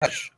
Hush.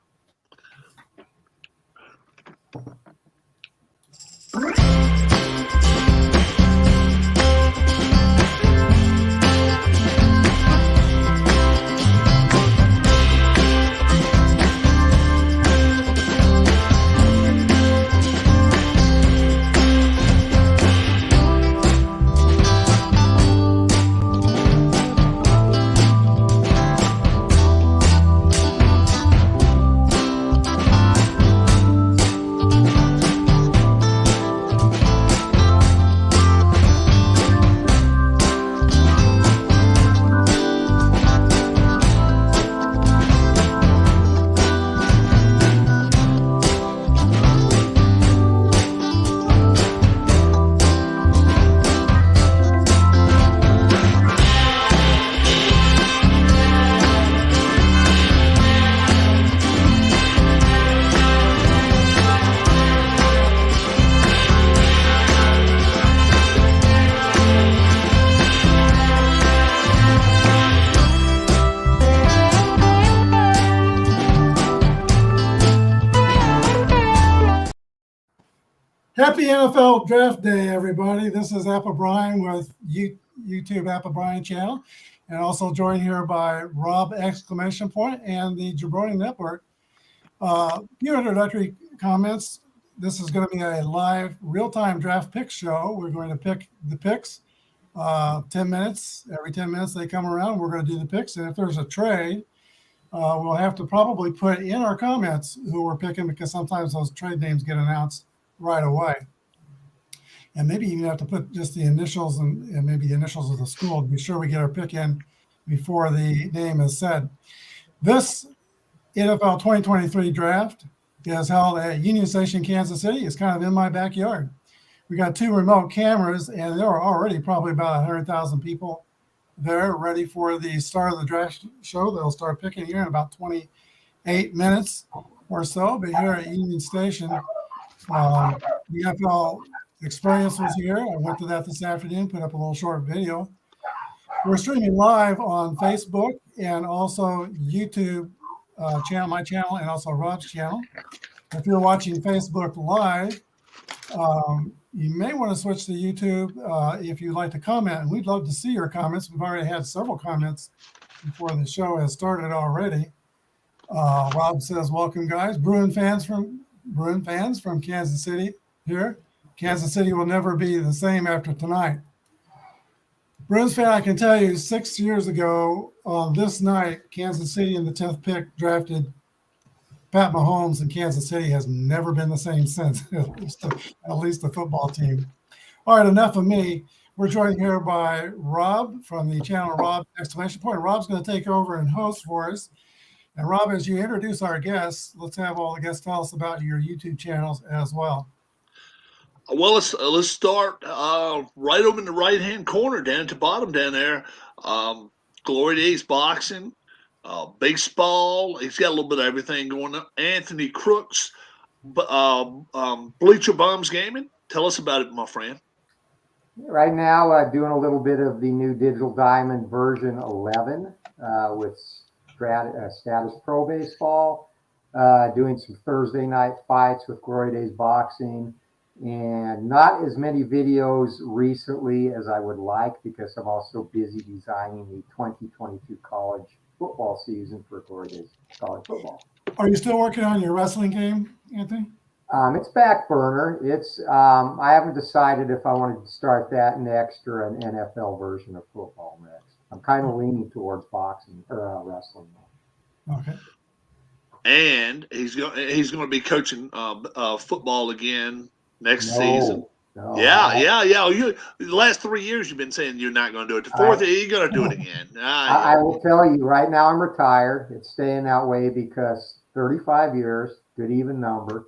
Happy NFL Draft Day, everybody. This is Apba Brian with YouTube Apba Brian channel, and also joined here by Rob ! And the Jabroni Network. Few introductory comments. This is going to be a live, real-time draft pick show. We're going to pick the picks 10 minutes. Every 10 minutes they come around, we're going to do the picks. And if there's a trade, we'll have to probably put in our comments who we're picking, because sometimes those trade names get announced right away. And maybe you have to put just the initials and maybe the initials of the school to be sure we get our pick in before the name is said. This NFL 2023 draft is held at Union Station, Kansas City. It's kind of in my backyard. We got 2 remote cameras, and there are already probably about 100,000 people there ready for the start of the draft show. They'll start picking here in about 28 minutes or so. But here at Union Station, the NFL Experience was here. I went to that this afternoon, put up a little short video. We're streaming live on Facebook and also YouTube channel, my channel, and also Rob's channel. If you're watching Facebook Live, you may want to switch to YouTube if you'd like to comment, and we'd love to see your comments. We've already had several comments before the show has started already. Rob says, welcome, guys. Bruin fans from Kansas City here. Kansas City will never be the same after tonight. Bruins fan, I can tell you 6 years ago on this night, Kansas City in the 10th pick drafted Pat Mahomes, and Kansas City has never been the same since, at least the football team. All right, enough of me. We're joined here by Rob from the channel Rob ! Rob's going to take over and host for us. And Rob, as you introduce our guests, let's have all the guests tell us about your YouTube channels as well. Well, let's start right over in the right-hand corner, down at the bottom down there. Glory Days Boxing, baseball. He's got a little bit of everything going on. Anthony Crooks, Bleacher Bums Gaming. Tell us about it, my friend. Right now, doing a little bit of the new Digital Diamond version 11 with Status Pro Baseball, doing some Thursday night fights with Glory Days Boxing. And not as many videos recently as I would like, because I'm also busy designing the 2022 college football season for Glory Days College Football. Are you still working on your wrestling game, Anthony? It's back burner. It's I haven't decided if I wanted to start that next or an NFL version of football next. I'm kind of leaning towards boxing or wrestling. Okay. And he's going to be coaching football again next season. No, yeah. The last 3 years you've been saying you're not going to do it. The fourth, you're going to do it again. I will tell you right now, I'm retired. It's staying that way because 35 years, good even number.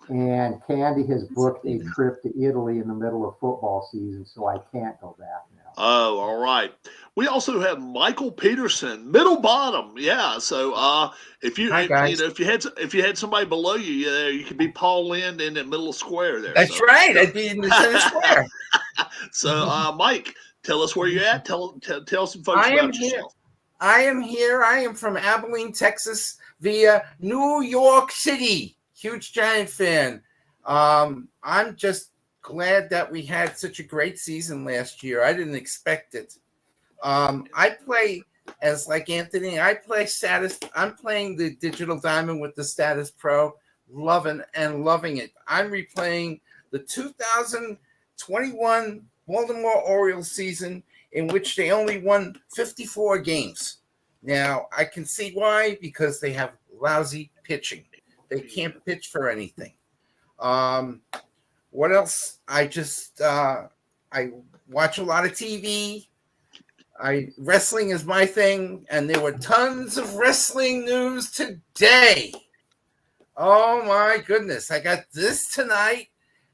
And Candy has booked a trip to Italy in the middle of football season, so I can't go back now. Oh, all right. We also have Michael Peterson, middle bottom. Yeah. So if you had somebody below you there, you could be Paul Lynn in the middle of square there. That's right. I'd be in the center square. So Mike, tell us where you're at. Tell some folks about yourself. I am here. I am from Abilene, Texas, via New York City. Huge Giant fan. I'm just glad that we had such a great season last year. I didn't expect it. I play as like Anthony. I play status. I'm playing the Digital Diamond with the Status Pro, loving it. I'm replaying the 2021 Baltimore Orioles season in which they only won 54 games. Now, I can see why, because they have lousy pitching. They can't pitch for anything. What else? I watch a lot of TV. Wrestling is my thing, and there were tons of wrestling news today. Oh my goodness. I got this tonight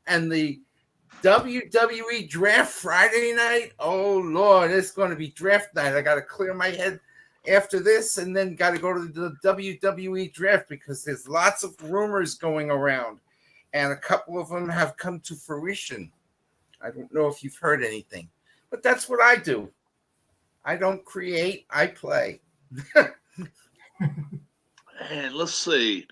and the WWE draft Friday night. Oh Lord, it's going to be draft night. I got to clear my head after this and then got to go to the WWE draft because there's lots of rumors going around and a couple of them have come to fruition. I don't know if you've heard anything, but that's what I do. I don't create, I play. And let's see.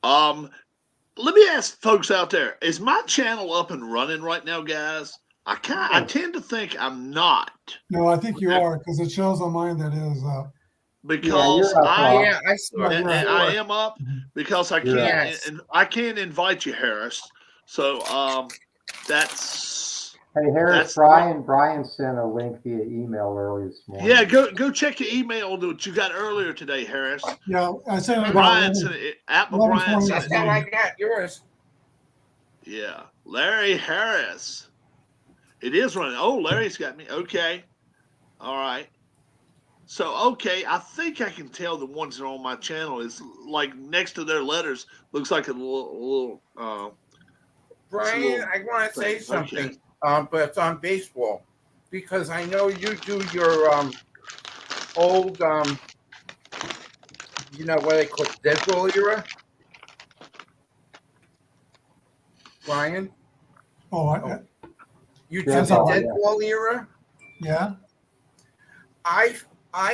Let me ask folks out there: is my channel up and running right now, guys? I tend to think I'm not. No, I think you are because it shows on mine that is up. Because I saw it. I am up because I can't Yes. and I can't invite you, Harris. So that's Hey, Harris, Brian sent a link via email earlier this morning. yeah. Go check your email that you got earlier today, Harris. Yeah, I sent it. Brian sent it. Apba Brian sent That's how I got yours. Yeah, Larry Harris. It is running. Oh, Larry's got me. Okay, all right. So okay, I think I can tell the ones that are on my channel is like next to their letters looks like a little Brian, I want to say something. Okay. But it's on baseball because I know you do your old you know what they call it, dead ball era, Brian. Oh, You do the dead ball era. Yeah. I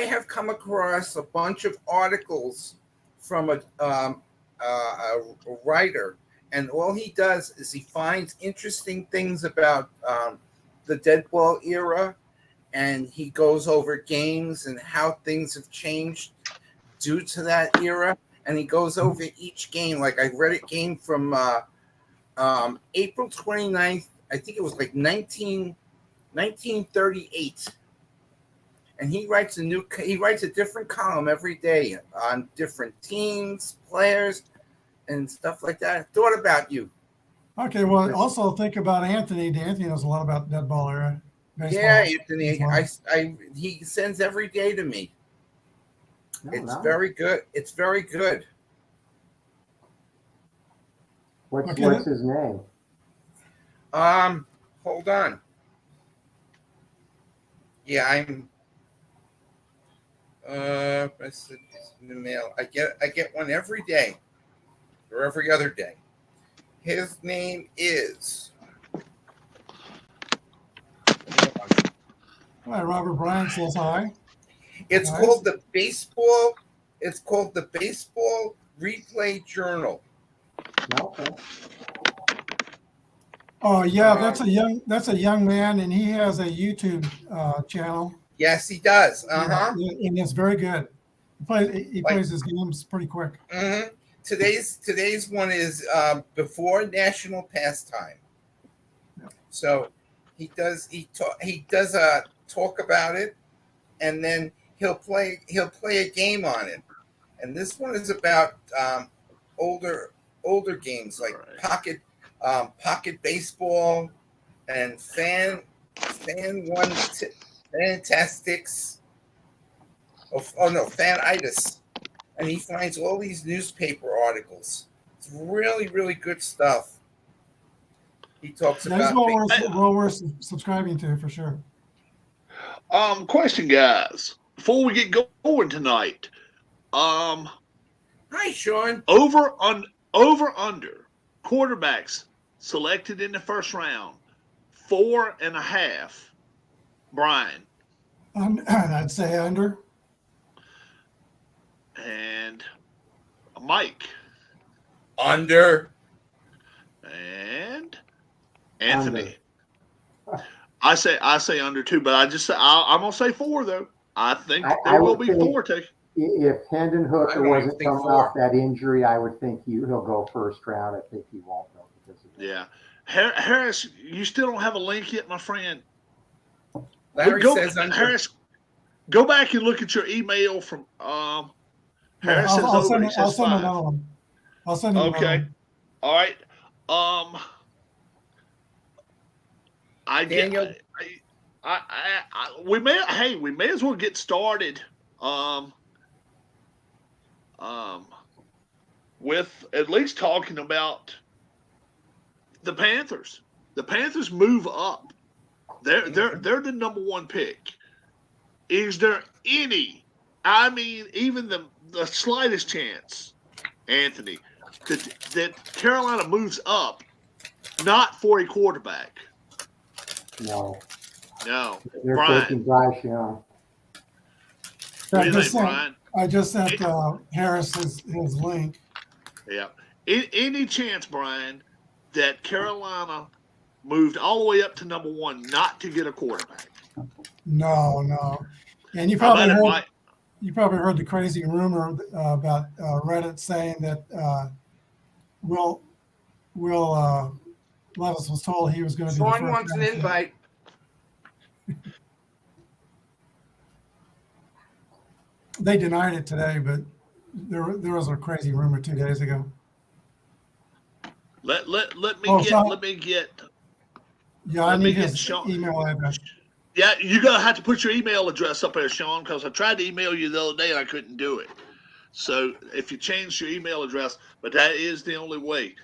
have come across a bunch of articles from a writer, and all he does is he finds interesting things about the dead ball era, and he goes over games and how things have changed due to that era, and he goes over each game. Like I read a game from April 29th, I think it was like 1938. And he writes a different column every day on different teams, players, and stuff like that. I thought about you. Okay, well, also think about Anthony. Anthony knows a lot about dead ball era. Baseball. Yeah, Anthony. He sends every day to me. It's very good. It's very good. What's his name? Hold on. Yeah, I'm. It's in the mail. I get one every day, or every other day. His name is. Hi, Robert Bryan says hi. It's nice. called the baseball. It's called the Baseball Replay Journal. Okay. Oh yeah, that's a young man, and he has a YouTube channel. Yes, he does. And it's very good. He plays his games pretty quick. Mm-hmm. Today's one is before national pastime. So he does talk about it, and then he'll play a game on it. And this one is about older games like pocket baseball and Fantastics. Fanitis. And he finds all these newspaper articles. It's really, really good stuff. He talks about. That's what we're subscribing to for sure. Question, guys. Before we get going tonight, hi, Sean. Over under quarterbacks selected in the first round, 4.5. Brian. I'd say under. And Mike. Under. And Anthony. Under. I say under 2, but I'm gonna say 4 though. I think I there will would be think 4 take. If Hendon I Hooker don't wasn't think coming 4. off that injury, I would think he'll go first round. I think he won't though because of that. Yeah. Harris, you still don't have a link yet, my friend. Larry says under. Harris, go back and look at your email from Harris says I'll over. send, He I'll says send 5. another one. I'll send you another Okay. one. All right. I get. Daniel? We may as well get started. With at least talking about the Panthers. The Panthers move up. They're the number 1 pick. Is there any? I mean, even the slightest chance, Anthony, that Carolina moves up, not for a quarterback? No, they're Brian. taking Bryce Young. What do you think, Brian? I just sent Harris his link. Yeah. Any chance, Brian, that Carolina moved all the way up to number 1 not to get a quarterback? No. And you probably heard the crazy rumor about Reddit saying that Will Levis was told he was going to be the Sean first wants an round pick. invite. They denied it today, but there was a crazy rumor 2 days ago. Let me get Yeah, I need his email address. Yeah, you're going to have to put your email address up there, Sean, because I tried to email you the other day and I couldn't do it. So if you change your email address, but that is the only way.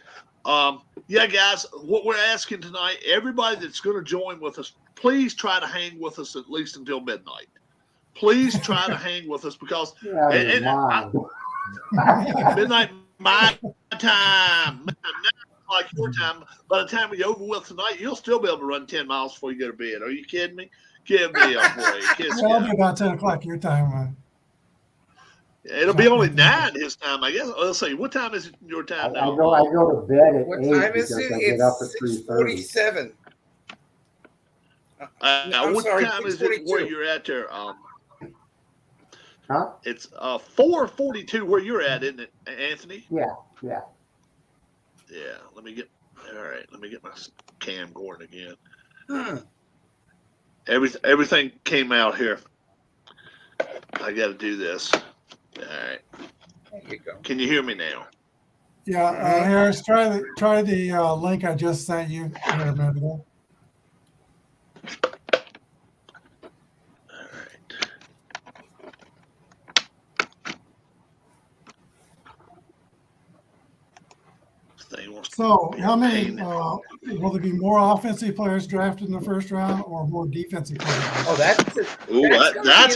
Yeah, guys, what we're asking tonight, everybody that's going to join with us, please try to hang with us at least until midnight. Please try to hang with us because midnight my time, like your time. By the time we're over with tonight, you'll still be able to run 10 miles before you go to bed. Are you kidding me? Give me a break. It'll be about 10 o'clock your time. It'll be only 9 his time, I guess. Let's see. What time is it your time now? I go to bed at 8 What time is because it? I get up at It's 3:30. 6:47. What time is it where you're at there? Huh? It's 4:42 where you're at, isn't it, Anthony? Yeah. Yeah. Let me get my cam going again. Everything came out here. I got to do this. All right. There you go. Can you hear me now? Yeah, Harris, try the link I just sent you here a minute ago. All right. So, how many will there be more offensive players drafted in the first round or more defensive players? Oh, that's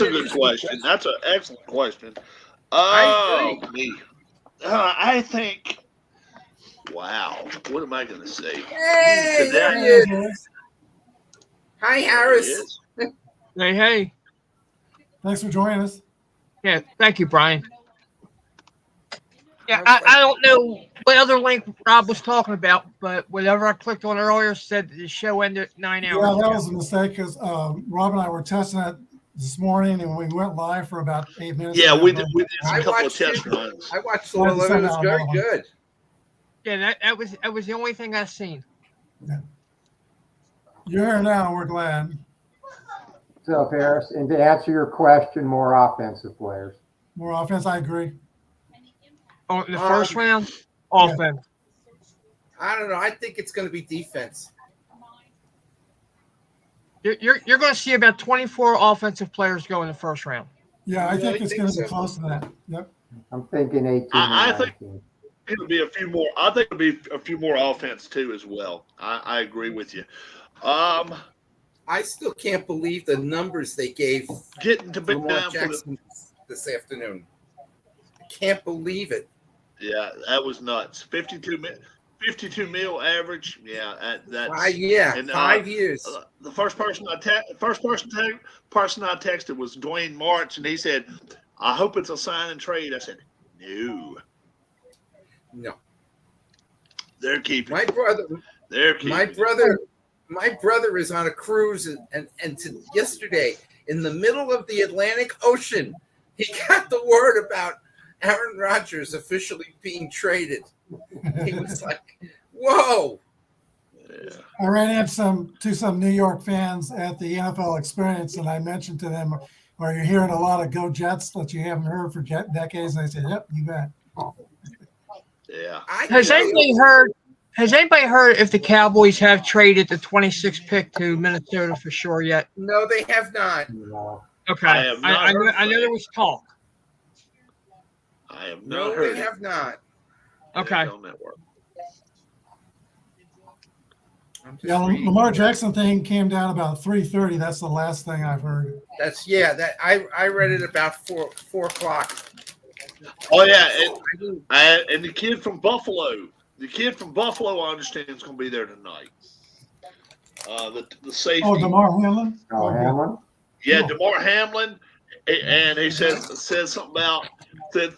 a good question. That's an excellent question. I Me. I think. Wow. What am I going to say? Hey, there he is. Hi, Harris. Hey. Thanks for joining us. Yeah, thank you, Brian. Yeah, I don't know what other link Rob was talking about, but whatever I clicked on earlier said the show ended at 9 hours. Yeah, that was a mistake because Rob and I were testing it this morning and we went live for about 8 minutes. Yeah, we did a couple of test runs. I watched all of it. It was very good. Yeah, that was the only thing I've seen. Yeah. You're here now, we're glad. So, Harris, and to answer your question, more offensive players. More offense, I agree. Oh, in the first round, offense. I don't know. I think it's going to be defense. You're going to see about 24 offensive players go in the first round. Yeah, I think it's going to be close to that. Yep. I'm thinking 18. I think it'll be a few more. I think it'll be a few more offense too as well. I agree with you. I still can't believe the numbers they gave getting to Big Lamar Jackson this afternoon. I can't believe it. Yeah, that was nuts. 52 mil average. Yeah, that's 5 years. The first person I texted was Dwayne March, and he said, "I hope it's a sign and trade." I said, "No, No. They're keeping. My brother. They're keeping. My brother is on a cruise, and yesterday in the middle of the Atlantic Ocean, he got the word about Aaron Rodgers officially being traded. He was like, "Whoa!" Yeah. I ran into some New York fans at the NFL Experience, and I mentioned to them, "Are you hearing a lot of Go Jets that you haven't heard for decades?" And they said, "Yep, you bet." Yeah. Has anybody heard if the Cowboys have traded the 26th pick to Minnesota for sure yet? No, they have not. Okay. I have not heard I know there was talk. I have not No, heard they have not. Okay. NFL Network. Yeah, Lamar Jackson thing came down about 3:30. That's the last thing I've heard. That I read it about 4 o'clock. Oh yeah, and the kid from Buffalo. The kid from Buffalo, I understand, is going to be there tonight. The safety. Oh, DeMar Hamlin. Oh, Hamlin. Yeah, Cool. DeMar Hamlin, and he said something about they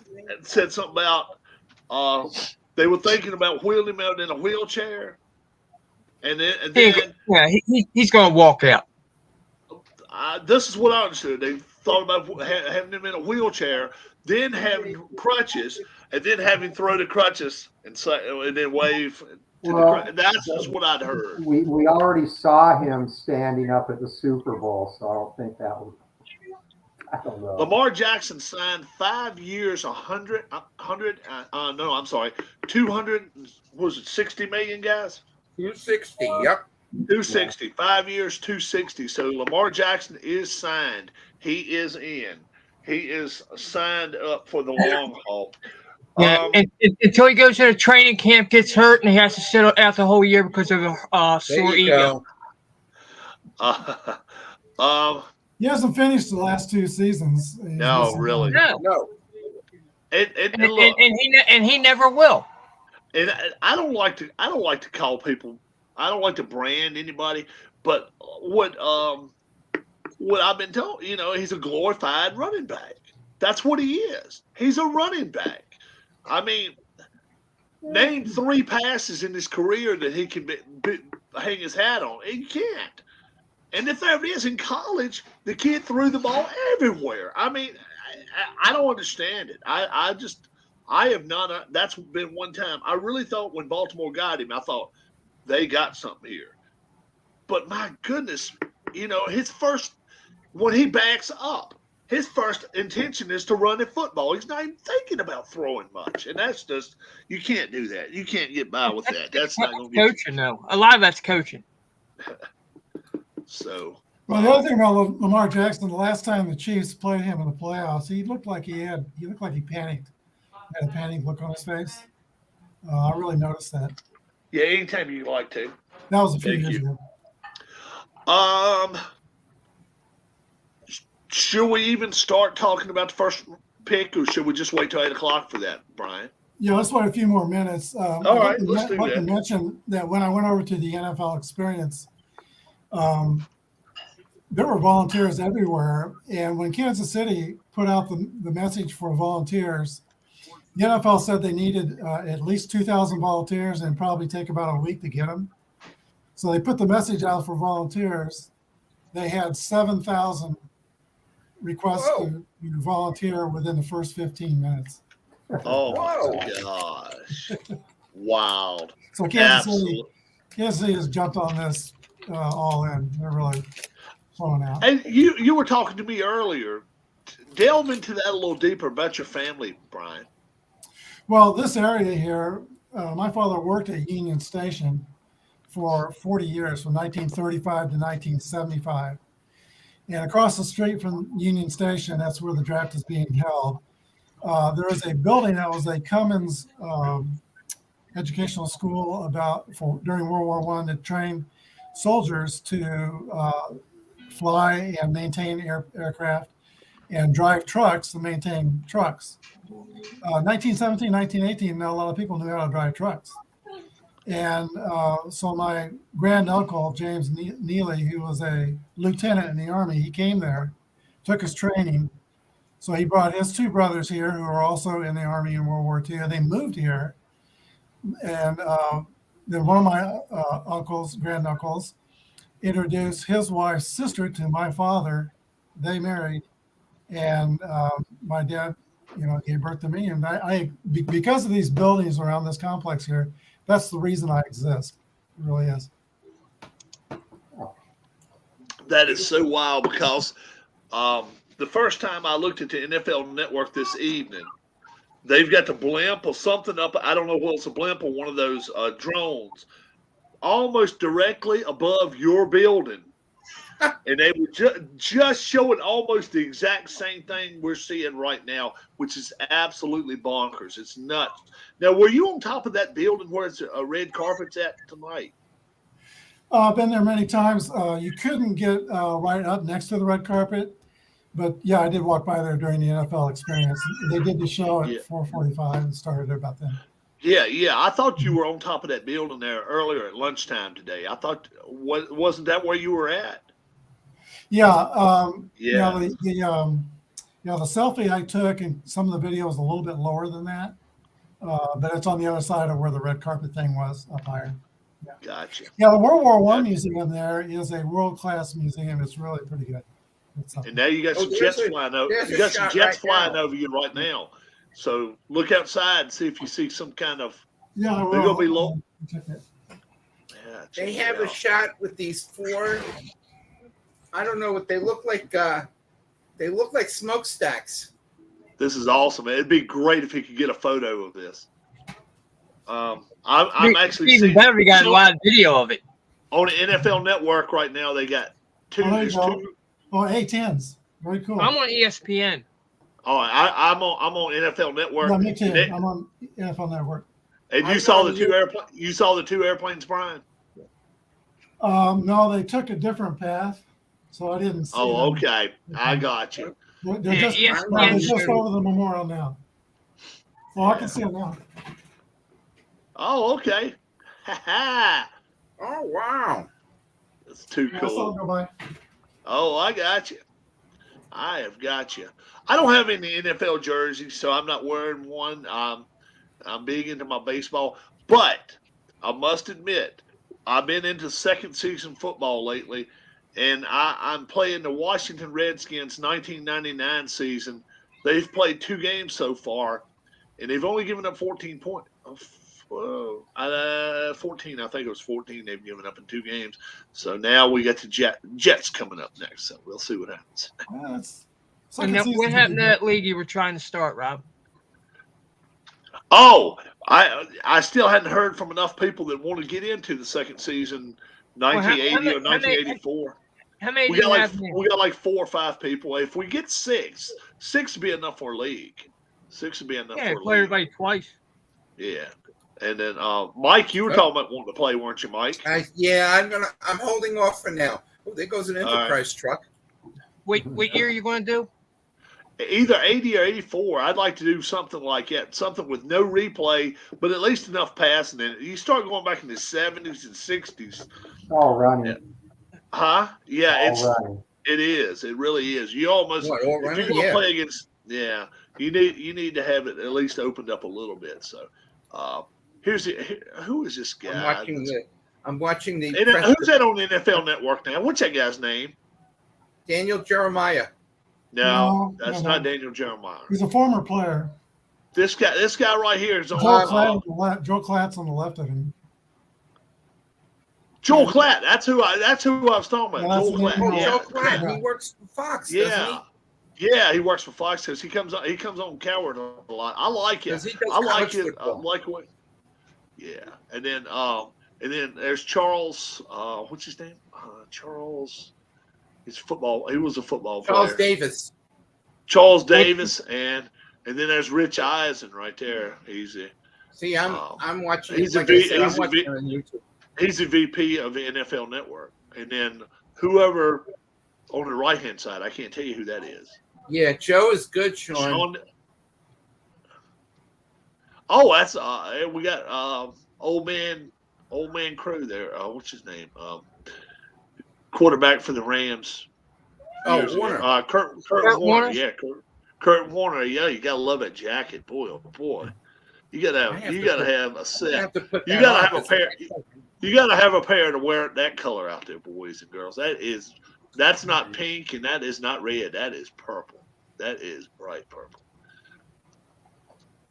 were thinking about wheeling him out in a wheelchair, and then Yeah, he's going to walk out. this is what I understood. They thought about having him in a wheelchair, then having crutches, and then having throw the crutches and then wave. That's just what I'd heard. We already saw him standing up at the Super Bowl, so I don't think that would. I don't know. Lamar Jackson signed 5 years, 200. Was it 60 million, guys? 260. Yep. 260. 5 years, 260. So Lamar Jackson is signed. He is in. He is signed up for the long haul. Yeah, until he goes to the training camp, gets hurt, and he has to sit out the whole year because of a sore ego. He hasn't finished the last 2 seasons. No, really. No. And he never will. And I don't like to call people. I don't like to brand anybody. But what I've been told, he's a glorified running back. That's what he is. He's a running back. I mean, name 3 passes in his career that he can hang his hat on. He can't. And if there it is in college, the kid threw the ball everywhere. I mean, I don't understand it. I have not. That's been one time. I really thought when Baltimore got him, I thought they got something here. But my goodness, his first, when he backs up, his first intention is to run the football. He's not even thinking about throwing much. And that's just, you can't do that. You can't get by with that. That's not going to be coaching, though. A lot of that's coaching. So. Well, the other thing about Lamar Jackson, the last time the Chiefs played him in the playoffs, he looked like he panicked. He had a panic look on his face. I really noticed that. Yeah, anytime you like to. That was a few years ago. Should we even start talking about the first pick, or should we just wait till 8 o'clock for that, Brian? Yeah, let's wait a few more minutes. All right, let's do that. I'd like to mention that when I went over to the NFL Experience, there were volunteers everywhere. And when Kansas City put out the message for volunteers, the NFL said they needed at least 2,000 volunteers and probably take about a week to get them. So they put the message out for volunteers. They had 7,000 requests to volunteer within the first 15 minutes. Oh, my gosh. Wild. So Kansas City has jumped on this all in. They're really flowing out. And you were talking to me earlier. Delve into that a little deeper about your family, Brian. Well, this area here, my father worked at Union Station for 40 years, from 1935 to 1975. And across the street from Union Station, that's where the draft is being held. There is a building that was a Cummins educational school during World War I to train soldiers to fly and maintain aircraft and drive trucks to maintain trucks. 1917, 1918, not a lot of people knew how to drive trucks. And so my granduncle, James Neely, who was a lieutenant in the Army, he came there, took his training. So he brought his 2 brothers here who were also in the Army in World War II. And they moved here. and then one of my granduncles, introduced his wife's sister to my father. They married, and my dad, gave birth to me. And because of these buildings around this complex here, that's the reason I exist. It really is. That is so wild because the first time I looked at the NFL Network this evening, they've got the blimp or something up. I don't know whether it's a blimp or one of those drones almost directly above your building. And they were just showing almost the exact same thing we're seeing right now, which is absolutely bonkers. It's nuts. Now, were you on top of that building where it's a red carpet's at tonight? I've been there many times. You couldn't get right up next to the red carpet. But yeah, I did walk by there during the NFL experience. They did the show at 4:45 and started at about then. Yeah. I thought you were on top of that building there earlier at lunchtime today. I thought, wasn't that where you were at? Yeah. Yeah. The selfie I took and some of the video was a little bit lower than that. But it's on the other side of where the red carpet thing was up higher. Yeah. Gotcha. Yeah, the World War I Museum there is a world-class museum. It's really pretty good. And now you got some jets flying over. You got some jets flying over you right now. So look outside and see if you see some kind of. Yeah, they're gonna be low. They have a shot with these four. I don't know what they look like. They look like smokestacks. This is awesome. It'd be great if you could get a photo of this. I'm actually even better. We got a live video of it on the NFL Network right now. They got two. Oh, A10s. Very cool. I'm on ESPN. Oh, I'm on NFL Network. Yeah, me too. I'm on NFL Network. And you saw the two airplanes. You saw the two airplanes, Brian? No, they took a different path, so I didn't see them. Okay. I got you. They're just over the memorial now. Well, I can see them now. Oh, okay. Oh, wow. That's too cool. Go by. Oh, I got you. I have got you. I don't have any NFL jerseys, so I'm not wearing one. I'm big into my baseball, but I must admit, I've been into second season football lately, and I'm playing the Washington Redskins 1999 season. They've played 2 games so far, and they've only given up 14 points. 14, I think it was 14 they've given up in 2 games. So now we got the Jets coming up next, so we'll see what happens. And then what happened to that league you were trying to start, Rob? Oh, I still hadn't heard from enough people that want to get into the second season, 1980 or 1984. How many we got like 4 or 5 people. If we get 6 would be enough for a league. 6 would be enough for a league. Play everybody twice. Yeah. And then Mike, you were talking about wanting to play, weren't you, Mike? I'm holding off for now. Oh, there goes an Enterprise truck. What year are you going to do? Either 80 or 84. I'd like to do something like that, something with no replay, but at least enough passing in it. You start going back in the 70s and 60s. All running. Yeah. Huh? Yeah, running. It is. It really is. You almost if you're going to play against, you need to have it at least opened up a little bit. So, who is this guy? I'm watching the. Who's that on the NFL Network now? What's that guy's name? Daniel Jeremiah. No, that's not Daniel Jeremiah. He's a former player. This guy right here is on. Joe Klatt's on the left of him. Joel Klatt. That's who I was talking about. Joel Klatt. Joel Klatt. He works for Fox. Yeah. Yeah, he works for Fox because he comes on Coward a lot. I like it. I like it. I like what. Yeah, and then there's Charles. What's his name? Charles. He's football. He was a football player. Charles Davis, and then there's Rich Eisen right there. I'm watching. He's on YouTube. He's the VP of the NFL Network, and then whoever on the right hand side, I can't tell you who that is. Yeah, Joe is good, Sean. Oh, that's we got old man Crew there. What's his name? Quarterback for the Rams. Warner. Kurt Warner. Yeah, Kurt Warner. Yeah, you gotta love that jacket, boy. Oh boy. You gotta I have you to gotta put- have a I set. have to put You that gotta on have a 'cause- pair. You gotta have a pair to wear that color out there, boys and girls. That's not pink and that is not red. That is purple. That is bright purple.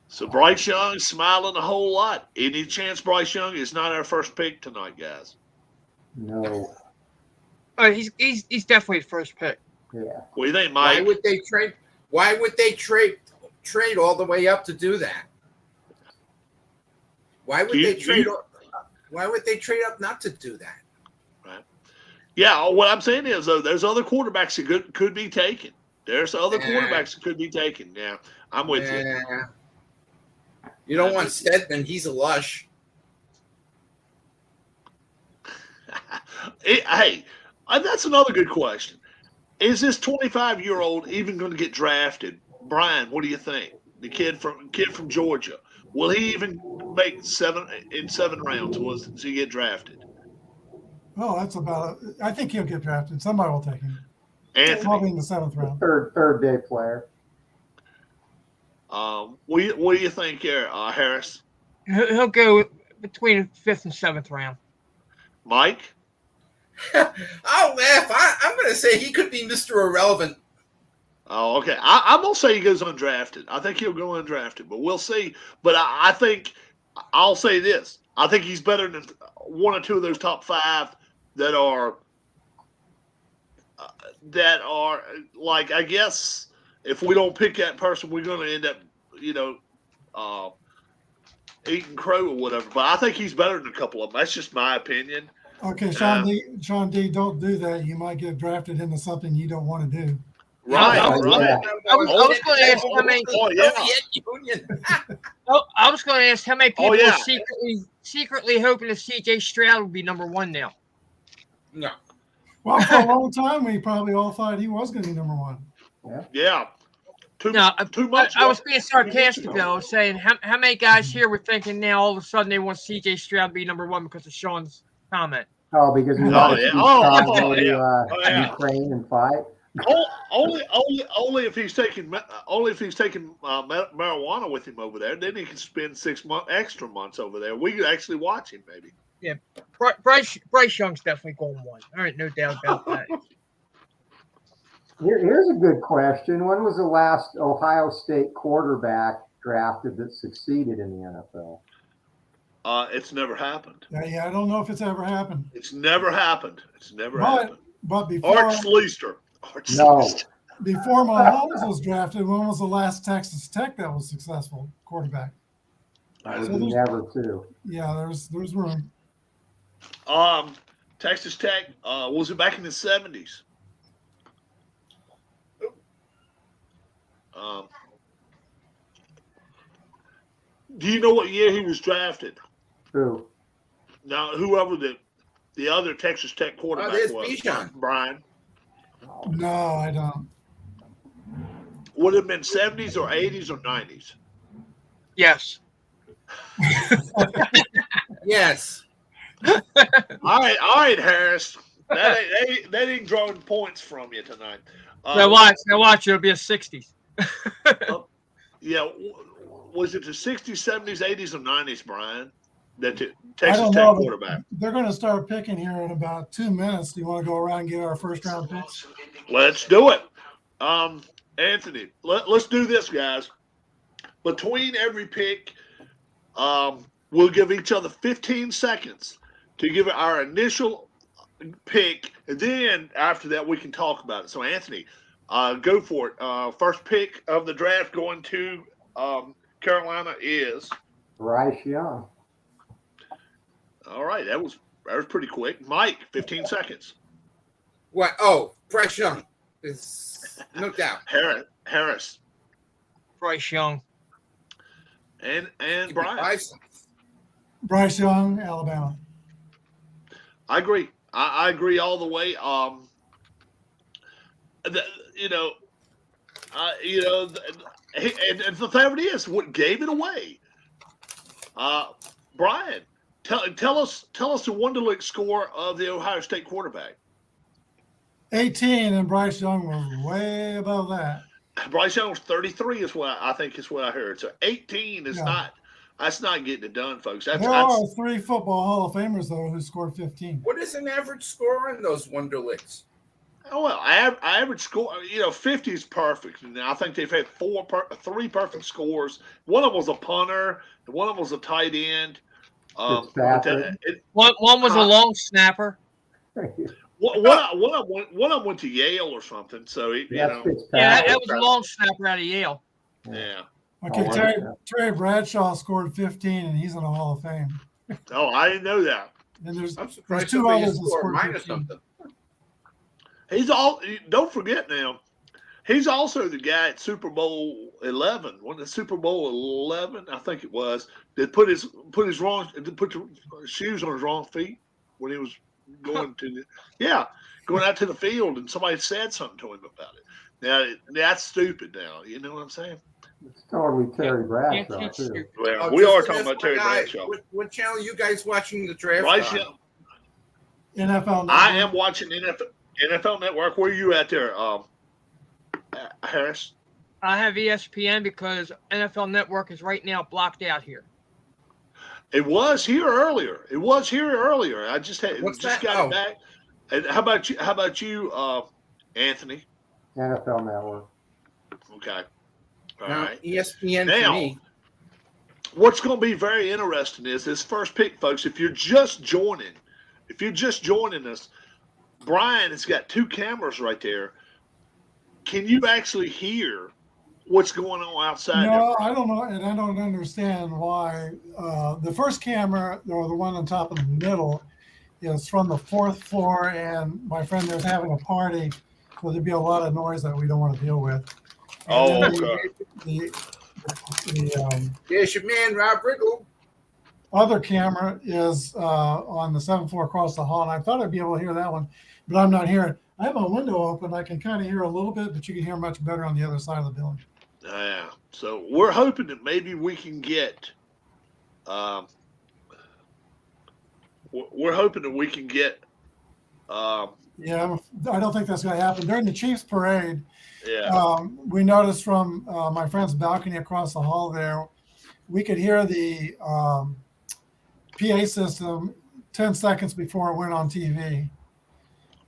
So Bryce Young smiling a whole lot. Any chance Bryce Young is not our first pick tonight, guys? No. He's definitely the first pick. Yeah. What do you think, Why Mike? would they trade? Why would they trade all the way up to do that? Why would they trade? Why would they trade up not to do that? Right. Yeah, what I'm saying is, though, there's other quarterbacks that could be taken. There's other quarterbacks that could be taken. Yeah, I'm with you. You don't want Stedman. He's a lush. Hey, that's another good question. Is this 25-year-old even going to get drafted? Brian, what do you think? The kid from Georgia. Will he even make 7 rounds? Will he get drafted? Oh, that's about it. I think he'll get drafted. Somebody will take him. Anthony, Probably in the 7th round. Third day player. what do you think here, Harris? He'll go between the 5th and 7th round. Mike? I'll laugh. I'm going to say he could be Mr. Irrelevant. Oh, okay. I'm going to say he goes undrafted. I think he'll go undrafted, but we'll see. But I think I'll say this. I think he's better than one or two of those top 5 that are like, I guess if we don't pick that person, we're going to end up, eating crow or whatever. But I think he's better than a couple of them. That's just my opinion. Okay, Sean D, don't do that. You might get drafted into something you don't want to do. Right, I right. was going to ask how many. Oh, yeah. I was going to ask how many people yeah. are secretly hoping that C.J. Stroud would be number 1 now. No. Well, for a long time, we probably all thought he was going to be number 1. Yeah. Too No, much. I was being sarcastic though. I was saying how many guys here were thinking now all of a sudden they want C.J. Stroud to be number 1 because of Sean's comment. Oh, because he Oh, wanted yeah. to Oh, go yeah. to Ukraine and fight. Only if he's taking marijuana with him over there. Then he can spend 6 extra months over there. We could actually watch him, maybe. Yeah, Bryce Young's definitely going 1. All right, no doubt about that. Here's a good question. When was the last Ohio State quarterback drafted that succeeded in the NFL? It's never happened. Yeah, I don't know if it's ever happened. It's never happened. Happened. But before Art Schleister. No. Before Mahomes was drafted, when was the last Texas Tech that was successful quarterback? Never too. Yeah, there's room. Texas Tech, was it back in the 70s? Do you know what year he was drafted? Who? Now, whoever the other Texas Tech quarterback there's was, Bijan. Brian. No, I don't. Would it have been 70s or 80s or 90s? Yes. Yes. All right, Harris. That ain't drawing points from you tonight. Now watch. It'll be a 60s. Yeah, was it the 60s, 70s, 80s, or 90s, Brian? That the I Texas don't Tech know. quarterback. They're going to start picking here in about 2 minutes. Do you want to go around and get our first round picks? Let's do it. Anthony, let's do this, guys. Between every pick, we'll give each other 15 seconds to give our initial pick, and then after that we can talk about it. So, Anthony, go for it. First pick of the draft going to Carolina is Bryce Young. all right. That was pretty quick. Mike, 15 seconds. What? Oh, Bryce Young. It's no doubt. Harris. Bryce Young. And Brian. Bryce Young, Alabama. I agree. I agree all the way. And the fact is, what gave it away? Brian, tell us the Wonderlic score of the Ohio State quarterback. 18, and Bryce Young was way above that. Bryce Young was 33 is what I heard. So 18 is not That's not getting it done, folks. There That's are 3 football Hall of Famers though who scored 15. What is an average score on those Wonderlicks? oh, well. Average score. 50 is perfect, and I think they've had 3 perfect scores. One of them was a punter, and one of them was a tight end. Fitzpatrick. One was a long snapper. One of them went to Yale or something. So That's Yeah, Fitzpatrick. that was a long snapper out of Yale. yeah. Okay, Oh, Terry Bradshaw scored 15, and he's in the Hall of Fame. Oh, I didn't know that. And there's I'm surprised 2 somebody others that scored scored mine or 15. something. Don't forget now, he's also the guy at Super Bowl 11. When the Super Bowl 11, I think it was, that put the shoes on his wrong feet when he was going going out to the field, and somebody said something to him about it. Now that's stupid. Now you know what I'm saying. It's totally Terry Bradshaw, Can't too. teach Well, we just are an talking about Terry FYI, Bradshaw. What channel you guys watching the draft Right on? now, NFL. I Network. am watching NFL Network. Where are you at there, Harris? I have ESPN because NFL Network is right now blocked out here. It was here earlier. I just What's just that? got it back. And how about you, Anthony? NFL Network. Okay. All Now, right. ESPN Now, for me. What's going to be very interesting is this first pick, folks. If you're just joining us, Brian has got 2 cameras right there. Can you actually hear what's going on outside? No, I don't know, and I don't understand why. The first camera, or the one on top of the middle, is from the 4th floor, and my friend there's having a party, so there'd be a lot of noise that we don't want to deal with. Oh, And then okay. the There's your man, Rob Riggle. other camera is on the 7th floor across the hall, and I thought I'd be able to hear that one, but I'm not hearing. I have my window open. I can kind of hear a little bit, but you can hear much better on the other side of the building. Yeah. So we're hoping that maybe we can get. We're hoping that we can get. Yeah, I don't think that's going to happen. During the Chiefs parade, Yeah. we noticed from my friend's balcony across the hall there, we could hear the PA system 10 seconds before it went on TV.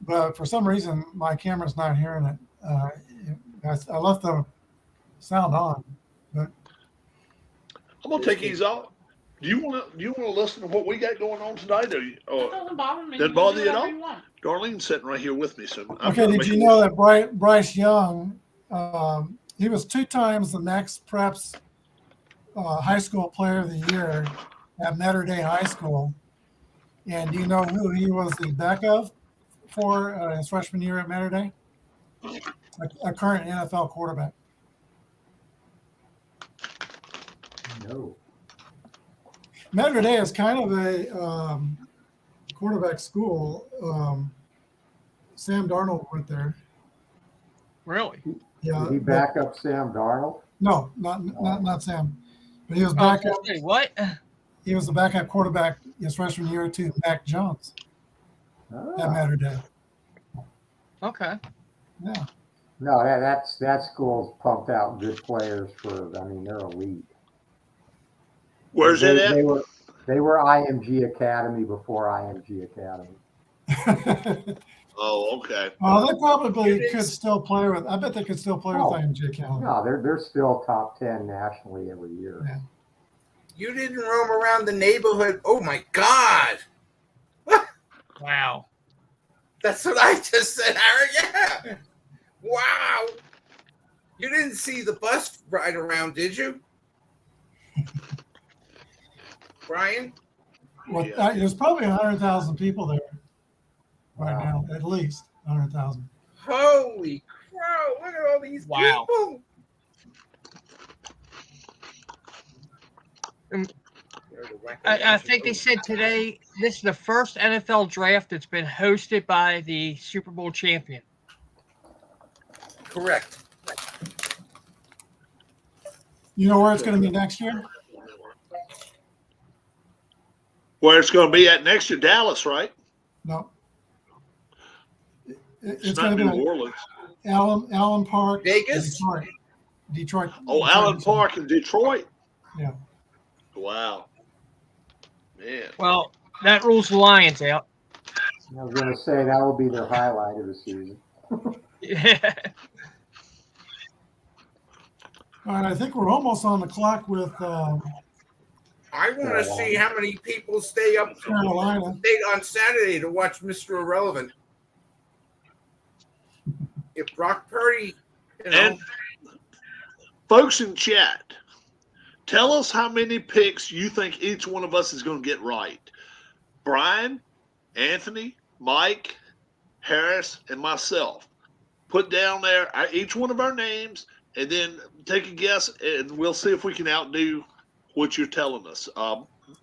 But for some reason, my camera's not hearing it. I left the sound on. But I'm gonna take these off. Do you want to listen to what we got going on tonight? It doesn't bother me. Doesn't You bother do you at whatever all? you want. Darlene's sitting right here with me, so I'm okay, gonna did make you it- know that Bryce Young, he was 2 times the Next Preps High School Player of the Year at Mater Dei High School? And do you know who he was the backup for his freshman year at Mater Dei? A current NFL quarterback. No. Mater Dei is kind of a quarterback school. Sam Darnold went there. Really? Yeah. Did he back up Sam Darnold? No, not Sam. But he was I was backup. gonna say, what? He was the backup quarterback his freshman year to Mac Jones at Mater Dei. Okay. Yeah. No, that school's pumped out good players they're elite. Where's it at? They were IMG Academy before IMG Academy. Oh, okay. Well, they probably could still play with. I bet they could still play with IMG Academy. No, they're still top 10 nationally every year. Yeah. You didn't roam around the neighborhood. Oh my God. Wow. That's what I just said, Harry. Yeah. Wow. You didn't see the bus ride around, did you? Brian? Well, Yeah. there's probably 100,000 people there right now, at least 100,000. Holy crow. Look at all these Wow. people. I think they said today this is the first NFL draft that's been hosted by the Super Bowl champion. Correct. You know where it's going to be next year? Where it's going to be at next year, Dallas, right? No. It's It's not going to New be Orleans. Allen Park, Vegas? Detroit. Oh, Allen Park in Detroit. Yeah. Wow. Man. Well, that rules the Lions out. I was going to say that will be their highlight of the season. Yeah. All right, I think we're almost on the clock with I want to see how many people stay up Carolina. stayed on Saturday to watch Mr. Irrelevant. If Brock Purdy, And folks in chat, tell us how many picks you think each one of us is going to get right. Brian, Anthony, Mike, Harris, and myself. Put down there each one of our names, and then take a guess, and we'll see if we can outdo what you're telling us.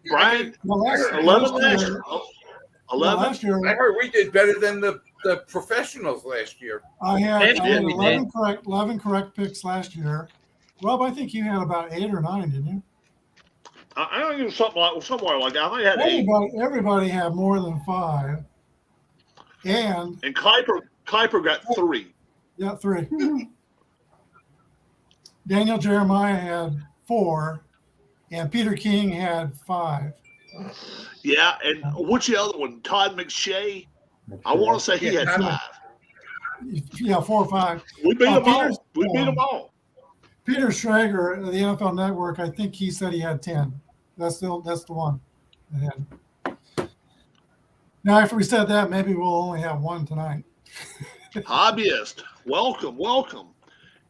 Brian, Well, 11 last year, I heard we did better than the professionals last year. I had Yeah, we 11 correct picks last year. Rob, I think you had about 8 or 9, didn't you? I don't know, somewhere like that. I think I had 8. Everybody had more than 5. And Kuiper got 3. yeah, 3. Daniel Jeremiah had 4, and Peter King had 5. Yeah, and what's the other one? Todd McShay. I want to say he had 5. Yeah, 4 or 5. We beat them all. We beat them all. Peter Schrager of the NFL Network, I think he said he had 10. That's the one. Now, after we said that, maybe we'll only have 1 tonight. Hobbyist, welcome.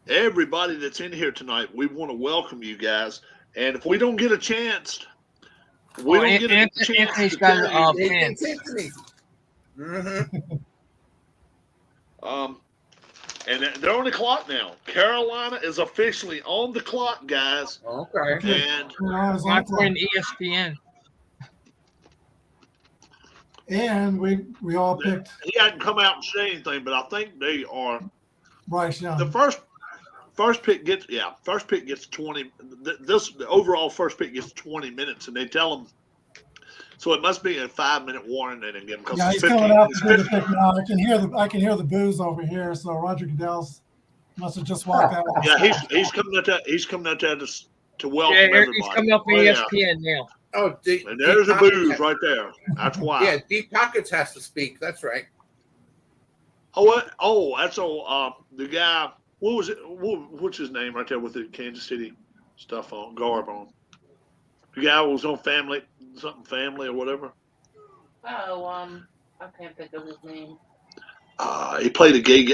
Everybody that's in here tonight, we want to welcome you guys. And if we don't get a chance, Anthony's got fans. Mm-hmm. And they're on the clock now. Carolina is officially on the clock, guys. Okay. And Not for an ESPN. And we all picked he hadn't come out and say anything, but I think they are. Bryce Young. The first pick gets 20. The overall first pick gets 20 minutes, and they tell them. So it must be a 5-minute warning they didn't give him. Yeah, he's coming out to do the pick now. I can hear the booze over here. So Roger Goodell must have just walked out. Yeah, he's coming out there. He's coming out there to welcome everybody. He's coming up on ESPN now. Oh, and there's the booze right there. That's why. Yeah, Deep Pockets has to speak. That's right. That's the guy. What was it? What's his name right there with the Kansas City stuff on, garb on? The guy who was on Family or whatever. Oh, I can't think of his name. He played a gay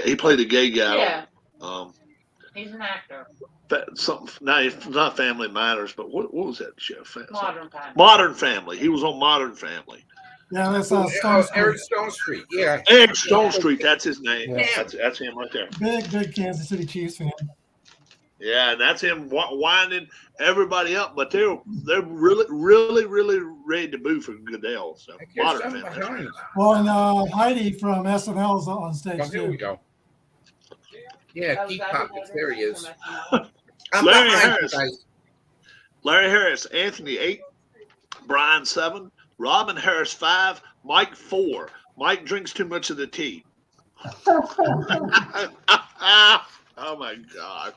guy. Yeah. He's an actor. It's not Family Matters, but what was that show? Modern Family. Modern Family. He was on Modern Family. Yeah, that's Eric Stone Street. Yeah, Eric Stone Street. That's his name. Yeah. That's him right there. Big Kansas City Chiefs fan. Yeah, and that's him winding everybody up, but they're really ready to boo for Goodell. So Modern Family. Well, and Heidi from SNL is on stage here we go. Yeah, Deep Pockets. There he is. Larry Harris, Anthony 8, Brian 7, Robin Harris 5, Mike 4. Mike drinks too much of the tea. Oh my God.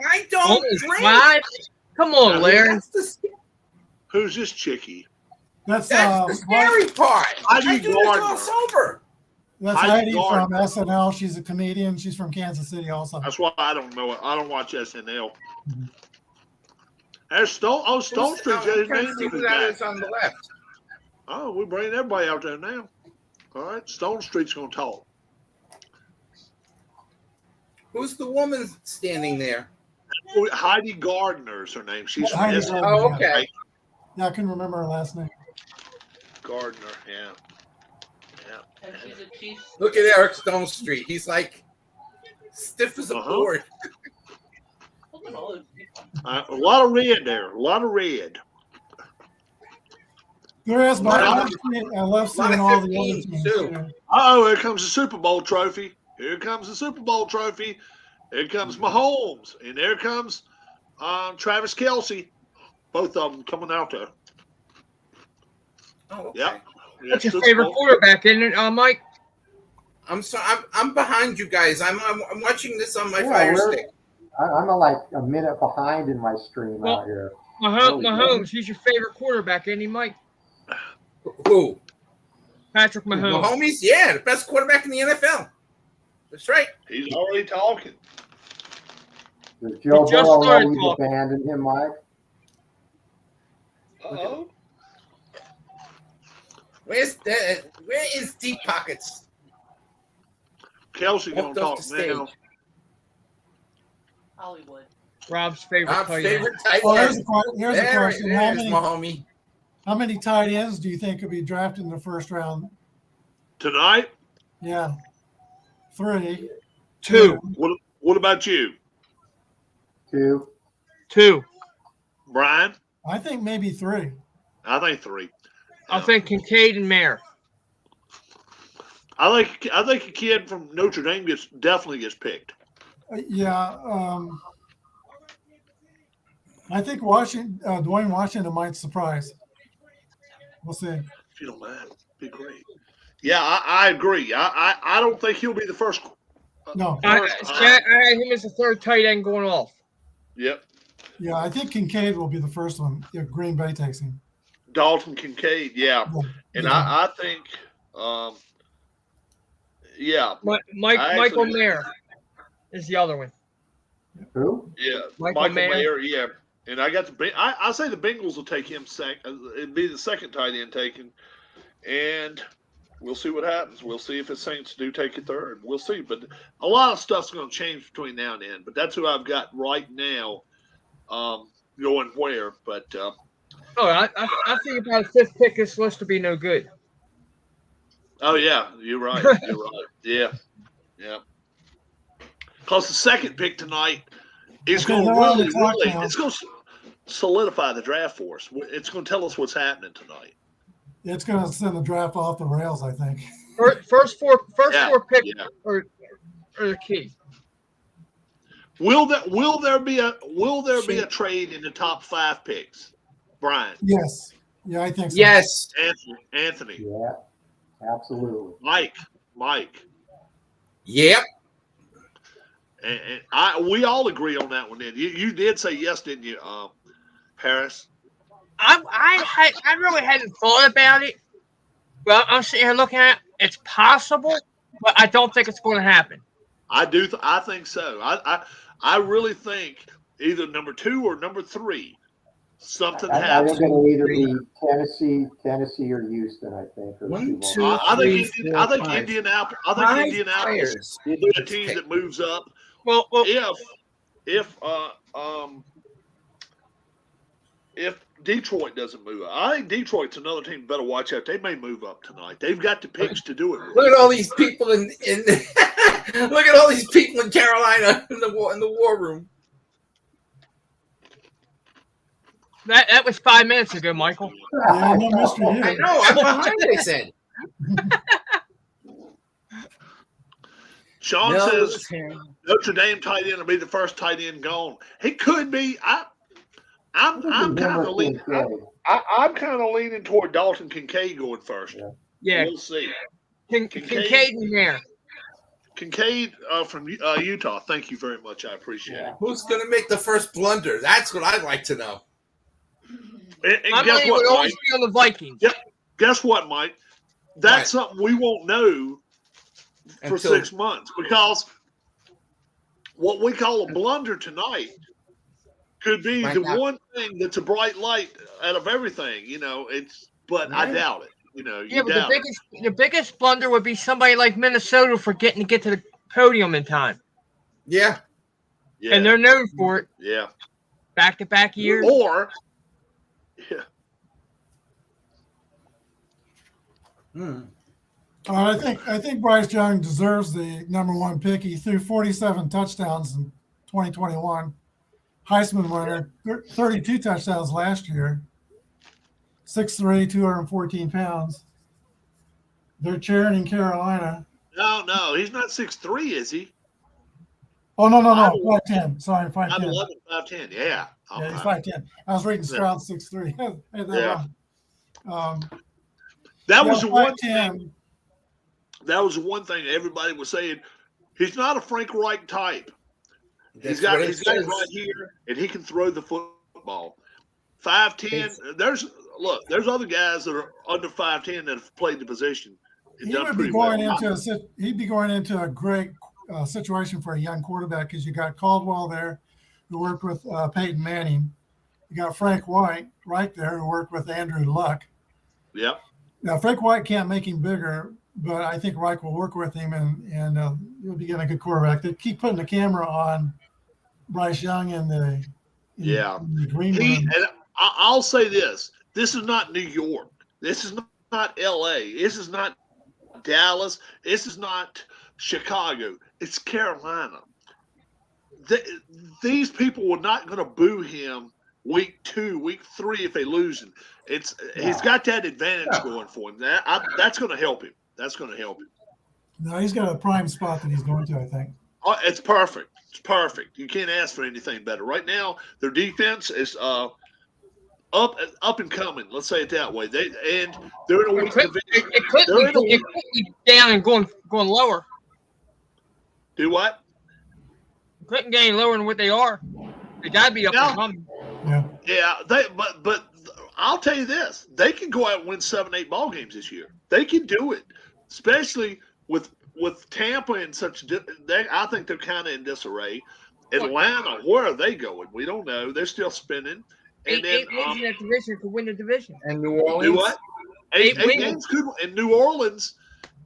I don't drink. What? Come on, Larry. Who's this chickie? That's the scary part. I do this all sober. That's Heidi from SNL. She's a comedian. She's from Kansas City also. That's why I don't know it. I don't watch SNL. There's Stone Street. That is on the left. Oh, we're bringing everybody out there now. All right, Stone Street's going to talk. Who's the woman standing there? Heidi Gardner is her name. She's from Heidi SNL. Gardner, Oh, okay. Yeah, I can remember her last name. Gardner, yeah. And she's a Chiefs. Look at Eric Stone Street. He's like stiff as a board. A lot of red there. A lot of red. There is, but I love seeing all the other teams too. Oh, here comes the Super Bowl trophy. Here comes the Super Bowl trophy. Here comes Mahomes. And there comes Travis Kelce. Both of them coming out there. Oh, okay. Yep. What's your favorite quarterback, isn't it, Mike? I'm sorry. I'm behind you guys. I'm watching this on my Fire Stick. I'm like a minute behind in my stream out here. Mahomes, he's your favorite quarterback, ain't he, Mike? Who? Patrick Mahomes. Mahomes? Yeah, the best quarterback in the NFL. That's right. He's already talking. Does Joe just Burrow started always talking. abandon him, Mike? Uh-oh. Where is Deep Pockets? Kelsey gonna Walked off talk the now. stage. Hollywood. Rob's favorite Rob's tight end. favorite tight Well, end. here's a question. There's my homie. How many tight ends do you think could be drafted in the first round? Tonight? Yeah. 3. 2. What about you, 2. 2. Brian? I think maybe 3. I think 3. I think Kincaid and Mayer. I think a kid from Notre Dame definitely gets picked. Yeah. I think Dwayne Washington might surprise. We'll see. If you don't mind, it'd be great. Yeah, I agree. I don't think he'll be the first. No. I had him as the third tight end going off. Yep. Yeah, I think Kincaid will be the first one if Green Bay takes him. Dalton Kincaid, yeah. And I think, yeah. Michael Mayer is the other one. Who? Yeah, Michael Mayer. yeah. And I got I say the Bengals will take him second. It'd be the second tight end taken. And we'll see what happens. We'll see if the Saints do take a third. We'll see. But a lot of stuff's going to change between now and then. But that's who I've got right now going where. But I think about a fifth pick this list to be no good. oh, yeah, you're right. You're right. Yeah. Yeah. Because the second pick tonight is going to really it's going to solidify the draft for us. It's going to tell us what's happening tonight. It's going to send the draft off the rails, I think. First four picks are the key. Will there be a trade in the top 5 picks, Brian? Yes. Yeah, I think so. Yes. Anthony. Yeah, absolutely. Mike. Yep. And we all agree on that one. Then you did say yes, didn't you, Harris? I really hadn't thought about it. Well, I'm sitting here looking at it. It's possible, but I don't think it's going to happen. I do. I think so. I really think either number 2 or number 3, something happens. I think it'll either be Tennessee or Houston. I think. Or 1, 2, I 3, think 4, 5. Indianapolis. I think Indianapolis will be a team that moves up. Well, if Detroit doesn't move up, I think Detroit's another team you better watch out. They may move up tonight. They've got the picks to do it. Look at all these people in look at all these people in Carolina in the war room. that was 5 minutes ago, Michael. Yeah, no mystery here. I know. I'm behind. They said. Sean says Notre Dame tight end will be the first tight end gone. He could be. I'm kind of leaning. I'm kind of leaning toward Dalton Kincaid going first. Yeah, we'll see. Kincaid and Mayer. Kincaid from Utah. Thank you very much. I appreciate it. Who's going to make the first blunder? That's what I'd like to know. And My guess money what, would Mike? always be on the Vikings. Yep. Guess what, Mike? That's something we won't know for 6 months, because what we call a blunder tonight could be one thing that's a bright light out of everything. But I doubt it. The biggest blunder would be somebody like Minnesota forgetting to get to the podium in time. Yeah. And they're known for it. Yeah. Back-to-back years. Or I think Bryce Young deserves the number 1 pick. He threw 47 touchdowns in 2021. Heisman winner, 32 touchdowns last year. 6'3", 214 pounds. They're cheering in Carolina. No, he's not 6'3", is he? Oh, no, 5'10". Sorry, 5'10". 5'10", yeah. Yeah, he's 5'10". I was reading Stroud 6'3". That was the one thing. That was the one thing everybody was saying. He's not a Frank Reich type. He's got it right here, and he can throw the football. 5'10". There's other guys that are under 5'10" that have played the position and He done would be pretty going well. he'd be going into a great situation for a young quarterback because you got Caldwell there, who worked with Peyton Manning. You got Frank White right there, who worked with Andrew Luck. Yep. Now Frank White can't make him bigger, but I think Reich will work with him, and he'll be getting a good quarterback. They keep putting the camera on Bryce Young in the green room. And I'll say this: this is not New York. This is not L.A. This is not Dallas. This is not Chicago. It's Carolina. These people were not going to boo him week 2, week 3 if they lose him. He's got that advantage going for him. That's going to help him. That's going to help him. No, he's got a prime spot that he's going to, I think. Oh, it's perfect. It's perfect. You can't ask for anything better. Right now, their defense is up and coming. Let's say it that way. They're in a weak division. It could be down and going lower. Do what? It couldn't get any lower than what they are. They got to be up and coming. Yeah. But I'll tell you this: they can go out and win 7-8 ball games this year. They can do it, especially with Tampa and such. I think they're kind of in disarray. Atlanta, where are they going? We don't know. They're still spinning. And eight wins in that division could win the division. And New Orleans. Do what? Eight wins. games could. And New Orleans,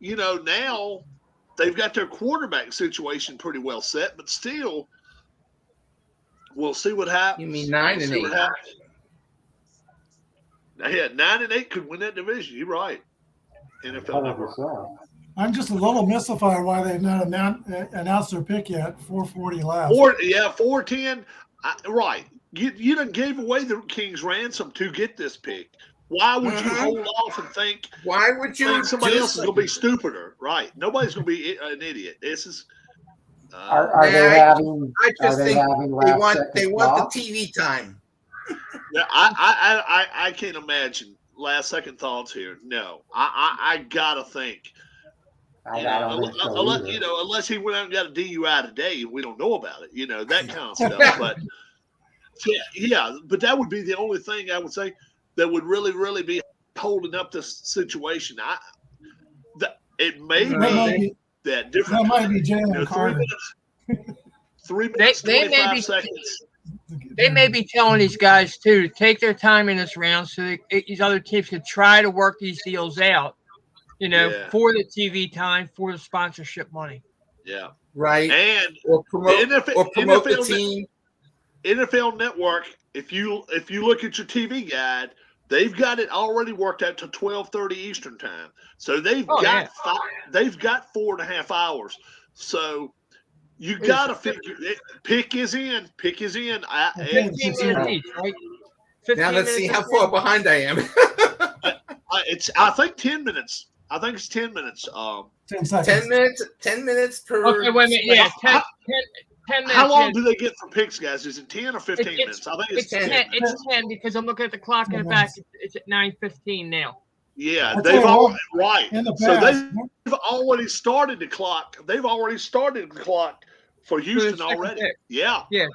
now they've got their quarterback situation pretty well set, but still, we'll see what happens. You mean 9 and 8? Yeah, 9 and 8 could win that division. You're right. NFL Network. I'm just a little mystified why they've not announced their pick yet. 440 left. 410. Right. You done gave away the King's ransom to get this pick. Why would you hold off and think? Why would you? Somebody else is going to be stupider, right? Nobody's going to be an idiot. This is. Are they having? I just think they want the TV time. Yeah, I can't imagine last second thoughts here. No, I gotta think. Unless he went out and got a DUI today and we don't know about it, that kind of stuff. But but that would be the only thing I would say that would really, really be holding up this situation. It may be that different. That might be Jalen Carter. 3 minutes, 25 seconds. They may be telling these guys too to take their time in this round so these other teams can try to work these deals out, for the TV time, for the sponsorship money. Yeah. Right. And or promote the team. NFL Network, if you look at your TV guide, they've got it already worked out to 12:30 Eastern time. So they've got 4.5 hours. So you got to figure it. Pick is in. 15 minutes each, right? Now let's see how far behind I am. I think 10 minutes. I think it's 10 minutes. 10 seconds. 10 minutes per. Okay, wait a minute. Yeah, 10 minutes. How long do they get for picks, guys? Is it 10 or 15 minutes? I think it's 10. It's 10 because I'm looking at the clock in the back. It's at 9:15 now. Yeah, they've already So past, they've already started the clock. They've already started the clock for Houston already. Pick. Yeah. Yeah,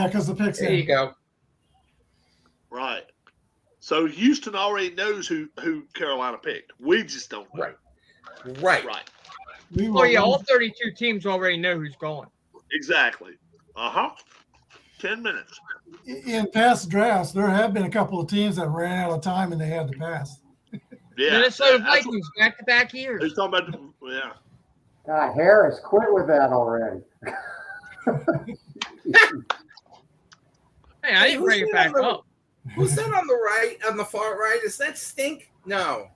because the pick's There you go. Right. So Houston already knows who Carolina picked. We just don't know. Right. All 32 teams already know who's going. Exactly. 10 minutes. In past drafts, there have been a couple of teams that ran out of time and they had to pass. Yeah. Minnesota Vikings back-to-back years. He's talking about God, Harris, quit with that already. Hey, I didn't bring it back up. Who's that on the far right? Is that Stink? No.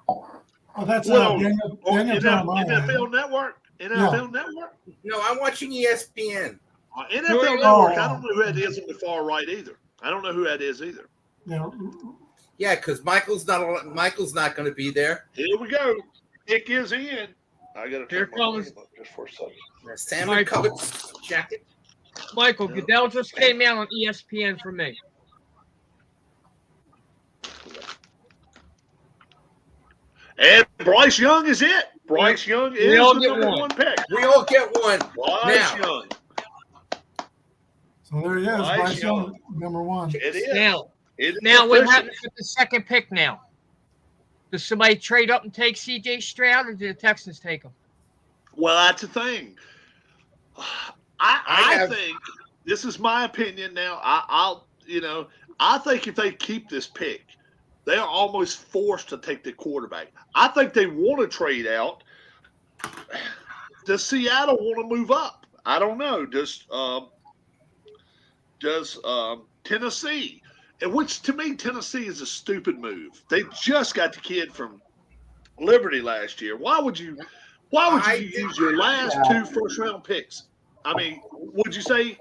Oh, that's NFL Network. NFL Network? No, I'm watching ESPN. NFL Network. I don't know who that is on the far right either. I don't know who that is either. Yeah, because Michael's not going to be there. Here we go. Pick is in. I got to Here comes just for a second. Salmon colored jacket. Michael Goodell just came out on ESPN for me. And Bryce Young is it. Bryce Young is the number one pick. We all get one. Bryce Young. So So there he is, Bryce Bryce Young. Young, number 1. It is. Now what happens with the second pick now? Does somebody trade up and take C.J. Stroud, or do the Texans take him? Well, that's the thing. I think this is my opinion. Now, I think if they keep this pick, they are almost forced to take the quarterback. I think they want to trade out. Does Seattle want to move up? I don't know. Does Tennessee? Which to me, Tennessee is a stupid move. They just got the kid from Liberty last year. Why would you use your last 2 first-round picks? I mean, would you say,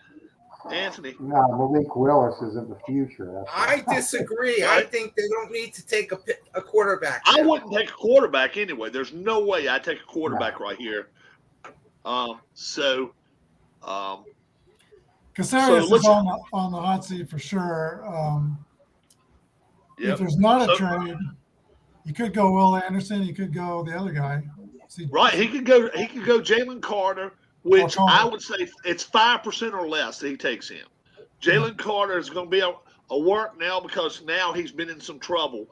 Anthony? No, Malik Willis isn't the future. I disagree. I think they don't need to take a quarterback. I wouldn't take a quarterback anyway. There's no way I'd take a quarterback right here. Caceres is on the hot seat for sure. If there's not a trade, you could go Will Anderson. You could go the other guy. Right, he could go Jalen Carter, which I would say it's 5% or less that he takes him. Jalen Carter is going to be a work now because now he's been in some trouble.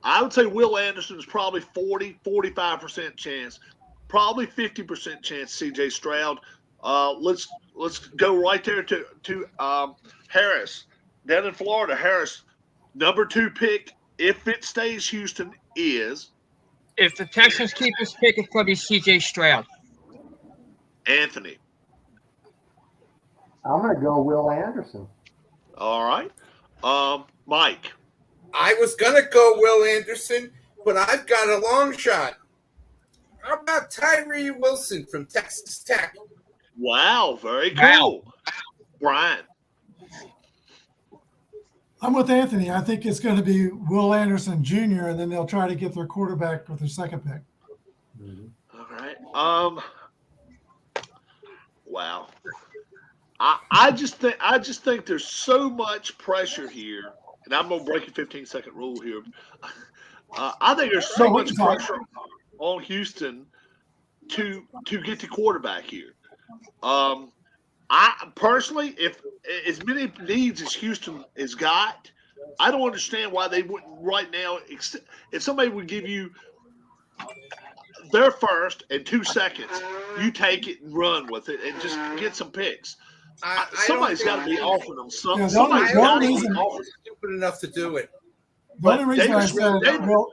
I would say Will Anderson is probably 45% chance, probably 50% chance C.J. Stroud. Let's go right there to Harris down in Florida. Harris, number 2 pick, if it stays Houston, is. If the Texans keep his pick, it's probably C.J. Stroud. Anthony. I'm going to go Will Anderson. All right. Mike. I was going to go Will Anderson, but I've got a long shot. How about Tyree Wilson from Texas Tech? Wow, very cool. Brian. I'm with Anthony. I think it's going to be Will Anderson Jr., and then they'll try to get their quarterback with their second pick. All right. Wow. I just think there's so much pressure here, and I'm gonna break a 15-second rule here. I think there's so much pressure on Houston to get the quarterback here. I personally, if as many needs as Houston has got, I don't understand why they wouldn't right now. If somebody would give you their first and 2 seconds, you take it and run with it and just get some picks. Somebody's got to be offering them something. Yeah, Somebody's got to be stupid enough to do it. The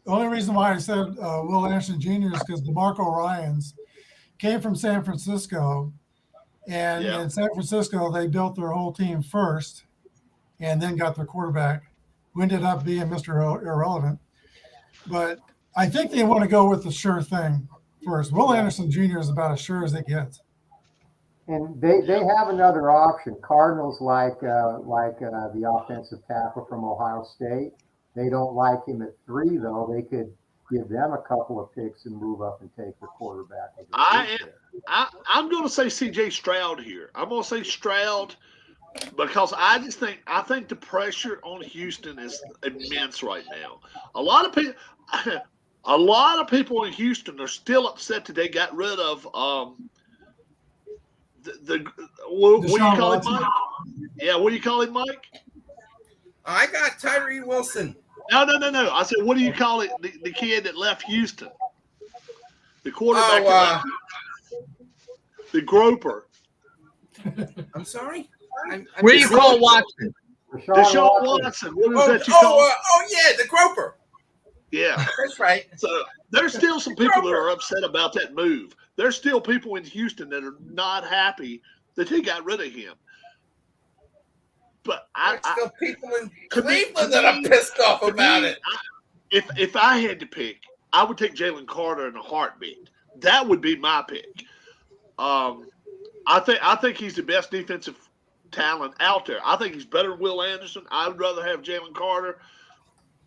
only reason why I said Will Anderson Jr. is because DeMarco Ryans came from San Francisco, and in San Francisco they built their whole team first, and then got their quarterback, who ended up being Mr. Irrelevant. But I think they want to go with the sure thing first. Will Anderson Jr. is about as sure as it gets. And they have another option. Cardinals like the offensive tackle from Ohio State. They don't like him at 3, though. They could give them a couple of picks and move up and take the quarterback. I'm going to say C.J. Stroud here. I'm going to say Stroud because I think the pressure on Houston is immense right now. A lot of people in Houston are still upset that they got rid of what do you call him, Mike? Yeah, what do you call him, Mike? I got Tyree Wilson. No. I said, what do you call it? The kid that left Houston, the quarterback, the groper. I'm sorry. What do you call Watson? Deshaun Watson. What is that you call? Yeah, the groper. Yeah, that's right. So there's still some people that are upset about that move. There's still people in Houston that are not happy that he got rid of him. But there's still people in Cleveland that are pissed off about it. If I had to pick, I would take Jalen Carter in a heartbeat. That would be my pick. I think he's the best defensive talent out there. I think he's better than Will Anderson. I would rather have Jalen Carter.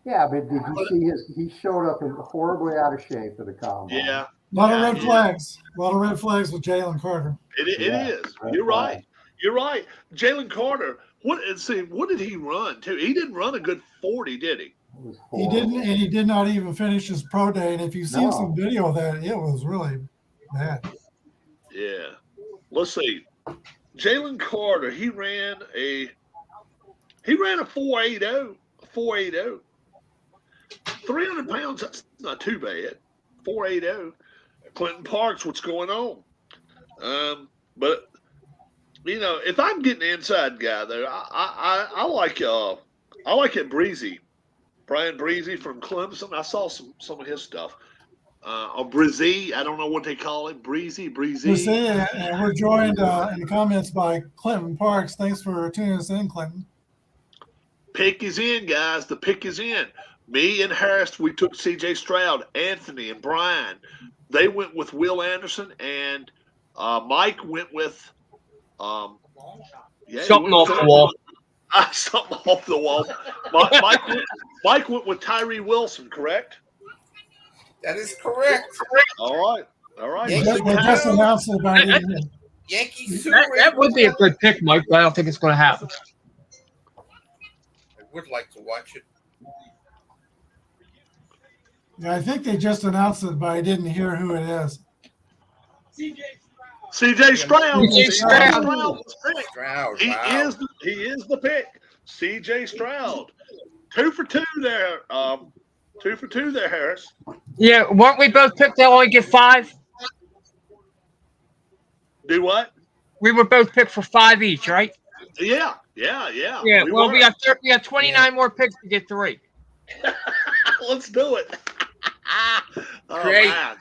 Yeah, but did you see he showed up in horribly out of shape for the combine. Yeah. A lot of red flags. A lot of red flags with Jalen Carter. It is. You're right. You're right. Jalen Carter. What did he run to? He didn't run a good 40, did he? He didn't, and he did not even finish his pro day. And if you've seen some video of that, it was really bad. Yeah. Let's see. Jalen Carter, he ran a 4.80. 4.80. 300 pounds, that's not too bad. 4.80. Clinton Parks, what's going on? But if I'm getting the inside guy there, I like it Breezy. Brian Breezy from Clemson. I saw some of his stuff. Or Breezy, I don't know what they call it. Breezy. And we're joined in the comments by Clinton Parks. Thanks for tuning us in, Clinton. Pick is in, guys. The pick is in. Me and Harris, we took C.J. Stroud, Anthony, and Brian. They went with Will Anderson, and Mike went with something off the wall. Something off the wall. Mike went with Tyree Wilson, correct? That is correct. All right. They just announced it by the Yankees. That would be a good pick, Mike, but I don't think it's going to happen. I would like to watch it. Yeah, I think they just announced it, but I didn't hear who it is. C.J. Stroud. Stroud. He is the pick. C.J. Stroud. 2 for 2 there. 2 for 2 there, Harris. Yeah, weren't we both picked? They only get 5. Do what? We were both picked for 5 each, right? Yeah. Yeah. We got 29 more picks to get 3. Let's do it. Great. Man.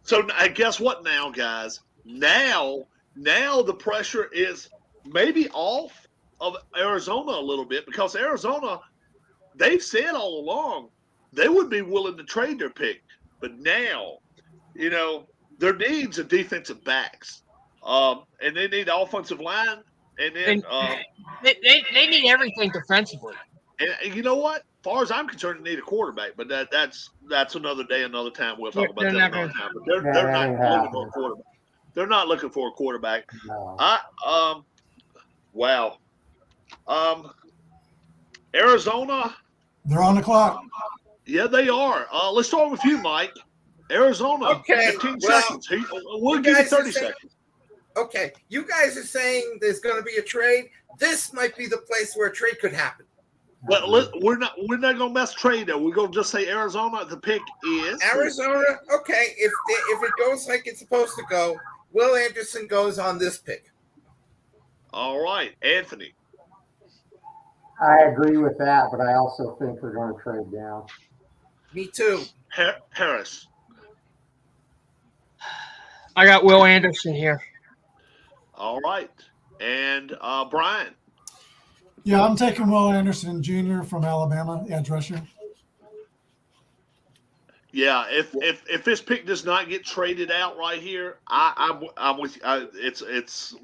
So guess what now, guys? Now the pressure is maybe off of Arizona a little bit, because Arizona, they've said all along they would be willing to trade their pick. But now, their needs are defensive backs. And they need offensive line. And then they need everything defensively. And you know what? As far as I'm concerned, they need a quarterback. But that's another day, another time. We'll talk about that another time. But they're not looking for a quarterback. They're not looking for a quarterback. No. Wow. Arizona. They're on the clock. Yeah, they are. Let's start with you, Mike. Arizona. Okay. 15 seconds. We'll give you 30 seconds. Okay. You guys are saying there's going to be a trade. This might be the place where a trade could happen. But we're not going to mess trade though. We're going to just say Arizona. The pick is Arizona. Okay. If it goes like it's supposed to go, Will Anderson goes on this pick. All right, Anthony. I agree with that, but I also think they're going to trade down. Me too. Harris. I got Will Anderson here. All right. And Brian. Yeah, I'm taking Will Anderson Jr. from Alabama, edge rusher. Yeah, if this pick does not get traded out right here, I'm with you. It's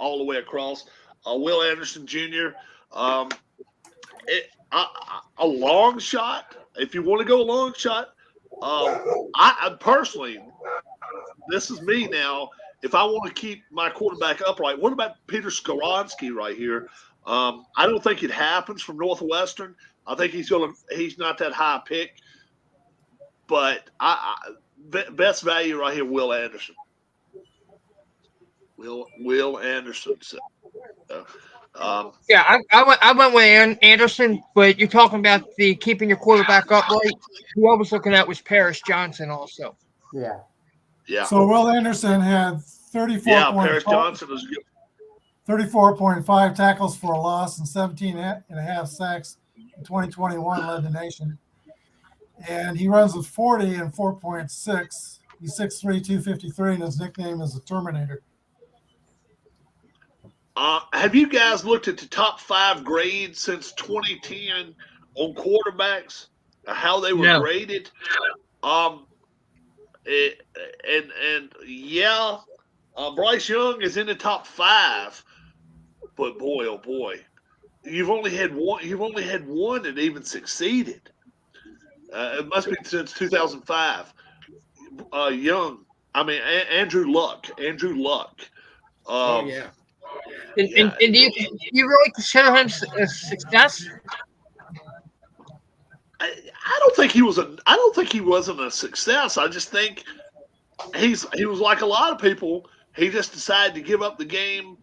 all the way across. Will Anderson Jr. A long shot. If you want to go a long shot, I personally, this is me now. If I want to keep my quarterback upright, what about Peter Skoronski right here? I don't think it happens from Northwestern. I think he's not that high pick. But best value right here, Will Anderson. Will Anderson. So, yeah, I went with Anderson, but you're talking about the keeping your quarterback upright. Who I was looking at was Paris Johnson also. Yeah. Yeah. So Will Anderson had 34. Yeah, Paris Johnson is good. 34.5 tackles for a loss and 17.5 sacks in 2021, led the nation. And he runs a 40 and 4.6. He's 6'3", 253, and his nickname is the Terminator. Have you guys looked at the top 5 grades since 2010 on quarterbacks? How they were graded? Bryce Young is in the top 5, but boy, oh boy, you've only had one that even succeeded. It must be since 2005. Andrew Luck. And do you really consider him a success? I don't think he wasn't a success. I just think he was like a lot of people. He just decided to give up the game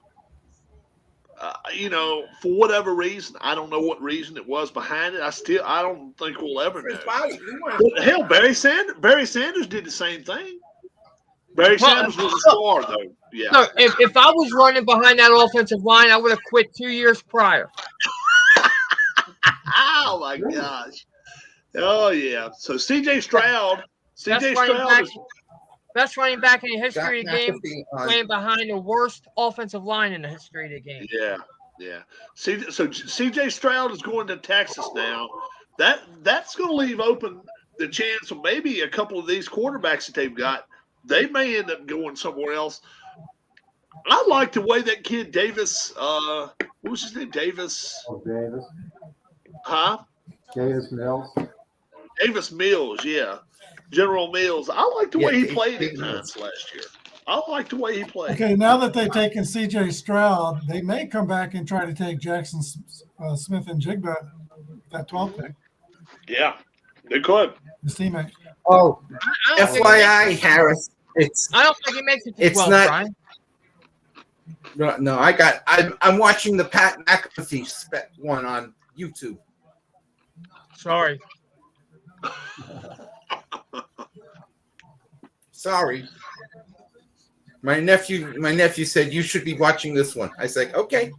for whatever reason, I don't know what reason it was behind it. I don't think we'll ever know. But hell, Barry Sanders did the same thing. Barry Sanders was a star, though. Yeah. So if I was running behind that offensive line, I would have quit 2 years prior. Oh my gosh. Oh yeah. So C.J. Stroud. Best running back in the history of the game, playing behind the worst offensive line in the history of the game. Yeah. So C.J. Stroud is going to Texas now. That's going to leave open the chance of maybe a couple of these quarterbacks that they've got. They may end up going somewhere else. I like the way that kid Davis. What was his name? Davis. Oh, Davis. Huh? Davis Mills. Davis Mills, yeah. General Mills. I like the way he played at times last year. I like the way he played. Okay, now that they've taken C.J. Stroud, they may come back and try to take Jackson Smith and Jigba, that 12th pick. Yeah, they could. His teammate. Oh, FYI, Harris. I don't think he makes it to 12, not, Brian. No, I'm watching the Pat McAfee one on YouTube. Sorry. Sorry. My nephew said you should be watching this one. I said, okay.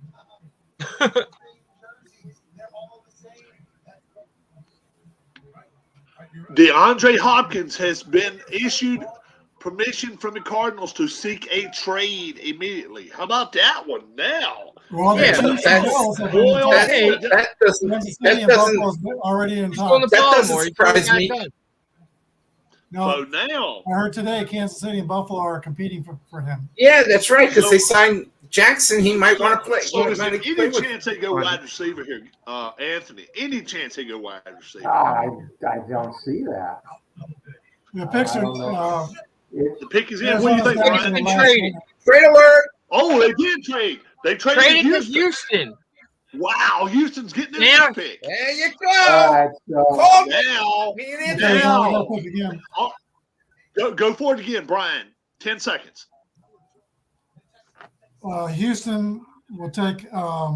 DeAndre Hopkins has been issued permission from the Cardinals to seek a trade immediately. How about that one now? Well, that doesn't surprise me. No, so now I heard today Kansas City and Buffalo are competing for him. Yeah, that's right, because they signed Jackson. He might want to play. So is there any chance they go wide receiver here, Anthony? Any chance they go wide receiver? I don't see that. The picks are. The pick is in. What do you think, Brian? Trade alert! Oh, they did trade. They traded Houston. Wow, Houston's getting this pick. There you go. Go for it again, Brian. 10 seconds. Houston will take. I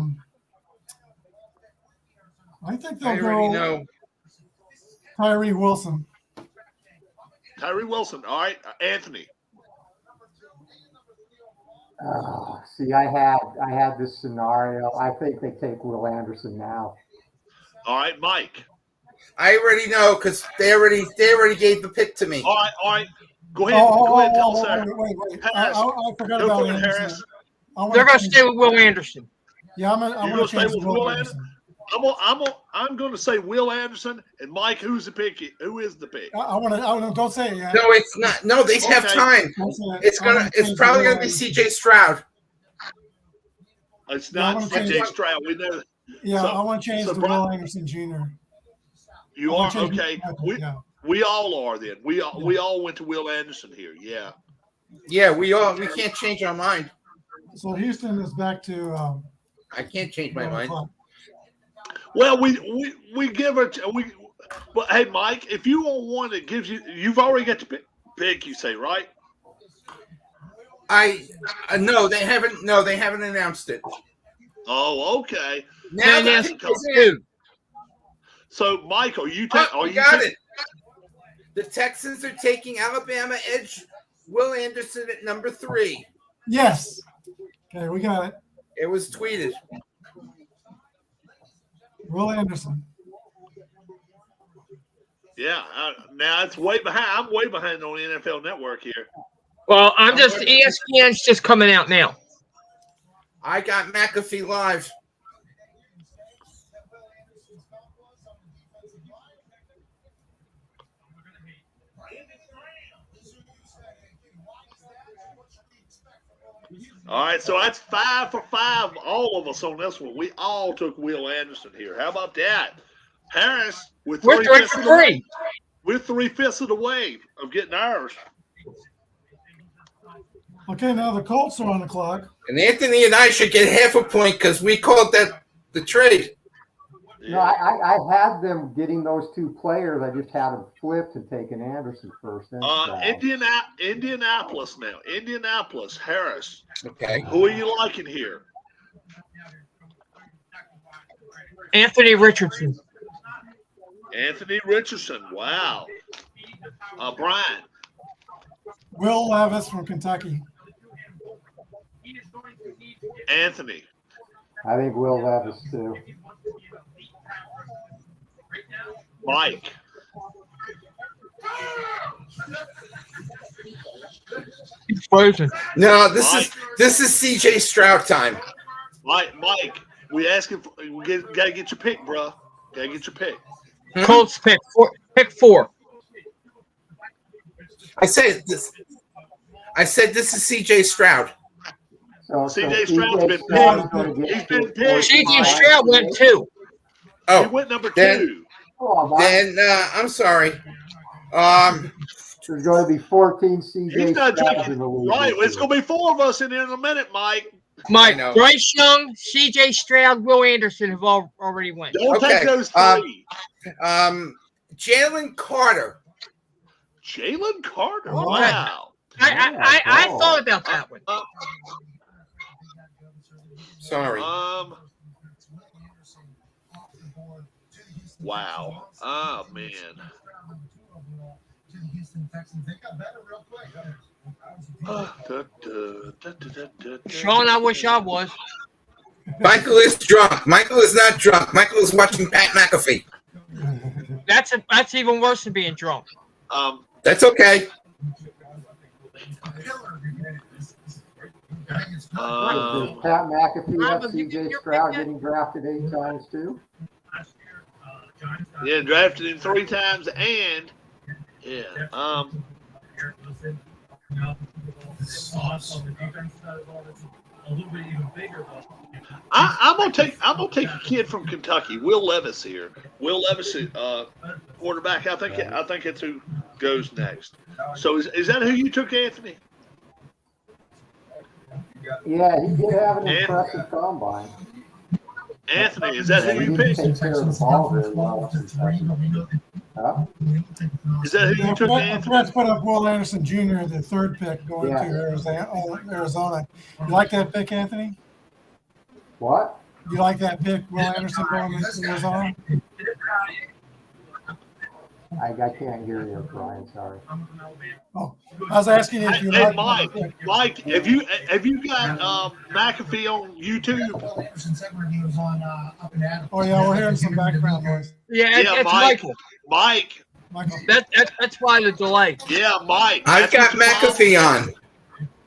think they'll go. Tyree Wilson. Tyree Wilson. All right, Anthony. See, I had this scenario. I think they take Will Anderson now. All right, Mike. I already know because they already gave the pick to me. All right. Go ahead. Go ahead. Tell us that. Wait. I forgot about Anderson. They're going to stay with Will Anderson. Yeah, I'm going to stay with Will Anderson. I'm going to say Will Anderson, and Mike. Who's the pick? Who is the pick? Don't say it yet. No, it's not. No, they have time. It's probably going to be C.J. Stroud. It's not C.J. Stroud. We know. Yeah, I want to change to Will Anderson Jr. You are okay. We all are then. We all went to Will Anderson here. Yeah. Yeah, we can't change our mind. So Houston is back to. I can't change my mind. Well, we give it. But hey, Mike, if you want one that gives you've already got the pick. You say right? No, they haven't. No, they haven't announced it. Oh, okay. Now so, Mike, are you? Got it. The Texans are taking Alabama edge Will Anderson at number 3. Yes. Okay, we got it. It was tweeted. Will Anderson. Yeah. Now it's way behind. I'm way behind on the NFL Network here. Well, ESPN's just coming out now. I got McAfee Live. All right, so that's 5 for 5, all of us on this one. We all took Will Anderson here. How about that? Harris, with we're 3 We're 3/5 of the way of getting ours. Okay, now the Colts are on the clock. And Anthony and I should get half a point because we called that the trade. Yeah. No, I had them getting those 2 players. I just had them flipped and taken Anderson first. Indianapolis now. Indianapolis, Harris. Okay. Who are you liking here? Anthony Richardson. Anthony Richardson. Wow. Brian. Will Levis from Kentucky. Anthony. I think Will Levis too. Mike. He's frozen. No, Mike. this is CJ Stroud time. Mike, we asking for, gotta get your pick, bro. Gotta get your pick. Colts pick 4. I said this is CJ Stroud. So CJ CJ Stroud's been Stroud's picked. gonna get He's been picked. picked. CJ Stroud went 2. He Oh, went number then- 2. Come on, Mike. then I'm sorry. There's going to be 14 CJ He's not Strouds drinking. in the league. Right, this it's year. going to be 4 of us in here in a minute, Mike. Mike, know. Bryce Young, CJ Stroud, Will Anderson have already went. Don't Okay, take those 3. Jalen Carter. Jalen Carter. Oh, Wow. I thought about that one. Sorry. Wow. Oh, man. Sean, I wish I was. Michael is drunk. Michael is not drunk. Michael is watching Pat McAfee. That's even worse than being drunk. That's okay. Does Pat McAfee have Rob, you get CJ your Stroud pick getting drafted 8 times too? Yeah, drafted him 3 times and yeah. I'm gonna take a kid from Kentucky, Will Levis here. Will Levis, quarterback. I think that's who goes next. So is that who you took, Anthony? Yeah, he did have an impressive combine. Anthony, is that who He you didn't picked? take care of the ball very well. Huh? Is that who you took, Let's Anthony? put up Will Anderson Jr., the 3rd pick going Yeah. to Arizona. You like that pick, Anthony? What? You like that pick, Will Anderson going to Arizona? I can't hear you, Brian. Sorry. Oh, I was asking you if you Hey, like Mike, have you got McAfee on YouTube? Oh yeah, we're hearing some background noise. Yeah, Yeah, it's Mike. Michael. Mike, Michael. That's why the delay. yeah, Mike. I've That's got what McAfee on.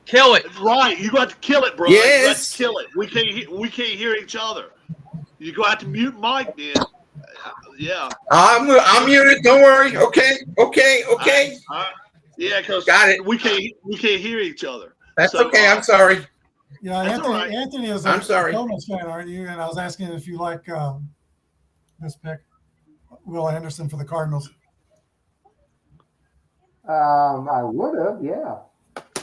Kill it. Right, you got to kill it, bro. Yes. You got to kill it. We can't hear each other. You go have to mute Mike, then. Yeah. I'm muted. Don't worry. Okay. All right. Yeah, because Got it. we can't hear each other. That's So, okay. I'm sorry. Yeah, That's all right. Anthony is I'm sorry. Cardinals fan, aren't you? And I was asking if you like this pick, Will Anderson for the Cardinals. I would have, yeah.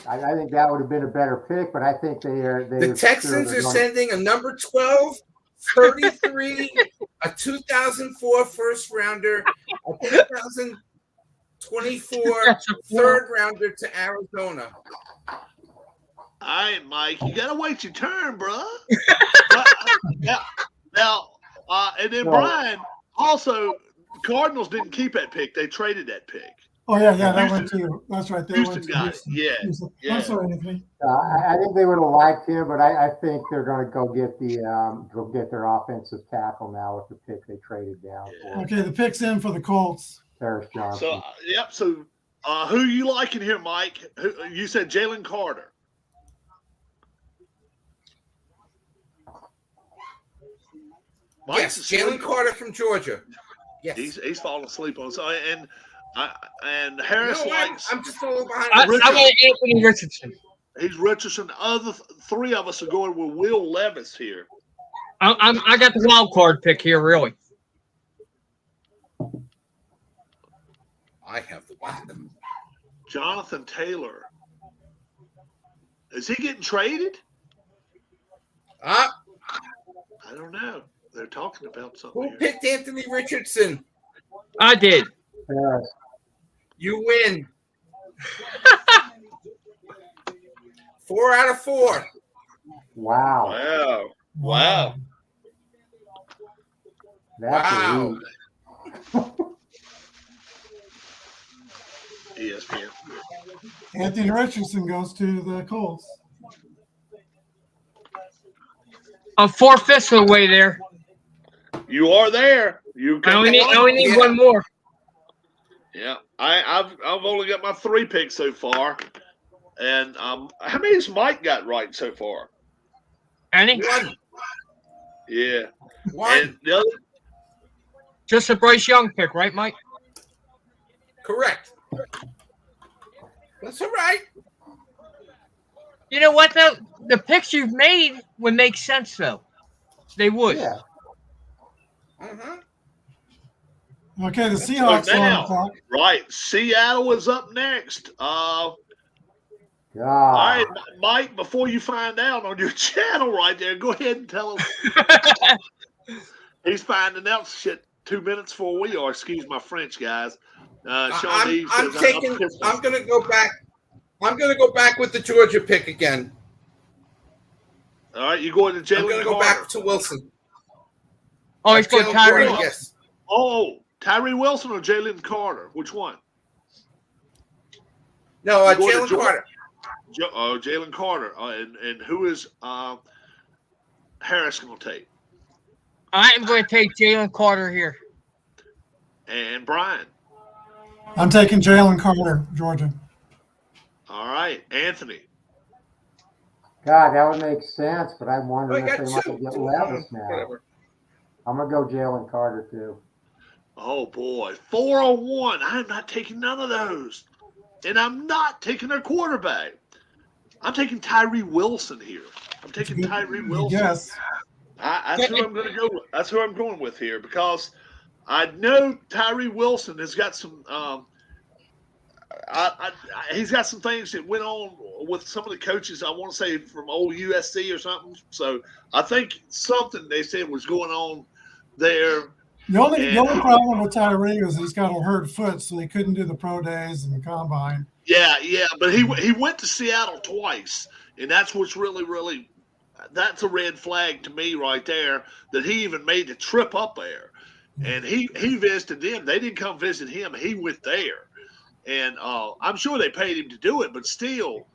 I think that would have been a better pick, but I think The Texans are sending a number 12, 33, a 2004 first rounder, a 2024 third rounder to Arizona. All right, Mike, you gotta wait your turn, bro. Now, and then Brian also, Cardinals didn't keep that pick; they traded that pick. Oh yeah, that went to. That's right. They Houston went to got it. Houston. Yeah, Houston. yeah. I'm sorry, Anthony. I think they would have liked him, but I think they're going to go get their offensive tackle now with the pick they traded down for. Okay, the pick's in for the Colts. Paris Johnson. So, yep. So, who you liking here, Mike? You said Jalen Carter. Yes, Jalen Carter from Georgia. Yes. He's falling asleep on so and Harris likes. I'm just a little behind. I want Anthony Richardson. He's Richardson. The other 3 of us are going with Will Levis here. I got the wild card pick here, really. I have the wild. Jonathan Taylor. Is he getting traded? I don't know. They're talking about something. Who Here. picked Anthony Richardson? I did. Paris. You win. 4 out of 4. Wow. Wow. That's Wow. elite. ESPN. Anthony Richardson goes to the Colts. I'm 4/5 of the way there. You are there. You I only need Yeah. one more. Yeah, I've only got my 3 picks so far, and how many has Mike got right so far? Any? One. Yeah, One. and the other, Just a Bryce Young pick, right, Mike? Correct. That's all right. You know what, though? The picks you've made would make sense, though. They would. Yeah. Mm-hmm. Okay, the Seahawks so are on the now, clock. right? Seattle is up next. All God. right, Mike. Before you find out on your channel right there, go ahead and tell him. He's finding out shit 2 minutes before we are. Excuse my French, guys. Sean D I'm says, taking. I'm going to go back. I'm going to go back with the Georgia pick again. All right, you going to Jalen I'm going to go Carter. back to Wilson. Oh, he's going Jalen Tyree. Carter, yes. Oh, Tyree Wilson or Jalen Carter? Which one? No, You going to Jalen Georgia? Carter. Jalen Carter. And who is Harris going to take? I am going to take Jalen Carter here. And Brian. I'm taking Jalen Carter, Georgia. All right, Anthony. God, that would make sense, but I'm wondering I if got they might two. get Levis now. Whatever. I'm going to go Jalen Carter, too. Oh, boy. 4-1. I'm not taking none of those. And I'm not taking their quarterback. I'm taking Tyree Wilson here. I'm taking Tyree Wilson. Yes. That's who I'm going to go with. That's who I'm going with here because I know Tyree Wilson has got some he's got some things that went on with some of the coaches, I want to say from old USC or something. So I think something they said was going on there. The only problem with Tyree is he's got a hurt foot, so he couldn't do the pro days and the combine. Yeah, but he went to Seattle twice, and that's what's really that's a red flag to me right there that he even made the trip up there, and he visited them. They didn't come visit him; he went there, and I'm sure they paid him to do it, but still,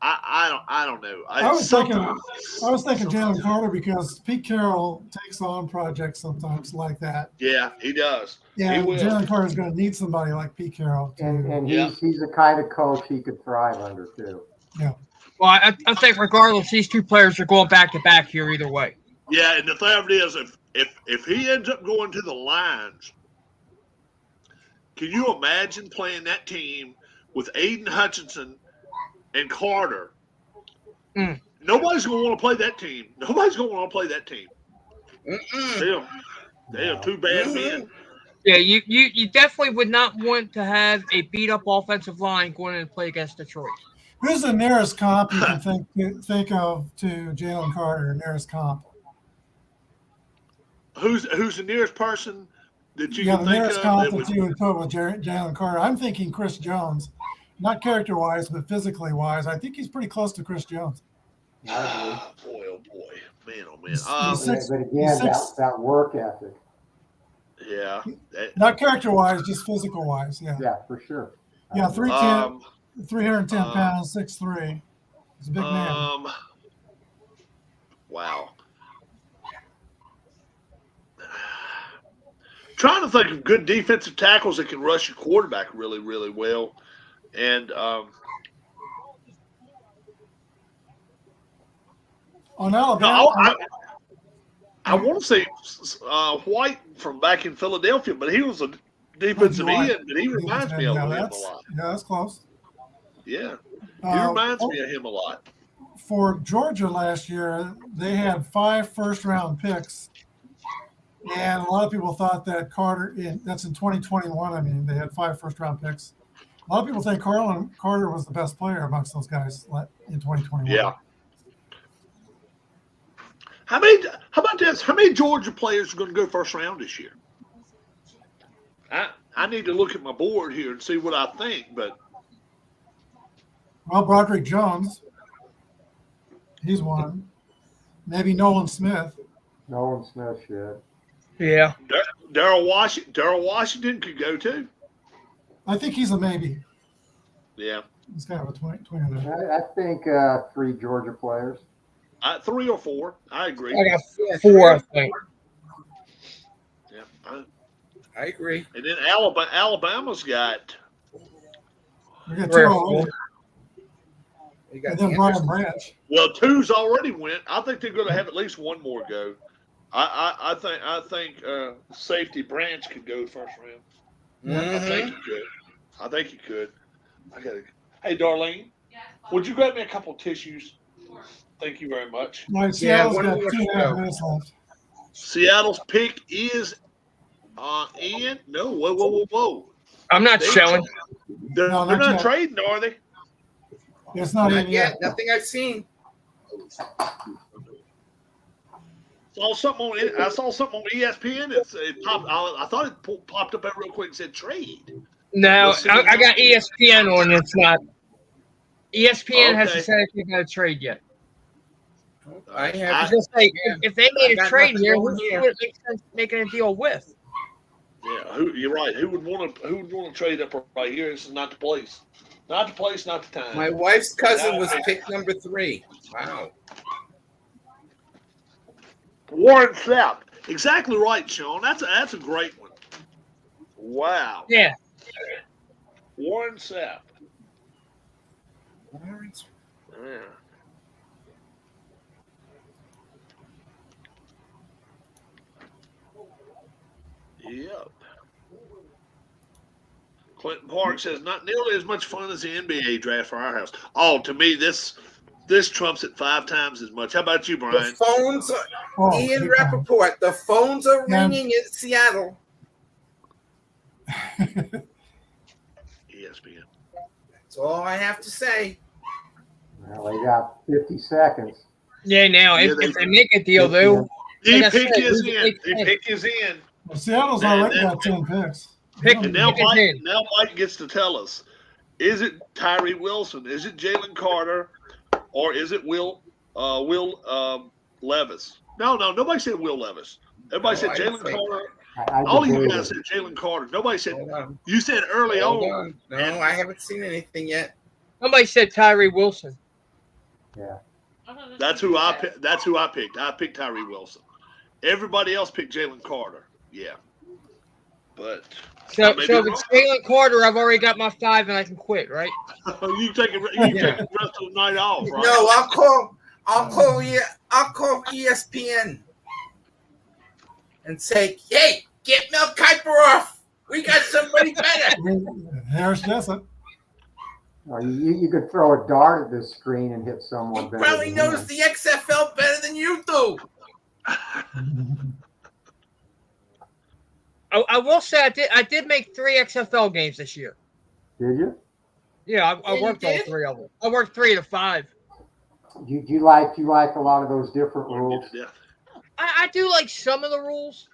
I don't know. I was thinking Jalen Carter because Pete Carroll takes on projects sometimes like that. Yeah, he does. Yeah, he will. Jalen Carter is going to need somebody like Pete Carroll. And he's the kind of coach he could thrive under, too. Yeah. Well, I think regardless, these two players are going back to back here either way. Yeah, and the thing is, if he ends up going to the Lions, can you imagine playing that team with Aiden Hutchinson and Carter? Nobody's going to want to play that team. Nobody's going to want to play that team. They are two bad men. Yeah, you definitely would not want to have a beat up offensive line going in and play against Detroit. Who's the nearest comp you can think of to Jalen Carter? Nearest comp. Who's the nearest person that you Yeah, can the think nearest of? comp that you would put with Jalen Carter. I'm thinking Chris Jones, not character-wise, but physically-wise. I think he's pretty close to Chris Jones. Boy, oh boy, man, oh man. But again, that work ethic. Yeah. Not character-wise, just physical-wise. Yeah. Yeah, for sure. Yeah, 310 pounds, 6'3". He's a big man. Wow. Trying to think of good defensive tackles that can rush your quarterback really, really well. And on Alabama, I want to say White from back in Philadelphia, but he was a defensive end, but he reminds me of him a lot. Yeah, that's close. Yeah, he reminds me of him a lot. For Georgia last year, they had 5 first-round picks, and a lot of people thought that Carter. That's in 2021. I mean, they had 5 first-round picks. A lot of people think Carter was the best player amongst those guys in 2021. Yeah. How about this? How many Georgia players are going to go first round this year? I need to look at my board here and see what I think, but well, Broderick Jones, he's one. Maybe Nolan Smith. Nolan Smith should. Yeah. Daryl Washington could go too. I think he's a maybe. Yeah. He's kind of a tweener. I think 3 Georgia players. 3 or 4. I agree. I got 4, I think. Yeah. I agree. And then Alabama's got. We got 2 3 or already. 4. You got And then Brian Branch. Well, 2's already went. I think they're going to have at least one more go. I think safety Branch could go first round. Mhm. I think he could. Hey, Darlene, would you grab me a couple of tissues? Thank you very much. Right, Seattle's one got more 2.5 show. minutes left. Seattle's pick is in. No, whoa. I'm not showing. They're No, not not yet. trading, are they? It's not Not in yet. yet. Nothing I've seen. I saw something on ESPN. It popped. I thought it popped up real quick and said trade. No, I got ESPN on. It's not. ESPN hasn't Okay. said if you're going to trade yet. I I was have. just like, if they made I a got trade nothing here, going who here. would it make sense making a deal with? Yeah, you're right. Who would want to trade up right here? This is not the place. Not the place. Not the time. My wife's cousin was pick number 3. Wow. Warren Sapp. Exactly right, Sean. That's a great one. Wow. Yeah. Warren Sapp. Yeah. Yep. Clinton Park says not nearly as much fun as the NBA draft for our house. Oh, to me, this trumps it 5 times as much. How about you, The Brian? phones are, Oh, Ian big time. Rappaport, the phones are Yeah. ringing in Seattle. ESPN. That's all I have to say. Well, they got 50 seconds. Yeah, now, Yeah, if they make a deal, though, The Like I pick said, is who's in. the The big pick is in. Well, Seattle's Man, already that- got 10 picks. Pick- And now Pick is in. Mike gets to tell us: is it Tyree Wilson? Is it Jalen Carter? Or is it Will Levis? No, nobody said Will Levis. Everybody No, said I didn't Jalen say Carter. I All of you debated. guys said Jalen Carter. Nobody said. Hold on. You said early Hold on. on. No, I haven't seen anything yet. somebody said Tyree Wilson. Yeah. That's who I picked. That's who I picked. I picked Tyree Wilson. Everybody else picked Jalen Carter. Yeah, but So I may be if wrong. it's Jalen Carter, I've already got my 5 and I can quit, right? you take the rest of the night off, right? No, I'll call ESPN and say, "Hey, get Mel Kiper off. We got somebody better." Harris Jessup. Or you could throw a dart at this screen and hit someone He better. probably than knows him. the XFL better than you do. I will say I did make 3 XFL games this year. Did you? Yeah, I you worked all did? 3 of them. I worked 3 to 5. You like a lot of those different rules? Yeah. I do like some of the rules.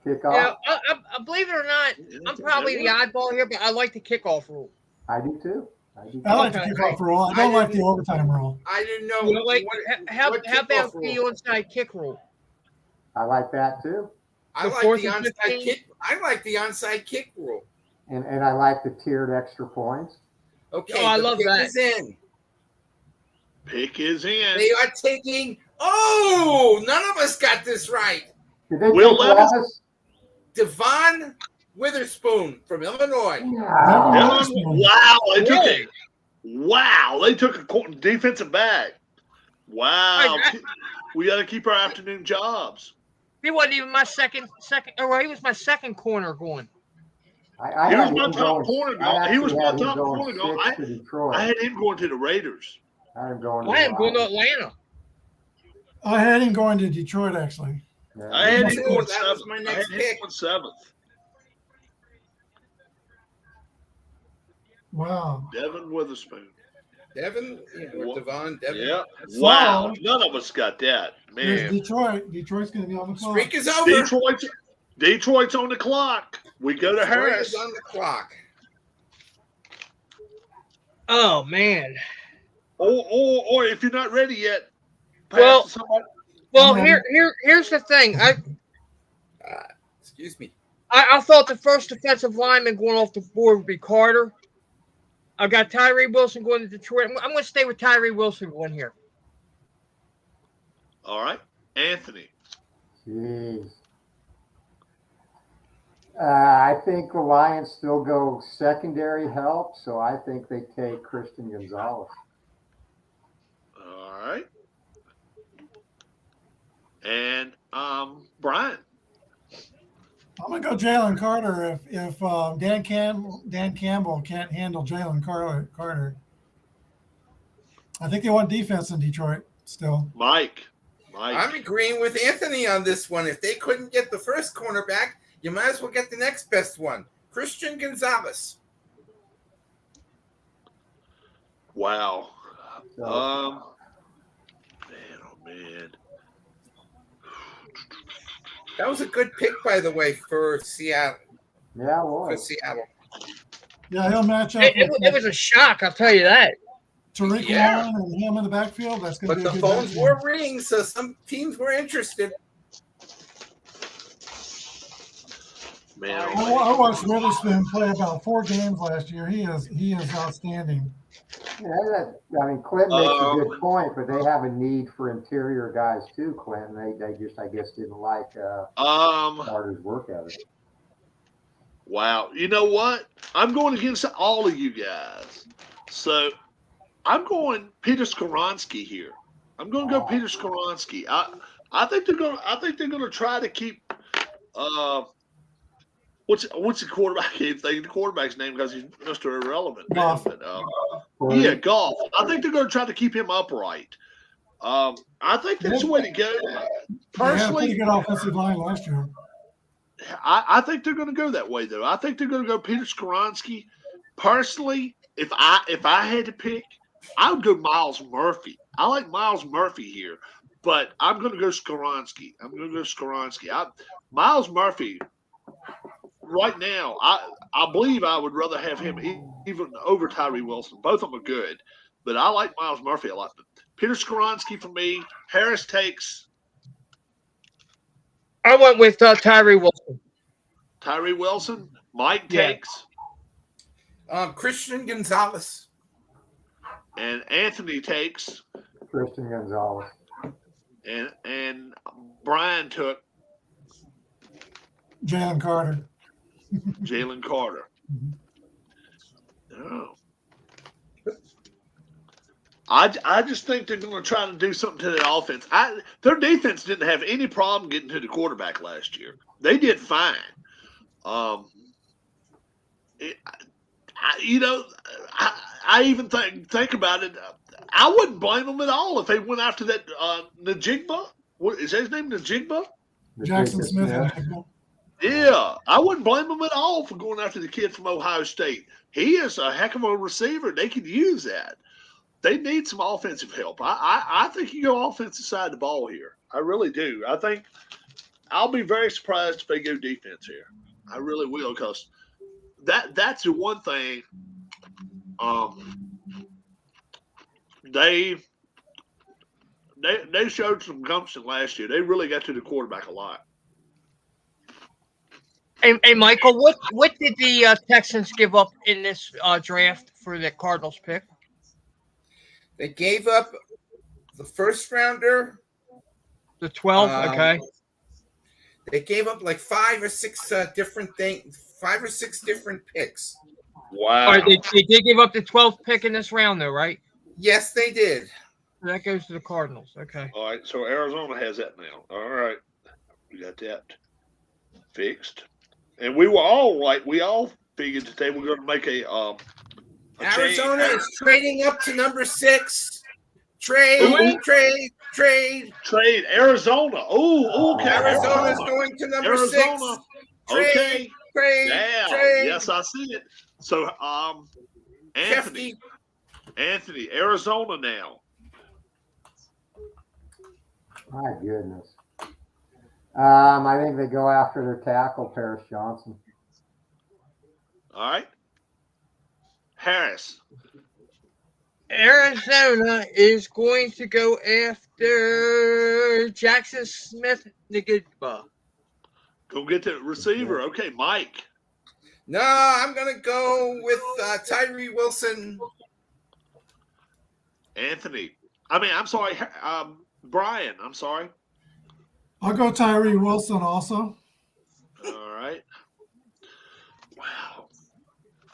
Kickoff. Yeah, I believe it or not, I'm probably the oddball here, but I like the kickoff rule. I do too. I like the Okay. kickoff rule. I don't like the overtime rule. I didn't know. You know, like how what about kickoff the rule? onside kick rule? I like that too. I The like fourth the and onside 15? kick. I like the onside kick rule. And I like the tiered extra points. Okay, Oh, I the love pick that. is in. Pick is in. They are taking. Oh, none of us got this right. Did they Will take Levis? Levis? Devon Witherspoon from Illinois. Yeah. Wow, they took Really? it. Wow, they took a defensive back. Wow, we got to keep our afternoon jobs. He wasn't even my second. Or he was my second corner going. I He was had my him top going- corner I guy. He was actually my had him top going corner guy. 6 to Detroit. I had him going to the Raiders. I had him going to I am going to Lions. Atlanta. I had him going to Detroit, actually. Yeah. I had him That going was seventh. my I had next him pick. going 7th. Wow. Devin Witherspoon. Devon, or Devon, Devon. Yeah. So- Wow. None of us got that. There's Man. Detroit. Detroit's going to be on the clock. Streak is over. Detroit's on the clock. We go to Streak Harris. is on the clock. Oh man. Or if you're not ready yet, pass Well- to somebody. Well, I'm here's the thing. Excuse me. I thought the first defensive lineman going off the board would be Carter. I've got Tyree Wilson going to Detroit. I'm going to stay with Tyree Wilson going here. All right. Anthony. Jeez. I think the Lions still go secondary help, so I think they take Christian Gonzalez. All right. And Brian. I'm gonna go Jalen Carter if Dan Campbell can't handle Jalen Carter. I think they want defense in Detroit still. Mike. I'm agreeing with Anthony on this one. If they couldn't get the first cornerback, you might as well get the next best one, Christian Gonzalez. Wow. Man, oh man. That was a good pick, by the way, for Seattle. Yeah, it was. For Seattle. Yeah, he'll match up. It was a shock, I'll tell you that. Tariq Woolen and him in the backfield. That's going to be a good But the phones were ringing, so some teams were interested. Man, I watched Witherspoon play about 4 games last year. He is outstanding. Yeah, I mean, Clinton makes a good point, but they have a need for interior guys too, Clinton. They just, I guess, didn't like Carter's work ethic. Wow. You know what? I'm going against all of you guys. So I'm going Peter Skoronski here. I'm going to go Peter Skoronski. I think they're going to try to keep what's the quarterback? I can't think of the quarterback's name because he's Mr. Irrelevant. Goff. Yeah, Goff. I think they're going to try to keep him upright. I think that's the way to go. Personally, they had a pretty good offensive line last year. I think they're going to go that way, though. I think they're going to go Peter Skoronski. Personally, if I had to pick, I would go Miles Murphy. I like Miles Murphy here, but I'm going to go Skoronski. Miles Murphy, right now, I believe I would rather have him even over Tyree Wilson. Both of them are good, but I like Miles Murphy a lot. Peter Skoronski for me. Harris takes. I went with Tyree Wilson. Tyree Wilson. Mike takes. Christian Gonzalez. And Anthony takes. Christian Gonzalez. And Brian took. Jalen Carter. Jalen Carter. Oh. I just think they're going to try to do something to that offense. Their defense didn't have any problem getting to the quarterback last year. They did fine. I even think about it. I wouldn't blame them at all if they went after that Najigba. What is his name? Najigba? Jackson Smith. Yeah, I wouldn't blame them at all for going after the kid from Ohio State. He is a heck of a receiver. They could use that. They need some offensive help. I think you go offensive side of the ball here. I really do. I think I'll be very surprised if they go defense here. I really will, because that's the one thing. They showed some gumption last year. They really got to the quarterback a lot. Hey, Michael, what did the Texans give up in this draft for the Cardinals pick? They gave up the first rounder. The 12, okay. They gave up like 5 or 6 different things, 5 or 6 different picks. Wow. All right, they did give up the 12th pick in this round, though, right? Yes, they did. That goes to the Cardinals. Okay. All right, so Arizona has that now. All right. We got that fixed. And we were all right. We all figured that they were going to make a Arizona is trading up to number 6. Trade. Arizona. Oh, okay. Arizona is going to number 6. Okay. Trade. Yes, I see it. So, Anthony, Arizona now. My goodness. I think they go after their tackle, Paris Johnson. All right. Harris. Arizona is going to go after Jackson Smith Njigba. Go get the receiver. Okay, Mike. No, I'm going to go with Tyree Wilson. Anthony. I'm sorry. Brian, I'm sorry. I'll go Tyree Wilson also. All right. Wow.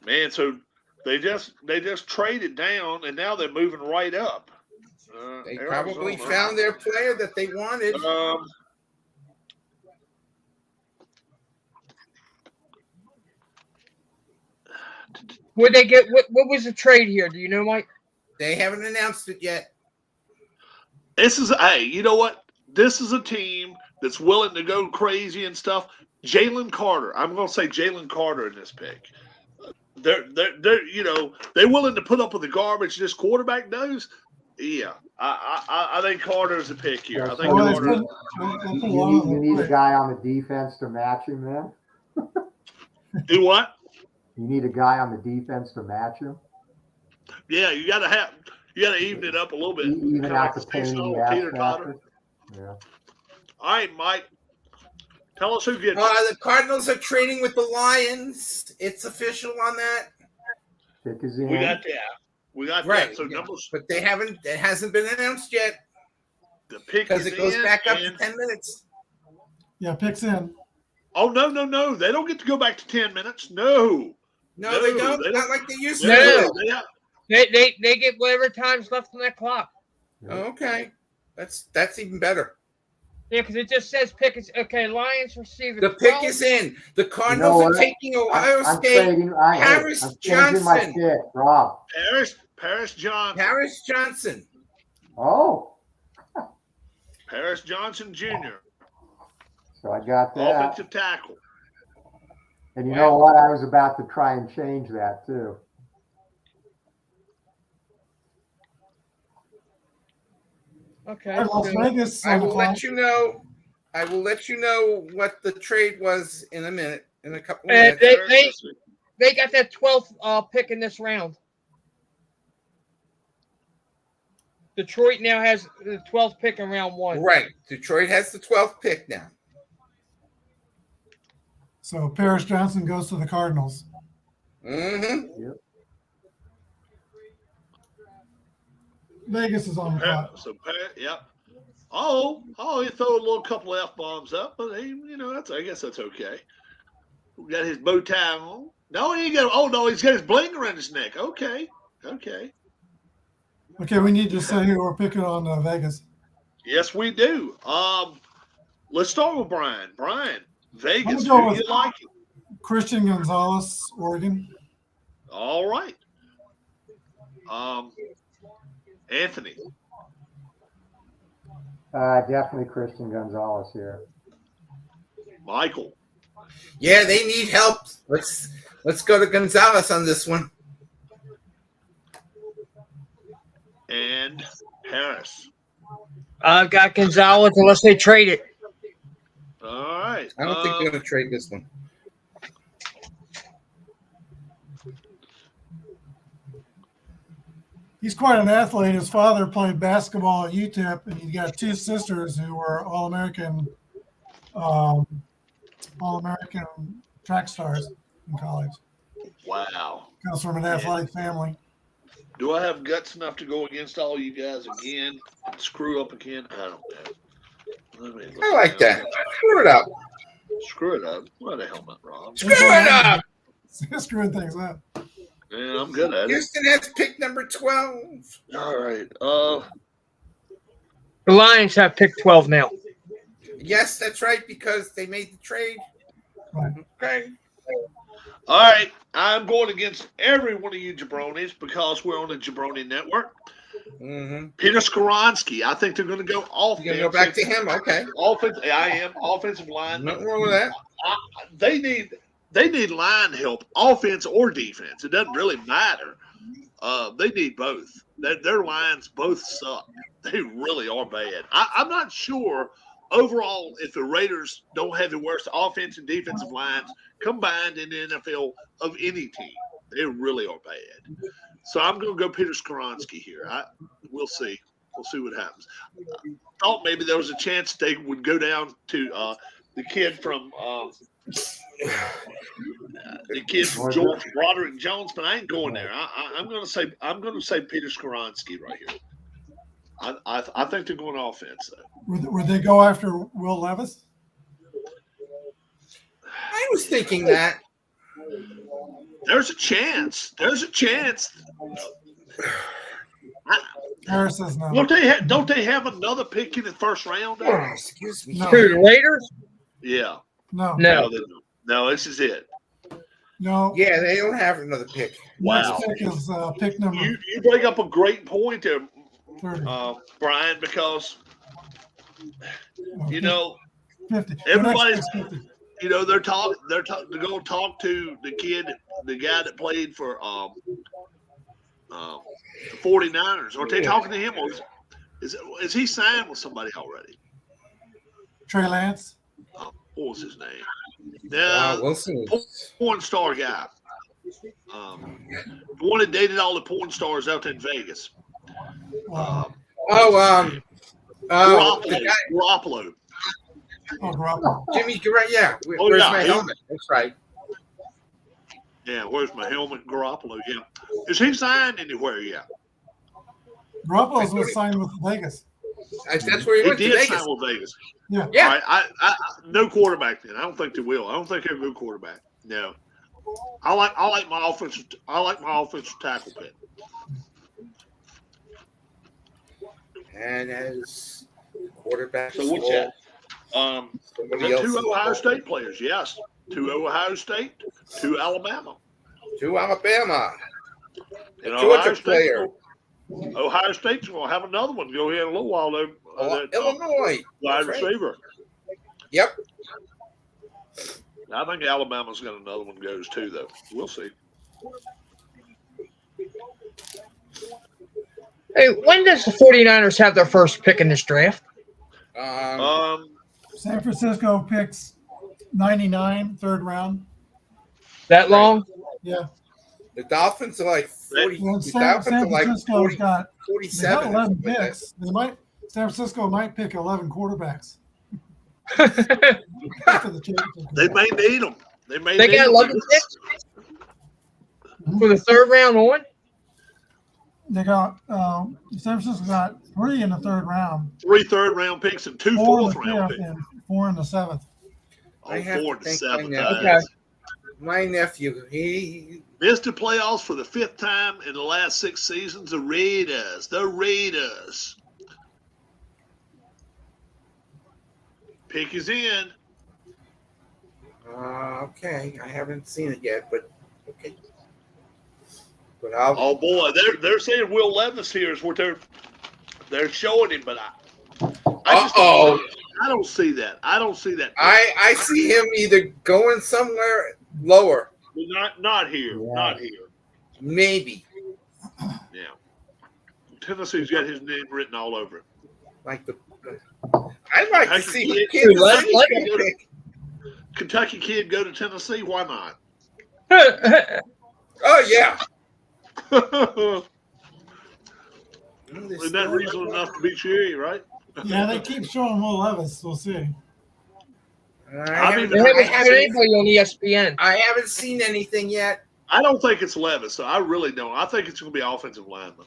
Man, so they just traded down, and now they're moving right up. They Arizona. probably found their player that they wanted. Would they get what was the trade here? Do you know, Mike? They haven't announced it yet. Hey, you know what? This is a team that's willing to go crazy and stuff. Jalen Carter. I'm going to say Jalen Carter in this pick. They're they're willing to put up with the garbage this quarterback does. Yeah, I think Carter's a pick here. I think Carter. You need a guy on the defense to match him. Then do what? You need a guy on the defense to match him. Yeah, you got to even it up a little bit. Even out the pain Peter Cotter. Yeah. All right, Mike. Tell us who gets. The Cardinals are trading with the Lions. It's official on that. Pick is in. We got that. We got right. that. So yeah. numbers. But they haven't. It hasn't been announced yet. The pick because it goes back up to 10 minutes. Yeah, picks in. Oh no! They don't get to go back to 10 minutes. No, they don't. Not like they used to. No. They get whatever time's left on that clock. Okay, that's even better. Yeah, because it just says pick is okay. Lions receiver. The pick is in. The Cardinals are taking Ohio State. Paris Johnson. My pick, Rob. Paris Johnson. Paris Johnson. Oh. Paris Johnson Jr. So I got that. Offensive tackle. And you know what? I was about to try and change that too. Okay. Las Vegas. I will let you know. I will let you know what the trade was in a minute. In a couple of minutes. They got that 12th pick in this round. Detroit now has the 12th pick in round 1. Right. Detroit has the 12th pick now. So Paris Johnson goes to the Cardinals. Mm-hmm. Yep. Vegas is on the clock. So, yep. Oh, he threw a little couple of F-bombs up, but I guess that's okay. We got his bow tie on. No, he ain't got. Oh no, he's got his bling around his neck. Okay. Okay, we need to say who we're picking on Vegas. Yes, we do. Let's start with Brian. Brian, Vegas. Who do you like? Christian Gonzalez, Oregon. All right. Anthony. Definitely Christian Gonzalez here. Michael. Yeah, they need help. Let's go to Gonzalez on this one. And Harris. I've got Gonzalez unless they trade it. All right. I don't think they're going to trade this one. He's quite an athlete. His father played basketball at UTEP, and he's got two sisters who were All-American track stars in college. Wow. Comes from an athletic family. Do I have guts enough to go against all you guys again? Screw up again? I don't know. I like that. Screw it up. Screw it up. What the hell, Rob? Screw it up. Screwing things up. Yeah, I'm good at it. Houston has pick number 12. All right. The Lions have pick 12 now. Yes, that's right, because they made the trade. Right. Okay. All right. I'm going against every one of you jabronis because we're on the Jabroni Network. Mm-hmm. Peter Skoronski. I think they're going to go offense. You're going to go back to him? Okay. I am. Offensive line. Nothing wrong with that. They need line help, offense or defense. It doesn't really matter. They need both. Their lines both suck. They really are bad. I'm not sure overall if the Raiders don't have the worst offense and defensive lines combined in the NFL of any team. They really are bad. So I'm going to go Peter Skoronski here. We'll see. We'll see what happens. I thought maybe there was a chance they would go down to kid from George Broderick Jones, but I ain't going there. I'm going to say Peter Skoronski right here. I think they're going offense though. Would they go after Will Levis? I was thinking that. There's a chance. Harris says no. Don't they have another pick in the first round? Oh, excuse me. No. Who, the Raiders? Yeah. No. No. No, this is it. No. Yeah, they don't have another pick. Wow. Next pick is pick number You bring up a great point there, 30. Brian, because you know 50. everybody's. The next pick's 50. You know, they're going to talk to the guy that played for the 49ers. Are they talking to him, or is he signed with somebody already? Trey Lance. What was his name? Wilson. Porn star guy. The one that dated all the porn stars out in Vegas. Garoppolo. Garoppolo. Garoppolo. Jimmy Garoppolo. Yeah. Where's my helmet? That's right. Yeah, where's my helmet? Garoppolo. Yeah. Is he signed anywhere yet? Garoppolo was signed with Vegas. That's where he went to did Vegas. sign with Vegas. Yeah. Yeah. All right, I no quarterback then. I don't think they will. I don't think they'll go quarterback. No. I like my offensive tackle pick. And as quarterback. So what's that? Somebody The else. two Ohio State players, yes. 2 Ohio State, 2 Alabama. 2 Alabama. And Georgia player. Ohio State's going to have another one go here in a little while, though. Illinois. Wide That's right. receiver. Yep. I think Alabama's got another one goes too, though. We'll see. Hey, when does the 49ers have their first pick in this draft? San Francisco picks 99, third round. That long? Yeah. The Dolphins are like 40. Well, The San Dolphins are like Francisco's 40, got 47. 11 picks. San Francisco might pick 11 quarterbacks. They may need them. They got 11 picks for the third round on? They got San Francisco got 3 in the third round. 3 third-round picks and 2 4 in the fourth-round fifth picks. and 4 in the 7th. I have 4 to to think 7. my nephew. Okay. My nephew, he Missed the playoffs for the 5th time in the last 6 seasons. The Raiders. Pick is in. okay. I haven't seen it yet, but okay. But I'll. Oh boy, they're saying Will Levis here is what they're showing him, but I don't see that. I see him either going somewhere lower. Not here. Yeah. Not here. Maybe. Yeah. Tennessee's got his name written all over it. Like the. I'd like to see the Kentucky kid pick. Kentucky kid go to Tennessee. Why not? Oh yeah. Isn't that reason enough to be cheery, right? Yeah, they keep showing Will Levis. We'll see. They haven't had anybody on ESPN. I haven't seen anything yet. I don't think it's Levis, so I really don't. I think it's going to be offensive lineman.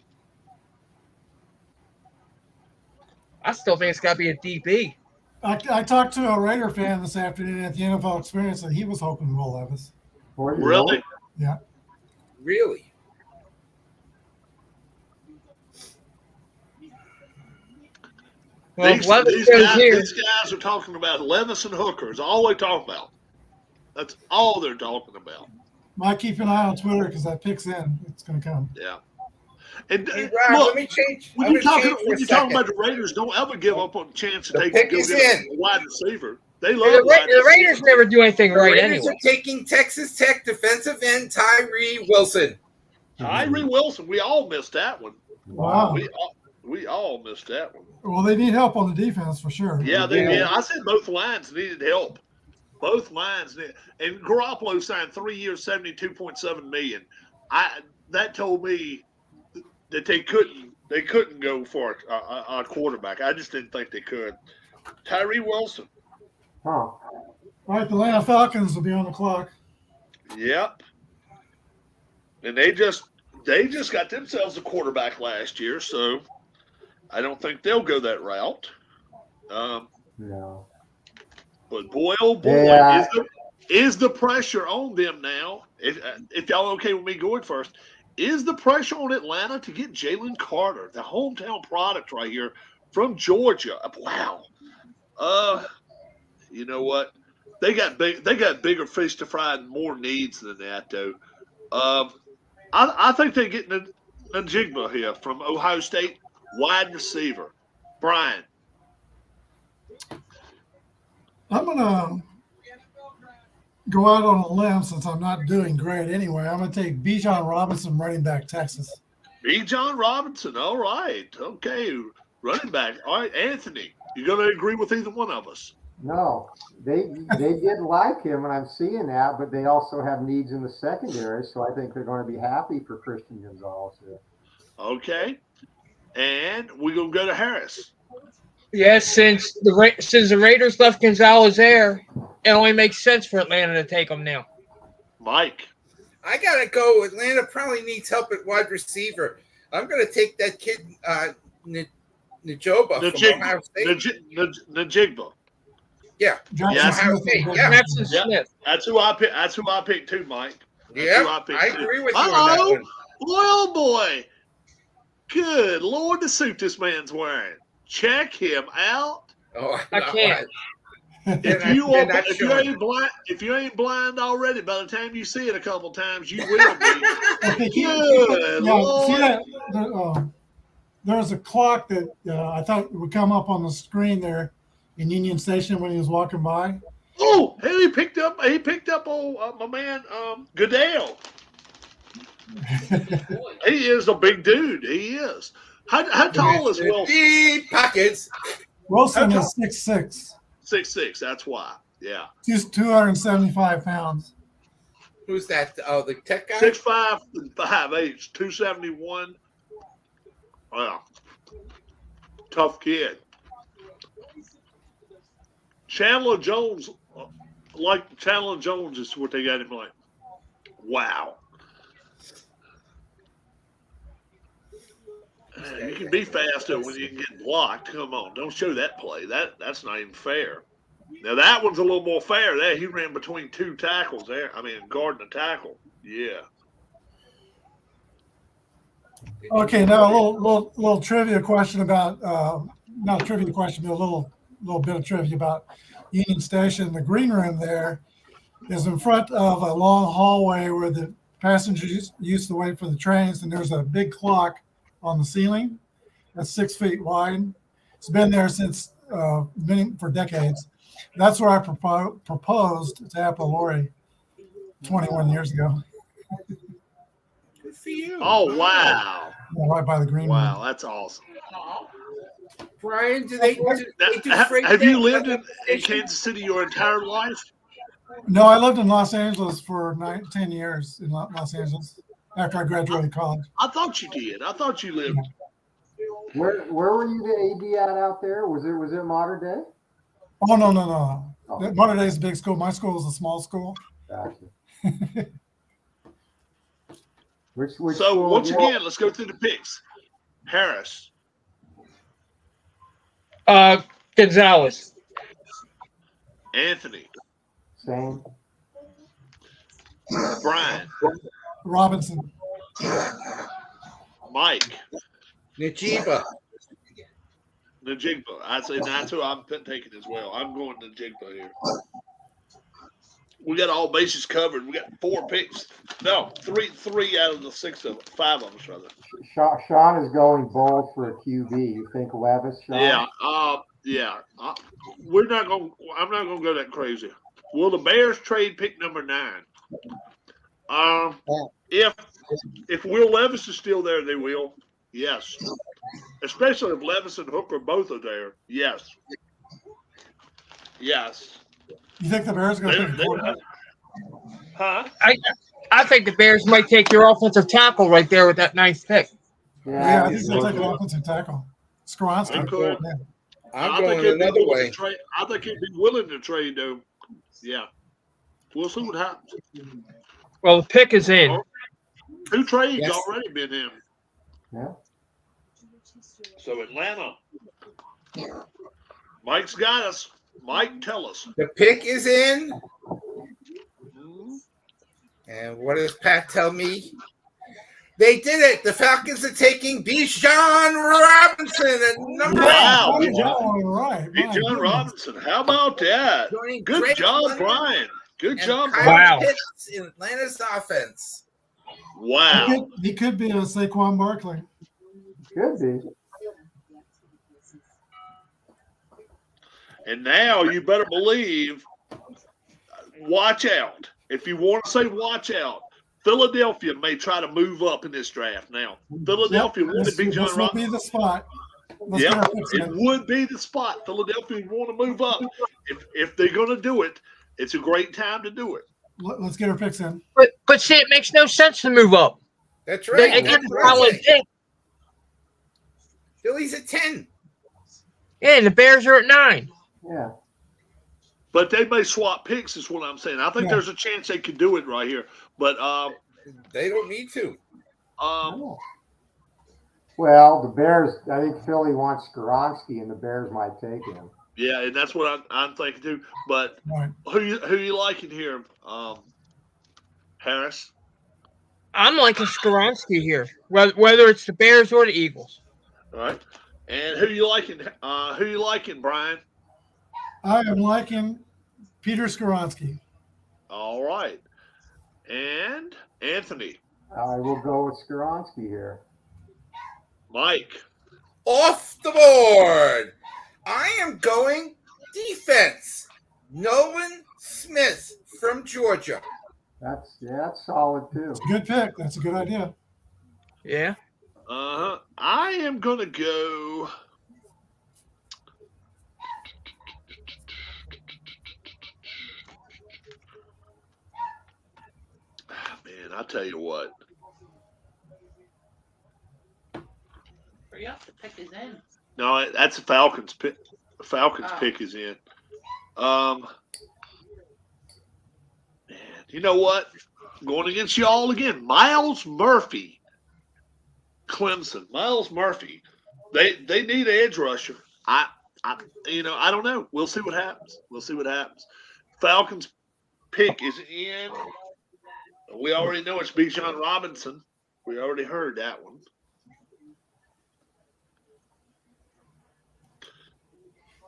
I still think it's got to be a DB. I talked to a Raider fan this afternoon at the NFL Experience, and he was hoping Will Levis. Really? Yeah. Really? Well, These guys are talking about Levis and Hooker. Is all they talk about. That's all they're talking about. Might keep an eye on Twitter because that pick's in. It's going to come. Yeah. And Hey, Rob, look, let me change. when you're talking about the Raiders, don't ever give up on the chance to The take pick go is get a in. wide receiver. They love The Raiders never do anything The right Raiders anyway. are taking Texas Tech defensive end Tyree Wilson. Tyree Wilson. We all missed that one. Wow. We all missed that one. Well, they need help on the defense for sure. Yeah, they did. I said both lines needed help. Both lines need, and Garoppolo signed 3 years, $72.7 million. That told me that they couldn't go for a quarterback. I just didn't think they could. Tyree Wilson. Huh. All right, the Atlanta Falcons will be on the clock. Yep. And they just got themselves a quarterback last year, so I don't think they'll go that route. No. But boy, oh boy, Hey, is the pressure on them now? If y'all okay with me going first, is the pressure on Atlanta to get Jalen Carter, the hometown product right here from Georgia? Wow. You know what? They got bigger fish to fry and more needs than that, though. I think they're getting Najigba here from Ohio State, wide receiver. Brian. I'm going to go out on a limb since I'm not doing great anyway. I'm going to take Bijan Robinson, running back, Texas. Bijan Robinson. All right. Okay. Running back. All right. Anthony, you going to agree with either one of us? No, they did like him, and I'm seeing that, but they also have needs in the secondary, so I think they're going to be happy for Christian Gonzalez here. Okay. And we're going to go to Harris. Yes, since the Raiders left Gonzalez there, it only makes sense for Atlanta to take him now. Mike. I got to go. Atlanta probably needs help at wide receiver. I'm going to take that kid, Najoba from Ohio State. Najigba. Yeah. Jackson Smith. That's who I picked too, Mike. Yeah, I agree with you on that one. Boy, oh boy. Good Lord, the suit this man's wearing. Check him out. Oh, I can't. If you ain't blind already, by the time you see it a couple times, you will be. Good Lord. See that? There's a clock that I thought would come up on the screen there in Union Station when he was walking by. Oh, hey, he picked up my man Goodell. He is a big dude. He is. How tall is Wilson? Deep pockets. Wilson is 6'6". 6'6". That's why. Yeah. He's 275 pounds. Who's that? Oh, the tech guy? 6'5", 5'8", 271. Wow. Tough kid. Chandler Jones is what they got him like. Wow. You can be faster when you can get blocked. Come on, don't show that play. That's not even fair. Now that one's a little more fair. There, he ran between two tackles there. I mean, guarding a tackle. Yeah. Okay, now a little trivia question about not a trivia question, but a little bit of trivia about Union Station. The green room there is in front of a long hallway where the passengers used to wait for the trains, and there's a big clock on the ceiling that's 6 feet wide. It's been there since for decades. That's where I proposed to Apba Lori 21 years ago. Good for you. Oh, wow. Yeah, right by the green Wow, room. that's awesome. Brian, do they do have you lived in Kansas City your entire life? No, I lived in Los Angeles for 10 years in Los Angeles after I graduated college. I thought you did. I thought you lived. Where were you the AD at out there? Was it Modern Day? Oh, no. Oh. Modern Day is a big school. My school is a small school. Gotcha. Which so once again, let's go through the picks. Harris. Gonzalez. Anthony. Same. Brian. Robinson. Mike. Najigba. I'd say that's who I'm taking as well. I'm going Najigba here. We got all bases covered. We got 4 picks. No, three out of the 5 of us, rather. Sean is going bold for a QB. You think Levis, Sean? Yeah. I'm not gonna go that crazy. Will the Bears trade pick number 9? If Will Levis is still there, they will. Yes. Especially if Levis and Hooker both are there. Yes. Yes. You think the Bears are going to pick a quarterback? Huh? I think the Bears might take your offensive tackle right there with that 9th pick. Yeah, I think they'll take an offensive tackle. Skoronski. I'm going another way. I think he'd be willing to trade, though. Yeah. We'll see what happens. Well, the pick is in. 2 trades Yes. already been in. Yeah. So Atlanta. Mike's got us. Mike, tell us. The pick is in. Mhm. And what does Pat tell me? They did it. The Falcons are taking Bijan Robinson at number Wow. Oh, Bijan all right. My goodness. Robinson. How about that? joining Good Drake job, London Brian. Good and job, Kyle Brian. Wow. Pitts in Atlanta's offense. Wow. He could be a Saquon Barkley. Could be. And now you better believe, watch out. If you want to say watch out, Philadelphia may try to move up in this draft now. Philadelphia Yep, wanted this Bijan will be Robinson. the spot. Let's Yeah, get our picks it in. would be the spot. Philadelphia would want to move up. If they're going to do it, it's a great time to do it. Let's get our picks in. But see, it makes no sense to move up. That's They right. get That's the what I solid say. pick. Philly's at 10. Yeah, and the Bears are at 9. Yeah. But they may swap picks, is what I'm saying. I think Yeah. there's a chance they could do it right here. But They don't need to. Well, the Bears, I think Philly wants Skoronski, and the Bears might take him. yeah, and that's what I'm thinking too. But Right. who you liking here, Harris? I'm liking Skoronski here, whether it's the Bears or the Eagles. All right. And who you liking? Brian? I am liking Peter Skoronski. All right. And Anthony, I will go with Skoronski here. Mike. Off the board. I am going defense. Nolan Smith from Georgia. That's solid too. It's a good pick. That's a good idea. Yeah. I am gonna go. Man, I tell you what. Hurry up, the pick is in. No, that's the Falcons pick. The Falcons Oh. pick is in. Man, you know what? Going against y'all again. Miles Murphy, Clemson. Miles Murphy. They need an edge rusher. I don't know. We'll see what happens. Falcons pick is in. We already know it's Bijan Robinson. We already heard that one.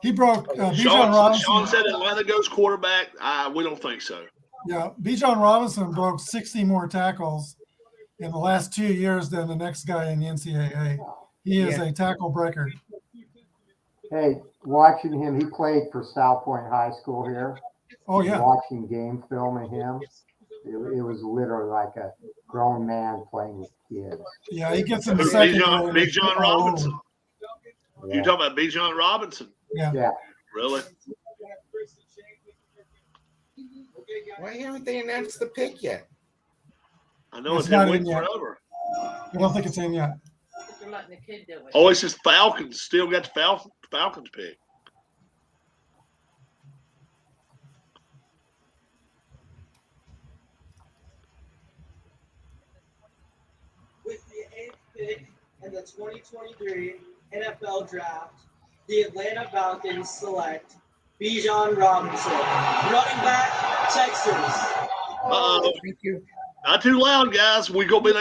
He broke Bijan Sean Robinson. said Atlanta goes quarterback. We don't think so. Yeah, Bijan Robinson broke 60 more tackles in the last 2 years than the next guy in the NCAA. He is a tackle breaker. Hey, watching him, he played for South Point High School here. Oh yeah. Watching game film of him, it was literally like a grown man playing with kids. Yeah, he gets in the second. Bijan Robinson. Yeah. You're talking about Bijan Robinson? Yeah. Really? Why haven't they announced the pick yet? I know It's it's been not in waiting yet. forever. I don't think it's in yet. They're letting the kid do it. Oh, it's just Falcons. Still got the Falcons pick. With the 8th pick in the 2023 NFL Draft, the Atlanta Falcons select Bijan Robinson, running back, Texas. Thank you. Not too loud, guys. We gonna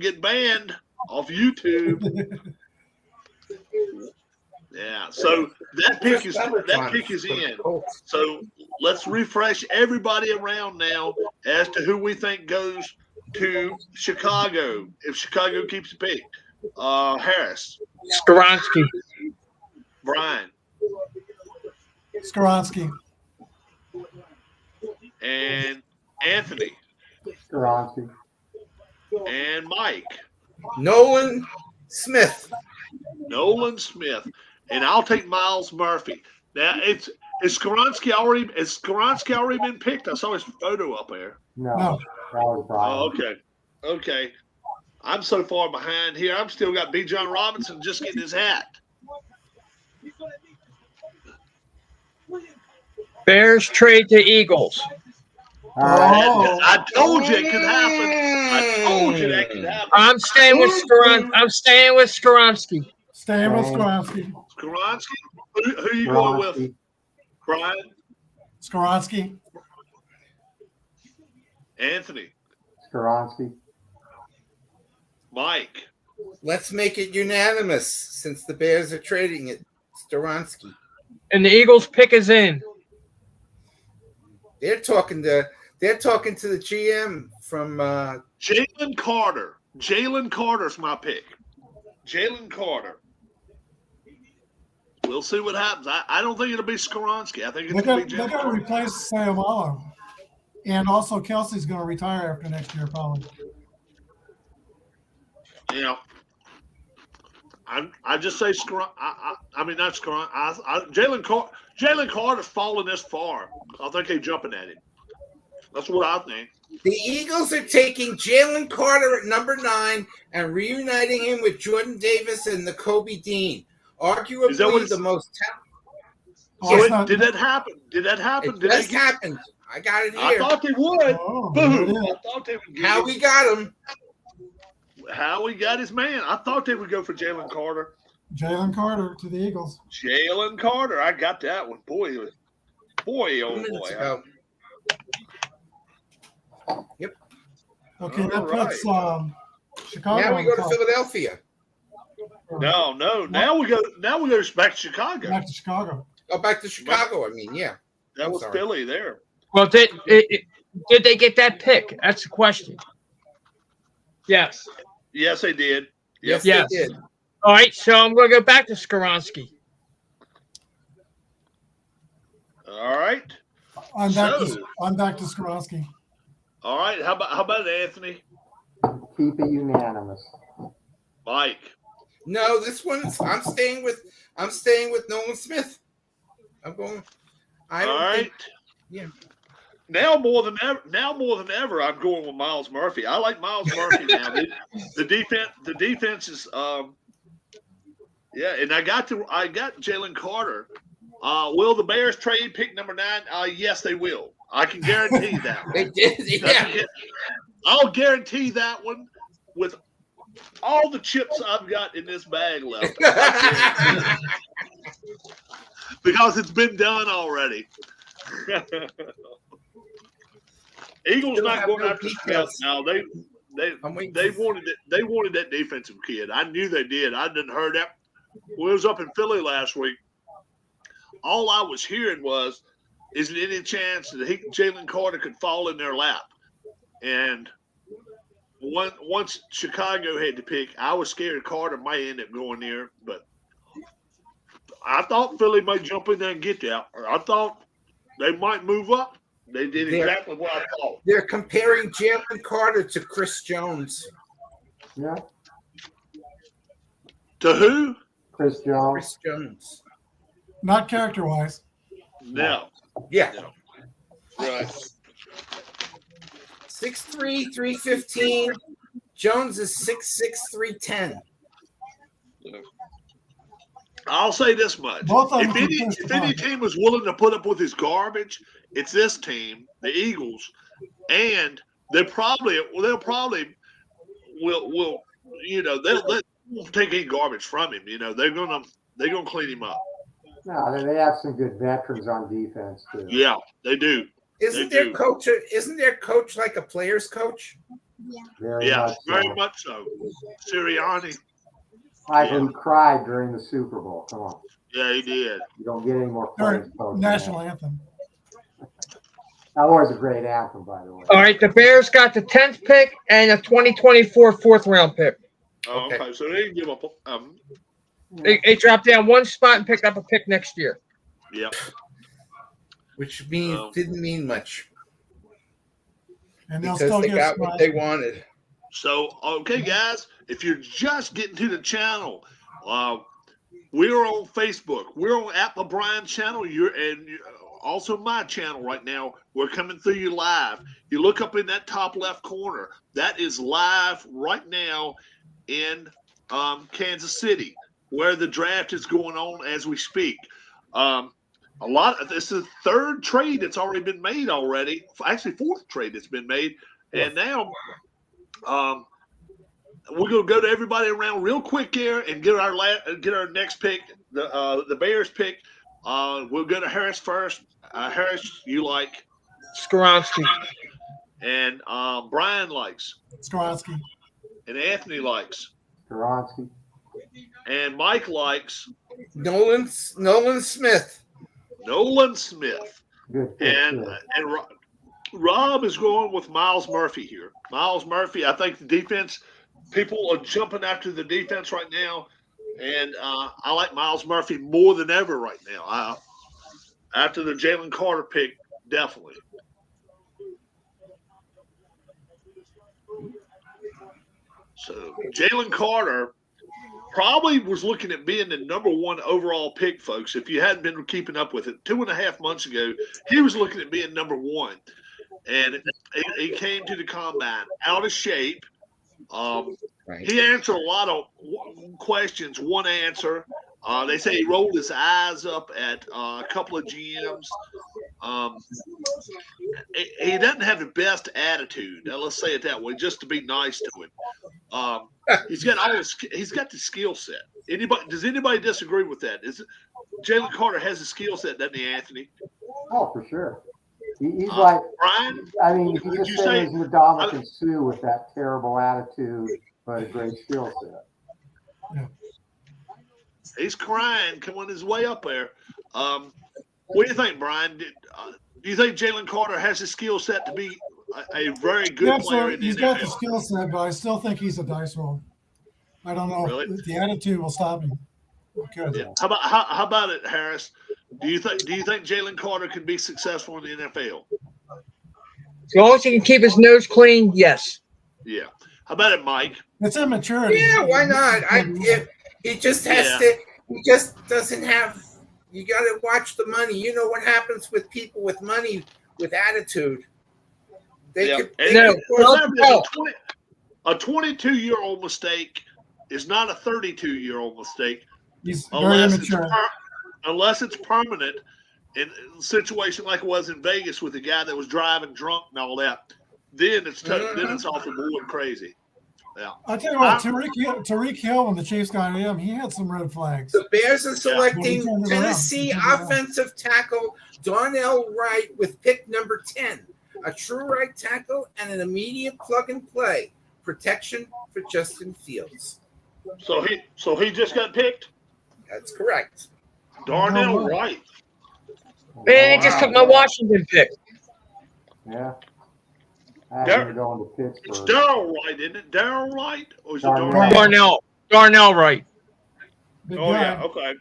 get banned off YouTube. Yeah. So that pick is in. So let's refresh everybody around now as to who we think goes to Chicago if Chicago keeps the pick. Harris, Skoronski. Brian, Skoronski. and Anthony, Skoronski. and Mike. Nolan Smith. Nolan Smith, and I'll take Miles Murphy. Now is Skoronski already been picked? I saw his photo up there. No, No. that was Brian. Oh, okay. I'm so far behind here. I've still got Bijan Robinson just getting his hat. Bears trade to Eagles. All right. Oh, I told you it could happen. I told you that could happen. I'm staying with Skoronski. staying with Skoronsky. Skoronsky? Who you going with? Brian? Skoronsky. Anthony? Skoronsky. Mike? Let's make it unanimous since the Bears are trading it. Storonsky. And the Eagles pick is in. They're talking to the GM from Jalen Carter. Jalen Carter's my pick. Jalen Carter. We'll see what happens. I don't think it'll be Skoronsky. I think it's going to be Jalen They're going to Carter. replace Sayamalo. And also Kelsey's going to retire after next year, probably. You know, I just say Skoron. I mean not Skoron. Jalen Carter's falling this far. I think they're jumping at him. That's what I think. the Eagles are taking Jalen Carter at number 9 and reuniting him with Jordan Davis and Kobe Dean. Arguably the most talented. So did that happen? Did that happen? It Did just they get, happened. I got it here. I thought they would. Oh, Boom. yeah. I thought they would. How we got him. How he got his man. I thought they would go for Jalen Carter. Jalen Carter to the Eagles. Jalen Carter. I got that one. Boy, oh 2 minutes boy. ago. Yep. Okay, All that puts Chicago. Now we on go to top. Philadelphia. No. Now we go back to Chicago. Back to Chicago. Oh, back to Chicago. I mean, yeah. That was Sorry. Philly there. Well, did they get that pick? That's the question. Yes. Yes, they did. Yes, Yes. they did. All right, so I'm going to go back to Skoronski. All right. I'm back to Skoronsky. All right. How about Anthony? Keep it unanimous. Mike. No, this one's. I'm staying with Nolan Smith. I'm going. I don't All right. think. Yeah. Now more than ever, I'm going with Miles Murphy. I like Miles Murphy now. The defense is yeah, and I got Jalen Carter. Will the Bears trade pick number 9? Yes, they will. I can guarantee that one. They did. Yeah. I'll guarantee that one with all the chips I've got in this bag left. Because it's been done already. Eagles not going after Smith now. They wanted it. They wanted that defensive kid. I knew they did. I didn't heard that. When I was up in Philly last week, all I was hearing was, is there any chance that Jalen Carter could fall in their lap? And once Chicago had to pick, I was scared Carter might end up going there, but I thought Philly might jump in there and get that. I thought they might move up. They did exactly what I thought. They're comparing Jalen Carter to Chris Jones. Yeah. To who? Chris Jones. Chris Jones. Not character-wise. No. Yeah. No. Right. 6'3", 315. Jones is 6'6", 310. I'll say this much. Both of them If any team was willing to put up with his garbage, it's this team, the Eagles, and they'll probably will they'll take any garbage from him. They're gonna clean him up. No, they have some good veterans on defense too. Yeah, they do. Isn't their coach like a player's coach? Very much so. Sirianni. He cried during the Super Bowl. Come on. Yeah, he did. You don't get any more Or players. coach than national that. anthem. That was a great anthem, by the way. All right, the Bears got the 10th pick and a 2024 4th-round pick. Oh, okay, so they didn't give up. They dropped down one spot and picked up a pick next year. Yeah. Which didn't mean much. And they'll Because still they get got what they wanted. So, okay, guys, if you're just getting to the channel, we're on Facebook. We're on Apba Brian channel. You're also my channel right now. We're coming through you live. You look up in that top left corner. That is live right now in Kansas City, where the draft is going on as we speak. This is the third trade that's already been made already. Actually, fourth trade that's been made, and now we're gonna go to everybody around real quick here and get our next pick. The Bears pick. We'll go to Harris first. Harris, you like Skoronsky. And Brian likes. Skoronsky. And Anthony likes. Skoronsky. And Mike likes. Nolan Smith. Nolan Smith. Good. And Rob is going with Miles Murphy here. Miles Murphy, I think the defense, people are jumping after the defense right now. And I like Miles Murphy more than ever right now. After the Jalen Carter pick, definitely. So Jalen Carter probably was looking at being the number one overall pick, folks. If you hadn't been keeping up with it, 2.5 months ago, he was looking at being number one. And he came to the combine out of shape. He answered a lot of questions, one answer. They say he rolled his eyes up at a couple of GMs. He doesn't have the best attitude. Now, let's say it that way, just to be nice to him. He's got the skill set. Does anybody disagree with that? Jalen Carter has the skill set, doesn't he, Anthony? Oh, for sure. He's like Brian. I mean, you could just say he's Ndamukong Suh with that terrible attitude, but a great skill set. Yeah. He's crying, coming his way up there. What do you think, Brian? Do you think Jalen Carter has the skill set to be a very good player in the NFL? He's got the skill set, but I still think he's a dice roll. I don't know if the attitude will stop him. Okay. Yeah. How about it, Harris? Do you think Jalen Carter can be successful in the NFL? As long as he can keep his nose clean, yes. Yeah. How about it, Mike? It's immaturity. Yeah, why not? He just has to. He just doesn't have. You got to watch the money. You know what happens with people with money with attitude. A 22-year-old mistake is not a 32-year-old mistake. He's very immature. Unless it's permanent, in a situation like it was in Vegas with the guy that was driving drunk and all that, then it's off the board crazy. Yeah. I'll tell you what, Tariq Hill, when the Chiefs got him, he had some red flags. The Bears are selecting Tennessee offensive tackle Darnell Wright with pick number 10. A true right tackle and an immediate plug-and-play protection for Justin Fields. So he just got picked? That's correct. Darnell Wright. Man, just took my Washington pick. Yeah. Going to Pittsburgh. It's Darrell Wright, isn't it? Darrell Wright? Or is it Darnell? Darnell Wright. Yeah, okay.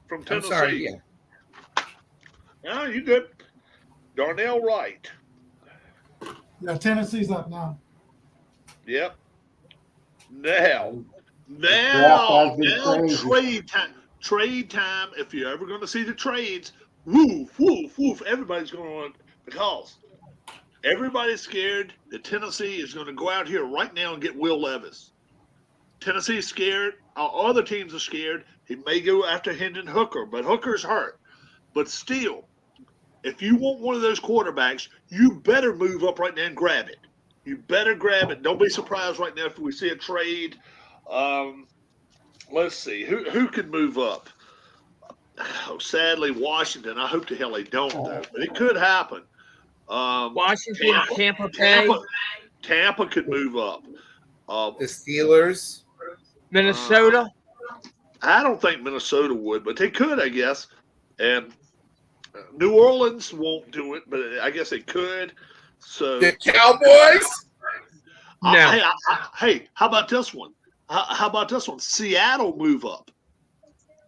From Tennessee. I'm sorry, yeah. No, you good. Darnell Wright. Yeah, Tennessee's up now. Yep. Now trade time. Trade time. If you're ever going to see the trades, woof, everybody's going to want, because everybody's scared that Tennessee is going to go out here right now and get Will Levis. Tennessee's scared. Our other teams are scared. He may go after Hendon Hooker, but Hooker's hurt. But still, if you want one of those quarterbacks, you better move up right now and grab it. You better grab it. Don't be surprised right now if we see a trade. Let's see. Who could move up? Oh, sadly, Washington. I hope the hell they don't, though. But it could happen. Washington, Tampa Bay. Tampa could move up. The Steelers. Minnesota. I don't think Minnesota would, but they could, I guess. And New Orleans won't do it, but I guess they could. So the Cowboys? No. Hey, how about this one? How about this one? Seattle move up.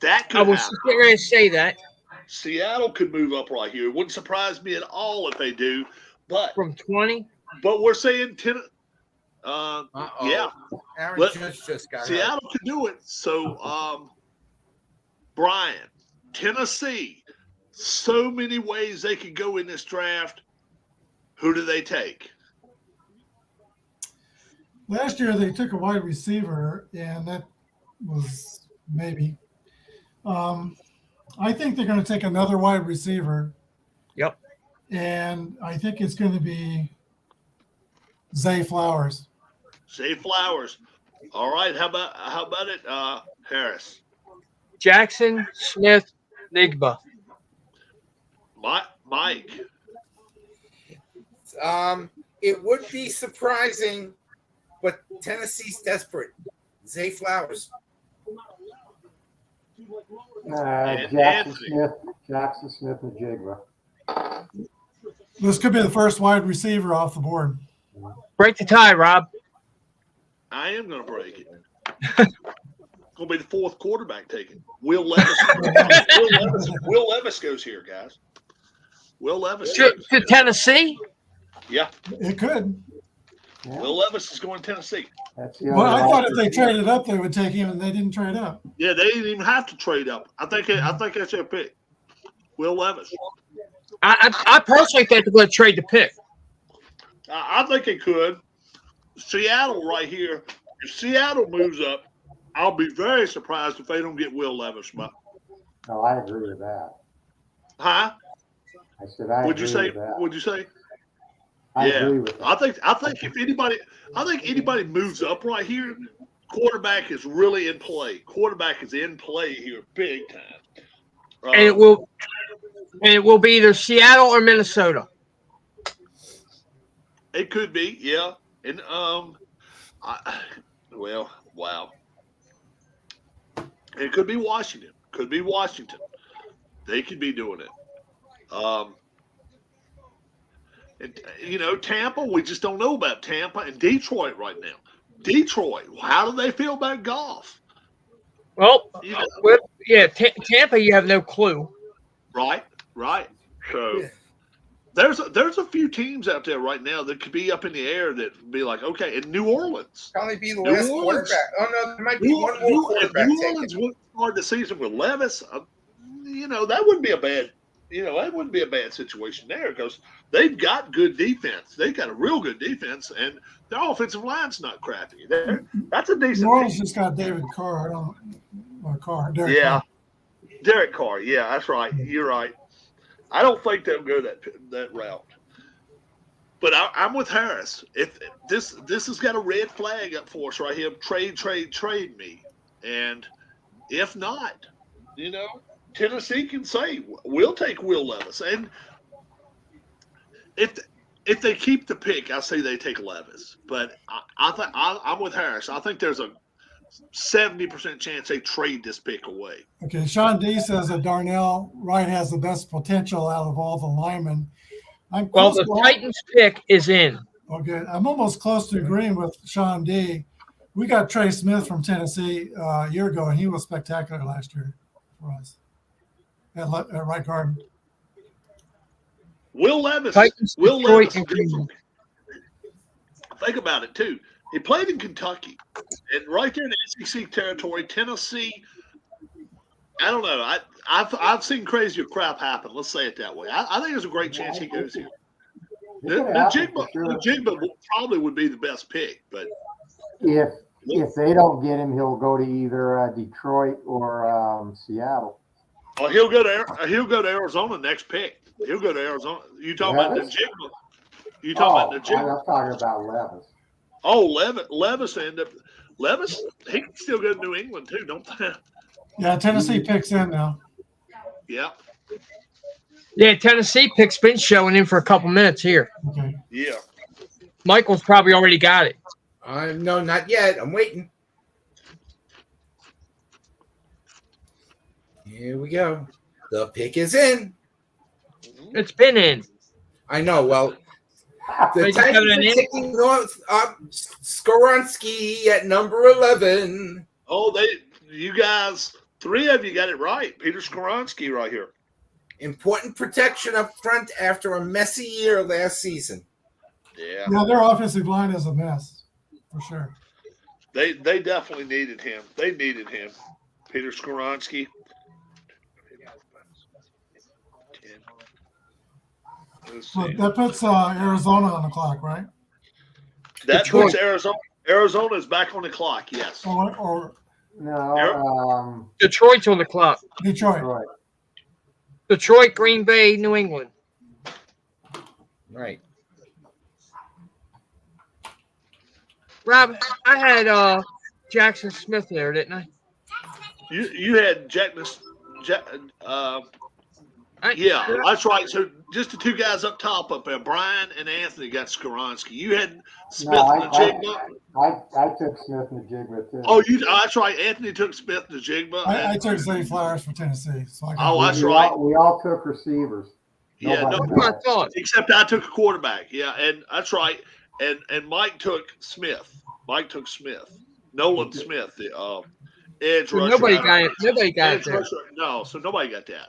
That could I was happen. getting ready to say that. Seattle could move up right here. It wouldn't surprise me at all if they do. But from 20. But we're saying 10. Yeah. Aaron Judge just got Seattle could do it. So, Brian, Tennessee, so many ways they could go in this draft. Who do they take? Last year they took a wide receiver, and that was maybe. I think they're going to take another wide receiver. Yep. And I think it's going to be Zay Flowers. Zay Flowers. All right. How about it, Harris? Jackson Smith Nigba. Mike. It would be surprising, but Tennessee's desperate. Zay Flowers. Jackson Smith and Jigba. This could be the first wide receiver off the board. Break the tie, Rob. I am going to break it. Going to be the fourth quarterback taken. Will Levis. Will Levis goes here, guys. Will Levis. To Tennessee? Yeah. It could. Yeah. Will Levis is going to Tennessee. Well, I thought if they traded up, they would take him, and they didn't trade up. Yeah, they didn't even have to trade up. I think that's their pick. Will Levis. I personally think they're going to trade the pick. I think they could. Seattle right here. If Seattle moves up, I'll be very surprised if they don't get Will Levis. No, I agree with that. Huh? I said I Would you agree say? with that. Would you say? I agree with that. I think if anybody moves up right here, quarterback is really in play. Quarterback is in play here, big time. And it will be either Seattle or Minnesota. It could be, yeah. And wow. It could be Washington. Could be Washington. They could be doing it. Tampa, we just don't know about Tampa and Detroit right now. Detroit, how do they feel about golf? Well, Tampa, you have no clue. Right. So there's a few teams out there right now that could be up in the air that would be like, okay, in New Orleans. Probably be the last quarterback. Oh, no, there might be one more quarterback. New Orleans would start the season with Levis. That wouldn't be a bad situation there because they've got good defense. They've got a real good defense, and their offensive line's not crappy. That's a decent. New Orleans just got David Carr. Derek Carr. Yeah, that's right. You're right. I don't think they'll go that route. But I'm with Harris. If this has got a red flag up for us right here, trade me. And if not, Tennessee can say we'll take Will Levis. And if they keep the pick, I say they take Levis. But I'm with Harris. I think there's a 70% chance they trade this pick away. Okay, Sean D says that Darnell Wright has the best potential out of all the linemen. The Titans pick is in. Okay, I'm almost close to agreeing with Sean D. We got Trey Smith from Tennessee a year ago, and he was spectacular last year for us at right guard. Will Levis. Titans, Will Detroit, Levis. and Cleveland. Think about it too. He played in Kentucky, and right there in the SEC territory, Tennessee. I don't know. I've seen crazier crap happen. Let's say it that way. I think there's a great chance he goes here. The Jigba probably would be the best pick, but if they don't get him, he'll go to either Detroit or Seattle. Oh, he'll go to Arizona next pick. He'll go to Arizona. You talking about the Jigba? You talking about the Jigba? I'm talking about Levis. Oh, Levis end up. Levis, he can still go to New England too, don't they? Yeah, Tennessee picks in now. Yeah. Yeah, Tennessee pick's been showing in for a couple minutes here. Okay. Yeah. Michael's probably already got it. No, not yet. I'm waiting. Here we go. The pick is in. It's been in. I know. Well, the Just having Titans an are taking North Skoronski at number 11. Oh, you guys, 3 of you got it right. Peter Skoronski right here. Important protection up front after a messy year last season. Yeah. Yeah, their offensive line is a mess, for sure. They definitely needed him. They needed him. Peter Skoronski. Well, that puts Arizona on the clock, right? That Detroit. puts Arizona. Arizona is back on the clock. Yes. Or No, Detroit's on the clock. Detroit. Detroit. Detroit, Green Bay, New England. Right. Rob, I had Jackson Smith there, didn't I? You had yeah, that's right. So just the two guys up top up there, Brian and Anthony got Skoronski. You had Smith and Najigba. I took Smith and Najigba too. Oh, that's right. Anthony took Smith and Najigba. I took Zay Flowers for Tennessee. So that's right. We all took receivers. Except I took a quarterback. Yeah, and that's right. And Mike took Smith. Nolan Smith, the edge rusher. Nobody got it. Nobody got it. No, so nobody got that.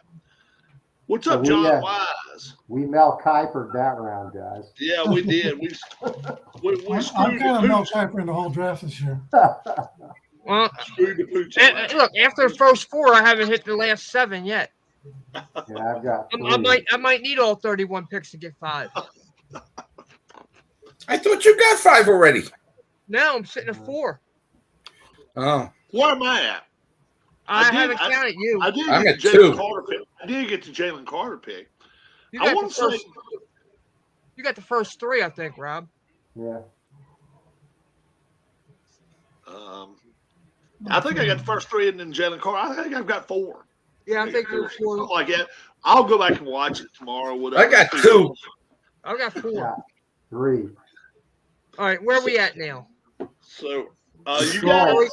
What's up, John Wise? We Mel Kipered that round, guys. Yeah, we did. We I'm kind of Mel Kiper the whole draft this year. Well, look, after the first 4, I haven't hit the last 7 yet. Yeah, I've got. I might need all 31 picks to get 5. I thought you got 5 already. No, I'm sitting at 4. Oh, where am I at? I haven't counted you. I did I'm get at the 2. Jalen Carter pick. I did get the Jalen Carter pick. You got the first 3, I think, Rob. Yeah. I think I got the first 3 and then Jalen Carter. I think I've got 4. Yeah, I think you're 4. Something like that. I'll go back and watch it tomorrow. Whatever. I got 2. I got 4. Yeah, 3. All right, where are we at now? So you guys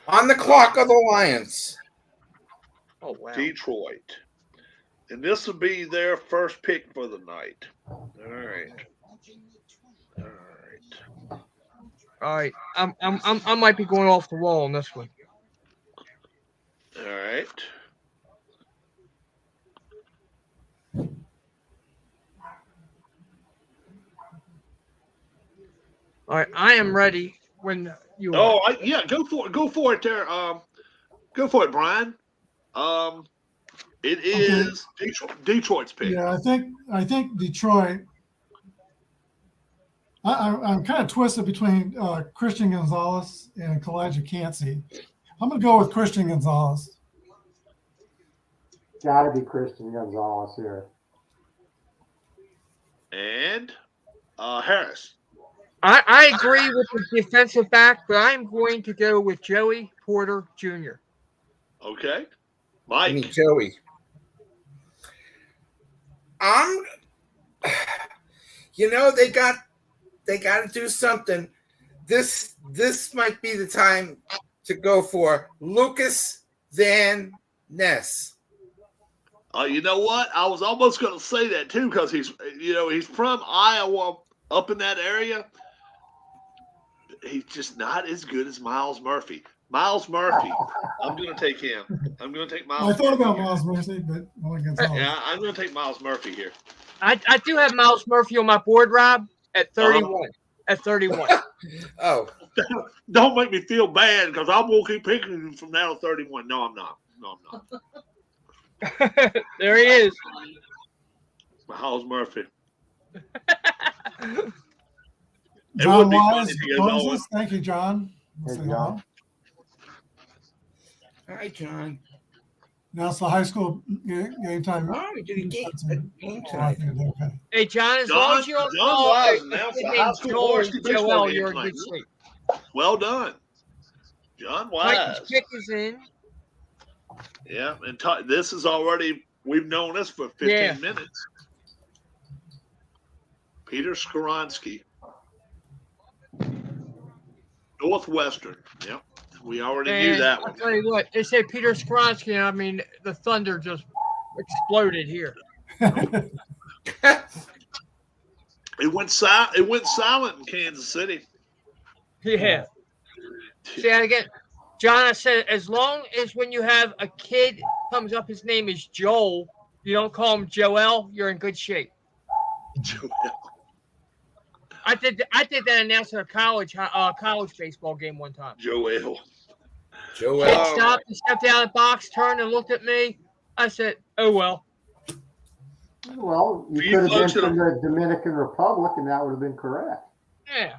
on the clock of the Lions. Oh wow, Detroit, and this will be their first pick for the night. All right. I might be going off the wall on this one. All right. All right, I am ready when you are. Oh, go for it. Go for it there. Go for it, Brian. It is Detroit's pick. Yeah, I think Detroit. I'm kind of twisted between Christian Gonzalez and Kalijah Cansey. I'm going to go with Christian Gonzalez. Got to be Christian Gonzalez here. And Harris. I agree with the defensive back, but I'm going to go with Joey Porter Jr. Okay. Mike. I mean, Joey. They got to do something. This might be the time to go for Lucas Van Ness. You know what? I was almost going to say that too because he's from Iowa, up in that area. He's just not as good as Miles Murphy. Miles Murphy. I'm going to take him. I'm going to take Miles. I thought about Miles Murphy, but yeah, I'm going to take Miles Murphy here. I do have Miles Murphy on my board, Rob, at 31. At 31. Oh. Don't make me feel bad because I will keep picking him from now to 31. No, I'm not. There he is. Miles Murphy. John Wise, thank you, John. Hey, John. Hi, John. Now it's the high school game time. Oh, we did a game tonight. Okay. Hey, John, as long as you don't call Joel, you're in good shape. Well done. John Wise. Mike's kick is in. Yeah, and this is already, we've known this for 15 minutes. Peter Skoronski. Northwestern. Yep. We already knew that one. I'll tell you what, they say Peter Skoronski, and I mean, the thunder just exploded here. It went silent in Kansas City. Yeah. Say that again. John, I said, as long as when you have a kid comes up, his name is Joel, you don't call him Joel, you're in good shape. Joel. I did that announcement at a college baseball game one time. Joel. Kid stopped and stepped out of the box, turned and looked at me. I said, "Oh well." Well, you could have been from the Dominican Republic, and that would have been correct. Yeah.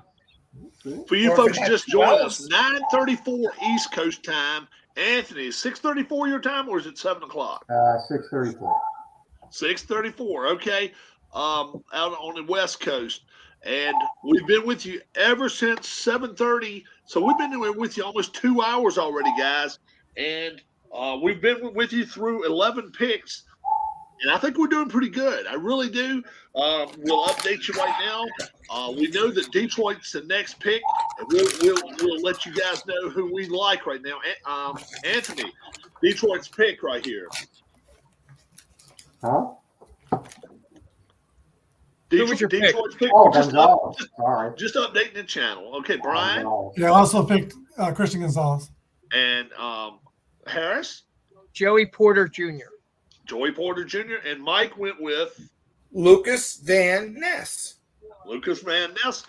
For you folks just joined us, 9:34 East Coast time, Anthony, 6:34 your time, or is it 7 o'clock? 6:34. 6:34. Okay. Out on the West Coast. And we've been with you ever since 7:30. So we've been with you almost 2 hours already, guys. And we've been with you through 11 picks. And I think we're doing pretty good. I really do. We'll update you right now. We know that Detroit's the next pick, and we'll let you guys know who we like right now. Anthony, Detroit's pick right here. Huh? Who was your pick? Detroit's pick. Oh, Just Gonzalez. Sorry. just updating the channel. Okay, Brian Gonzalez. Yeah, I also picked Christian Gonzalez. and Harris, Joey Porter Jr. Joey Porter Jr., and Mike went with Lucas Van Ness. Lucas Van Ness.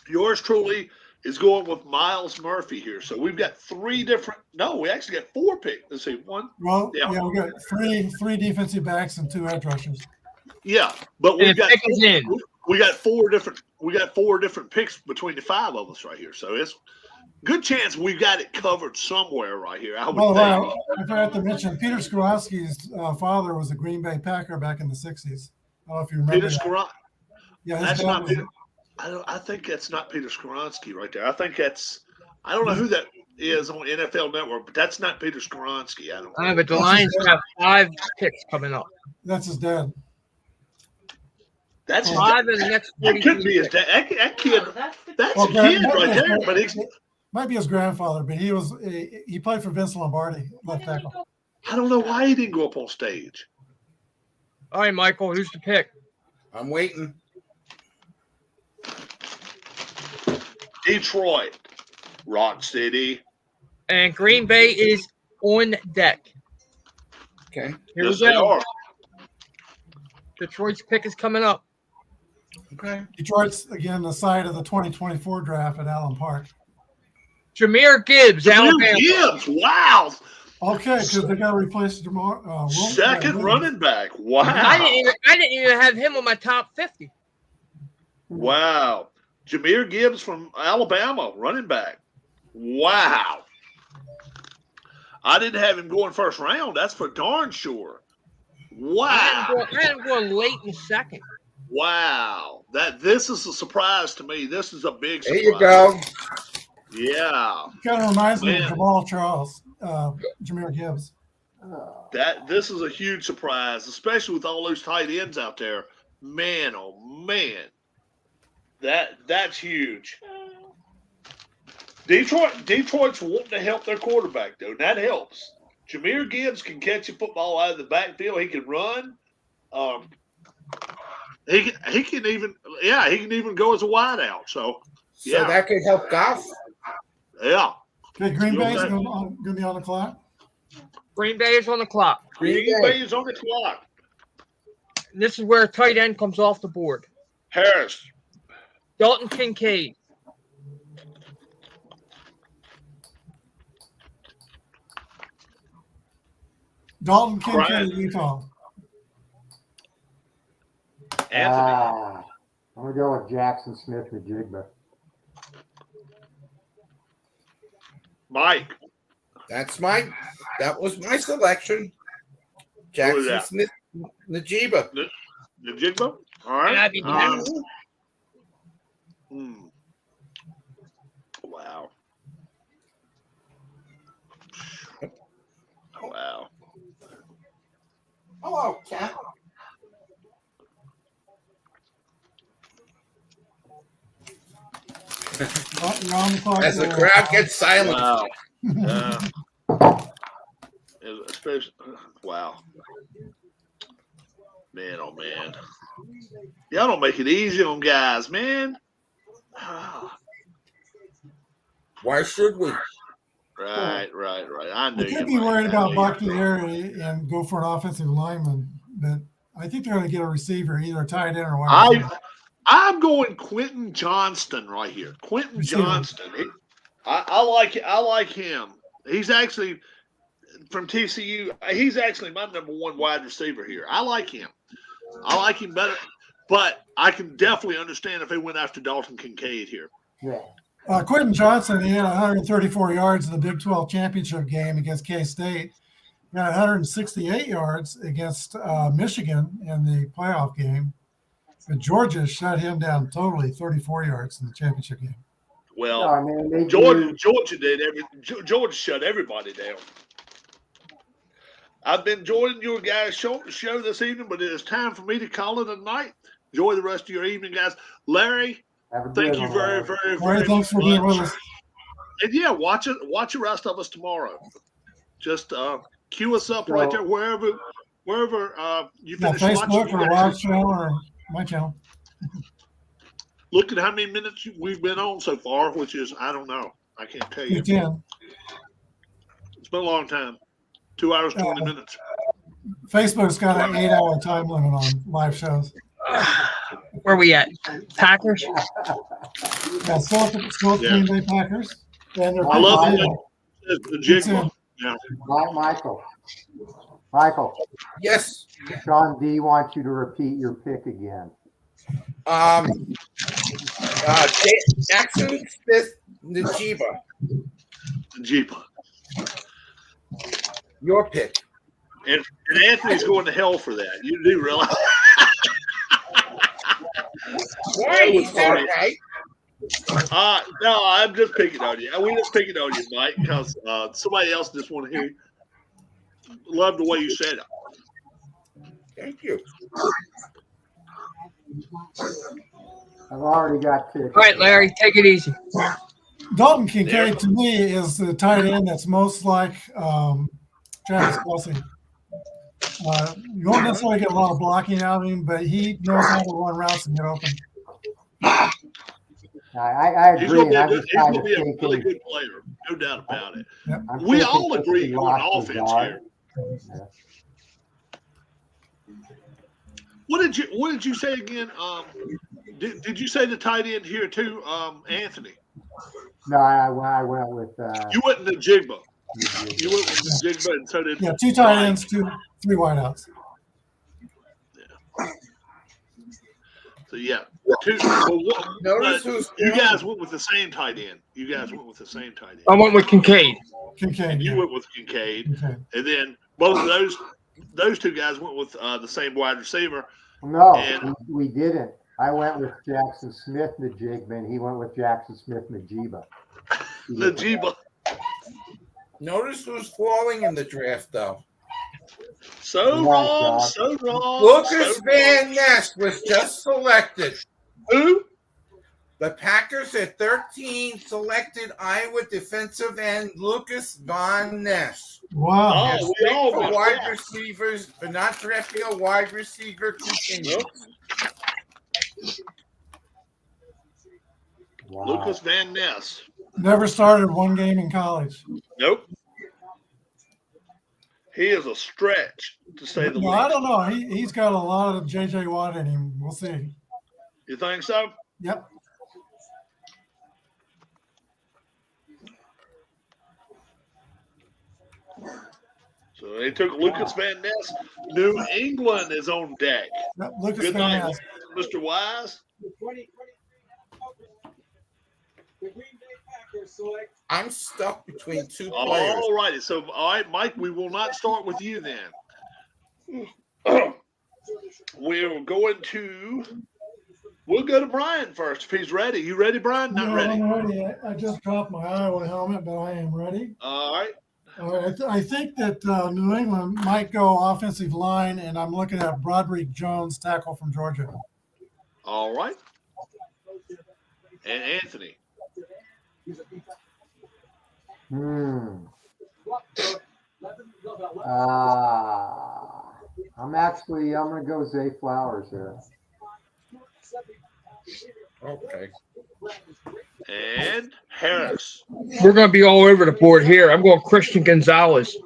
Yours truly is going with Miles Murphy here. So we've got three different. No, we actually got 4 picks. Let's see, one. Well, Yeah. yeah, we got three defensive backs and 2 edge rushers. Yeah, but And we've the got pick is in. we got 4 different picks between the 5 of us right here. So it's good chance we've got it covered somewhere right here. I would Well, think. I forgot to mention Peter Skorowski's father was a Green Bay Packer back in the 60s. I don't know if you remember Peter that. Skoron. Yeah, his That's dad not was- Peter. I think that's not Peter Skoronsky right there. I think that's. I don't know who that is on NFL Network, but that's not Peter Skoronsky. I don't. But the Lions have 5 picks coming up. that's his dad. That's his 5 dad. in the next That 42 could be his picks. dad. That kid. Oh, that's the That's Well, a kid might be right his there. grand- But he's. might be his grandfather, but he played for Vince Lombardi, left tackle. I don't know why he didn't go up on stage. All right, Michael, who's the pick? I'm waiting. Detroit, Rock City. And Green Bay is on deck. Okay. Here Yes, we they go. are. Detroit's pick is coming up. Okay. Detroit's again the site of the 2024 draft at Allen Park. Jameer Gibbs, Alabama. Gibbs, wow. Okay, because they got to replace Jamar. Second running back. Wow. I didn't even have him on my top 50. Wow. Jameer Gibbs from Alabama, running back. Wow. I didn't have him going first round. That's for darn sure. Wow. I had him going late in the second. Wow. This is a surprise to me. This is a big There surprise. you go. Yeah. Kind of reminds me Man. of Jamal Charles, Jameer Gibbs. This is a huge surprise, especially with all those tight ends out there. Man, oh man. That's huge. Detroit's wanting to help their quarterback, though. And that helps. Jameer Gibbs can catch a football out of the backfield. He can run. He can even go as a wideout. So So that could help golf. yeah. Okay, Green You Bay's okay? going to be on the clock. Green Bay is on the clock. Green Bay is on the clock. This is where tight end comes off the board. Harris. Dalton Kincaid. Dalton Brian. Kincaid, Utah. Anthony. I'm going to go with Jackson Smith Najigba. Mike. That was my selection. Jackson that? Smith Najiba. Najigba. All right. I'd be down. Wow. Wow. Hello, cat. You're on the clock. As the crowd gets silent. Wow. Especially, wow. Man, oh man. Y'all don't make it easy on guys, man. Why should we? Right. I knew We you could be might. worried I about knew Bakhtiari and go for an offensive lineman, but I think they're going to get a receiver, either a tight end or wide receiver. I'm going Quentin Johnston right here. Quentin Receiver. Johnston. I like him. He's actually from TCU. He's actually my number 1 wide receiver here. I like him. I like him better, but I can definitely understand if they went after Dalton Kincaid here. Yeah. Quentin Johnson, he had 134 yards in the Big 12 championship game against K-State. He had 168 yards against Michigan in the playoff game. But Georgia shut him down totally, 34 yards in the championship game. Well, No, I mean, Georgia did Georgia shut everybody down. I've been enjoying your guys' show this evening, but it is time for me to call it a night. Enjoy the rest of your evening, guys. Larry, thank you very, very, very thanks for being with us. And yeah, watch the rest of us tomorrow. Just cue us up right there wherever you finish Facebook watching. or Rob's channel or my channel. Look at how many minutes we've been on so far, which is, I don't know. I can't tell you. 10. It's been a long time. 2 hours, 20 minutes. Facebook's got an 8-hour time limit on live shows. Where are we at? Packers? Yeah, still Green Bay Packers. And I love the Jigma. Yeah. Michael. Yes. Sean D wants you to repeat your pick again. Jackson Smith Najiba. Your pick. And Anthony's going to hell for that. You do realize? Why? He's doing right. No, I'm just picking on you. We just picking on you, Mike, because somebody else just want to hear you. Love the way you said it. Thank you. I've already got picked. All right, Larry, take it easy. Dalton Kincaid, to me, is the tight end that's most like Travis Kelce. You won't necessarily get a lot of blocking out of him, but he knows how to run routes and get open. I agree. He's going to be a really good player, no doubt about it. Yep. We all agree on offense here. Yeah. What did you say again? Did you say the tight end here too, Anthony? No, I went with. You went in the Jigba. You went with the Jigba, and so did. Yeah, 2 tight ends, 3 wideouts. Yeah. So yeah, 2. You guys went with the same tight end. I went with Kincaid. And you went with Kincaid, and then both of those 2 guys went with the same wide receiver. No, we didn't. I went with Jackson Smith Najigba, and he went with Jackson Smith Najiba. Najiba. Notice who's falling in the draft, though. So wrong. Lucas Van Ness was just selected. Who? The Packers at 13 selected Iowa defensive end Lucas Van Ness. Wow. Oh, we all for wide receivers, but not drafting a wide receiver continues. Wow. Lucas Van Ness. Never started one game in college. Nope. He is a stretch, to say the least. I don't know. He's got a lot of J.J. Watt in him. We'll see. You think so? Yep. So they took Lucas Van Ness. New England is on deck. Yep, Lucas Good Van night, Ness. Mr. Wise. I'm stuck between 2 players. All righty. So, all right, Mike, we will not start with you then. We'll go to Brian first if he's ready. You ready, Brian? Not ready. I'm ready. I just dropped my Iowa helmet, but I am ready. All right. All right. I think that New England might go offensive line, and I'm looking at Broderick Jones, tackle from Georgia. All right. And Anthony. I'm going to go Zay Flowers here. Okay. And Harris. We're going to be all over the board here. I'm going Christian Gonzalez.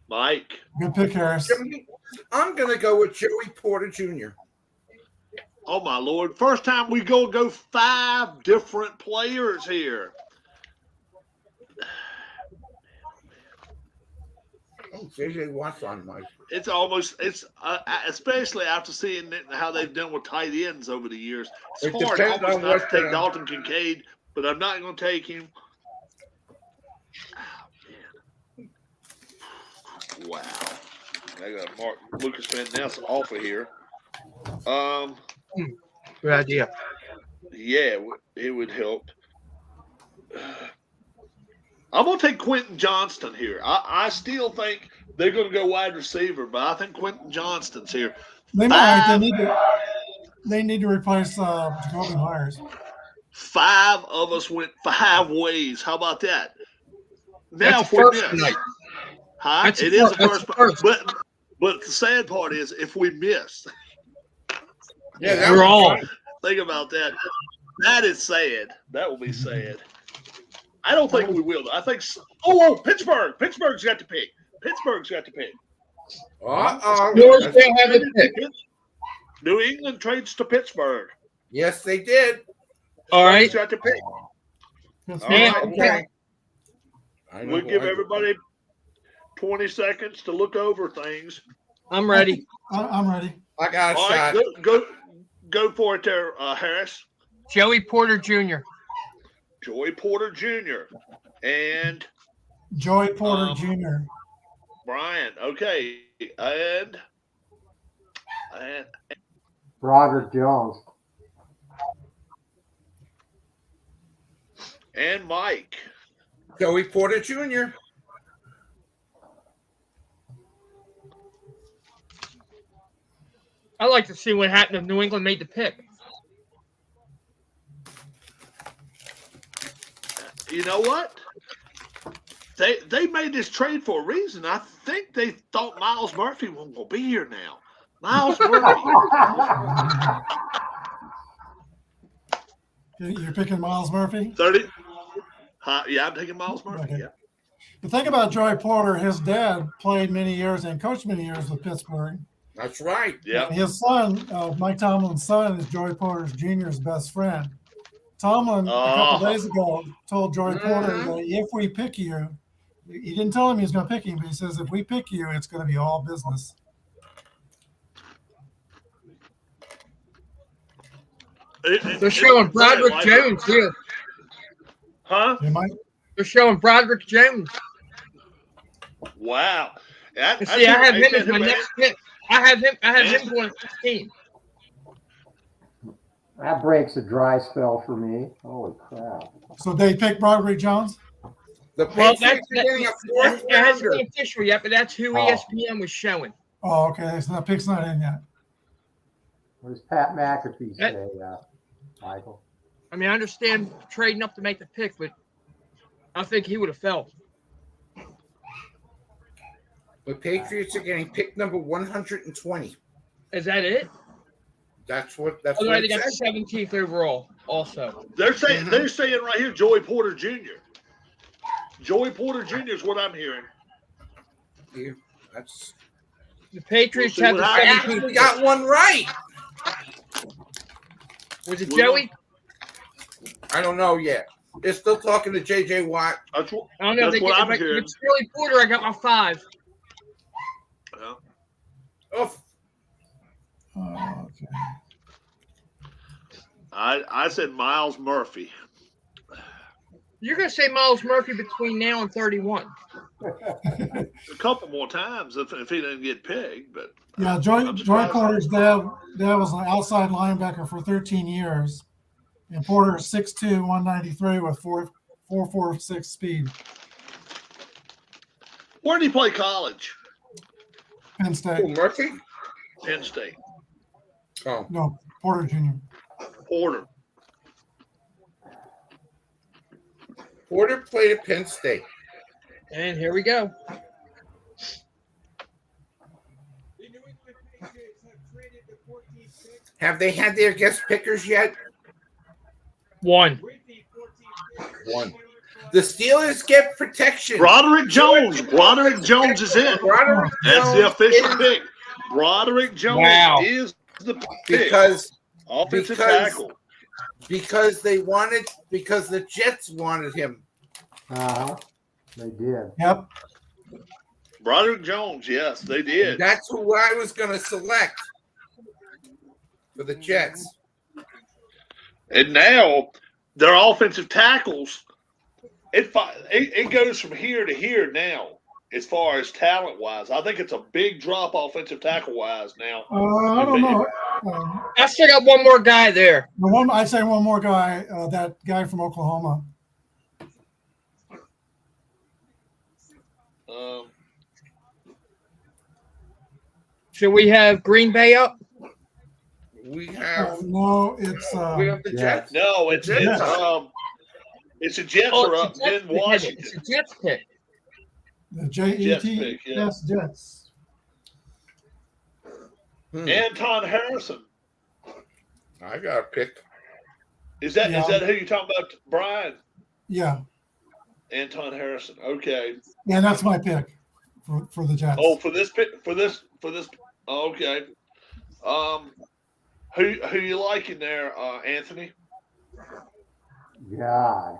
Mike. Good pick, Harris. I'm going to go with Joey Porter Jr. Oh, my Lord. First time we go 5 different players here. Oh, JJ Watt's on my. It's almost especially after seeing how they've done with tight ends over the years. It's It hard depends almost on not what to take Dalton Kincaid, but I'm not going to take him. Oh, man. Wow. I got Mark Lucas Van Ness off of here. Good idea. Yeah, it would help. I'm going to take Quentin Johnston here. I still think they're going to go wide receiver, but I think Quentin Johnston's here. They might. They need to replace Jacoby Myers. 5 of us went 5 ways. How about that? Now That's for first this, night. huh? That's It is a that's first, but the sad part is if we miss. Yeah, that We're was all. fun. Think about that. That is sad. That will be sad. I don't think we will. I think. Pittsburgh. Pittsburgh's got to pick. Pittsburgh's got to pick. Yours still have a pick. New England trades to Pittsburgh. Yes, they did. All right. Pittsburgh's got to pick. That's All Yeah, right. okay. I We'll give everybody 20 seconds to look over things. I'm ready. I'm ready. I got a All shot. right, go for it there, Harris. Joey Porter Jr. Joey Porter Jr. and Joey Porter Jr. Brian. Okay, and Broderick Jones. and Mike. Joey Porter Jr. I'd like to see what happened if New England made the pick. You know what? They made this trade for a reason. I think they thought Miles Murphy wasn't going to be here now. Miles Murphy. You're picking Miles Murphy? 30. Yeah, I'm taking Miles Murphy. Okay. Yeah. The thing about Joey Porter, his dad played many years and coached many years with Pittsburgh. That's right. Yeah. And his son, Mike Tomlin's son, is Joey Porter Jr.'s best friend. Tomlin, a couple days ago, told Joey Porter that if we pick you, he didn't tell him he was going to pick him, but he says, if we pick you, it's going to be all business. They're showing Broderick Jones here. Huh? They're showing Broderick Jones. Wow. See, I have him as my next pick. I have him going at 16. That breaks a dry spell for me. Holy crap. So they picked Broderick Jones? The Well, Patriots are getting a fourth that hasn't rounder. been official yet, but that's who ESPN was showing. Oh, okay. So that pick's not in yet. What does Pat McAfee say, Michael? I mean, I understand trading up to make the pick, but I think he would have fell. The Patriots are getting pick number 120. Is that it? That's what they Otherwise, they got said. 17th overall also. They're saying right here, Joey Porter Jr. Joey Porter Jr. is what I'm hearing. Yeah, that's The Patriots We'll have see the what happens. 17th. we got one right. Was it Joey? I don't know yet. They're still talking to JJ Watt. I don't know. That's what I'm hearing. If it's Joey Porter, I got my 5. Yeah. Oh, Okay. I said Miles Murphy. You're going to say Miles Murphy between now and 31. A couple more times if he didn't get picked, but Yeah, Joey Porter's dad was an outside linebacker for 13 years. And Porter is 6'2", 193 with 4.46 speed. where did he play college? Penn State. Murphy? Penn State. Oh, No, Porter Jr. Porter. Porter played at Penn State. And here we go. Have they had their guest pickers yet? 1. One. The Steelers get protection. Broderick Jones. Broderick Jones is in. Broderick That's the Jones official is- pick. Broderick Jones is the pick. because Offensive because- tackle. because the Jets wanted him. They did. Yep. Broderick Jones, yes, they did. That's who I was going to select for the Jets. And now their offensive tackles, it goes from here to here now as far as talent wise. I think it's a big drop offensive tackle wise now. I don't know. I still got one more guy there. I'd say one more guy, that guy from Oklahoma. Should we have Green Bay up? We have no, it's we have the Jets. No, it's a Jets are up. Then Washington. It's a Jets pick. The Jets. Jets. Anton Harrison. I got a pick. Is that who you're talking about, Brian? Yeah. Anton Harrison. Okay. Yeah, that's my pick for the Jets. Oh, for this pick, for this. Okay. Who you liking there, Anthony? God.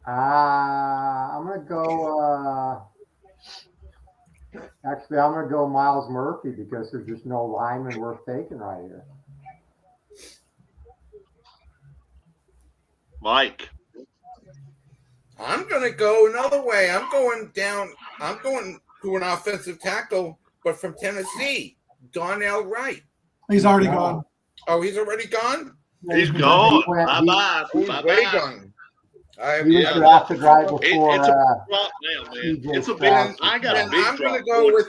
I'm gonna go. Actually, I'm gonna go Miles Murphy because there's just no lineman worth taking right here. Mike. I'm going to go another way. I'm going to an offensive tackle, but from Tennessee, Darnell Wright. He's already gone. Oh, he's already gone? He's gone. Bye-bye. He's way gone. He was drafted right before. It's a drop now, man. It's a big. I got a big I'm drop. going to go with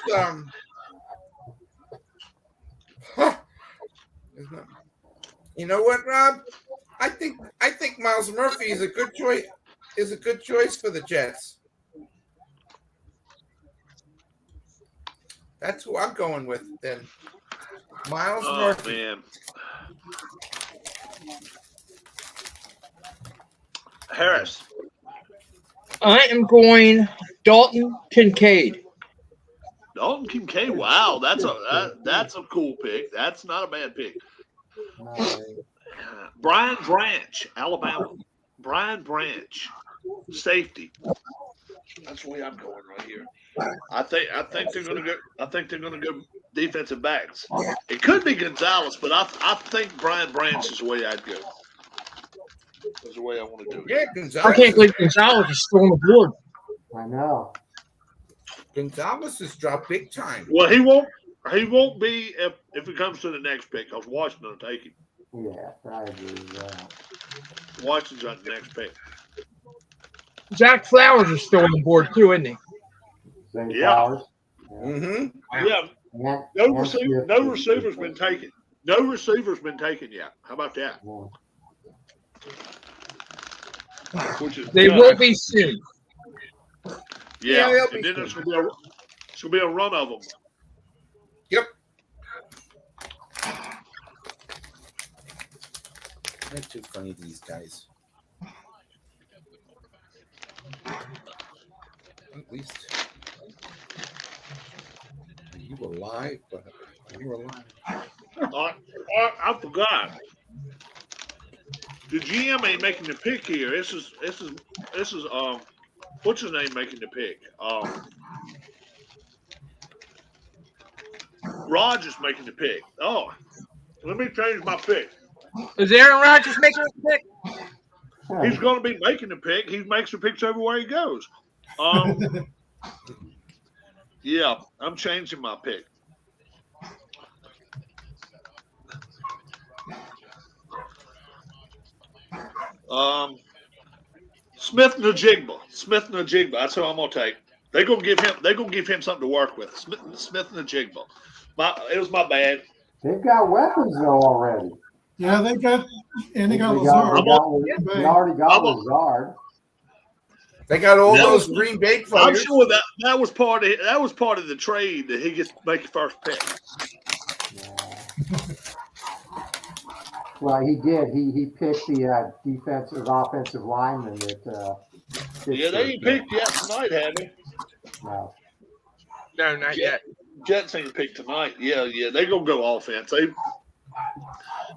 You know what, Rob? I think Miles Murphy is a good choice. Is a good choice for the Jets. That's who I'm going with then. Miles Murphy. Man. Harris. I am going Dalton Kincaid. Dalton Kincaid. Wow, that's a cool pick. That's not a bad pick. Brian Branch, Alabama. Brian Branch, safety. That's the way I'm going right here. I think they're going to go. I think they're going to go defensive backs. It could be Gonzalez, but I think Brian Branch is the way I'd go. That's the way I want to do it. Yeah, Gonzalez. I can't believe Gonzalez is still on the board. I know. Gonzalez has dropped big time. Well, he won't be if it comes to the next pick because Washington will take him. Yeah, I agree with that. Washington's on the next pick. Zach Flowers is still on the board too, isn't he? Zay Yeah. Flowers. Mm-hmm. Yeah. No receiver's been taken. No receiver's been taken yet. How about that? They will be soon. Yeah, they'll and be then soon. it's gonna be a run of them. Yep. They're too funny, these guys. At least you were live, but you were alive. I forgot. The GM ain't making the pick here. This is what's his name making the pick? Rodgers making the pick. Oh, let me change my pick. Is Aaron Rodgers making a pick? He's going to be making the pick. He makes the picks everywhere he goes. Yeah, I'm changing my pick. Smith Najigba. That's who I'm gonna take. They're gonna give him something to work with. Smith Najigba. It was my bad. They've got weapons though already. Yeah, they got Lazard. They already got Lazard. They got all those Green Bay players. I'm sure that was part of the trade that he gets to make the first pick. Yeah. Well, he did. He picked the offensive lineman that. Yeah, they ain't picked yet tonight, have they? No. No, not yet. Jets ain't picked tonight. Yeah, they're gonna go offense.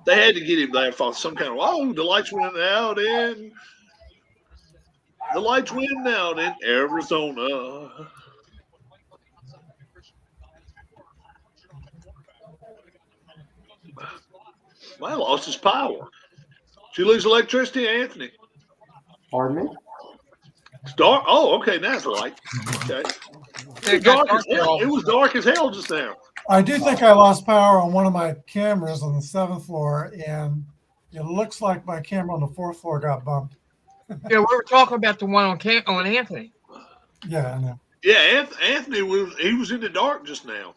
They had to get him there for some kind of the lights went out in Arizona. I lost his power. Did you lose electricity, Anthony? Pardon me? It's dark. Oh, okay. Now it's light. Okay. It was dark as hell just now. I do think I lost power on one of my cameras on the 7th floor, and it looks like my camera on the 4th floor got bumped. Yeah, we were talking about the one on Anthony. Yeah, I know. Yeah, Anthony was in the dark just now.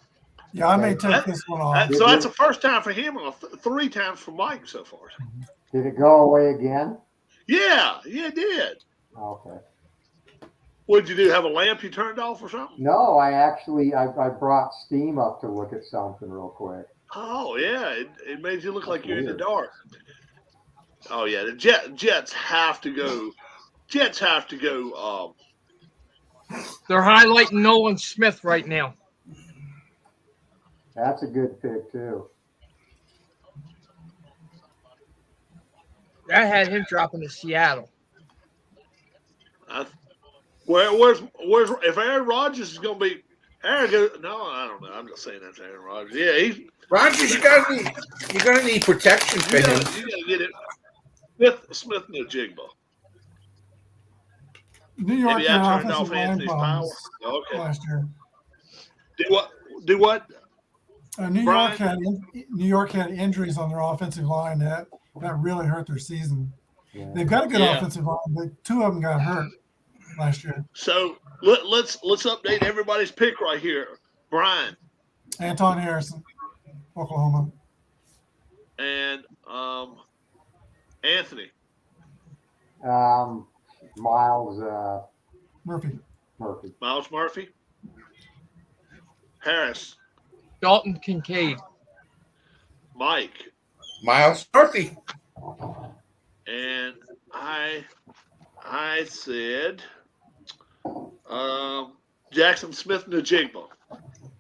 Yeah, I may take this one off. So that's the first time for him, and 3 times for Mike so far. Did it go away again? Yeah, it did. Okay. What'd you do? Have a lamp you turned off or something? No, I brought Steam up to look at something real quick. Oh yeah, it made you look like you're in the dark. Oh yeah, the Jets have to go. Jets have to go. They're highlighting Nolan Smith right now. That's a good pick too. I had him dropping to Seattle. Where's if Aaron Rodgers is going to be? No, I don't know. I'm just saying that's Aaron Rodgers. Yeah, Rodgers. You're gonna need protection for him. You gotta get it. Smith and Jigba. New York Maybe I turned off Anthony's power. Okay. Last year. Do what? New York had injuries on their offensive line that really hurt their season. Yeah. They've got a good offensive line, but 2 of them got hurt last year. So let's update everybody's pick right here. Brian. Anton Harrison, Oklahoma. And Anthony. Miles Murphy. Miles Murphy. Harris. Dalton Kincaid. Mike. Miles Murphy. And I said Jackson Smith and Jigba. All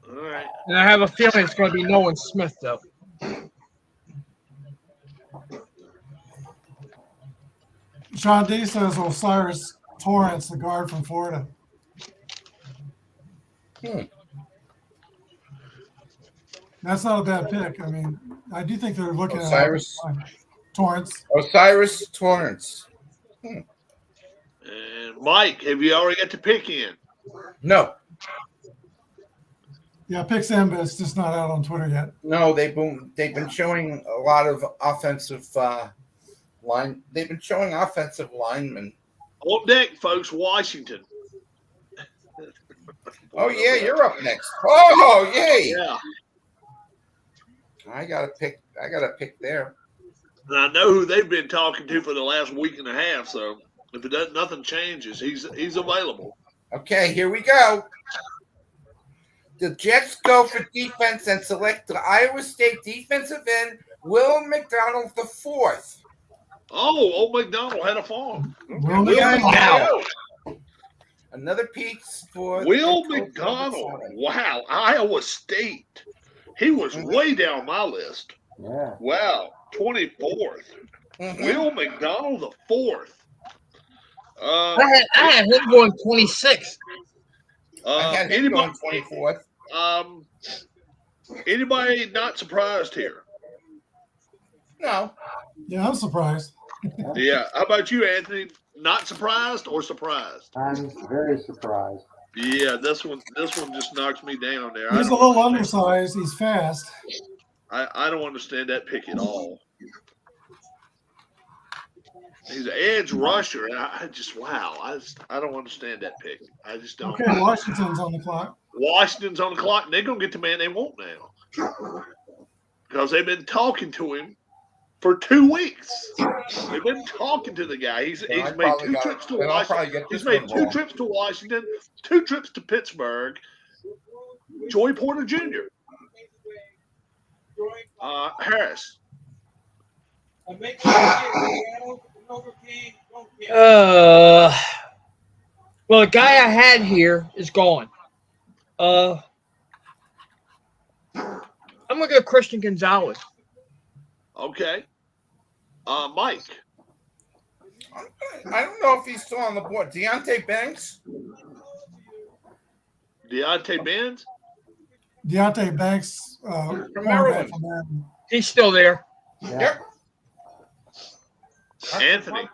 right. And I have a feeling it's going to be Nolan Smith, though. Sean D says Osiris Torrance, the guard from Florida. That's not a bad pick. I mean, I do think they're looking at Torrance. Osiris Torrance. And Mike, have you already got the pick in? No. Yeah, pick's in, but it's just not out on Twitter yet. No, they've been showing a lot of offensive line. They've been showing offensive linemen. On deck, folks. Washington. Oh yeah, you're up next. Oh yay! Yeah. I got a pick there. And I know who they've been talking to for the last week and a half. So if nothing changes, he's available. Okay, here we go. The Jets go for defense and select the Iowa State defensive end, Will McDonald IV. Oh, old McDonald had a farm. Will McDonald. Another piece for Will McDonald. Wow, Iowa State. He was way down my list. Yeah. Wow, 24th. Will McDonald IV. I had him going 26th. I had him going 24th. Anybody not surprised here? No. Yeah, I'm surprised. Yeah. How about you, Anthony? Not surprised or surprised? I'm very surprised. Yeah, this one just knocks me down there. He's a little undersized. He's fast. I don't understand that pick at all. He's an edge rusher, and I don't understand that pick. I just don't. Okay, Washington's on the clock. Washington's on the clock, and they're going to get the man they want now. Because they've been talking to him for 2 weeks. They've been talking to the guy. He's made 2 trips to Washington. He's made 2 trips to Washington, 2 trips to Pittsburgh. Joey Porter Jr. Harris. Well, the guy I had here is gone. I'm gonna go Christian Gonzalez. Okay. Mike. I don't know if he's still on the board. Deontay Banks. Deontay Banks. Deontay Banks, From cornerback Maryland. from Maryland. He's still there. Yeah. Yep. Anthony.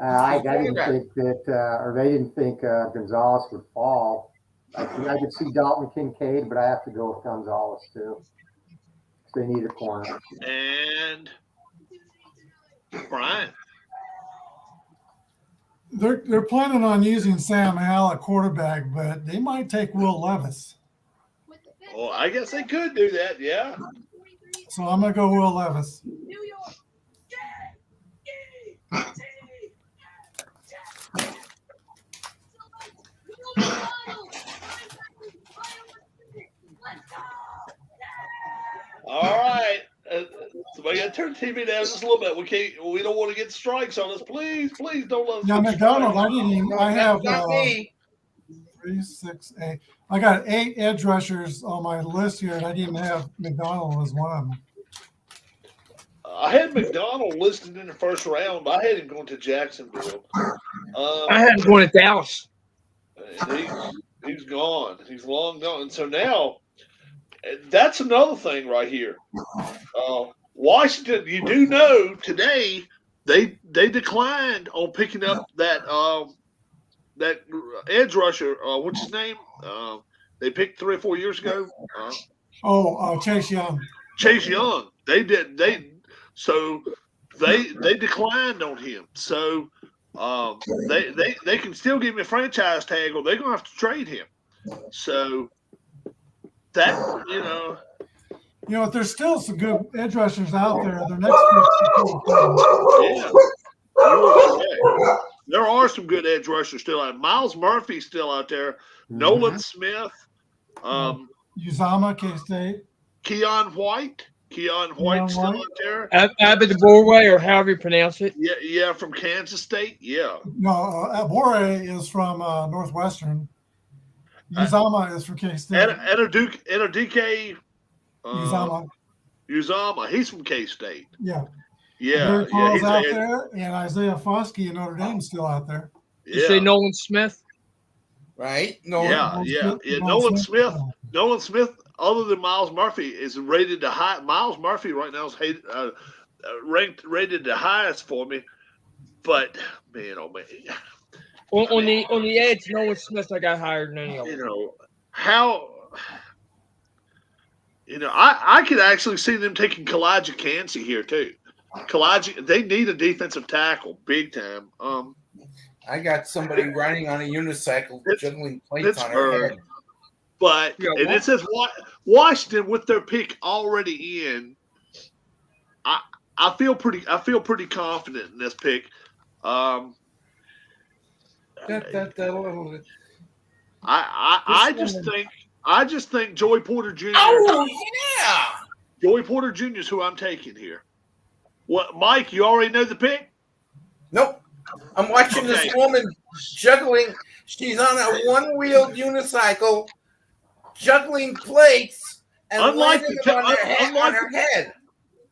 I didn't think that, or they didn't think Gonzalez would fall. I could see Dalton Kincaid, but I have to go with Gonzalez too. They need a corner. And Brian. They're planning on using Sam Howell at quarterback, but they might take Will Levis. Oh, I guess they could do that. Yeah. So I'm gonna go Will Levis. All right. So we got to turn the TV down just a little bit. We don't want to get strikes on us. Please don't let us. Now get McDonald, strikes. I didn't even. I have Not me. 3, 6, 8. I got 8 edge rushers on my list here, and I didn't have McDonald as one of them. I had McDonald listed in the first round, but I had him going to Jacksonville. I had him going to Dallas. He's gone. He's long gone. And so now, that's another thing right here. Washington, you do know today they declined on picking up that edge rusher. What's his name? They picked 3 or 4 years ago. Chase Young. Chase Young. They did. They declined on him. So they can still give him a franchise tag, or they're gonna have to trade him. So that there's still some good edge rushers out there. Their next pick. Yeah. There are some good edge rushers still out. Miles Murphy's still out there. Mm-hmm. Nolan Smith. Uzama, K-State. Keon White's still out there. Abba or however you pronounce it. Yeah, from Kansas State. Yeah. No, Abore is from Northwestern. Uzama is from K-State. Enodike Uzama. He's from K-State. Yeah. Yeah. He's out there, and Isaiah Foskey in Notre Dame's still out there. You say Nolan Smith? Right? Nolan Smith. Nolan Smith, other than Miles Murphy, is rated the high. Miles Murphy right now is rated the highest for me. But man, oh man. On the edge, Nolan Smith, I got higher than any of them. I could actually see them taking Kalijah Kancey here too. They need a defensive tackle, big time. I got somebody riding on a unicycle, juggling plates on her head. But it says Washington with their pick already in. I feel pretty confident in this pick. I just think Joey Porter Jr. Oh yeah, Joey Porter Jr. is who I'm taking here. What, Mike? You already know the pick? Nope. I'm watching this woman juggling. She's on a one-wheeled unicycle, juggling plates and unlike on her head.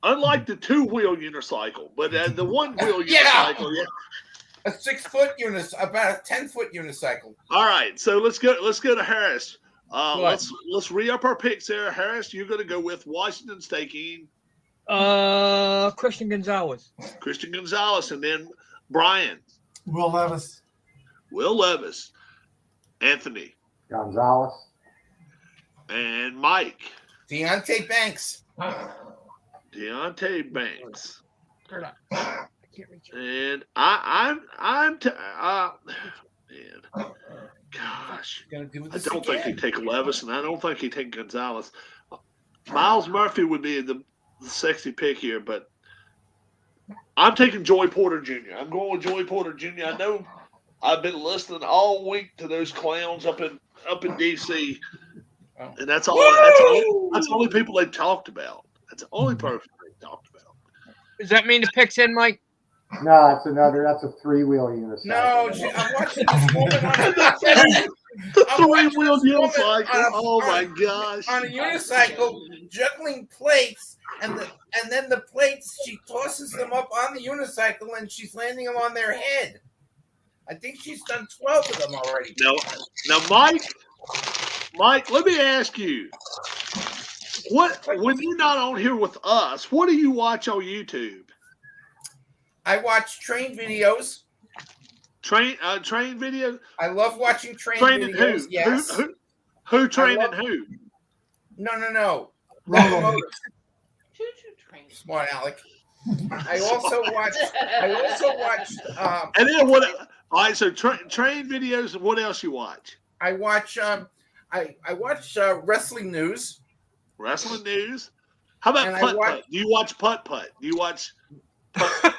Unlike the two-wheel unicycle, but the one-wheel unicycle, a 6-foot unicycle, about a 10-foot unicycle. All right, so let's go to Harris. Let's re-up our picks there. Harris, you're going to go with Washington's taking Christian Gonzalez, and then Brian. Will Levis. Anthony. Gonzalez. And Mike. Deontay Banks. And I'm gosh, I don't think he'd take Levis, and I don't think he'd take Gonzalez. Miles Murphy would be the sexy pick here, but I'm taking Joey Porter Jr. I'm going with Joey Porter Jr. I know I've been listening all week to those clowns up in DC, and that's all. That's the only people they talked about. That's the only person they talked about. Does that mean the pick's in, Mike? No, that's a 3-wheel unicycle. No, I'm watching this woman on the 3-wheel unicycle. Oh my gosh! On a unicycle, juggling plates and then the plates, she tosses them up on the unicycle and she's landing them on their head. I think she's done 12 of them already. Now, Mike, let me ask you, when you're not on here with us, what do you watch on YouTube? I watch train videos. Train videos? I love watching training videos. Who? Yes. Who training who? No. Choo-choo train. Smart Alec. I also watched. And then what? All right, so train videos. And what else you watch? I watch. I watch wrestling news. Wrestling news. How about And putt? Do you watch putt? Do you watch? Putt?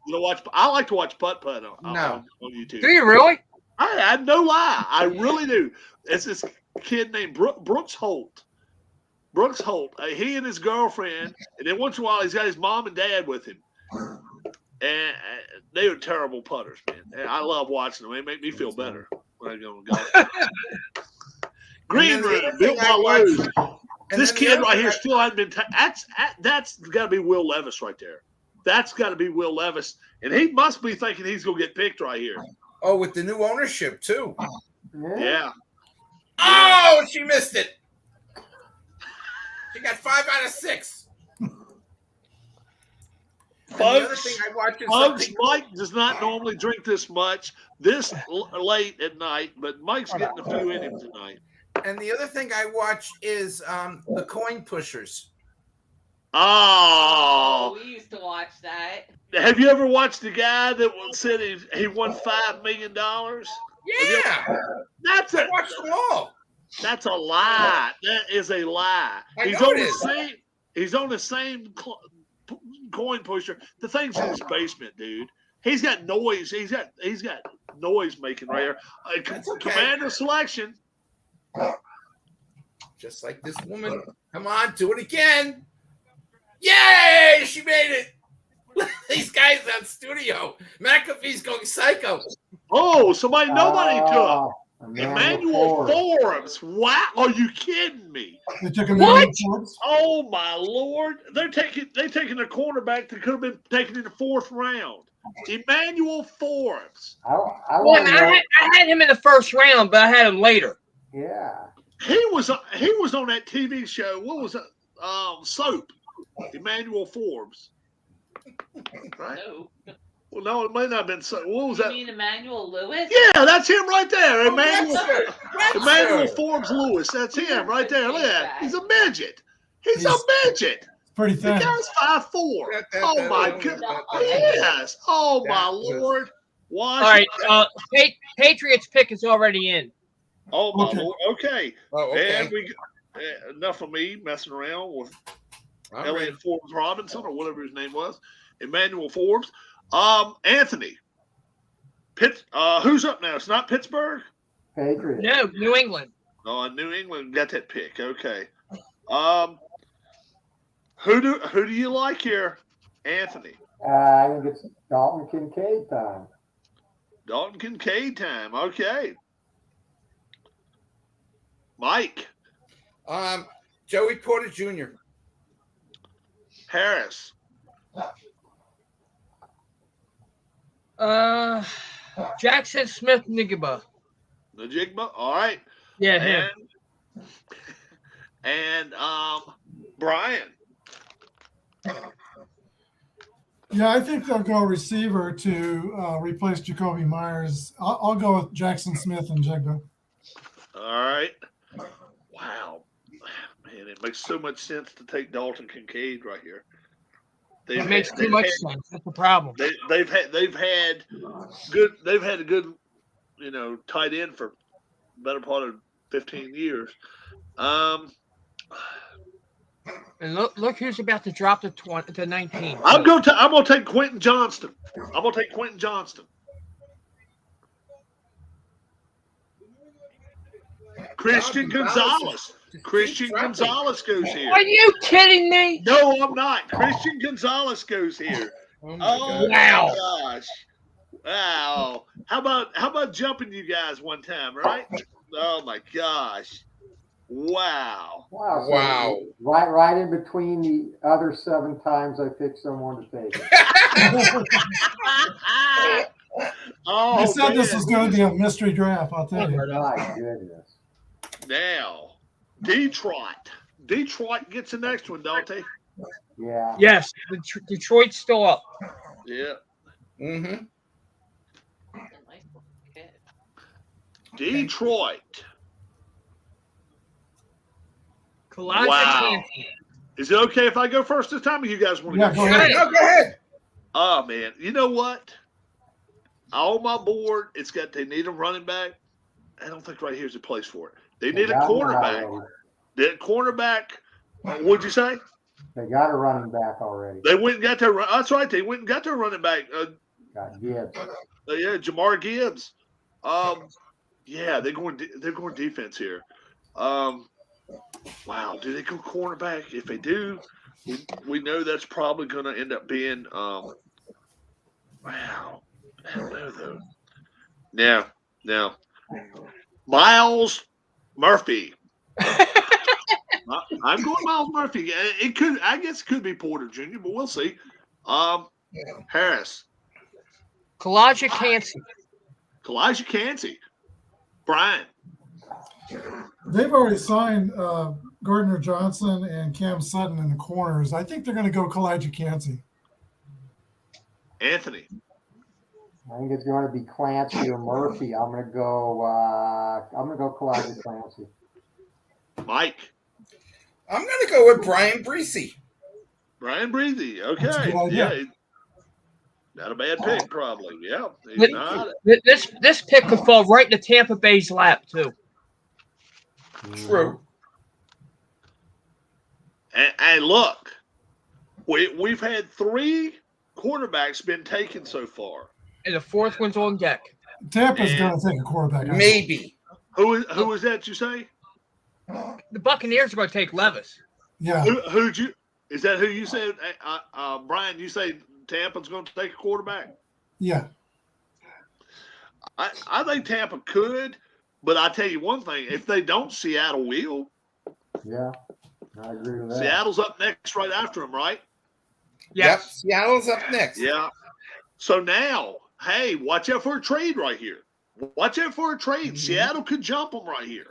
You don't watch. I like to watch putt on YouTube. Do you really? I no lie. I really do. It's this kid named Brooks Holt. Brooks Holt. He and his girlfriend, and then once in a while he's got his mom and dad with him. And they are terrible putters, man. And I love watching them. They make me feel better when I go and golf. Green room, built by Lowe's. This kid right here still hasn't been. That's got to be Will Levis right there. That's got to be Will Levis, and he must be thinking he's gonna get picked right here. Oh, with the new ownership too. Yeah. Oh, she missed it. She got 5 out of 6. Folks, Mike does not normally drink this much this late at night, but Mike's getting a few in him tonight. And the other thing I watch is the coin pushers. Oh, we used to watch that. Have you ever watched the guy that said he won $5 million? Yeah, I watched them all. That's a lie. That is a lie. He's on the same coin pusher. The thing's in his basement, dude. He's got noise. He's got noise making right here. Okay. Commander selection. Just like this woman. Come on, do it again. Yay! She made it. These guys on studio. McAfee's going psycho. Oh, nobody took. Emmanuel Forbes. Wow, are you kidding me? They took Emmanuel Forbes. Oh my Lord! They're taking a cornerback that could have been taken in the 4th round. Emmanuel Forbes. I had him in the 1st round, but I had him later. Yeah. He was on that TV show. What was it? Soap. Emmanuel Forbes. Right? No. Well, no, it may not have been so. What was that? You mean Emmanuel Lewis? Yeah, that's him right there. That's Emmanuel her. Forbes Lewis. That's him right there. Look at that. He's a midget. He's a midget. Pretty The thin. guy's 5'4". Oh my God. Yes. Oh my Lord. All right. Patriots pick is already in. Oh my Lord. Okay. Oh, okay. And enough of me messing around with I'm Elliot ready. Forbes Robinson or whatever his name was. Emmanuel Forbes. Anthony. Who's up now? It's not Pittsburgh? Patriots. No, New England. Oh, New England got that pick. Okay. Who do you like here, Anthony? I think it's Dalton Kincaid time. Dalton Kincaid time. Okay. Mike. Joey Porter Jr. Harris. Jackson Smith Nigba. Najigba. All right. Yeah, him. And Brian. Yeah, I think they'll go receiver to replace Jacoby Myers. I'll go with Jackson Smith and Jigba. All right. Wow. Man, it makes so much sense to take Dalton Kincaid right here. It makes too much sense. That's the problem. They've had a good, tight end for the better part of 15 years. And look who's about to drop to 19. I'm gonna take Quentin Johnston. Christian Gonzalez. Christian Gonzalez goes here. Are you kidding me? No, I'm not. Christian Gonzalez goes here. Oh, wow. My gosh. Wow. How about jumping you guys one time, right? Oh my gosh. Wow. Wow. So Wow. Right in between the other 7 times I picked someone to take it. Oh, I said this man. was going to be a mystery draft, I'll tell you. My goodness. Now, Detroit. Detroit gets the next one, don't they? Yeah. Yes, Detroit's still up. Yeah. Mm-hmm. Detroit. Kalijah Wow. Kancey. Is it okay if I go first this time, or you guys want to Yeah, go go first? ahead. No, go ahead. Oh, man. You know what? On my board, it's got they need a running back. I don't think right here's the place for it. They need a got one cornerback. already. That cornerback, what'd you say? They got a running back already. They went and got their. That's right. They went and got their running back. Got Gibbs. Yeah, Jamar Gibbs. Yeah, they're going defense here. Wow, do they go cornerback? If they do, we know that's probably going to end up being. Wow, I don't know though. Now, Miles Murphy. I'm going Miles Murphy. It could, I guess, it could be Porter Jr., but we'll see. Harris. Kalijah Kancey. Kalijah Kancey. Brian. They've already signed Gardner Johnson and Cam Sutton in the corners. I think they're going to go Kalijah Kancey. Anthony. I think it's going to be Clancy or Murphy. I'm going to go Kalijah Clancy. Mike. I'm going to go with Brian Breesy. Brian Breesy. That's a Okay. good idea. Yeah. Not a bad pick, probably. Yeah. He's not. This pick could fall right into Tampa Bay's lap too. True. And look, we've had 3 quarterbacks been taken so far. And the 4th one's on deck. Tampa's going to take a quarterback. Maybe. Who is that you say? The Buccaneers are going to take Levis. Yeah. Is that who you said? Brian, you say Tampa's going to take a quarterback? Yeah. I think Tampa could, but I tell you one thing: if they don't, Seattle will. Yeah, I agree with that. Seattle's up next, right after them, right? Yep. Seattle's up next. Yeah. So now, hey, watch out for a trade right here. Watch out for a trade. Mm-hmm. Seattle could jump them right here.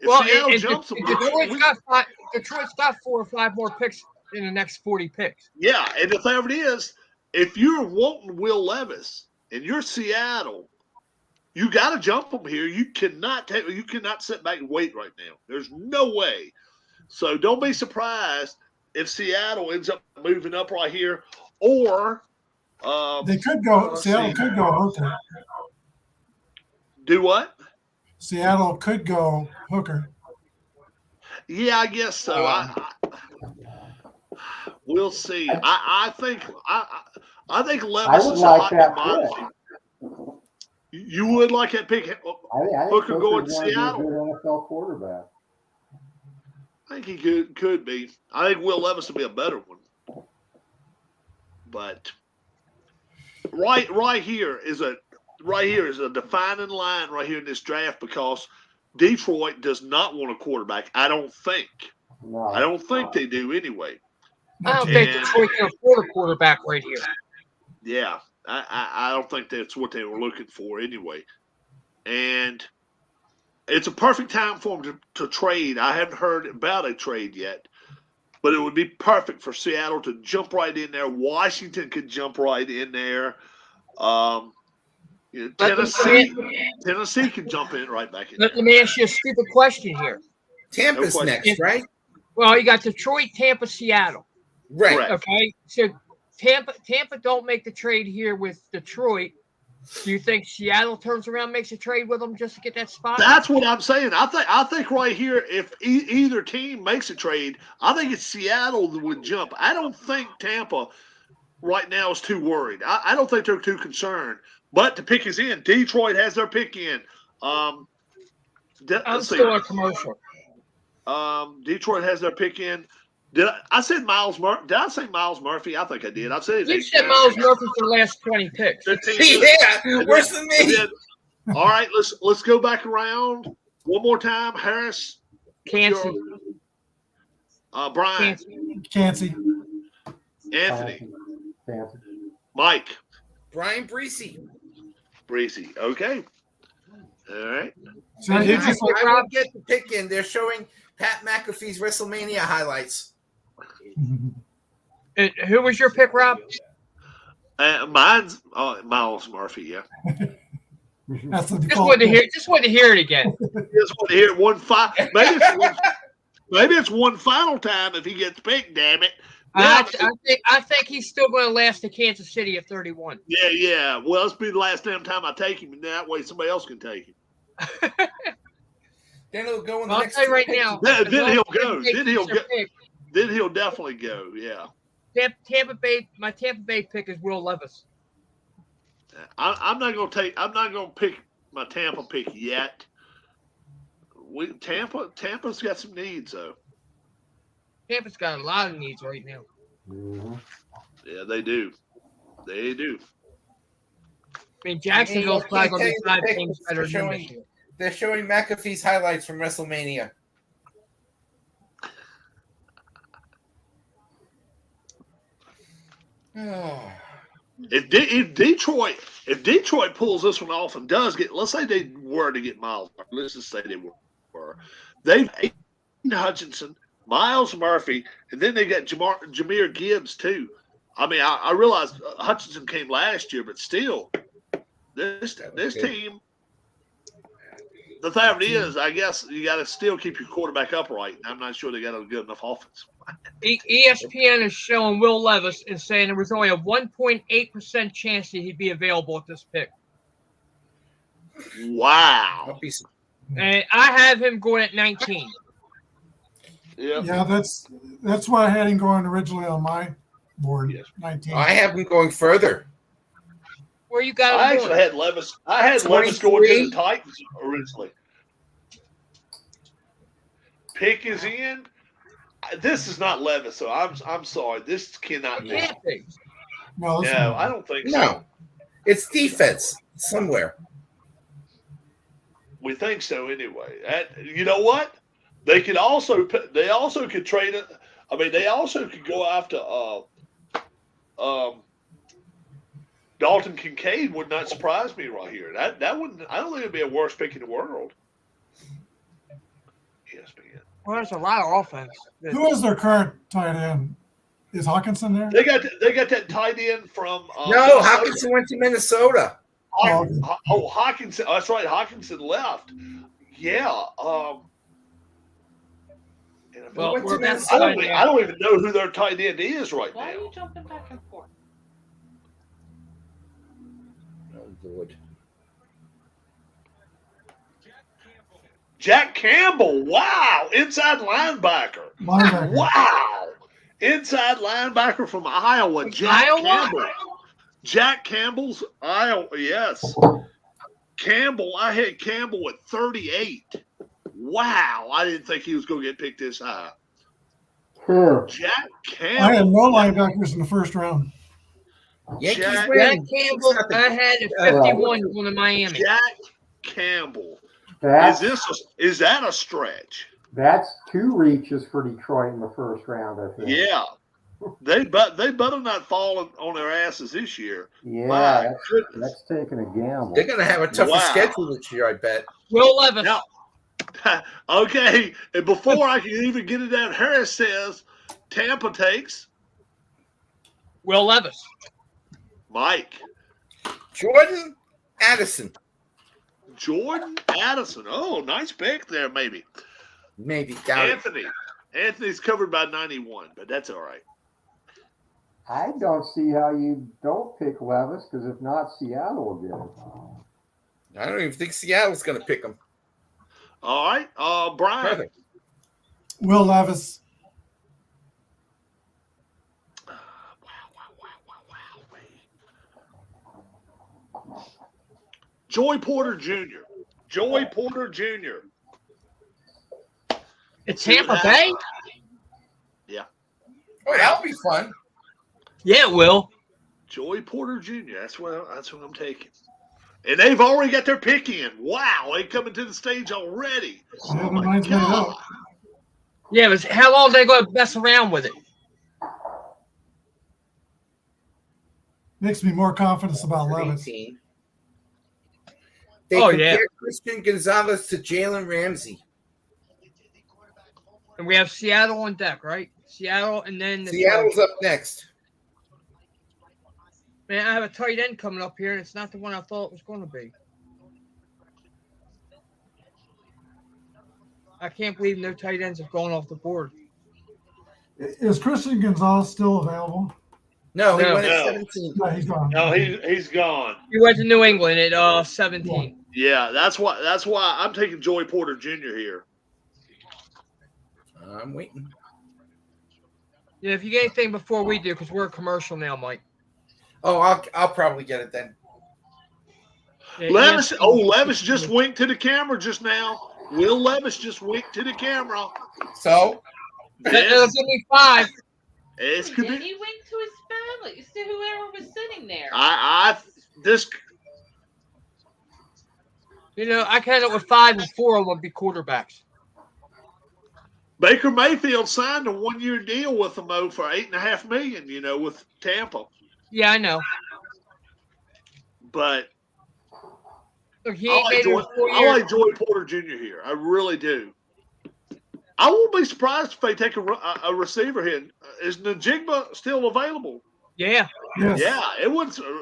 If Seattle jumps them, Detroit's got 4 or 5 more picks in the next 40 picks. Yeah, and if ever it is, if you're wanting Will Levis and you're Seattle, you got to jump them here. You cannot sit back and wait right now. There's no way. So don't be surprised if Seattle ends up moving up right here, or they could go. Seattle could go Hooker. Do what? Seattle could go Hooker. Yeah, I guess so. We'll see. I think Levis is a hot commodity. You would like that pick? I Hooker think going to Hooker's Seattle. Be a good NFL quarterback. I think he could be. I think Will Levis would be a better one. But right here is a defining line right here in this draft, because Detroit does not want a quarterback. I don't think. No. I don't think they do anyway. I don't think Detroit can afford a quarterback right here. Yeah, I don't think that's what they were looking for anyway. And it's a perfect time for them to trade. I haven't heard about a trade yet, but it would be perfect for Seattle to jump right in there. Washington could jump right in there. Tennessee can jump in right back in there. Let me ask you a stupid question here. Tampa's next, right? Well, you got Detroit, Tampa, Seattle. Right. Correct. Okay. So Tampa don't make the trade here with Detroit. Do you think Seattle turns around and makes a trade with them just to get that spot? That's what I'm saying. I think right here, if either team makes a trade, I think it's Seattle that would jump. I don't think Tampa right now is too worried. I don't think they're too concerned. But the pick is in. Detroit has their pick in. I'm still a commercial. Detroit has their pick in. Did I say Miles Murphy? I think I did. I said You said Miles Murphy for the last 20 picks. 15. Yeah, worse than me. All right, let's go back around one more time. Harris, Cancy. Brian. Cancy. Anthony. Fancy. Mike. Brian Breesy. Breezy. Okay. All right. So And he who's just your I won't get the pick in. They're showing Pat McAfee's WrestleMania highlights. Who was your pick, Rob? Mine's Miles Murphy. Yeah. that's the Just default. wanted to hear it again. Just want to hear it maybe it's one final time if he gets picked. Damn it. I think he's still going to last to Kansas City at 31. Yeah. Well, this will be the last damn time I take him, and that way somebody else can take him. Then it'll go in the I'll next tell you two right picks. now. Then he'll go. Pick, Then he'll definitely go. Yeah. Tampa Bay. My Tampa Bay pick is Will Levis. I'm not gonna pick my Tampa pick yet. Tampa's got some needs though. Tampa's got a lot of needs right now. Mhm. Yeah, they do. They do. I mean, Jacksonville's probably going to be 5 games better than this year. They're showing McAfee's highlights from WrestleMania. Oh. If Detroit pulls this one off and does get, let's say they were to get Miles, let's just say they were, they've Aiden Hutchinson, Miles Murphy, and then they got Jahmyr Gibbs too. I mean, I realize Hutchinson came last year, but still, this team. The thing of it is, I guess you got to still keep your quarterback upright. I'm not sure they got a good enough offense. ESPN is showing Will Levis and saying there was only a 1.8% chance that he'd be available at this pick. Wow. And I have him going at 19. Yep. Yeah, that's what I had him going originally on my board. Yes. 19. I have him going further. Where you got him I actually going? had Levis. I had Levis going to the Titans originally. Pick is in. This is not Levis, so I'm sorry. This cannot be. Can't be. No, No, I don't think so. No. It's defense somewhere. We think so anyway. You know what? They also could trade it. I mean, they also could go after Dalton Kincaid. Would not surprise me right here. That wouldn't. I don't think it'd be a worst pick in the world. ESPN. Well, there's a lot of offense. Who is their current tight end? Is Hawkinson there? They got that tight end from No, Hopkinson went to Minnesota. Hawkinson. That's right. Hawkinson left. Yeah. Well, went to we're about to I find out. don't even know who their tight end is right Why are now. you jumping back and forth? Oh, Lord. Jack Campbell. Wow. Inside linebacker. Linebacker. Wow. Inside linebacker from Iowa. Jack Iowa? Campbell. Jack Campbell's Iowa. Yes. Campbell. I had Campbell at 38. Wow. I didn't think he was going to get picked this high. Sure. Jack Campbell. I had no linebackers in the first round. Yankees Jack win. Jack Campbell, I had at 51 going to Miami. Jack Campbell. That's Is that a stretch? 2 reaches for Detroit in the first round, I think. Yeah. They better not fall on their asses this year. Yeah, My goodness. that's taking a gamble. They're going to have a tougher Wow. schedule this year, I bet. Will Levis. Now, okay, and before I can even get it out, Harris says Tampa takes Will Levis. Mike. Jordan Addison. Jordan Addison. Oh, nice pick there, maybe. Maybe. Doubt it. Anthony. Anthony's covered by 91, but that's all right. I don't see how you don't pick Levis, because if not, Seattle will get it. I don't even think Seattle's going to pick him. All right, Brian. Perfect. Will Levis. Joey Porter Jr. Joey Porter Jr. It's Tampa Bay? Yeah. Oh, that'll be fun. Yeah, it will. Joey Porter Jr. That's what I'm taking. And they've already got their pick in. Wow, they coming to the stage already. Yeah, Oh my mine's made God. up. Yeah, but how long are they going to mess around with it? Makes me more confident about Levis. 18. Oh, compare yeah. Christian Gonzalez to Jalen Ramsey. And we have Seattle on deck, right? Seattle, and then the Seattle's Chargers. up next. Man, I have a tight end coming up here, and it's not the one I thought it was going to be. I can't believe no tight ends have gone off the board. Is Christian Gonzalez still available? No, he No. went at No. 17. No, he's gone. No, he's gone. He went to New England at 17. Yeah, that's why I'm taking Joey Porter Jr. here. I'm waiting. Yeah, if you get anything before we do, because we're a commercial now, Mike. Oh, I'll probably get it then. Yeah, Levis just winked to the camera just now. Will Levis just winked to the camera. So That'll give me 5. It's Did could he be. wink to his family? To whoever was sitting there. This You know, I kind of with 5 and 4 would be quarterbacks. Baker Mayfield signed a 1-year deal with them for $8.5 million. You know, with Tampa. Yeah, I know. But Look, he I ain't like, made it Joey, in 4 I years. like Joey Porter Jr. here. I really do. I won't be surprised if they take a receiver here. Is Najigba still available? Yeah. Yes. Yeah,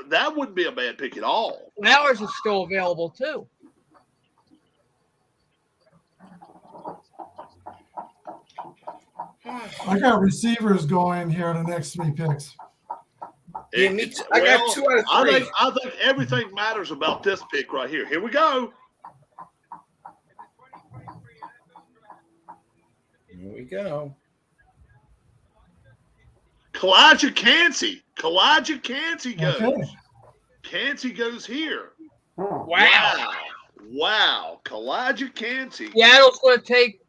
that wouldn't be a bad pick at all. Flowers is still available, too. I got receivers going here the next 3 picks. yeah, me too. I got 2 out of 3. I think everything matters about this pick right here. Here we go. Here we go. Kalijah Cansey. Kalijah Cansey goes. Okay. Cansey goes here. Wow. Wow. Kalijah Cansey. Seattle's going to take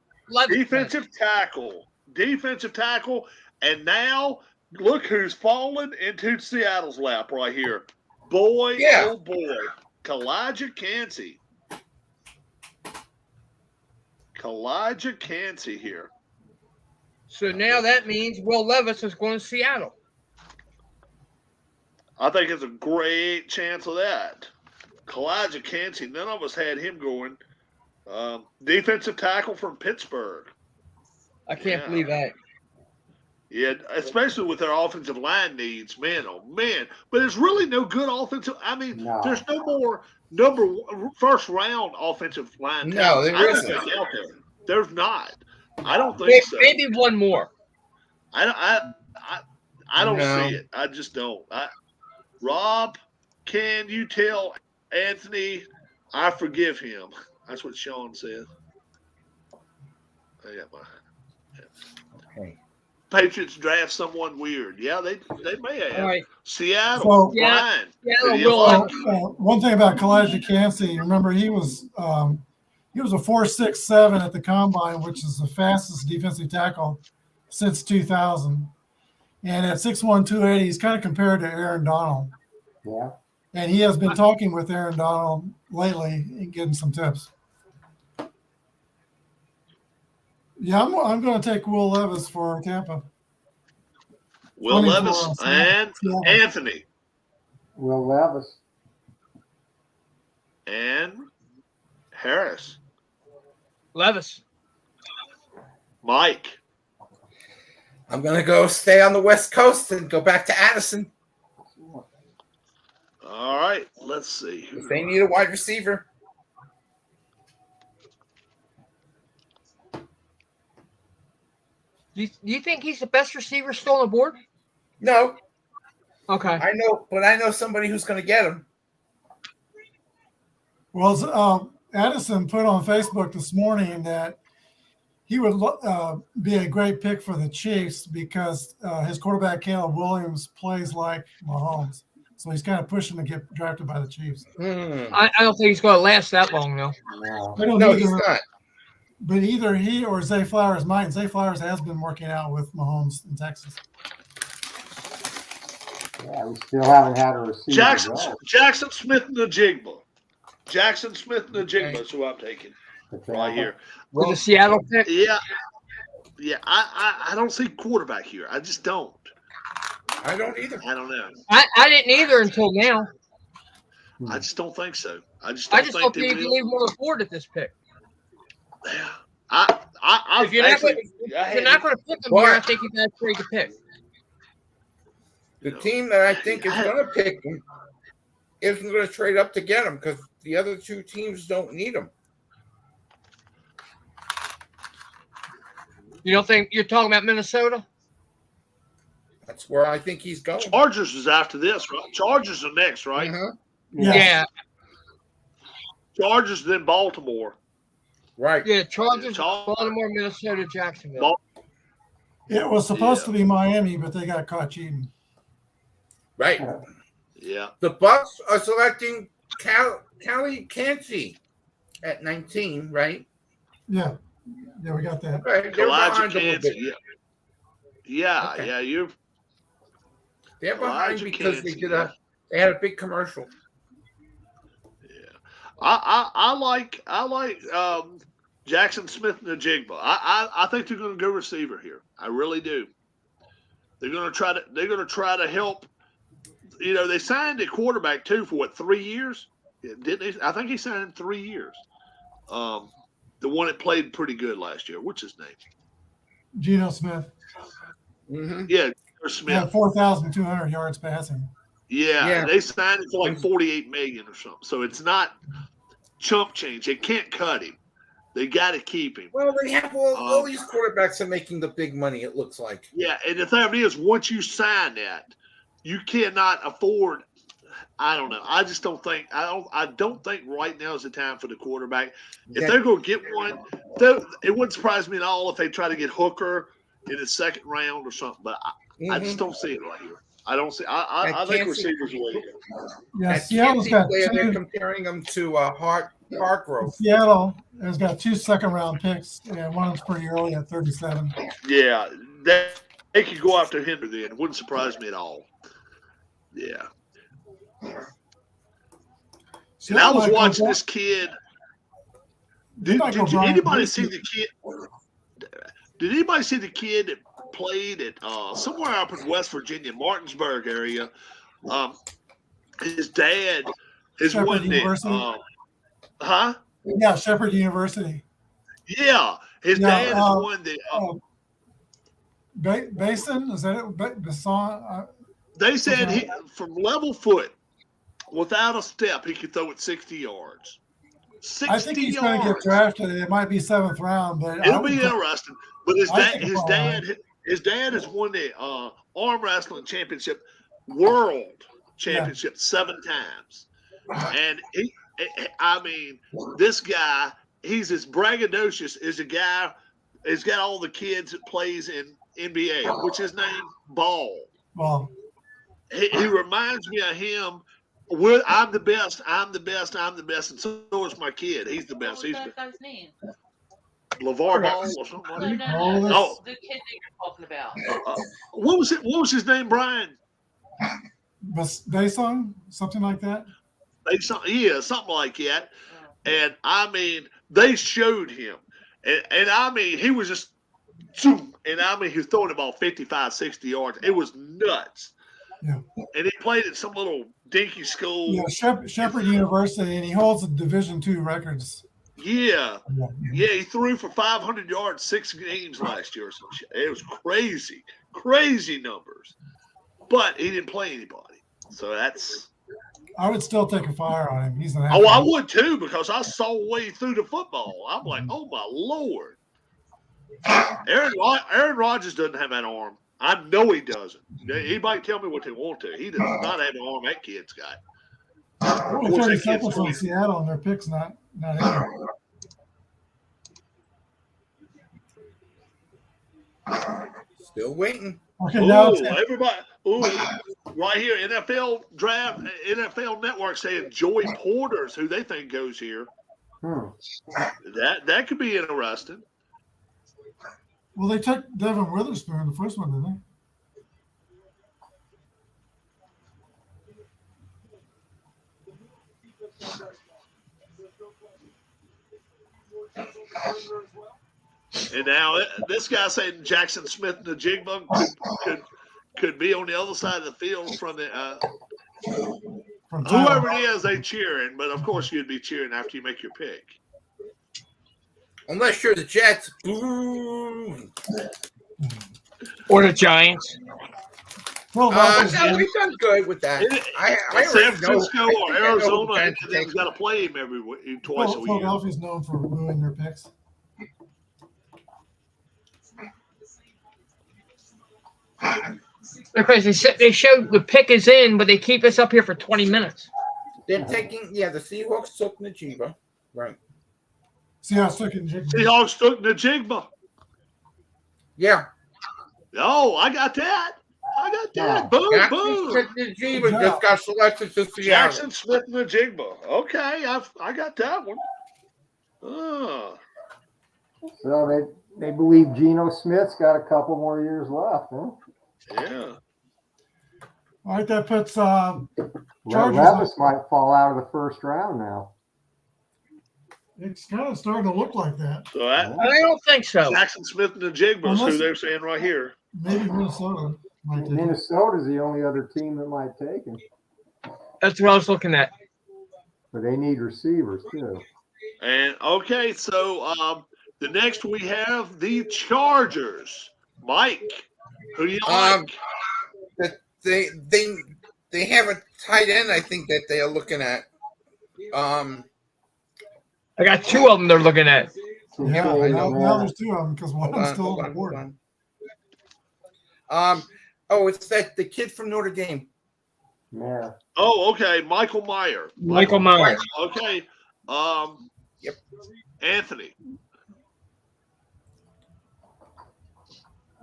Defensive tackle. And now look who's fallen into Seattle's lap right here. Boy, oh boy. Kalijah Cansey. Kalijah Cansey here. So now that means Will Levis is going to Seattle. I think it's a great chance of that. Kalijah Cansey, none of us had him going. Defensive tackle from Pittsburgh. I can't believe that. Yeah, especially with their offensive line needs. Man, oh man. But there's really no good offensive. I mean, there's no more first round offensive line. No, there isn't. Out there. There's not. I don't think so. Maybe one more. I don't see it. I just don't. Rob, can you tell Anthony I forgive him? That's what Sean said. I got my Okay. Patriots draft someone weird. Yeah, they may have. All right. Seattle, So, Brian. One thing about Kalijah Cansey, remember he was a 4.67 at the combine, which is the fastest defensive tackle since 2000. And at 6'1", 280, he's kind of compared to Aaron Donald. Yeah. And he has been talking with Aaron Donald lately and getting some tips. Yeah, I'm going to take Will Levis for Tampa. Will Levis and Anthony. Will Levis. And Harris. Levis. Mike. I'm going to go stay on the West Coast and go back to Addison. All right, let's see. If they need a wide receiver. Do you think he's the best receiver still on the board? No. Okay. I know somebody who's going to get him. Well, Addison put on Facebook this morning that he would be a great pick for the Chiefs because his quarterback, Caleb Williams, plays like Mahomes. So he's kind of pushing to get drafted by the Chiefs. I don't think he's going to last that long, though. No, he's not. But either he or Zay Flowers might. Zay Flowers has been working out with Mahomes in Texas. Yeah, we still haven't had a receiver. Jackson Smith and Najigba. Jackson Smith and Najigba is who I'm taking right here. With the Seattle pick? Yeah. Yeah, I don't see quarterback here. I just don't. I don't either. I don't know. I didn't either until now. I just don't think so. I just I don't just think don't they think you can leave more forward at this pick. I've If you're not going to pick him here, I think you got to trade the pick. The team that I think is going to pick him isn't going to trade up to get him because the other two teams don't need him. You don't think you're talking about Minnesota? That's where I think he's going. Chargers is after this, right? Chargers are next, right? Mm-hmm. Yeah. Chargers, then Baltimore. Right. Yeah, Chargers, Baltimore, Minnesota, Jacksonville. It was supposed to be Miami, but they got caught cheating. Right. Yeah. The Bucks are selecting Callie Cansey at 19, right? Yeah. Yeah, we got that. Okay. They're behind a little bit. Yeah. Okay. Yeah, They're behind Elijah because Cansey, they had a big commercial. Yeah. I like Jackson Smith and Najigba. I think they're going to go receiver here. I really do. They're going to try to help. You know, they signed a quarterback too for 3 years? Didn't they? I think he signed him 3 years. The one that played pretty good last year. What's his name? Geno Smith. Mm-hmm. Yeah, Smith. Yeah, 4,200 yards passing. Yeah, they signed him for like $48 million or something. So it's not chump change. They can't cut him. They got to keep him. Well, they have all these quarterbacks are making the big money, it looks like. Yeah, and the thing is, once you sign that, you cannot afford. I don't know. I just don't think. I don't think right now is the time for the quarterback. If they're going to get one, it wouldn't surprise me at all if they try to get Hooker in the second round or something. But I just don't see it right here. I don't see. I think receivers will. Yeah, Seattle's got they're comparing them to Hargrove. Seattle has got 2 second-round picks, and one's pretty early at 37. Yeah, they could go after Henry then. It wouldn't surprise me at all. Yeah. And I was watching this kid. Did anybody see the kid? Did anybody see the kid that played at somewhere up in West Virginia, Martinsburg area? His dad has won it. Huh? Yeah, Shepherd University. Yeah, his dad has won the. Basin, is that it? Basson? They said from level foot, without a step, he could throw it 60 yards. 60 I think he's going to get drafted. It might be 7th round, but it'll be interesting. But his dad has won the arm wrestling championship, world championship 7 times, and this guy, he's as braggadocious as a guy. He's got all the kids that plays in NBA, which is named Ball. Well, he reminds me of him. I'm the best. I'm the best. I'm the best. And so is my kid. He's the best. What was that guy's name? LeVar Ball or something like that. No. The kid that you're talking about. What was his name, Brian? Bason? Something like that? Yeah, something like that. And they showed him. And he was just, and he was throwing about 55, 60 yards. It was nuts. Yeah. And he played at some little dinky school. Yeah, Shepherd University, and he holds the Division II records. Yeah, he threw for 500 yards 6 games last year or some shit. It was crazy numbers. But he didn't play anybody. So that's. I would still take a fire on him. He's an athlete. I would too, because I saw way through the football. I'm like, oh my Lord. Aaron Rodgers doesn't have that arm. I know he doesn't. Anybody tell me what they want to. He does not have an arm that kid's got. Only 30 seconds on Seattle, and their pick's not in. Still waiting. Okay, now everybody. Right here, NFL draft, NFL Network saying Joey Porter's who they think goes here. That could be interesting. Well, they took Devin Witherspoon, the first one, didn't they? And now this guy saying Jackson Smith and the Jigba could be on the other side of the field from the whoever it is they cheering. But of course, you'd be cheering after you make your pick. Unless you're the Jets. Boo. Or the Giants. Well, No, we've done good with that. I San Francisco or Arizona, and they've got to play him twice a year. Philadelphia's known for ruining their picks. Because they show the pick is in, but they keep us up here for 20 minutes. They're taking, the Seahawks took Najee, right? Seahawks took Najee. Seahawks took Najee. Yeah. Oh, I got that. Boom, boom. Najee just got selected to Seattle. Jackson Smith and Najee. Okay, I got that one. Oh. So they believe Geno Smith's got a couple more years left, huh? Yeah. All right, that puts Levis might fall out of the first round now. It's kind of starting to look like that. So I don't think so. Jackson Smith and Najee is who they're saying right here. Maybe Minnesota might take Minnesota's the only other team that might take him. That's what I was looking at. But they need receivers too. And okay, so the next we have the Chargers. Mike, who do you like? They have a tight end, I think, that they are looking at. I got two of them they're looking at. Yeah, now there's two of them because one's still on the board. It's the kid from Notre Dame. Yeah. Oh, okay, Michael Meyer. Michael Myers. Okay. Yep. Anthony.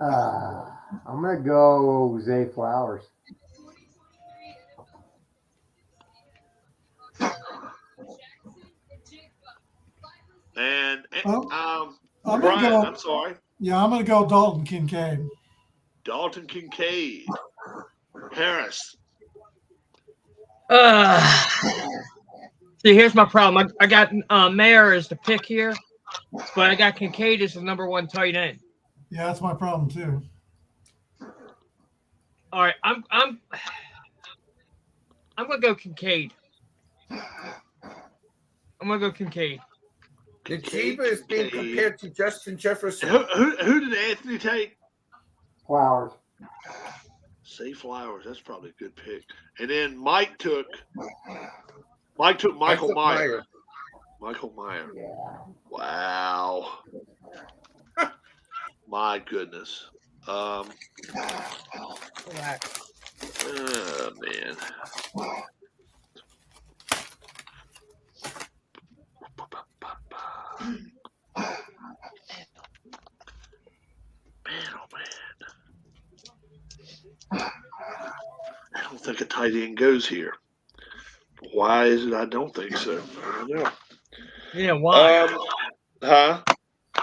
I'm gonna go Zay Flowers. And I'm sorry. Yeah, I'm gonna go Dalton Kincaid. Dalton Kincaid. Harris. See, here's my problem. I got Mayer as the pick here, but I got Kincaid as the number one tight end. Yeah, that's my problem too. All right, I'm gonna go Kincaid. I'm gonna go Kincaid. Najee is being compared to Justin Jefferson. Who did Anthony take? Flowers. Say Flowers. That's probably a good pick. And then Mike took Michael Meyer. Michael Meyer. Yeah. Wow. My goodness. Oh man. I don't think a tight end goes here. Why is it I don't think so? I don't know. Yeah, why?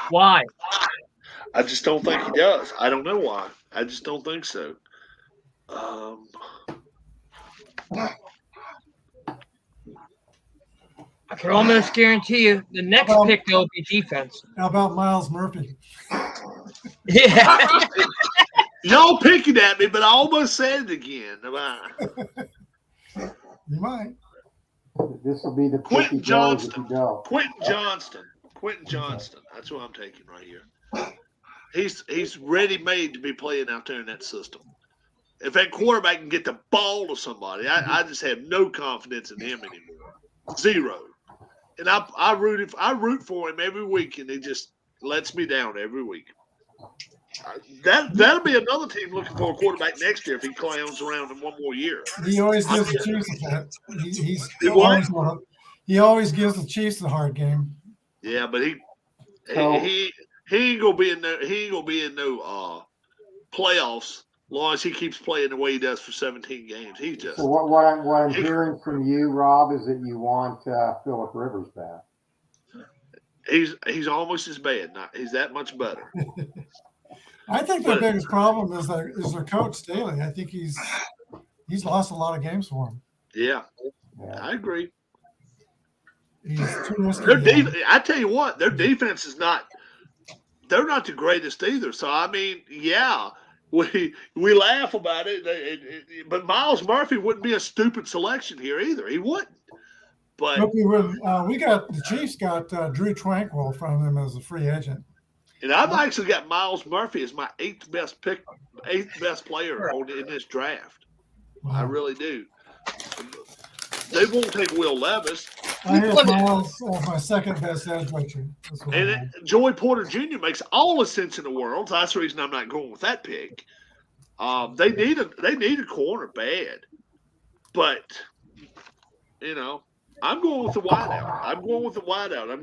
Why? I just don't think he does. I don't know why. I just don't think so. I can almost guarantee you the next pick will be defense. How about Miles Murphy? Yeah. Y'all picking at me, but I almost said it again. You might. This will be the Quentin Johnston. Quentin Johnston. That's what I'm taking right here. He's ready made to be playing out there in that system. If that quarterback can get the ball to somebody, I just have no confidence in him anymore. Zero. And I root for him every week, and he just lets me down every week. That'll be another team looking for a quarterback next year if he clowns around in one more year. He always gives the Chiefs he always gives the Chiefs a hard game. Yeah, but he ain't gonna be in no playoffs as long as he keeps playing the way he does for 17 games. He just. So what I'm hearing from you, Rob, is that you want Phillip Rivers back. He's almost as bad. He's that much better. I think the biggest problem is their coach Staley. I think he's lost a lot of games for him. Yeah. I agree. He's too risky. I tell you what, their defense is not. they're not the greatest either. So I mean, yeah, we laugh about it, but Miles Murphy wouldn't be a stupid selection here either. He wouldn't. But we got the Chiefs got Drew Tranquil from them as a free agent. And I've actually got Miles Murphy as my eighth best player in this draft. Wow. I really do. They won't take Will Levis. I have Miles as my second best edge rusher. And Joey Porter Jr. makes all the sense in the world. So that's the reason I'm not going with that pick. They need a corner bad, but I'm going with the wideout. I'm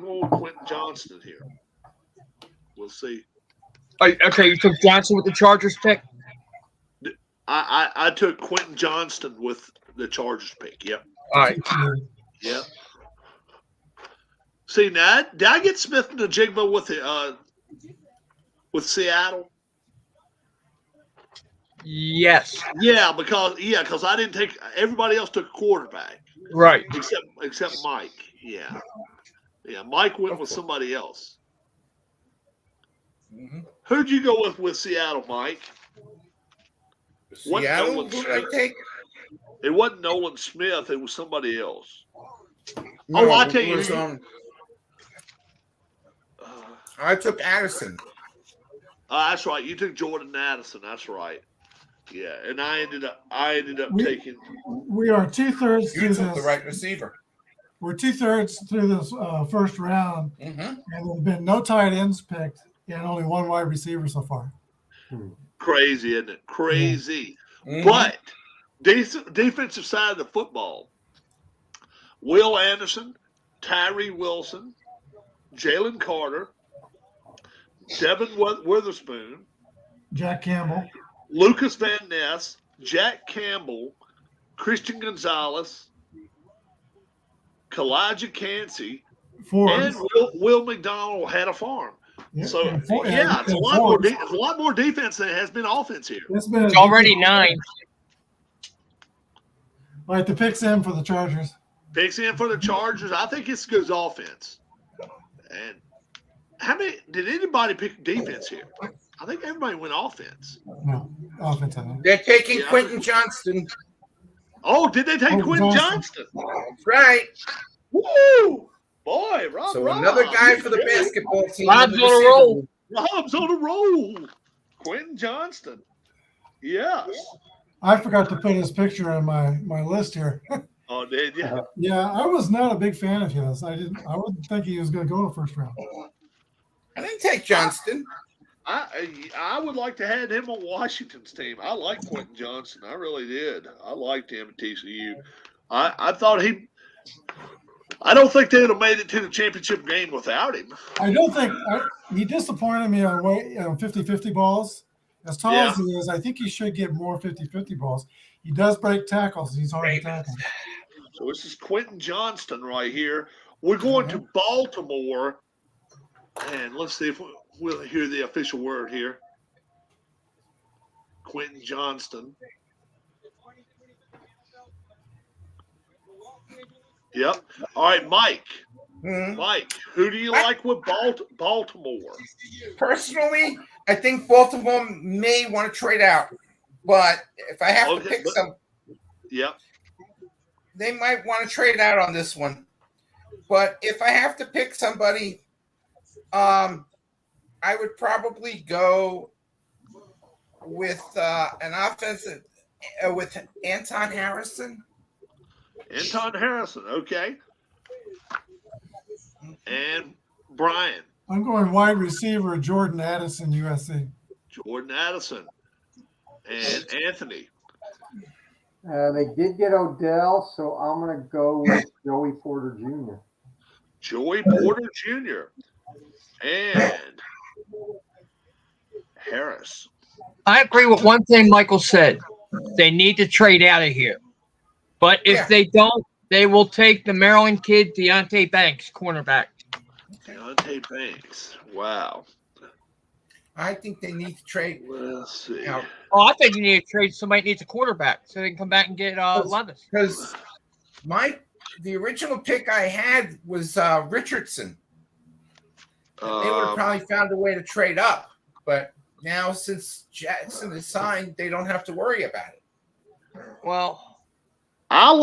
going with Quentin Johnston here. We'll see. Okay, you took Johnson with the Chargers pick? I took Quentin Johnston with the Chargers pick. Yep. All right. Yep. See, now, did I get Smith and the Jigba with Seattle? Yes. Yeah, because I didn't take – everybody else took a quarterback. Right. Except Mike. Yeah. Yeah, Mike went with somebody else. Mm-hmm. Who'd you go with Seattle, Mike? Seattle? Who did I take? It wasn't Nolan Smith. It was somebody else. No, I tell you. I took Addison. That's right. You took Jordan Addison. That's right. Yeah, and I ended up taking. We are 2/3 through You took this. the right receiver. We're 2/3 through this first round, and there's been no tight ends picked and only one wide receiver so far. Crazy, isn't it? Crazy. Mm-hmm. But defensive side of the football, Will Anderson, Tyree Wilson, Jalen Carter, Devin Witherspoon, Jack Campbell, Lucas Van Ness, Jack Campbell, Christian Gonzalez, Kalijah Cansey, and Will McDonald had a farm. Yeah, so it's a lot more defense than has been offense here. It's already 9. All right, the pick's in for the Chargers. Picks in for the Chargers. I think it's good offense. And how many did anybody pick defense here? I think everybody went offense. No, offense. They're taking Quentin Johnston. Oh, did they take Quentin Johnston? That's right. Woo! Boy, Rob. Another guy for the basketball team. Rob's on a roll. Rob's on a roll. Quentin Johnston. Yes. I forgot to put his picture on my list here. Oh, did you? Yeah, I was not a big fan of his. I wouldn't think he was going to go in the first round. I didn't take Johnston. I would like to have him on Washington's team. I like Quentin Johnston. I really did. I liked him at TCU. I thought I don't think they would have made it to the championship game without him. I don't think he disappointed me on 50-50 balls. As tall as he is, I think he should get more 50-50 balls. He does break tackles. He's hard to tackle. So this is Quentin Johnston right here. We're going to Baltimore, and let's see if we'll hear the official word here. Quentin Johnston. Yep. All right, Mike. Mike, who do you like with Baltimore? Personally, I think Baltimore may want to trade out. But if I have to pick they might want to trade out on this one. But if I have to pick somebody, I would probably go with an offensive with Anton Harrison. Anton Harrison, okay. And Brian. I'm going wide receiver Jordan Addison, USC. Jordan Addison. And Anthony. They did get Odell, so I'm going to go with Joey Porter Jr. Joey Porter Jr. And Harris. I agree with one thing Michael said. They need to trade out of here. But if they don't, they will take the Maryland kid, Deontay Banks, cornerback. Deontay Banks. Wow. I think they need to trade. Let's see. Oh, I think you need to trade. Somebody needs a quarterback so they can come back and get Levis. Because the original pick I had was Richardson. They would have probably found a way to trade up, but now since Jackson is signed, they don't have to worry about it. Well, I'm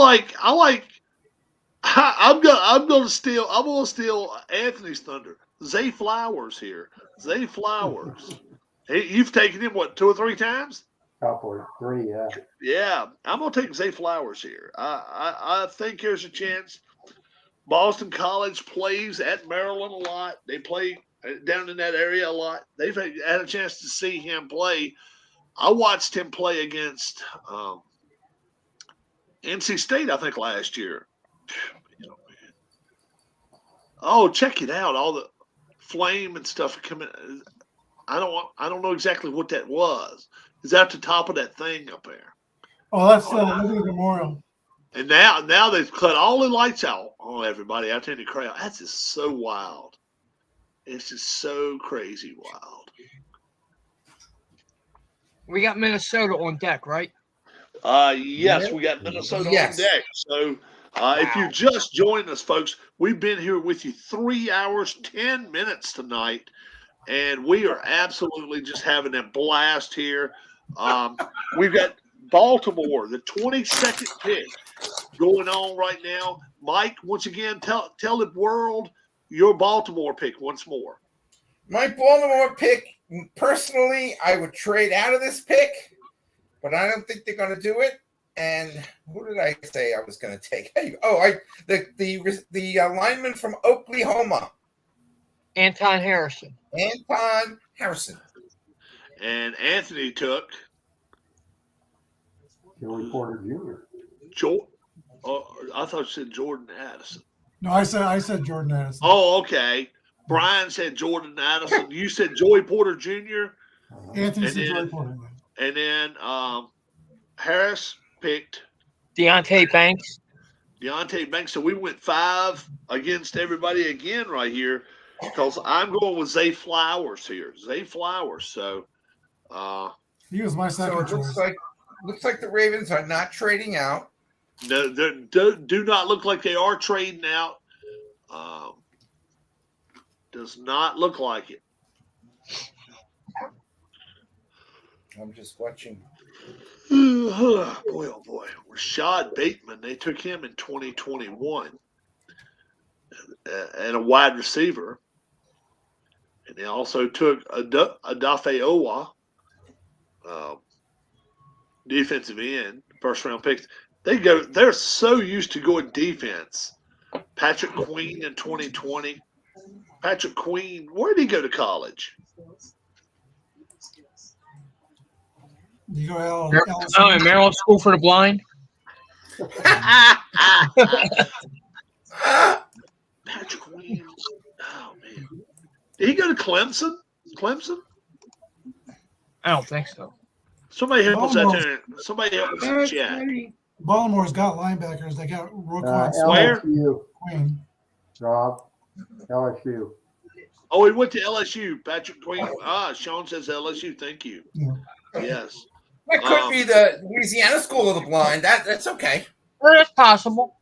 gonna steal Anthony's thunder. Zay Flowers here. Zay Flowers. You've taken him what, 2 or 3 times? Couple or 3, yeah. Yeah, I'm gonna take Zay Flowers here. I think there's a chance. Boston College plays at Maryland a lot. They play down in that area a lot. They've had a chance to see him play. I watched him play against NC State, I think, last year. Oh, check it out! All the flame and stuff coming. I don't know exactly what that was. It's at the top of that thing up there. Oh, that's Liberty Memorial. And now they've cut all the lights out on everybody out there in the crowd. That's just so wild. It's just so crazy wild. we got Minnesota on deck, right? Yes, we got Minnesota on deck. So if you just joined us, folks, we've been here with you 3 hours, 10 minutes tonight. And we are absolutely just having a blast here. We've got Baltimore, the 22nd pick going on right now. Mike, once again, tell the world your Baltimore pick once more. My Baltimore pick, personally, I would trade out of this pick, but I don't think they're going to do it. And who did I say I was going to take? The lineman from Oklahoma. Anton Harrison. And Anthony took Joey Porter Jr. I thought you said Jordan Addison. No, I said Jordan Addison. Oh, okay. Brian said Jordan Addison. You said Joey Porter Jr. Anthony said Joey Porter. And then Harris picked Deontay Banks. So we went 5 against everybody again right here because I'm going with Zay Flowers here. Zay Flowers. So he was my second choice. Looks like the Ravens are not trading out. No, do not look like they are trading out. Does not look like it. I'm just watching. Boy, oh boy. Rashad Bateman, they took him in 2021 and a wide receiver. And they also took Adafe Owa, defensive end, first round picks. They're so used to going defense. Patrick Queen in 2020. Patrick Queen, where did he go to college? You go in Maryland School for the Blind. Patrick Queen. Oh man. Did he go to Clemson? I don't think so. Somebody help us out there. Somebody help us in the chat. Baltimore's got linebackers. They got Roquan LSU. Queen. Rob. LSU. Oh, he went to LSU. Patrick Queen. Sean says LSU. Thank you. Yeah. Yes. That could be the Louisiana School of the Blind. That's okay. Well, that's possible.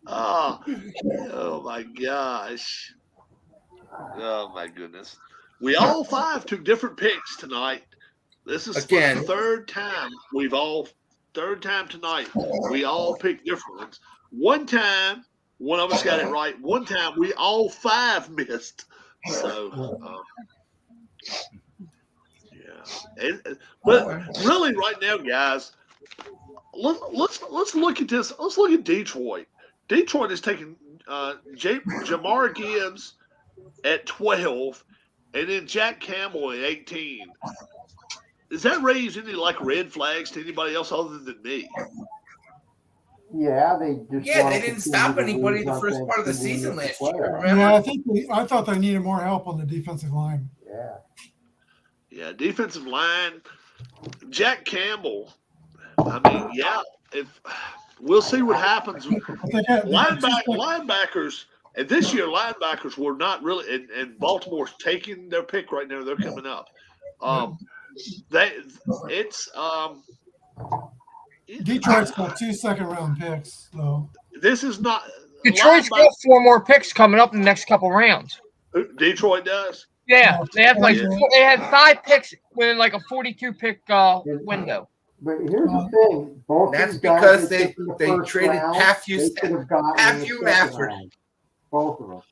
Oh my gosh. Oh my goodness. We all 5 took different picks tonight. This is again the third time tonight we all picked different ones. One time one of us got it right. One time we all 5 missed. So but really right now, guys, let's look at this. Let's look at Detroit. Detroit is taking Jamar Gibbs at 12 and then Jack Campbell at 18. Does that raise any red flags to anybody else other than me? Yeah, they didn't stop anybody the first part of the season last year. Remember? Yeah, I thought they needed more help on the defensive line. Yeah, defensive line. Jack Campbell. I mean, if we'll see what happens. Linebackers. And this year, linebackers were not really, and Baltimore's taking their pick right now. They're coming up. Detroit's got 2 second-round picks, though. This is not Detroit's got 4 more picks coming up in the next couple rounds. Detroit does. Yeah, they have like Yeah. they had 5 picks within like a 42 pick window. But here's the thing: both That's these guys because they took in the they first traded round, Matthew they could have gotten in the Matthew second Mafford. round. Both of them.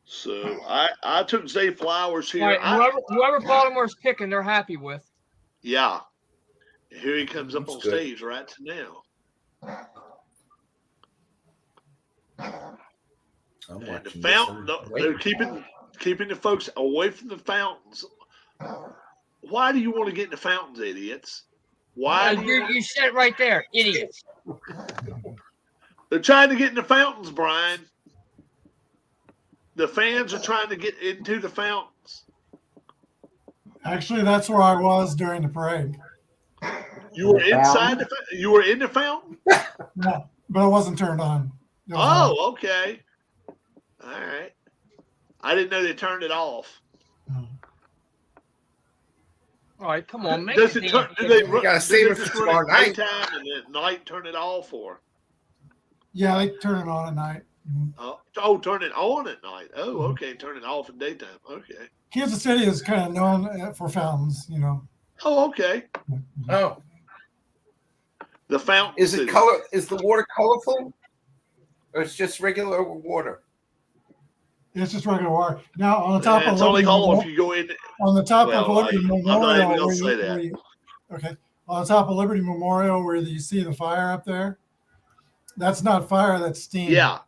So I took Zay Flowers here. All right, whoever Baltimore's picking, they're happy with. Yeah. Here he comes up That's on good. stage right now. I'm And the watching fountain, this. they're keeping the folks away from the fountains. Why do you want to get in the fountains, idiots? Why? You said it right there, idiots. They're trying to get in the fountains, Brian. The fans are trying to get into the fountains. Actually, that's where I was during the parade. You were inside the. You were in the fountain. No, but it wasn't turned on. It was on. Oh, okay. All right. I didn't know they turned it off. All right, come on, make Does it it turn? Do You they gotta run, save do it they for just run tomorrow night. daytime and at night turn it off, or? Yeah, they turn it on at night. Turn it on at night. Oh, okay. Turn it off in daytime. Okay. Kansas City is kind of known for fountains, you know. Oh, okay. Oh, The fountain. is it city. color? Is the water colorful, or it's just regular water? It's just regular water. Now on the top Yeah, of it's only Liberty hollow Memorial, if you go in. on the top Well, of Liberty I'm not Memorial, even gonna where say you- that. where you- okay, on the top of Liberty Memorial, where you see the fire up there, that's not fire, that's steam. Yeah.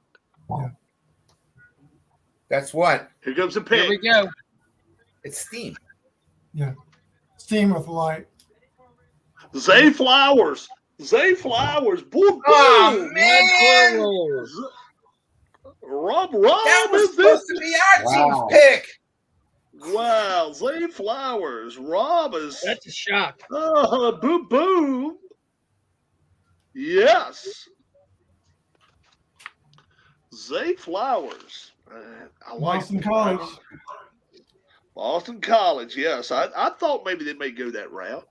That's what. Here comes the Here we pick. go. It's steam. Yeah, steam with light. Zay Flowers. Zay Flowers. Boom, Oh boom. man, Rob that was is supposed this? to be our team's Wow. pick. Wow, Zay Flowers. Rob is. That's a shock. Boom, boom. Yes. Zay Flowers. I like Boston College. Boston College, yes. I thought maybe they may go that route.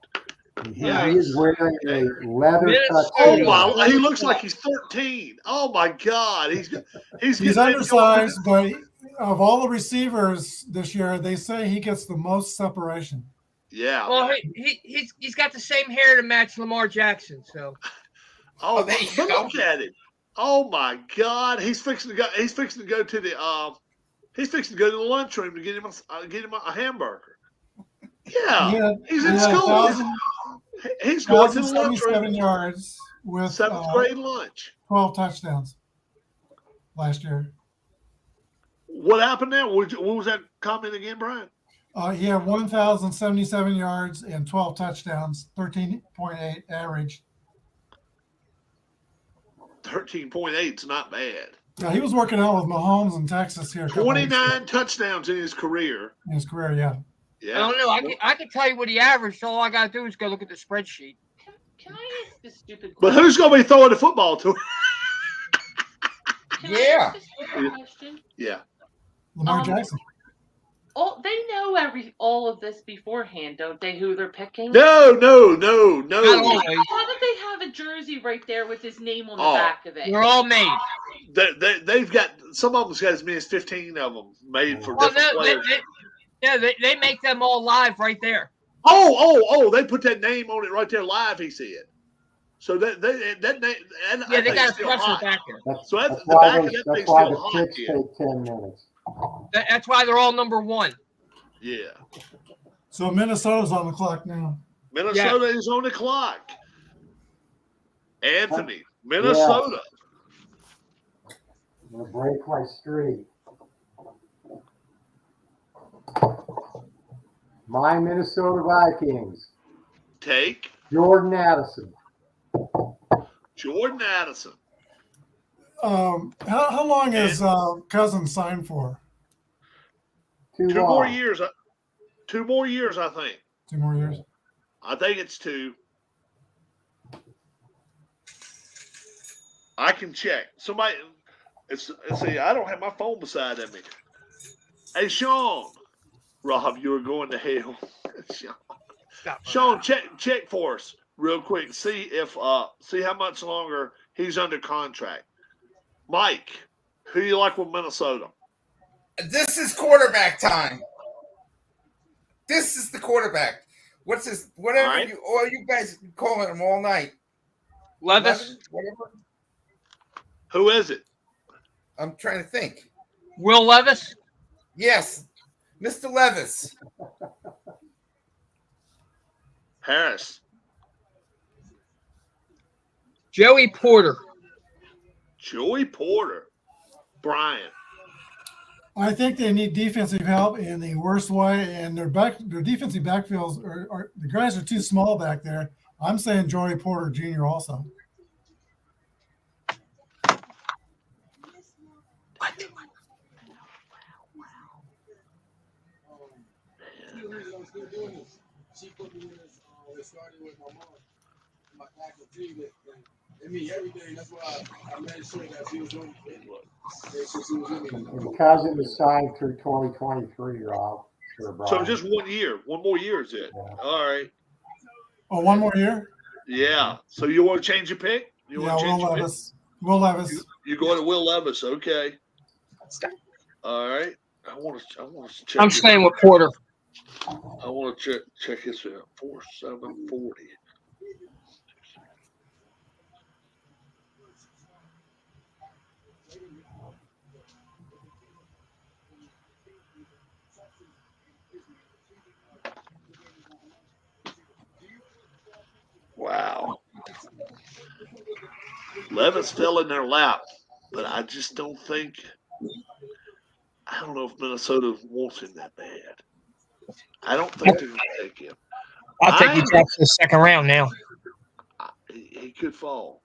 Yeah, he is wearing a leather Minnesota. Oh tuxedo. my! He looks like he's 13. Oh my God! He's He's getting undersized, but of all the receivers this year, they say he gets the most separation. Yeah. Well, he's got the same hair to match Lamar Jackson. So Oh, there you but go. look at it. Oh my God! He's fixing to go. He's fixing to go to the. He's fixing to go to the lunchroom to get him a hamburger. Yeah, he's in school. He's going to the 1,077 lunchroom. yards with 7th grade lunch. 12 touchdowns last year. What happened there? What was that comment again, Brian? He had 1,077 yards and 12 touchdowns, 13.8 average. 13.8 is not bad. Now, he was working out with Mahomes in Texas here. 29 touchdowns in his career. in his career, yeah. I Yeah. don't know. I can tell you what he averaged. So all I gotta do is go look at the spreadsheet. Can I ask this stupid But question? who's going to be throwing the football to him? Can I Yeah. ask this stupid question? Yeah. Lamar Jackson. Oh, they know all of this beforehand, don't they? Who they're picking? No. Not always. Why don't they have a jersey right there with his name on the Oh. back of it? They're all made. They've got some of them's got as many as 15 of them made for Well, different no, players. they make them all live right there. Oh! They put that name on it right there live. He said. So that name. Yeah, they got a still presser hot. back there. So That's the why back of that that's thing's why still the hot. picks Yeah. take 10 minutes. That's why they're all number 1. Yeah. So Minnesota's on the clock now. Minnesota is on the clock. Anthony, Minnesota. I'm gonna break my streak. My Minnesota Vikings. Take Jordan Addison. Jordan Addison. How long is Cousins signed for? Too Two long. more years. 2 more years, I think. 2 more years. I think it's 2. I can check. Somebody, let's see. I don't have my phone beside me. Hey, Sean. Rob, you were going to hell. Sean, check for us real quick. See how much longer he's under contract. Mike, Who do you like with Minnesota? This is quarterback time. This is the quarterback. What's his? Whatever All right. you guys calling him all night. Levis. Whatever. Who is it? I'm trying to think. Will Levis. Yes, Mr. Levis. Harris. Joey Porter. Joey Porter. Brian. I think they need defensive help in the worst way, and their defensive backfields are the guys are too small back there. I'm saying Joey Porter Jr. also. She put me in this, it started with my mom, my active team, and me every day. That's why I made sure that she was doing it. Made sure she was with me. And Cousin is signed through 2023, Rob. Sure, Brian. So just 1 year. One more year is it? Yeah. All right. Oh, one more year? Yeah. So you want to change your pick? You want to change Will your Levis. Will Levis. You're going to Will Levis. Okay. All right. I want to check. I'm staying with Porter. I want to check this out. 4740. Wow. Levis fell in their lap, but I just don't think. I don't know if Minnesota wants him that bad. I don't think they're going to take him. I think he drops to the second round now. He could fall.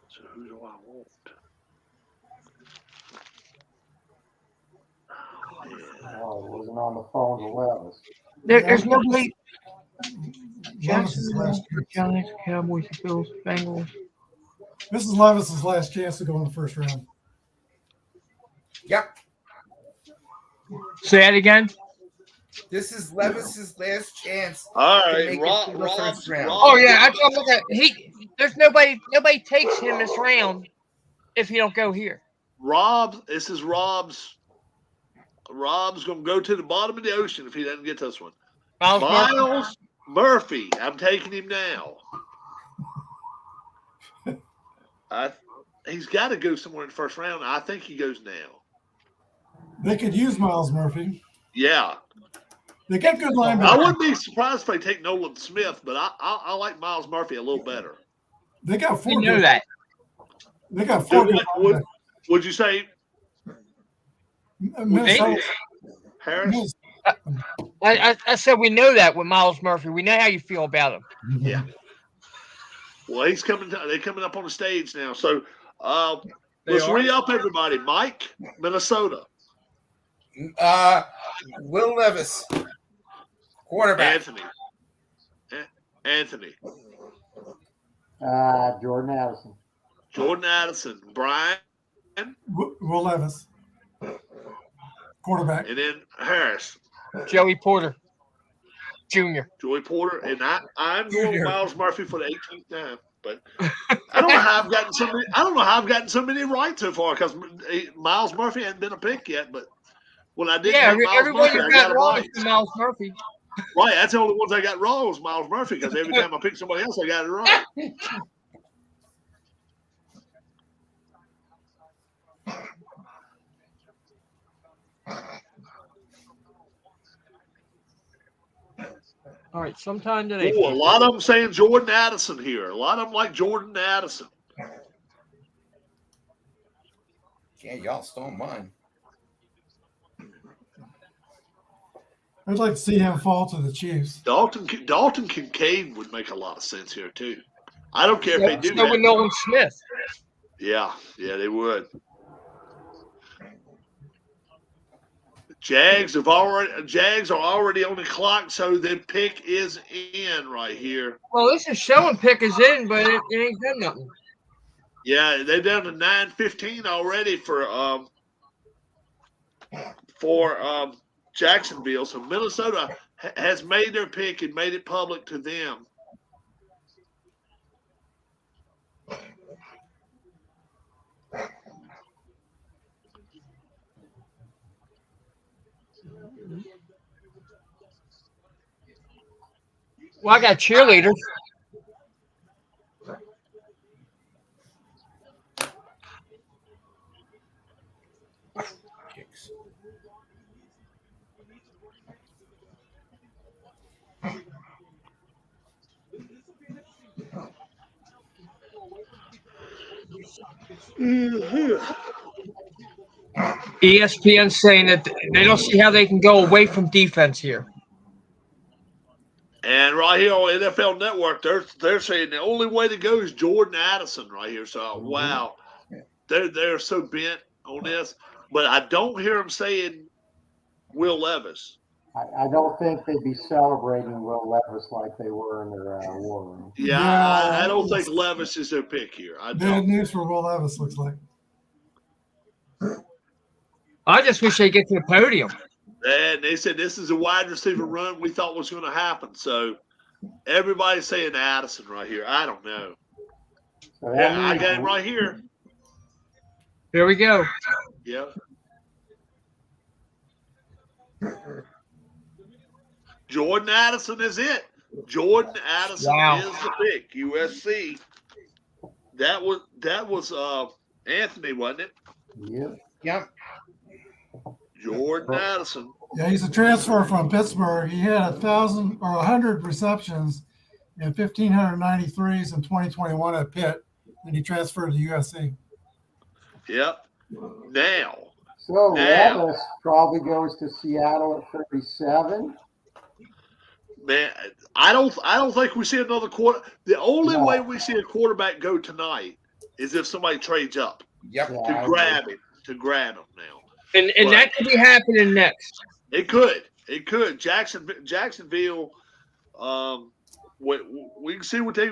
So who do I want? Oh, he wasn't on the phone to Levis. There's nobody. Levis is last year. Giants, Cowboys, Bills, Bengals. This is Levis's last chance to go in the first round. Yep. Say that again. This is Levis's last chance. All to right, make it Rob. to the first round. Oh yeah, I'm looking at there's nobody takes him this round if he don't go here. Rob, this is Rob's. Rob's going to go to the bottom of the ocean if he doesn't get this one. Miles Murphy. I'm taking him now. He's got to go somewhere in the first round. I think he goes now. They could use Miles Murphy. Yeah. They get good linebackers. I wouldn't be surprised if they take Nolan Smith, but I like Miles Murphy a little better. They got four. You know that. They got four. Would you say Minnesota. Harris? I said we know that with Miles Murphy. We know how you feel about him. Yeah. Well, he's coming. They're coming up on the stage now. So let's re-up everybody. Mike, Minnesota. Will Levis, quarterback. Anthony. Jordan Addison. Jordan Addison. Brian. Will Levis, quarterback. And then Harris. Joey Porter, Jr. Joey Porter. And I'm going with Miles Murphy for the 18th time. But I don't know how I've gotten so many. I don't know how I've gotten so many right so far because Miles Murphy hasn't been a pick yet. But when I did, everyone you got wrong is Miles Murphy. Right, that's the only ones I got wrong was Miles Murphy because every time I picked somebody else, I got it right. All right, sometime today. Ooh, a lot of them saying Jordan Addison here. A lot of them like Jordan Addison. Yeah, y'all stole mine. I'd like to see him fall to the Chiefs. Dalton Kincaid would make a lot of sense here too. I don't care if they do So would that. Nolan Smith. Yeah, they would. Jags are already on the clock, so the pick is in right here. Well, this is showing pick is in, but it ain't done nothing. Yeah, they're down to 9:15 already for Jacksonville. So Minnesota has made their pick and made it public to them. Well, I got cheerleaders. ESPN saying that they don't see how they can go away from defense here. And right here on NFL Network, they're saying the only way to go is Jordan Addison right here. So wow, they're so bent on this, but I don't hear them saying Will Levis. I don't think they'd be celebrating Will Levis like they were in their war room. Yeah, I don't think Levis is their pick here. Bad news for Will Levis, looks like. I just wish they get to the podium. And they said this is a wide receiver run we thought was going to happen. So everybody's saying Addison right here. I don't know. So Yeah, I got him right here. Here we go. Yep. Jordan Addison is it. Jordan Addison is the pick. USC. That was Anthony, wasn't it? Yep. Yep. Jordan Addison. Yeah, he's a transfer from Pittsburgh. He had 100 receptions and 1,593s in 2021 at Pitt, and he transferred to USC. Yep. Now. So Levis probably goes to Seattle at 37. Man, I don't think we see another quarter. The only way we see a quarterback go tonight is if somebody trades up. Yep. To grab him now. And that could be happening next. It could. Jacksonville. We can see what they,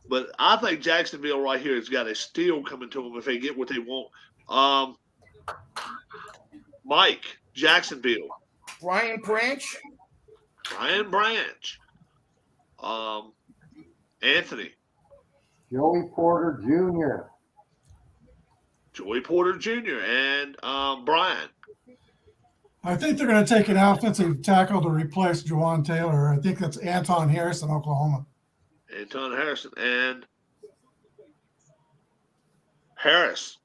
but I think Jacksonville right here has got a steal coming to them if they get what they want. Mike, Jacksonville. Brian Branch. Anthony. Joey Porter Jr. And Brian. I think they're going to take an offensive tackle to replace Juwan Taylor. I think that's Anton Harrison, Oklahoma. Anton Harrison and Harris.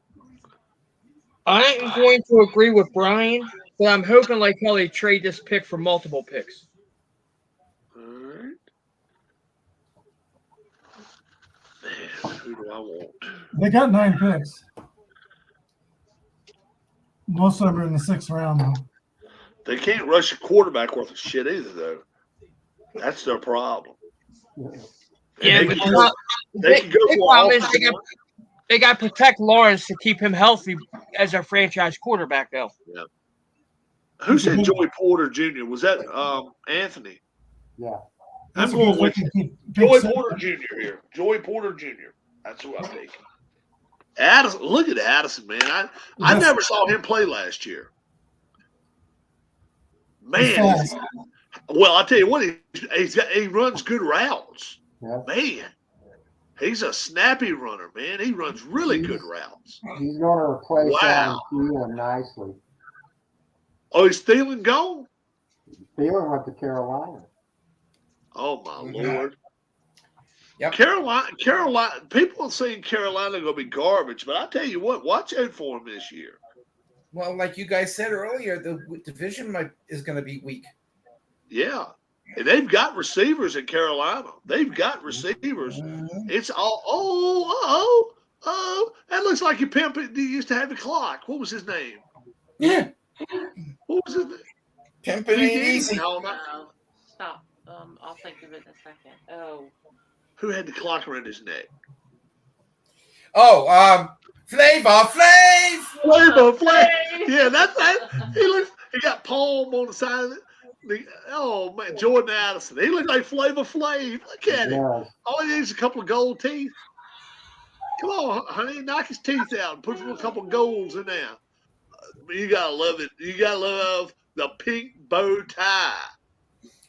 I'm going to agree with Brian, but I'm hoping like how they trade this pick for multiple picks. All right. Man, who do I want? They got 9 picks. Most of them are in the 6th round, though. They can't rush a quarterback worth of shit either, though. That's their problem. Yeah, they can go they got to protect Lawrence to keep him healthy as our franchise quarterback, though. Yeah. Who said Joey Porter Jr.? Was that Anthony? Yeah. I'm going with Joey Porter Jr. here. Joey Porter Jr. That's who I'm taking. Addison, look at Addison, man. I never saw him play last year. Man. Well, I'll tell you what, he runs good routes. Yeah. Man. He's a snappy runner, man. He runs really good routes. He's going to replace Adam Thielen nicely. Oh, is Thielen gone? Thielen went to Carolina. Oh, my Lord. Yep. Carolina. People are saying Carolina going to be garbage, but I tell you what, watch out for them this year. Well, like you guys said earlier, the division is going to be weak. Yeah. And they've got receivers in Carolina. They've got receivers. It's all, that looks like your pimp that used to have the clock. What was his name? Yeah. What was his name? Pimpin' ain't easy. Stop. I'll think of it in a second. Oh. Who had the clock around his neck? Oh, Flavor Flav. Yeah, that's that. He got Palm on the side of it. Oh man, Jordan Addison. He looked like Flavor Flav. Look at him. All he needs is a couple of gold teeth. Come on, honey, knock his teeth out and put a couple of golds in there. You gotta love it. You gotta love the pink bow tie.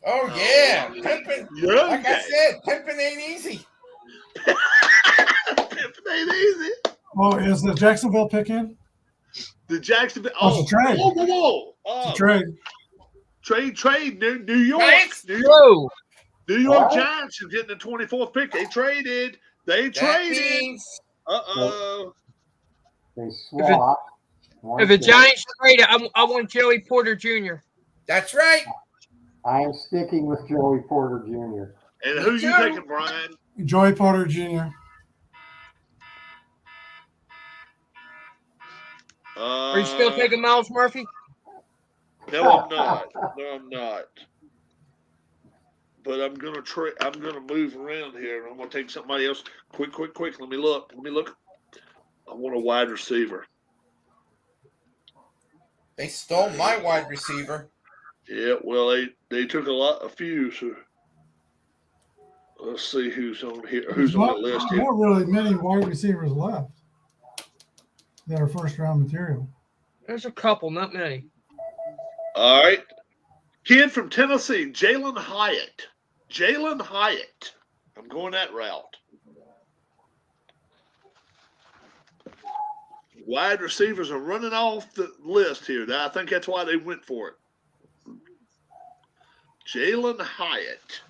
Oh yeah, pimping. Like I said, pimping ain't easy. Pimping ain't easy. Oh, is the Jacksonville pick in? The Jacksonville. Oh, it's a trade. Whoa. It's a trade. Trade, New York. Whoa. New York What? Giants are getting the 24th pick. They traded. They That traded. means Uh-oh. They swapped. If the Giants trade it, I want Joey Porter Jr. that's right. I am sticking with Joey Porter Jr. And Me who you too. taking, Brian? Joey Porter Jr. Are you still taking Miles Murphy? No, I'm not. No, I'm not. But I'm gonna I'm gonna move around here. I'm gonna take somebody else. Quick. Let me look. I want a wide receiver. They stole my wide receiver. Yeah, well, they took a few. So let's see who's on here. Who's on the list here? Not really many wide receivers left that are first round material. There's a couple, not many. All right, kid from Tennessee, Jalen Hyatt. I'm going that route. Wide receivers are running off the list here. I think that's why they went for it. Jalen Hyatt.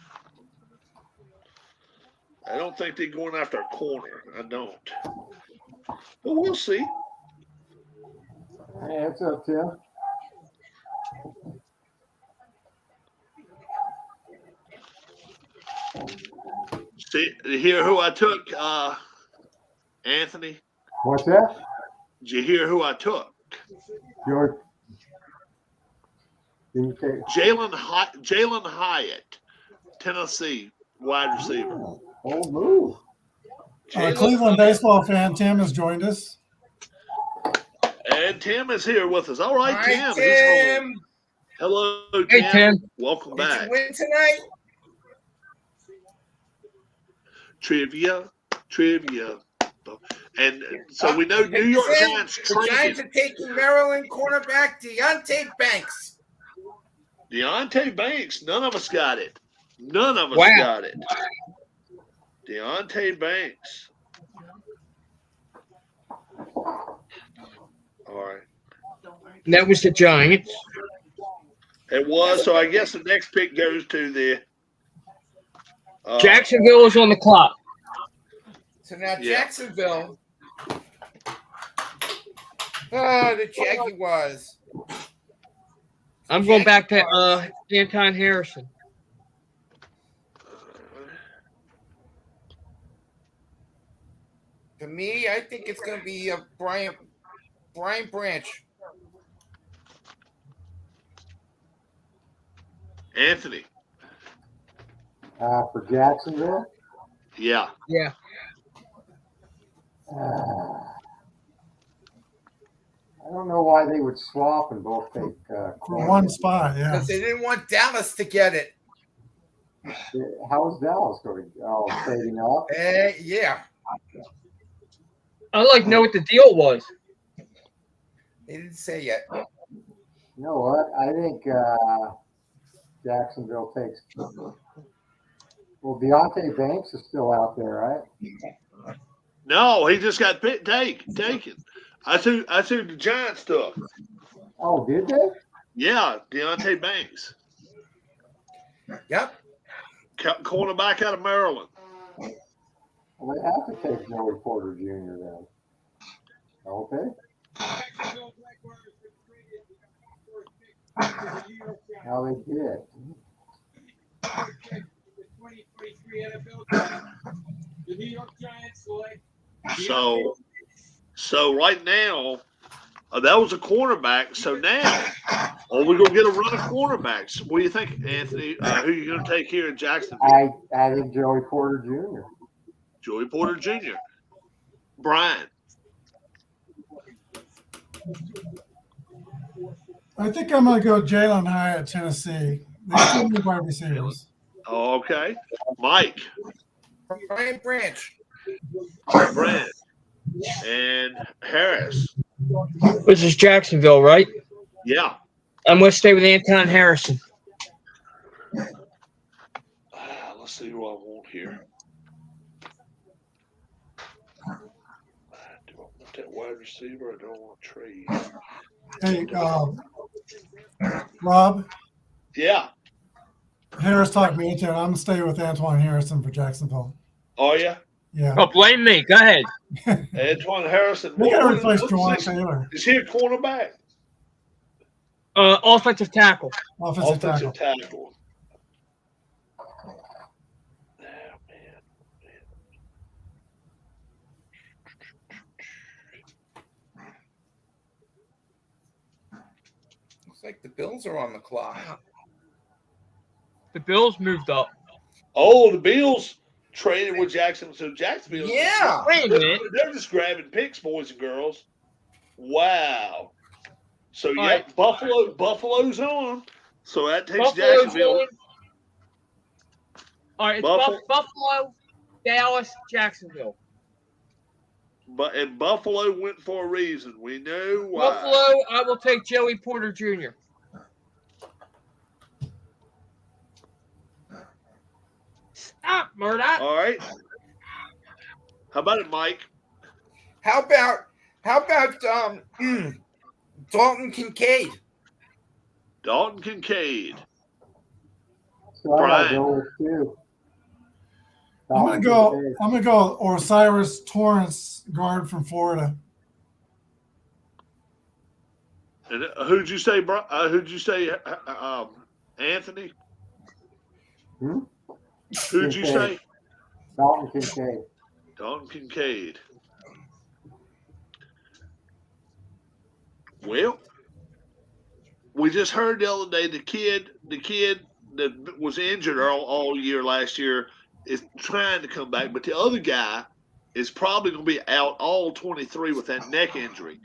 I don't think they're going after a corner. I don't. But we'll see. Hey, what's up, Tim? See, hear who I took, Anthony? What's that? Did you hear who I took? George. Jalen Hyatt, Tennessee wide receiver. Old move. Cleveland baseball fan Tim has joined us. And Tim is here with us. All right, Hi, Tim. He's Tim. home. Hello, Tim. Hey, Tim. Welcome Did back. you win tonight? Trivia. And so we know New York Giants The Giants are taking Maryland cornerback Deontay Banks. Deontay Banks. None of us got it. Got it. Deontay Banks. All right. That was the Giants. It was. So I guess the next pick goes to the Jacksonville is on the clock. So now Jacksonville. The Jaguars. I'm going back to Anton Harrison. To me, I think it's going to be Brian Branch. Anthony. For Jacksonville? Yeah. Yeah. I don't know why they would swap and both take For one spot, yeah. Because they didn't want Dallas to get it. How is Dallas going? Oh, trading up? Yeah. I'd like to know what the deal was. They didn't say yet. You know what? I think Jacksonville takes. Well, Deontay Banks is still out there, right? No, he just got taken. I think the Giants took. Oh, did they? Yeah, Deontay Banks. Yep. Cornerback out of Maryland. Well, they have to take Joey Porter Jr. then. Okay. How they did. 2023 NFL Draft. The New York Giants select. So right now, that was a cornerback. So now, we're going to get a run of cornerbacks. What do you think, Anthony? Who are you going to take here in Jacksonville? I think Joey Porter Jr. Joey Porter Jr. Brian. I think I'm going to go Jalen Hyatt, Tennessee. They still need wide receivers. Okay. Mike. Brian Branch. And Harris. This is Jacksonville, right? Yeah. I'm going to stay with Anton Harrison. Let's see who I want here. Do I want that wide receiver or do I want to trade? Hey, Rob. Yeah. Harris talked me into it. I'm gonna stay with Antoine Harrison for Jacksonville. Are you? Yeah. Oh, blame me. Go ahead. Antoine Harrison. We gotta replace what Jawan position? Taylor, Is he a cornerback? Offensive tackle. offensive tackle. tackle. Looks like the Bills are on the clock. The Bills moved up. Oh, the Bills traded with Jacksonville. So Jacksonville. Yeah. Wait a minute. They're just grabbing picks, boys and girls. Wow. So All yep, right. Buffalo's on. So that takes Buffalo's Jacksonville. going. All right, it's Buffalo, Dallas, Jacksonville. And Buffalo went for a reason. We know why. Buffalo, I will take Joey Porter Jr. Stop, Murdoch. All right. How about it, Mike? How about Dalton Kincaid? Dalton Kincaid. So I Brian. gotta go with two. I'm gonna go Osiris Torrance, guard from Florida. And who'd you say? Who'd you say? Anthony. Who'd you say? Dalton Kincaid. Dalton Kincaid. Well, we just heard the other day the kid that was injured all year last year is trying to come back, but the other guy is probably going to be out all 23 with that neck injury.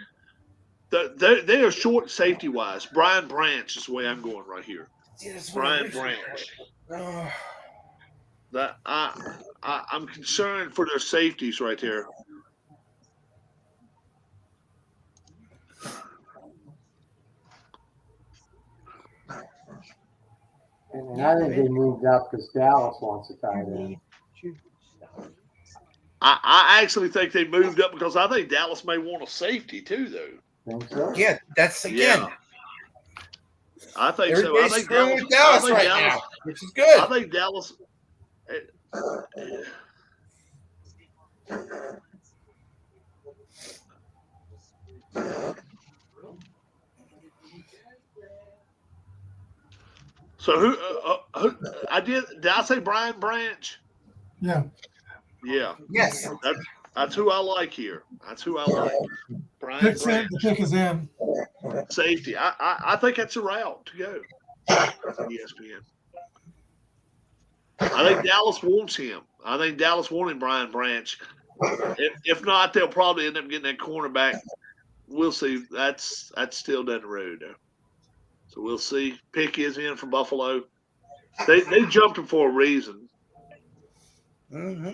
They are short safety wise. Brian Branch is the way I'm going right here. Yes, Brian Branch. That I'm concerned for their safeties right there. And I think they moved up because Dallas wants a tight end. I actually think they moved up because I think Dallas may want a safety too, though. Think so? Yeah, that's again. Yeah. I think so. I Everybody's think screwing Dallas, with Dallas I think right Dallas, now, which is good. I think Dallas. So who did I say Brian Branch? Yeah. Yeah. Yes. That's who I like here. That's who I like. Brian Pick's in, Branch. the pick is in. Safety. I think that's a route to go. ESPN. I think Dallas wants him. I think Dallas wanted Brian Branch. If not, they'll probably end up getting that cornerback. We'll see. That's still down the road, though. So we'll see. Pick is in for Buffalo. They jumped him for a reason. Mm-hmm.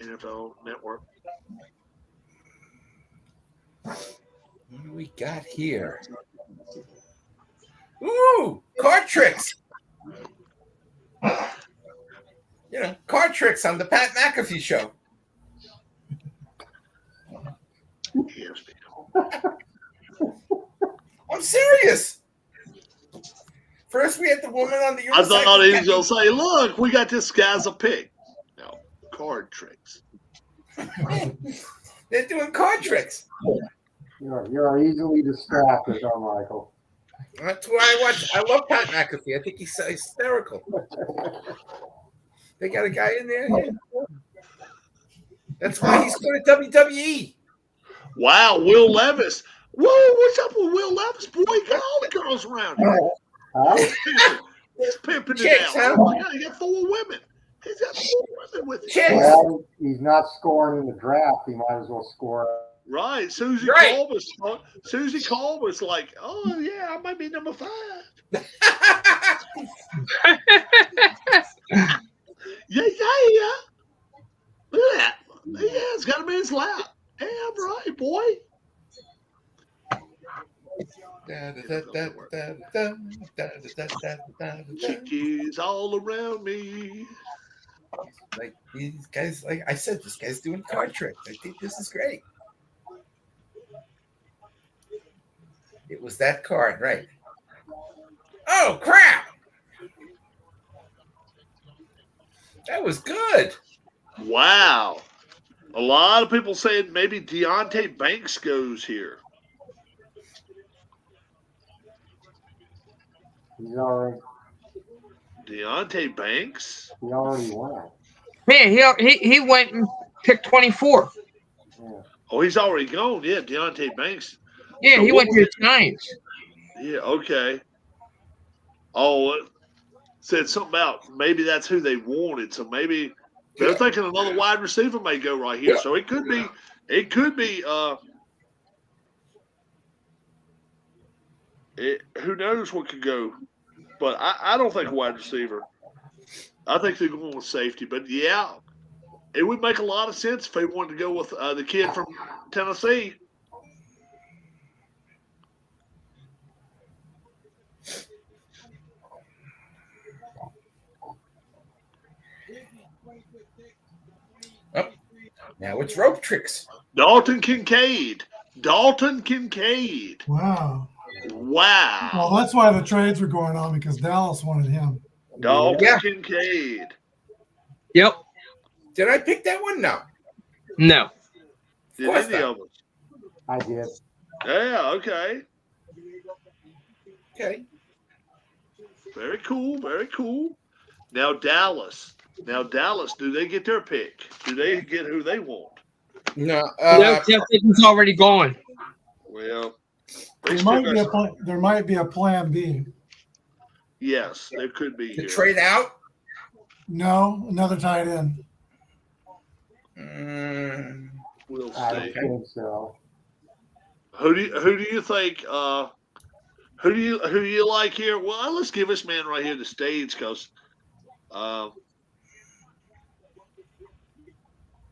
NFL Network. What do we got here? Ooh, card tricks. You know, card tricks on the Pat McAfee show. I'm serious. First, we had the woman on the. I thought he was going to say, "Look, we got this guy's a pick." No, card tricks. They're doing card tricks. You're easily distracted, though, Michael. That's why I watch. I love Pat McAfee. I think he's hysterical. They got a guy in there. Yeah. That's why he's good at WWE. Wow, Will Levis. Whoa, what's up with Will Levis? Boy, he got all the girls around him. He's pimping it out. Huh? Oh my God, he got 4 women. He's got 4 women with him. Well, he's not scoring in the draft. He might as well score. Right. Susie Colbert's like, oh, yeah, I might be number 5. Yeah. Look at that. Yeah, it's got him in his lap. Damn right, boy. Chickies all around me. Like these guys, like I said, this guy's doing card tricks. I think this is great. It was that card, right? Oh crap! That was good. Wow. A lot of people saying maybe Deontay Banks goes here. He's already. Deontay Banks? He already went. Yeah, he went and picked 24. Yeah. Oh, he's already gone. Yeah, Deontay Banks. Yeah, So he what went to the Giants. Yeah, okay. Oh, it said something about maybe that's who they wanted. So maybe they're thinking another wide receiver may go right here. So it could be who knows what could go. But I don't think a wide receiver. I think they're going with safety. But yeah, it would make a lot of sense if they wanted to go with the kid from Tennessee. Oh, now it's rope tricks. Dalton Kincaid. Wow. Wow. Well, that's why the trades were going on, because Dallas wanted him. Dalton Kincaid. Yep. Did I pick that one? No. No. Did any of us? I did. Yeah, okay. Okay. Very cool, very cool. Now Dallas, do they get their pick? Do they get who they want? No. He's already gone. Well, There might be a plan B. yes, there could be. To trade out? No, another tight end. We'll see. I don't think so. Who do you think? Who do you like here? Well, let's give this man right here the stage because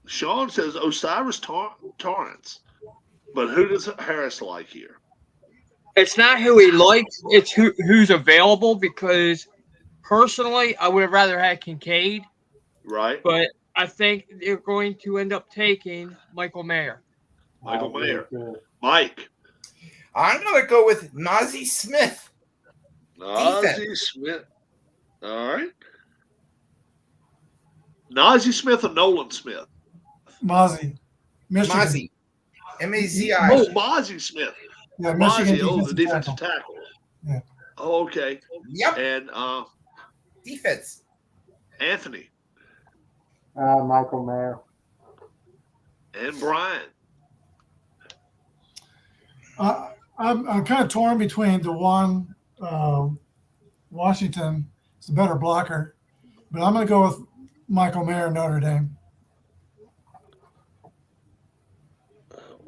Sean says Osiris Torrance, but who does Harris like here? It's not who he likes; it's who's available. Because personally, I would have rather had Kincaid. Right. But I think they're going to end up taking Michael Mayer. Michael Mayer. Mike. I'm going to go with Nazi Smith. Nazi Smith. All right. Nazi Smith or Nolan Smith? Mozzie. Michigan. Mozzie. M-A-Z-I. Oh, Mozzie Smith. Yeah, Michigan. Mozzie, the defensive tackle. Yeah. Oh, okay. Yep. And defense. Anthony. Michael Mayer. And Brian. I'm kind of torn between DeJuan Washington. It's a better blocker, but I'm going to go with Michael Mayer, Notre Dame.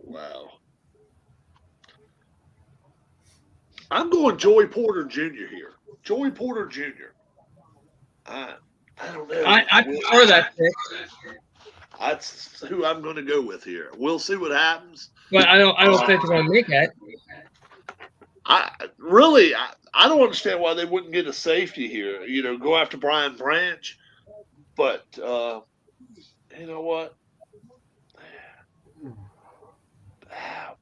Wow. I'm going Joey Porter Jr. here. Joey Porter Jr. I don't know. I prefer that pick. That's who I'm going to go with here. We'll see what happens. But I don't think they're going to make that. I don't understand why they wouldn't get a safety here. You know, go after Brian Branch. But you know what?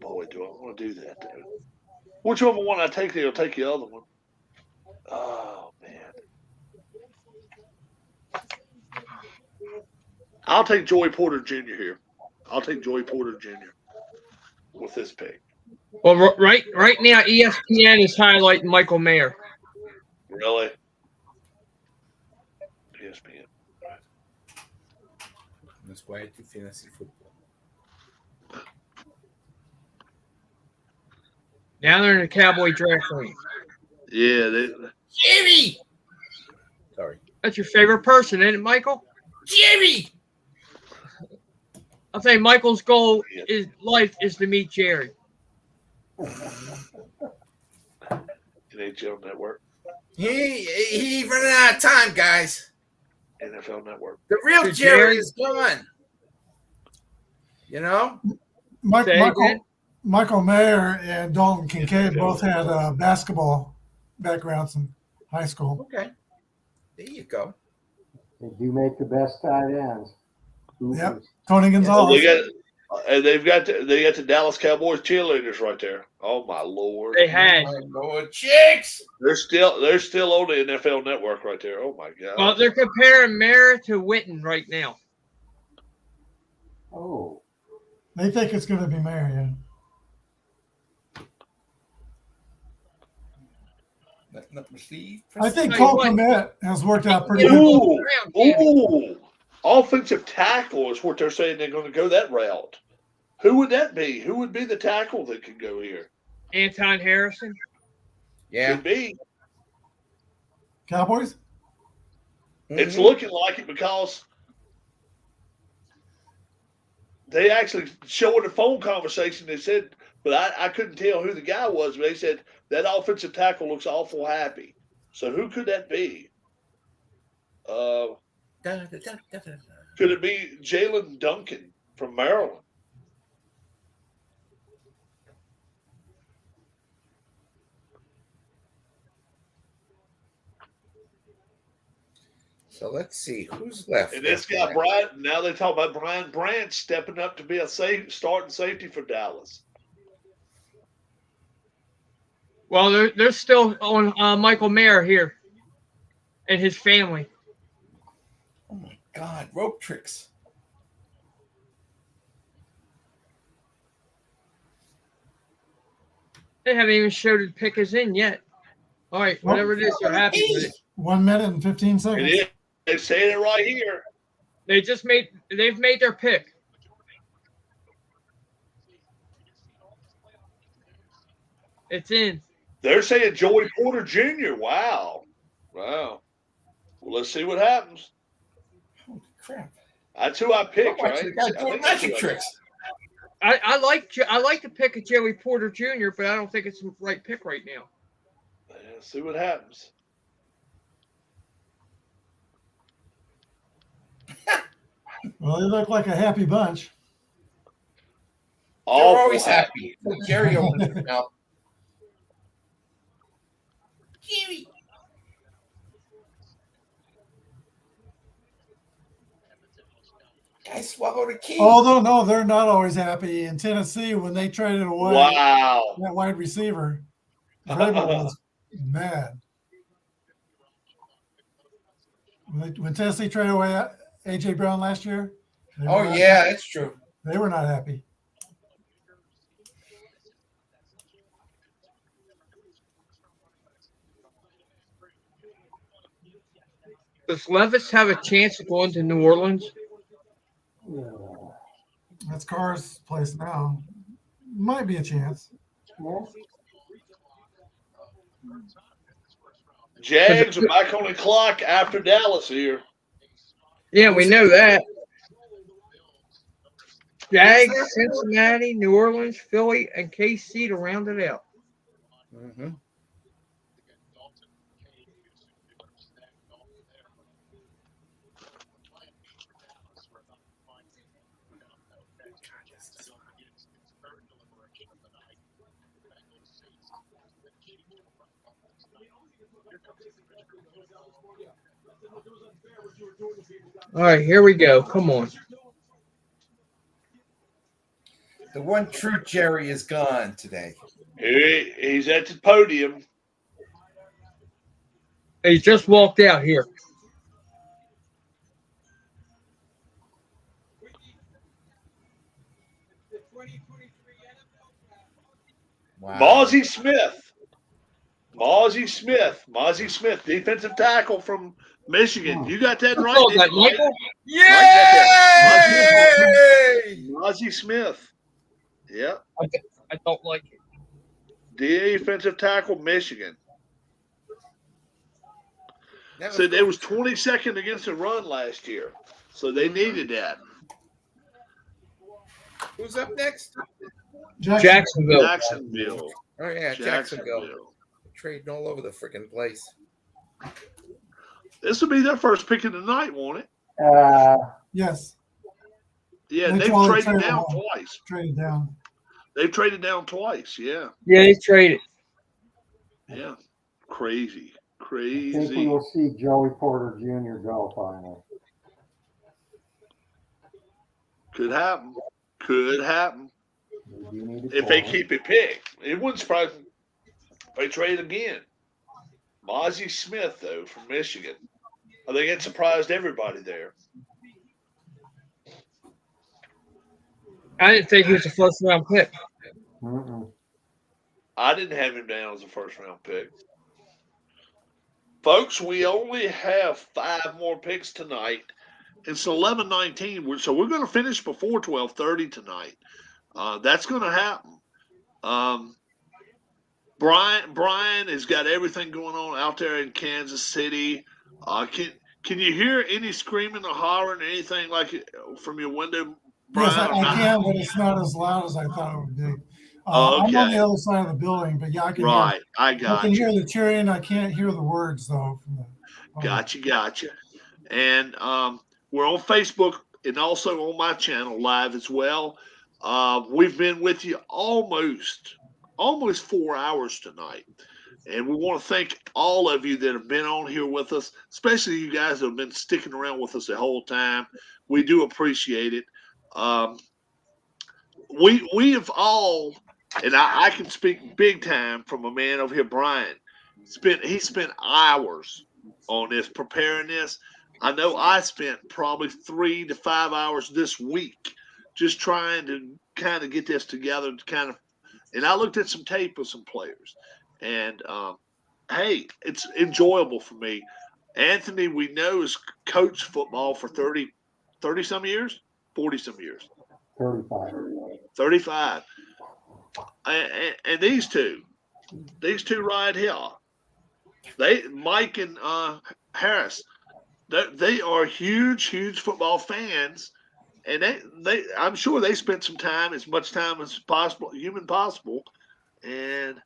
Boy, do I want to do that, dude. Whichever one I take, they'll take the other one. Oh, man. I'll take Joey Porter Jr. here. I'll take Joey Porter Jr. with this pick. Well, right now, ESPN is highlighting Michael Mayer. Really? ESPN. That's why I do fantasy football. Now they're in the Cowboy draft league. Yeah. Jerry! Sorry. That's your favorite person, isn't it, Michael? Jerry! I'll say Michael's goal is life is to meet Jerry. NHL Network. He running out of time, guys. NFL Network. The real Jerry is gone. You know? Michael Mayer and Dalton Kincaid both had basketball backgrounds in high school. Okay. There you go. They do make the best tight ends. Yep. Tony Gonzalez. And they got the Dallas Cowboys cheerleaders right there. Oh my Lord! They had. Oh, my Lord, chicks. They're still on the NFL Network right there. Oh my God! Well, they're comparing Mara to Witten right now. Oh, They think it's going to be Marion. I think Tell you Cole what. Kmet has worked out pretty Yeah. good. Ooh! Offensive tackle is what they're saying they're going to go that route. Who would that be? Who would be the tackle that could go here? Anton Harrison. Yeah. Could be. Cowboys? It's looking like it because they actually showed a phone conversation. They said, but I couldn't tell who the guy was. But they said that offensive tackle looks awful happy. So who could that be? Could it be Jalen Duncan from Maryland? So let's see who's left. And this guy Brian. Now they talk about Brian Branch stepping up to be a starting safety for Dallas. Well, they're still on Michael Mayer here and his family. Oh my God, rope tricks. They haven't even showed the pick is in yet. All right, whatever it is, they're happy with it. 1 minute and 15 seconds. It is. They're saying it right here. They've made their pick. It's in. They're saying Joey Porter Jr. Wow. Well, let's see what happens. Holy crap. That's who I picked, right? The guy doing magic tricks. I like the pick of Joey Porter Jr., but I don't think it's the right pick right now. Yeah, see what happens. Well, they look like a happy bunch. They're always happy. Jerry opens his mouth. Jerry. I swallowed a key. Although, no, they're not always happy. In Tennessee, when they traded away Wow. that wide receiver, Vrabel was mad. When Tennessee traded away A.J. Brown last year. Oh, yeah, that's true. They were not happy. Does Levis have a chance of going to New Orleans? That's Carr's place now. Might be a chance. Jags are back on the clock after Dallas here. Yeah, we know that. Jags, Cincinnati, New Orleans, Philly, and KC to round it out. Mm-hmm. All right, here we go. Come on. The one true Jerry is gone today. He's at the podium. He just walked out here. Wow. Mozzie Smith, defensive tackle from Michigan. You got that right, didn't you, Mike? Yay! Mozzie Smith. Yeah. I don't like it. Defensive tackle, Michigan. So they was 22nd against the run last year. So they needed that. Who's up next? Jacksonville. Oh, yeah, Jacksonville. Trading all over the freaking place. This will be their first pick of the night, won't it? Yes. Yeah, they've traded down twice. Traded down. They've traded down twice, yeah. Yeah, they traded. Yeah. Crazy. I think we will see Joey Porter Jr. go finally. Could happen. Could happen if they keep it picked. It wouldn't surprise me if they trade again. Mozzie Smith, though, from Michigan. I think it surprised everybody there. I didn't think he was a first round pick. I didn't have him down as a first round pick. Folks, we only have 5 more picks tonight. It's 11:19, so we're going to finish before 12:30 tonight. That's going to happen. Brian has got everything going on out there in Kansas City. Can you hear any screaming or hollering or anything like it from your window, Brian? Yes, I can, but it's not as loud as I thought it would be. Okay. I'm on the other side of the building, but yeah, I can hear. I can hear the cheering. I can't hear the words though. Gotcha. And we're on Facebook and also on my channel live as well. We've been with you almost 4 hours tonight. And we want to thank all of you that have been on here with us, especially you guys that have been sticking around with us the whole time. We do appreciate it. We have all, and I can speak big time from a man over here, Brian. He spent hours on this, preparing this. I know I spent probably 3 to 5 hours this week just trying to kind of get this together, and I looked at some tape of some players. And, hey, it's enjoyable for me. Anthony, we know, has coached football for 30-some years, 40-some years. 35. And these two right here, Mike and Harris, they are huge football fans. And I'm sure they spent some time, as much time as human possible. And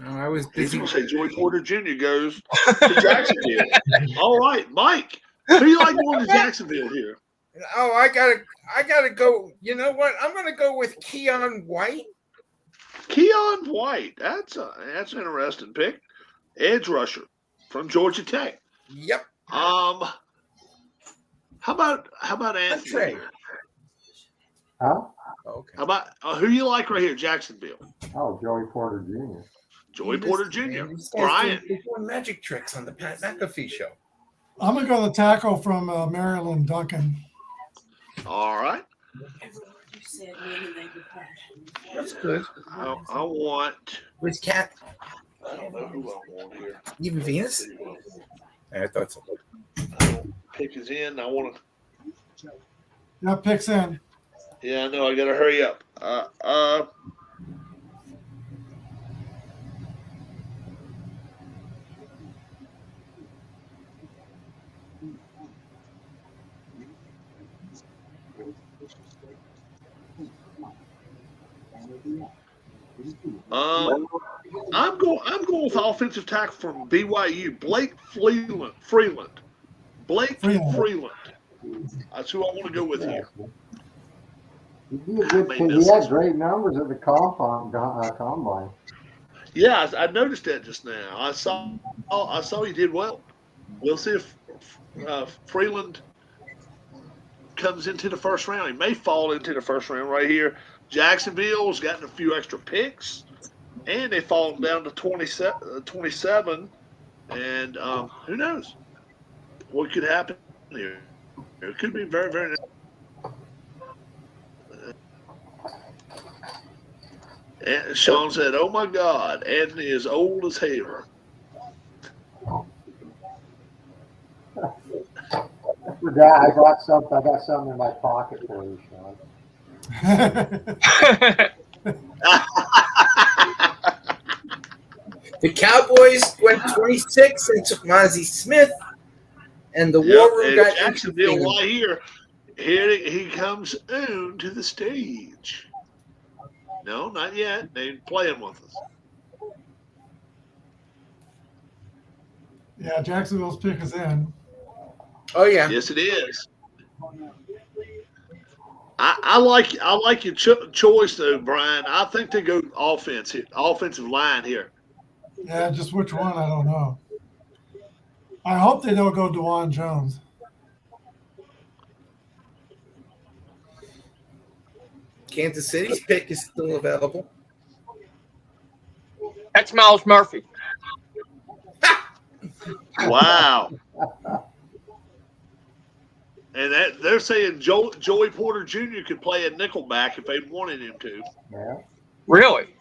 I was busy. Say Joey Porter Jr. goes to Jacksonville. All right, Mike, who you like going to Jacksonville here? Oh, I gotta go. You know what? I'm gonna go with Keon White. Keon White. That's an interesting pick. Edge rusher from Georgia Tech. Yep. How about Anthony? Huh? Okay. How about who you like right here, Jacksonville? Oh, Joey Porter Jr. Joey Porter Jr. Brian. He's doing magic tricks on the Pat McAfee show. I'm gonna go the tackle from Maryland, Duncan. All right. That's good. I want. Which cat? I don't know who I want here. Even Venus? I thought so. Pick is in. I want to. That pick's in. Yeah, I know. I got to hurry up. I'm going with offensive tackle from BYU, Blake Freeland. Blake Freeland. That's who I want to go with here. He had great numbers at the combine. Yeah, I noticed that just now. I saw he did well. We'll see if Freeland comes into the first round. He may fall into the first round right here. Jacksonville's gotten a few extra picks, and they've fallen down to 27. And who knows what could happen here? It could be very, very nice. And Sean said, "Oh my God, Anthony is old as hell." I got something in my pocket for you, Sean. The Cowboys went 26 and took Mozzie Smith, and the War Room got Jacksonville right here. Here he comes on to the stage. No, not yet. They're playing with us. Yeah, Jacksonville's pick is in. Oh yeah. Yes, it is. I like your choice though, Brian. I think they go offensive line here. Yeah, just which one, I don't know. I hope they don't go DeJuan Jones. Kansas City's pick is still available. That's Miles Murphy. Wow. And they're saying Joey Porter Jr. could play a nickelback if they wanted him to. Yeah. Really?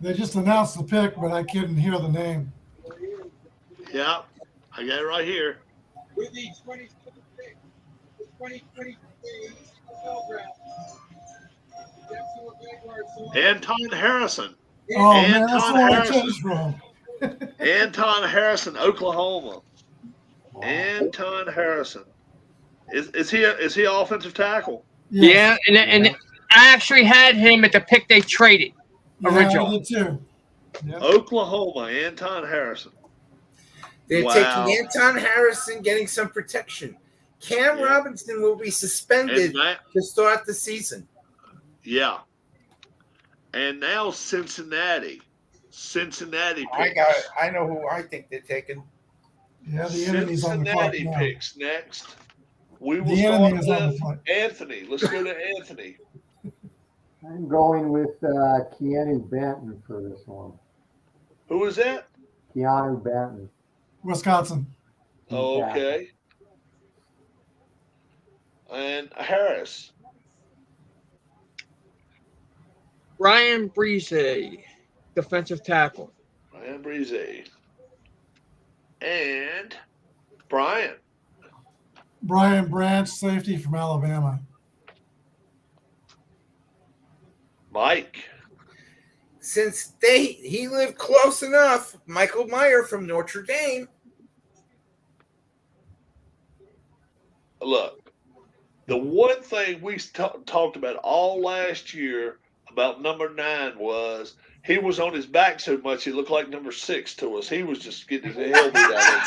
They just announced the pick, but I couldn't hear the name. Yeah, I got it right here. With the 2023 NFL draft. Anton Harrison. Oh, Anton man, that's the one I Harrison. changed from. Anton Harrison, Oklahoma. Anton Harrison. Is he offensive tackle? Yeah, and I actually had him at the pick they traded. Original. I did too. Yep. Oklahoma, Anton Harrison. They're taking Anton Harrison, getting some protection. Cam Robinson will be suspended to start the season. Yeah. And now Cincinnati. Cincinnati picks. I know who I think they're taking. Yeah, the enemy's on the clock now. Picks next. We will start with Anthony. Let's go to Anthony. I'm going with Keanu Benton for this one. Who is that? Keanu Benton. Wisconsin. Oh, okay. And Harris. Ryan Breeze, defensive tackle. Ryan Breeze. And Brian. Brian Branch, safety from Alabama. Mike. Since he lived close enough, Michael Meyer from Notre Dame. Look, the one thing we talked about all last year about number 9 was he was on his back so much he looked like number 6 to us. He was just getting his hell beat out of him.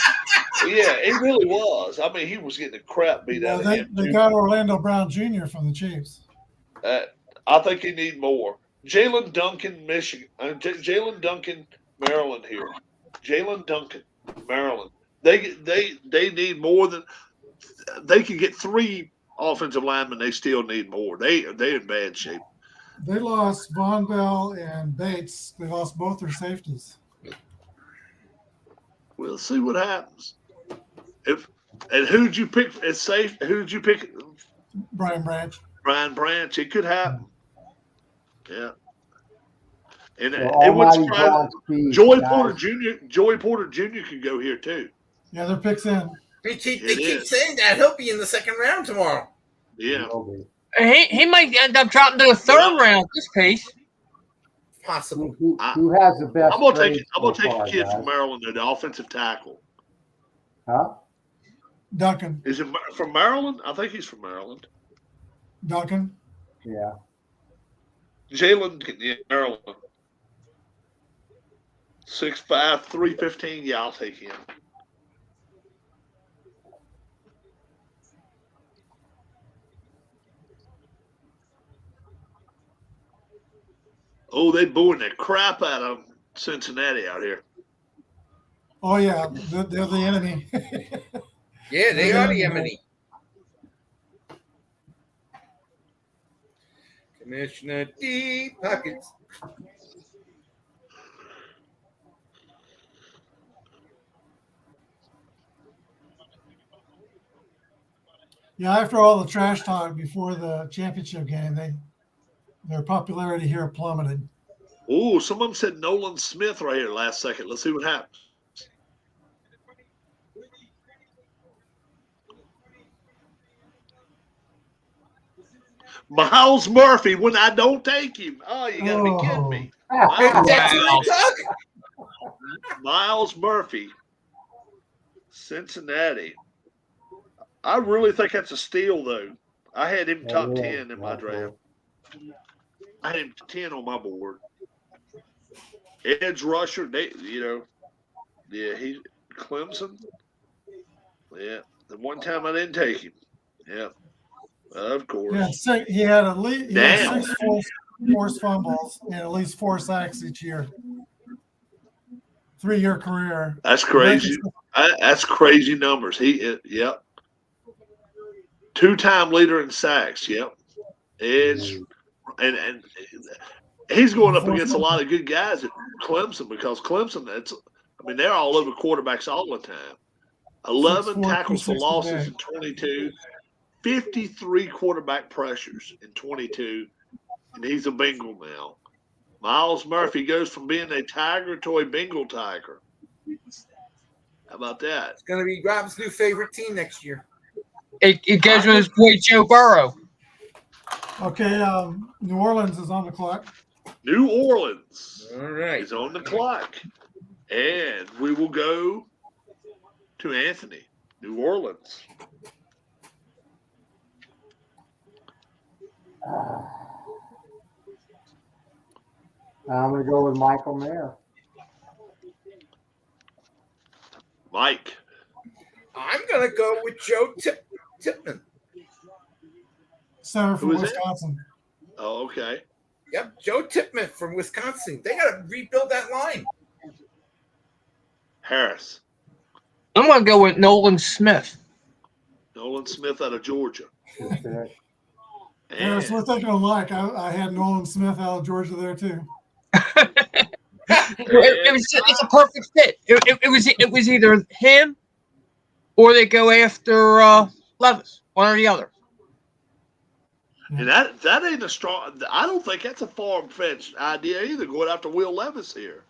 Yeah, he really was. I mean, he was getting the crap beat out of him. They got Orlando Brown Jr. from the Chiefs. I think he need more. Jalen Duncan, Michigan. Jalen Duncan, Maryland here. Jalen Duncan, Maryland. They need more than they can get 3 offensive linemen. They still need more. They're in bad shape. They lost Von Bell and Bates. They lost both their safeties. We'll see what happens. And who'd you pick as safe? Who'd you pick? Brian Branch. Brian Branch. It could happen. Yeah. And So it would surprise Joey Porter Jr. Joey Porter Jr. can go here too. Yeah, their picks in. They keep saying that he'll be in the second round tomorrow. Yeah. He might end up dropping to the third round this pace. Possible. Who has the best? I'm gonna take a kid from Maryland, the offensive tackle. Huh? Duncan. Is it from Maryland? I think he's from Maryland. Duncan. Yeah. Jalen, Maryland. 6'5", 315. Yeah, I'll take him. Oh, they booing the crap out of Cincinnati out here. Oh, yeah. They're the enemy. Yeah, they are the enemy. Commissioner D. Pockets. Yeah, after all the trash talk before the championship game, their popularity here plummeted. Oh, some of them said Nolan Smith right here last second. Let's see what happens. Miles Murphy when I don't take him. Oh, you got to be kidding me. Miles Murphy, Cincinnati. I really think that's a steal, though. I had him top 10 in my draft. I had him 10 on my board. Edge rusher, he's Clemson. Yeah, the one time I didn't take him. Yeah. Of course. Yeah, he had at least Damn. 6 forced fumbles and at least 4 sacks each year. 3-year career. That's crazy. That's crazy numbers. Yep. 2-time leader in sacks. Yep. And he's going up against a lot of good guys at Clemson because Clemson, they're all over quarterbacks all the time. 11 tackles for losses in 22, 53 quarterback pressures in 22, and he's a Bengal now. Miles Murphy goes from being a Tiger to a Bengal Tiger. How about that? It's going to be Rob's new favorite team next year. It goes with his boy Joe Burrow. Okay, New Orleans is on the clock. New Orleans All right. is on the clock. And we will go to Anthony, New Orleans. I'm going to go with Michael Mayer. Mike. I'm going to go with Joe Tipman. Center from Who is Wisconsin. Oh, okay. Yep, Joe Tipman from Wisconsin. They got to rebuild that line. Harris. I'm going to go with Nolan Smith. Nolan Smith out of Georgia. Harris, we're thinking alike. I had Nolan Smith out of Georgia there too. It's a perfect fit. It was either him or they go after Levis, one or the other. And that ain't a strong. I don't think that's a far-fetched idea either. Going after Will Levis here,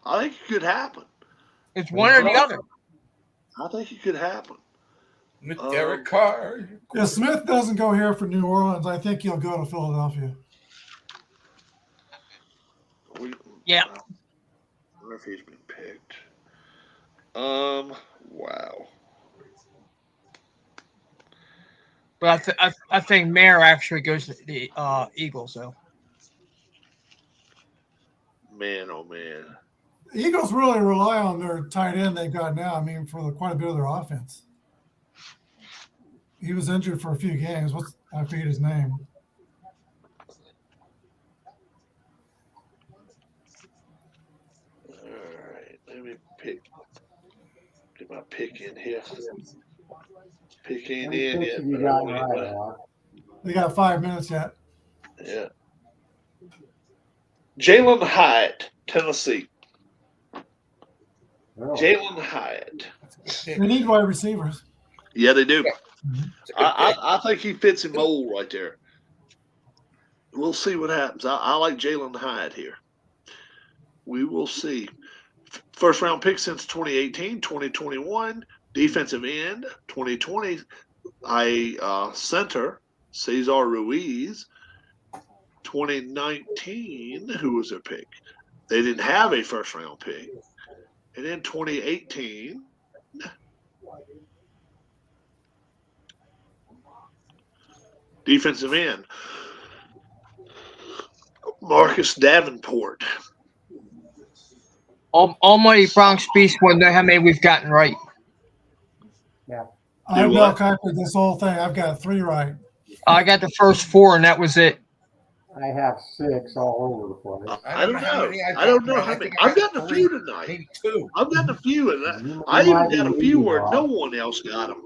I think it could happen. It's one or the other. I think it could happen. With Derek Carr. If Smith doesn't go here for New Orleans, I think he'll go to Philadelphia. Yeah. I wonder if he's been picked. Wow. But I think Mayer actually goes to the Eagles, though. Man, oh man. The Eagles really rely on their tight end they've got now. I mean, for quite a bit of their offense. He was injured for a few games. I forget his name. All right, let me get my pick in here. Pick ain't in yet. They got 5 minutes yet. Yeah. Jalen Hyatt, Tennessee. Jalen Hyatt. They need wide receivers. Yeah, they do. I think he fits in mold right there. We'll see what happens. I like Jalen Hyatt here. We will see. First round pick since 2018, 2021. Defensive end, 2020. Center, Cesar Ruiz. 2019, who was their pick? They didn't have a first round pick. And in 2018, defensive end, Marcus Davenport. Almighty Bronx Beast wouldn't know how many we've gotten right. Yeah. I've now conquered this whole thing. I've got 3 right. I got the first 4, and that was it. I have 6 all over the place. I don't know. I don't know how many. I've gotten a few tonight. Maybe 2. I've gotten a few, and I even got a few where no one else got them.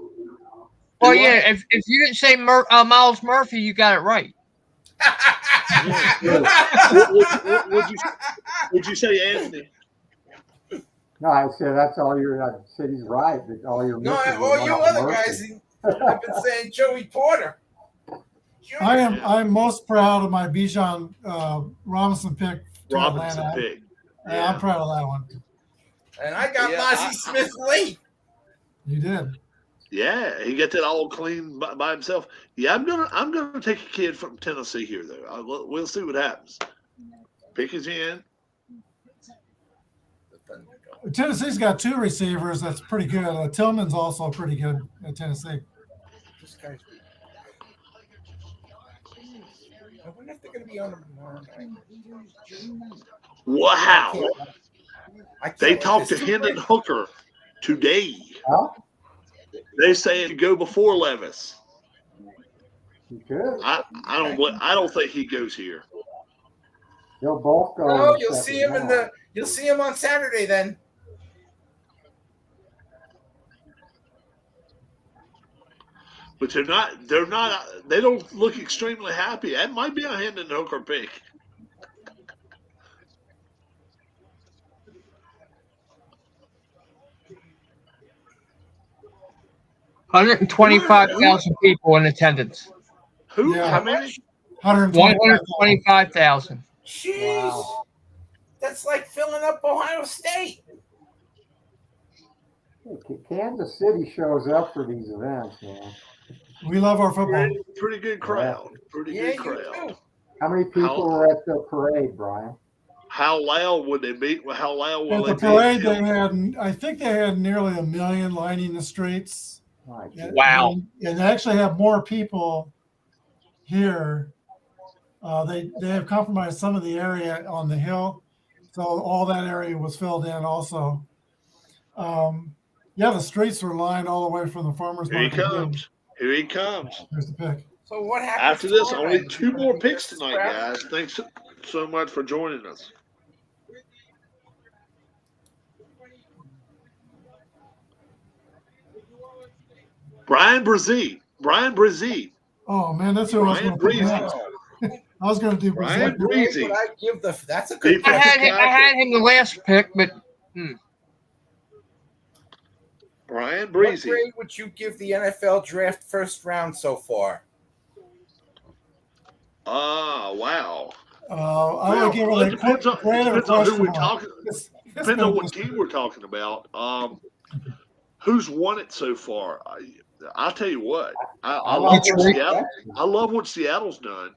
Well, yeah, if you didn't say Miles Murphy, you got it right. Would you say Anthony? No, I said that's all your. I said he's right. That all your. No, all you other guys have been saying Joey Porter. I'm most proud of my Bijan Robinson pick. Robinson pick. Yeah, I'm proud of that one. And I got Mozzie Smith late. You did. Yeah, he got that all clean by himself. Yeah, I'm gonna take a kid from Tennessee here though. We'll see what happens. Pick his in. Tennessee's got 2 receivers. That's pretty good. Tillman's also pretty good at Tennessee. This guy's. I wonder if they're going to be on tomorrow night. Wow. They talked to Hendon Hooker today. Huh? They say it go before Levis. You could. I don't think he goes here. They'll both go. No, in you'll the see second him round. you'll see him on Saturday then. But they don't look extremely happy. That might be a hand and hooker pick. $125,000 people in attendance. Who? Yeah. How many? 125,000. Jeez. Wow. That's like filling up Ohio State. Kansas City shows up for these events, man. We love our football. Pretty good crowd. Pretty Yeah, good you crowd. too. How many people were at the parade, Brian? How loud would they be? How loud will At the they parade, be? I think they had nearly 1 million lining the streets. Wow. And they actually have more people here. They have compromised some of the area on the hill. So all that area was filled in also. Yeah, the streets were lined all the way from the farmer's Here he market. comes. Here he comes. Here's the pick. So what happens After this, tomorrow only night? 2 more picks This tonight, crap? guys. Thanks so much for joining us. Brian Brzee. Oh man, that's who I was going to Brian pick Breezy. next. I was going to do Brian Brazil. Breezy. Would I give that's a good Defensive I had him the last pick, but Brian What Breezy. grade would you give the NFL draft first round so far? Wow. I would give Well, it it depends on who we're question talking. Depends on what team we're talking about. Who's won it so far? I'll tell you what. I love what Seattle. I love what Seattle's done.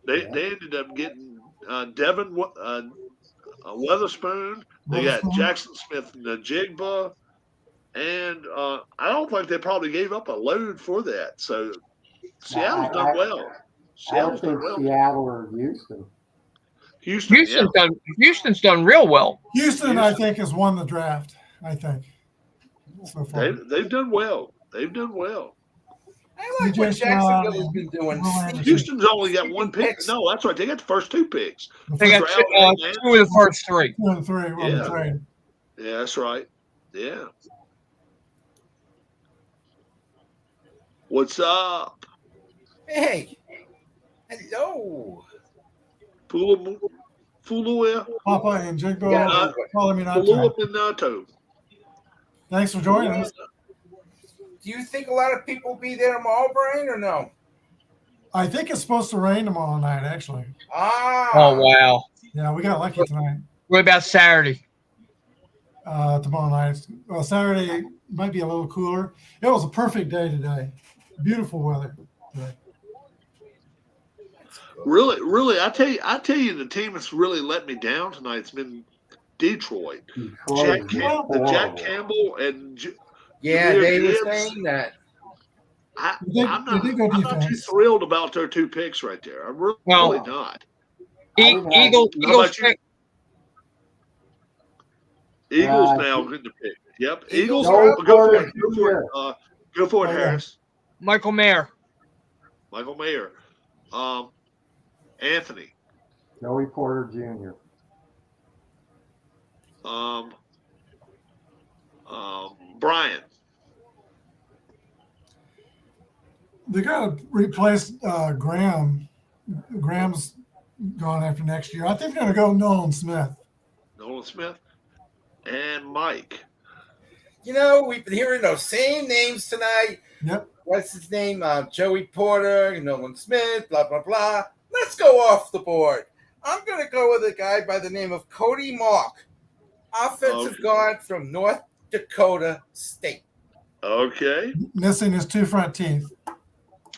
They ended up getting Devin Weatherspoon. They got Jackson Smith Najigba, and I don't think they probably gave up a load for that. So Seattle's done well. I would think Seattle or Houston. Houston's done real well. Houston, I think, has won the draft. I think so far. They've done well. They've done well. I like what Jacksonville has been doing. Houston's only got 1 pick. No, that's right. They got the first 2 picks. They got 2 of the first 3. 2 and 3 on the trade. Yeah, that's right. Yeah. What's up? Hey. Hello. Fulua. Papa and Jigbo. Yeah. Fulua Minato. Thanks for joining us. Do you think a lot of people will be there tomorrow, Brian, or no? I think it's supposed to rain tomorrow night, actually. Oh, wow. Yeah, we got lucky tonight. What about Saturday? Tomorrow night. Well, Saturday might be a little cooler. It was a perfect day today. Beautiful weather today. Really, I tell you, the team that's really let me down tonight. It's been Detroit. Jack Campbell and they were saying that. I'm not too thrilled about their 2 picks right there. I'm really not. Eagles pick. Eagles now good to pick. Yep, Eagles. Go Go for it, Oh, Harris. Michael Mayer. Anthony. Joey Porter Jr. Brian. They got to replace Graham. Graham's gone after next year. I think they're going to go Nolan Smith. And Mike. You know, we've been hearing those same names tonight. Yep. What's his name? Joey Porter, Nolan Smith, blah, blah, blah. Let's go off the board. I'm going to go with a guy by the name of Cody Mark, offensive guard from North Dakota State. Okay. Missing his 2 front teeth.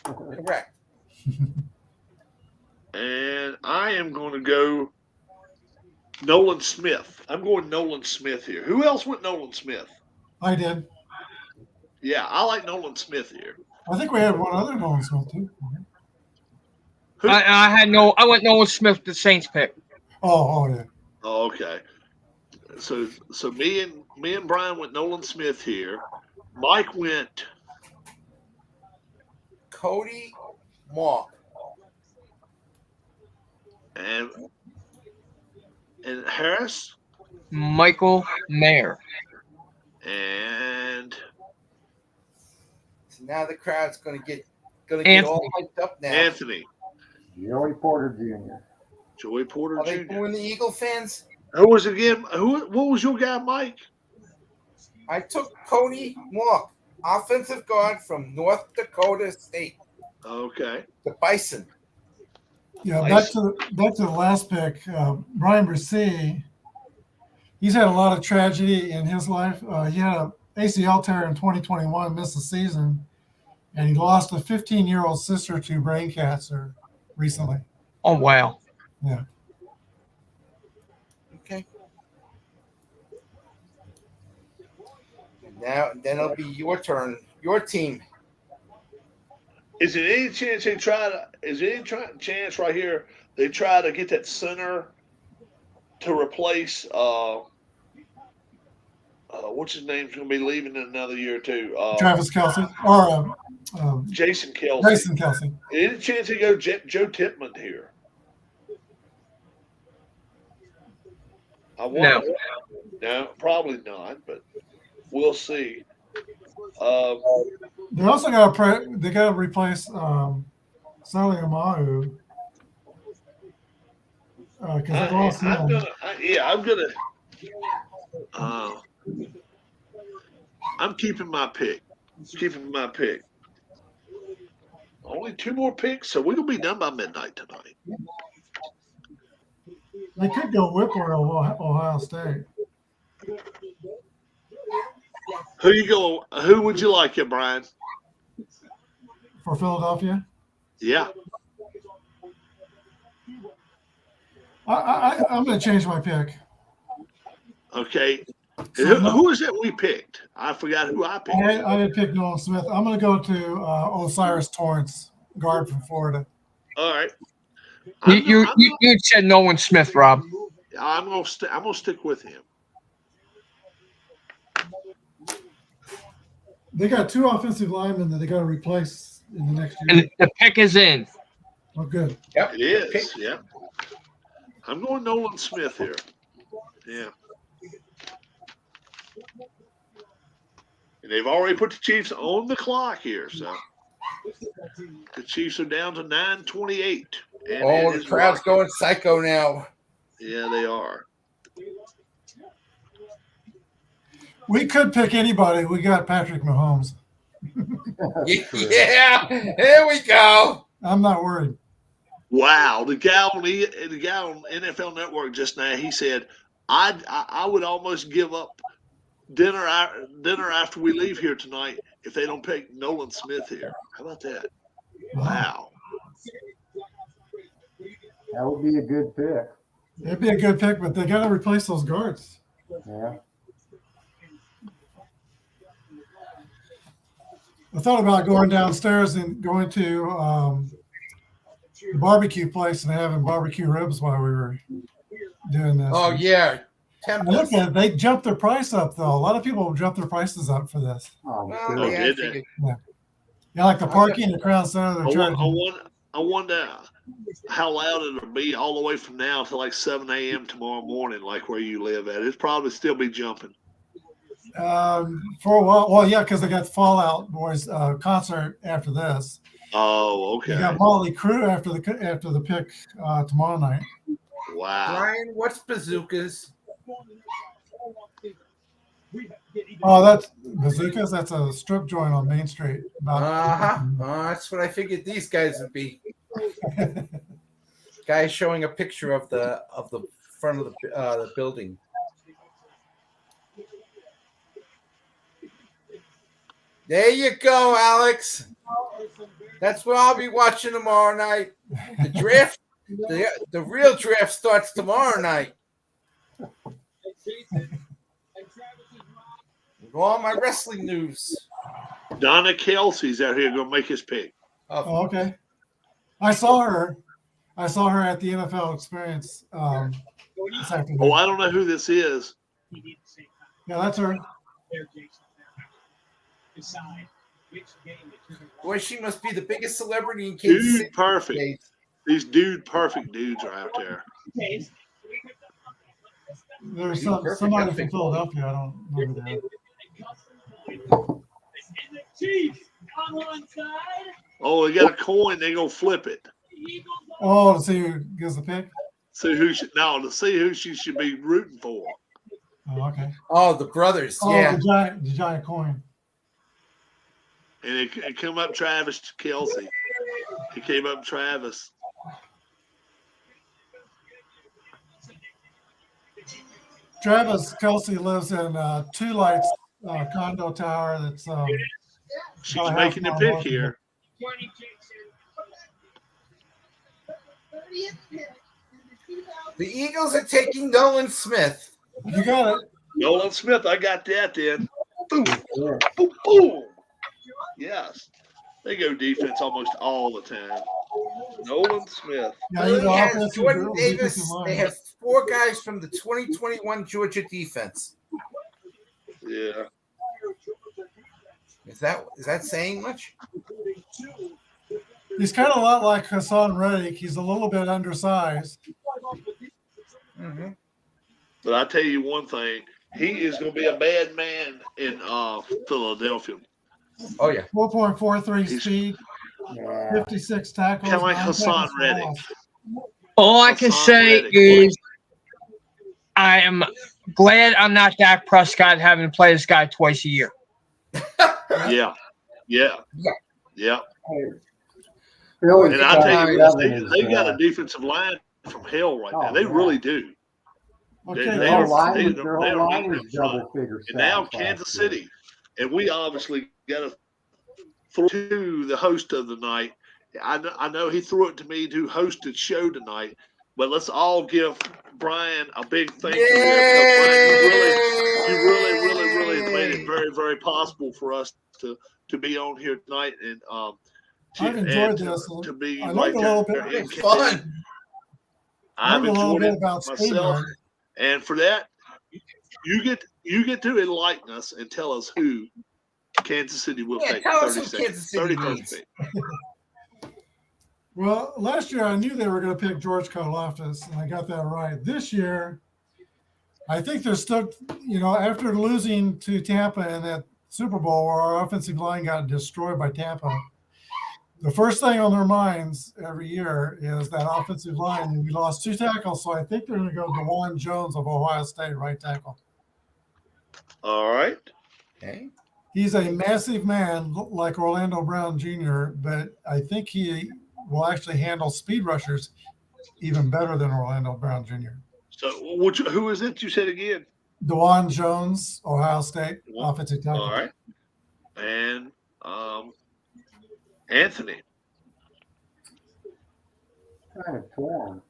Correct. And I am going to go Nolan Smith. I'm going Nolan Smith here. Who else went Nolan Smith? I did. Yeah, I like Nolan Smith here. I think we had one other Nolan Smith too. I went Nolan Smith, the Saints pick. Oh yeah. Oh, okay. So me and Brian went Nolan Smith here. Mike went Cody Moore. And Harris. Michael Mayer. And So now the crowd's going to get Anthony. all hyped up now. Anthony. Joey Porter Jr. Joey Porter Are they Jr. booing the Eagle fans? Who was again? What was your guy, Mike? I took Cody Moore, offensive guard from North Dakota State. Okay. The Bison. Yeah, Nice. back to the last pick. Brian Bresee, he's had a lot of tragedy in his life. He had an ACL tear in 2021, missed the season, and he lost a 15-year-old sister to brain cancer recently. Oh, wow. Yeah. Okay. Now, then it'll be your turn. Your team. Is there any chance they try to? Is there any chance right here they try to get that center to replace? What's his name's going to be leaving in another year or two? Travis Kelce or Jason Kelce. Jason Kelce. Any chance they go Joe Tippmann here? I wonder. No, probably not, but we'll see. They also got to replace Sally Amahu because they lost him. I'm keeping my pick. Only 2 more picks, so we're gonna be done by midnight tonight. They could go Whipper or Ohio State. Who would you like, Brian? For Philadelphia? Yeah. I'm going to change my pick. Okay. Who is it we picked? I forgot who I picked. I did pick Nolan Smith. I'm going to go to Osiris Torrance, guard from Florida. All right. You said Nolan Smith, Rob. I'm gonna stick with him. They got 2 offensive linemen that they got to replace in the next year. And the pick is in. Oh, good. Yep. It is. Yeah. I'm going Nolan Smith here. Yeah. And they've already put the Chiefs on the clock here, so the Chiefs are down to 9:28. Oh, the crowd's going psycho now. Yeah, they are. We could pick anybody. We got Patrick Mahomes. Yeah, here we go. I'm not worried. Wow, the guy on NFL Network just now, he said, I would almost give up dinner after we leave here tonight if they don't pick Nolan Smith here. How about that? Wow. That would be a good pick. It'd be a good pick, but they got to replace those guards. Yeah. I thought about going downstairs and going to the barbecue place and having barbecue ribs while we were doing this. Oh, yeah. Look at it. They jumped their price up, though. A lot of people jumped their prices up for this. Oh, Well, yeah, did they? Yeah, like the parking in the Crown Center. They're charging. I wonder how loud it'll be all the way from now to like 7 a.m. tomorrow morning, like where you live at. It'll probably still be jumping. For a while. Well, yeah, because they got Fallout Boys concert after this. Oh, okay. You got Motley Crue after the pick tomorrow night. Wow. Brian, what's bazookas? Oh, that's Bazookas. That's a strip joint on Main Street. That's what I figured these guys would be. Guy showing a picture of the front of the building. There you go, Alex. That's what I'll be watching tomorrow night. The draft, the real draft starts tomorrow night. All my wrestling news. Donna Kelsey's out here going to make his pick. Oh, okay. I saw her at the NFL Experience this afternoon. Oh, I don't know who this is. Yeah, that's her. Boy, she must be the biggest celebrity in Kansas City. Dude, perfect. These perfect dudes are out there. There's somebody from Philadelphia. I don't know who they are. Oh, they got a coin. They're going to flip it. Oh, to see who gives the pick? To see who she should be rooting for. Oh, okay. Oh, the brothers. Oh, yeah. the giant coin. And it came up Travis Kelsey. It came up Travis. Travis Kelsey lives in Two Lights condo tower. That's she's making the pick here. The Eagles are taking Nolan Smith. You got it. Nolan Smith, I got that then. Boom, boom, boom. Yes. They go defense almost all the time. Nolan Smith. They have Jordan Davis. They have 4 guys from the 2021 Georgia defense. Yeah. Is that saying much? He's kind of a lot like Hassan Reddick. He's a little bit undersized. Mm-hmm. But I tell you one thing, he is going to be a bad man in Philadelphia. Oh, yeah. 4.43 speed, 56 tackles. Kind of like Hassan Reddick. All I can say is I am glad I'm not Dak Prescott having to play this guy twice a year. Yeah. Really, and I tell you what, they got a defensive line from hell right now. They really do. Okay. Their line is double figure. And now Kansas City. And we obviously got to throw to the host of the night. I know he threw it to me to host the show tonight, but let's all give Brian a big thank you there, because Brian, you really made it very, very possible for us to be on here tonight and I've enjoyed this. To be I learned a little bit. It's fun. I've enjoyed it about myself, and for that, you get to enlighten us and tell us who Kansas City will take. Tell us who Kansas City needs. Well, last year I knew they were going to pick George Karlaftis, and I got that right. This year, I think they're stuck. After losing to Tampa in that Super Bowl where our offensive line got destroyed by Tampa, the first thing on their minds every year is that offensive line. And we lost 2 tackles, so I think they're going to go DeJuan Jones of Ohio State, right tackle. All right. Okay. He's a massive man like Orlando Brown Jr., but I think he will actually handle speed rushers even better than Orlando Brown Jr. So who is it you said again? DeJuan Jones, Ohio State, offensive tackle. All right. And Anthony. Kind of torn.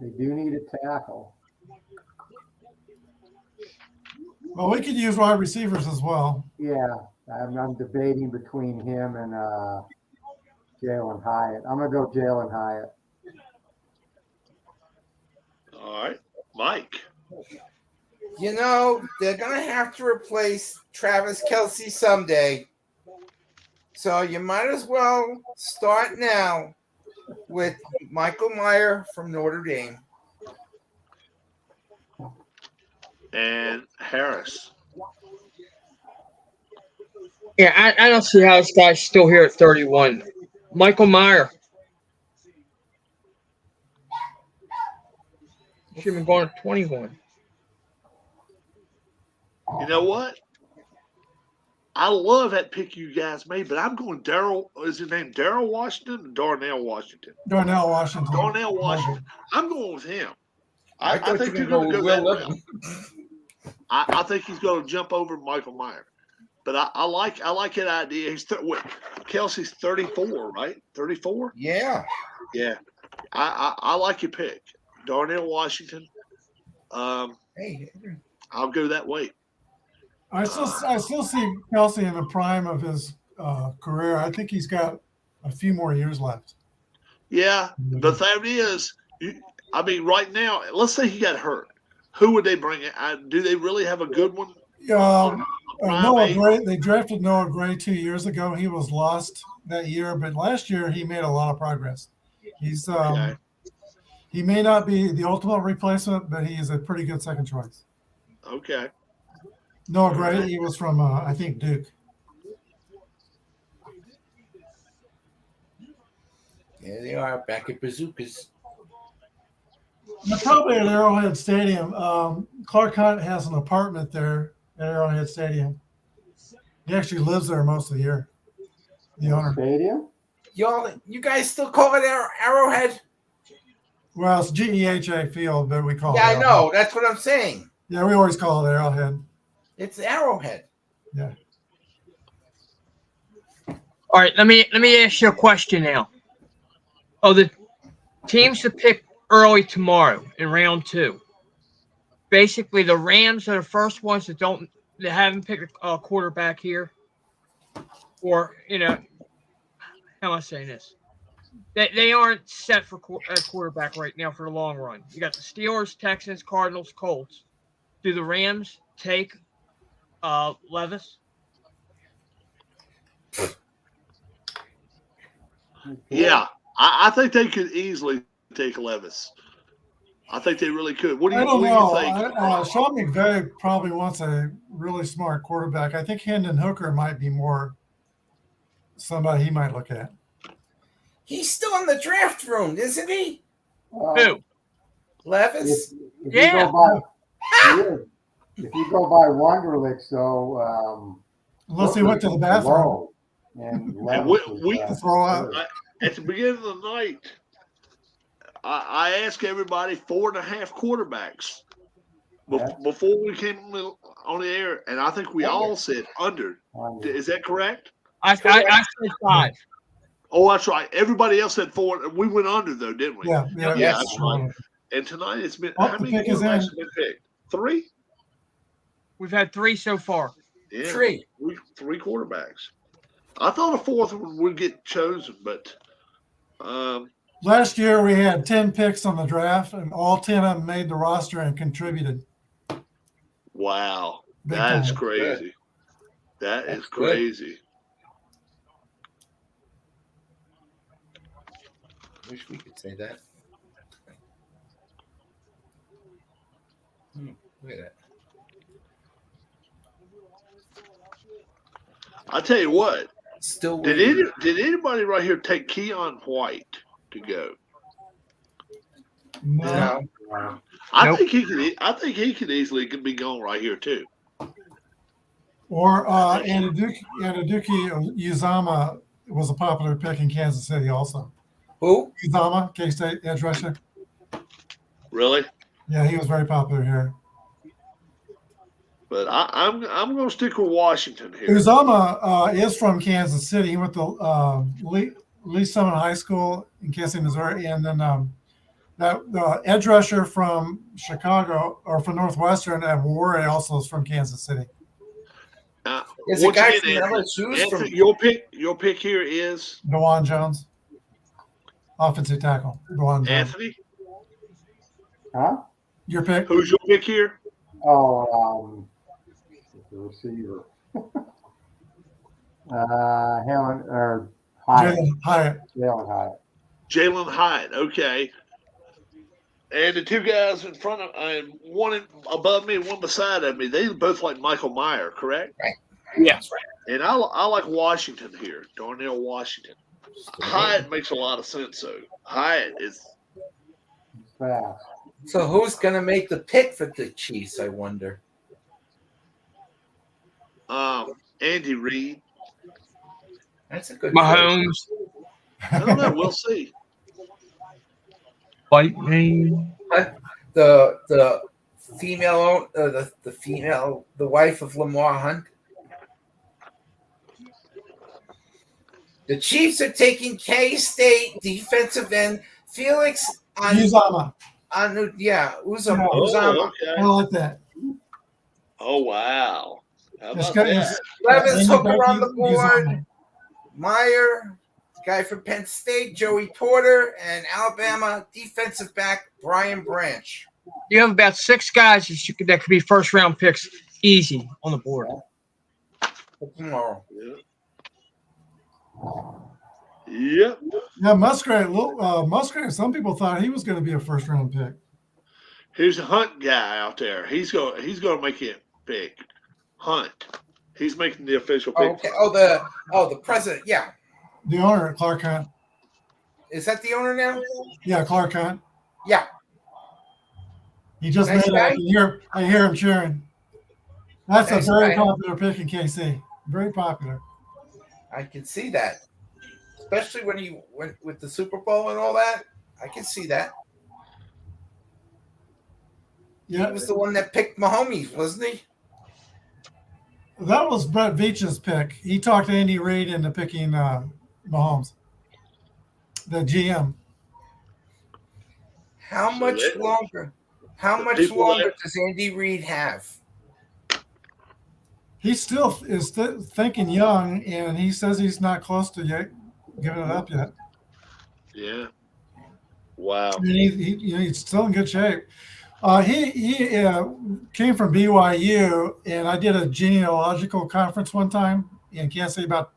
They do need a tackle. Well, we could use wide receivers as well. Yeah, I'm debating between him and Jalen Hyatt. I'm going to go Jalen Hyatt. All right. Mike. They're going to have to replace Travis Kelsey someday. So you might as well start now with Michael Mayer from Notre Dame. And Harris. Yeah, I don't see how this guy's still here at 31. Michael Mayer. Should have been going at 21. You know what? I love that pick you guys made, but I'm going Daryl. Is his name Daryl Washington or Darnell Washington? Darnell Washington. Darnell Washington. I'm going with him. I think he's going to to go that route. I think he's going to jump over Michael Mayer. But I like that idea. Kelsey's 34, right? 34? Yeah. Yeah. I like your pick. Darnell Washington. Hey. I'll go that way. I still see Kelsey in the prime of his career. I think he's got a few more years left. Yeah. The thing is, right now, let's say he got hurt. Who would they bring in? Do they really have a good one Noah Gray. They drafted Noah Gray 2 years ago. He was lost that year, but last year he made a lot of progress. He's Okay. he may not be the ultimate replacement, but he is a pretty good second choice. Okay. Noah Gray, he was from I think Duke. There they are back at Bazookas. They're probably at Arrowhead Stadium. Clark Hunt has an apartment there at Arrowhead Stadium. He actually lives there most of the year. The owner. Stadium? You guys still call it Arrowhead? Well, it's GEHA Field, but we call it. Yeah, I Arrowhead. know. That's what I'm saying. Yeah, we always call it Arrowhead. It's Arrowhead. Yeah. All right, let me ask you a question now. Oh, the teams to pick early tomorrow in round 2. Basically, the Rams are the first ones that haven't picked a quarterback here, or how am I saying this? They aren't set for a quarterback right now for the long run. You got the Steelers, Texans, Cardinals, Colts. Do the Rams take Levis? Yeah, I think they could easily take Levis. I think they really could. What do you think? Sean McVay probably wants a really smart quarterback. I think Hendon Hooker might be more somebody he might look at. He's still in the draft room, isn't he? Who? Levis? If Yeah. If you go by Wonderlic, so unless he went to the bathroom. And we throw out. At the beginning of the night, I asked everybody 4.5 quarterbacks before we came on the air, and I think we all said under. Is that correct? I said 5. Oh, that's right. Everybody else said 4. We went under though, didn't we? Yeah. That's right. And tonight it's been how many quarterbacks have been picked? 3. We've had 3 so far. Yeah, 3 quarterbacks. I thought a 4th one would get chosen, but last year we had 10 picks on the draft, and all 10 of them made the roster and contributed. Wow, Big that is time. crazy. That's crazy. Wish we could say that. Look at that. I tell you what. Still did anybody right here take Keon White to go? No. I think he could easily be gone right here too. Or Anaduki Uzama was a popular pick in Kansas City also. Who? Uzama, K-State edge rusher. Really? Yeah, he was very popular here. But I'm going to stick with Washington here. Uzama is from Kansas City. He went to Lee Summit High School in Kansas City, Missouri, and then the edge rusher from Chicago or from Northwestern at Warren also is from Kansas City. Is a guy from LSU? Your pick here is DeJuan Jones, offensive tackle. DeJuan Jones. Anthony. Huh? Your pick? Who's your pick here? Oh, the receiver. Helen or Hyatt. Jalen Hyatt. Jalen Hyatt. Okay. And the 2 guys in front of one above me and one beside of me, they both like Michael Meyer, correct? Right. Yeah, that's right. And I like Washington here, Darnell Washington. Hyatt makes a lot of sense, though. Hyatt is fast. So who's going to make the pick for the Chiefs, I wonder? Andy Reid. That's a good Mahomes. I don't know. We'll see. Lightning. The female, the wife of Lamar Hunt. The Chiefs are taking K-State defensive end Felix Uzama. Uzama. Okay. I like that. Oh, wow. How about that? Levis Hooker on the board. Meyer, guy from Penn State, Joey Porter, and Alabama defensive back Brian Branch. You have about 6 guys that could be first-round picks Easy on the board. For tomorrow. Yep. Yeah, Musgrave. Some people thought he was going to be a first-round pick. Here's a Hunt guy out there. He's going to make it big. Hunt. He's making the official pick. Okay. The president. Yeah. The owner, Clark Hunt. Is that the owner now? Yeah, Clark Hunt. Yeah. He just Nice made guy. it. I hear him cheering. That's Nice a very guy. popular pick in KC. Very popular. I can see that. Especially when he went with the Super Bowl and all that. I can see that. Yeah, He was the one that picked Mahomes, wasn't he? that was Brett Veach's pick. He talked Andy Reid into picking Mahomes, the GM. How much longer? How much people longer does Andy Reid have? He still is thinking young, and he says he's not close to yet giving it up yet. Yeah. Wow. And he's still in good shape. He came from BYU, and I did a genealogical conference one time in Kansas City about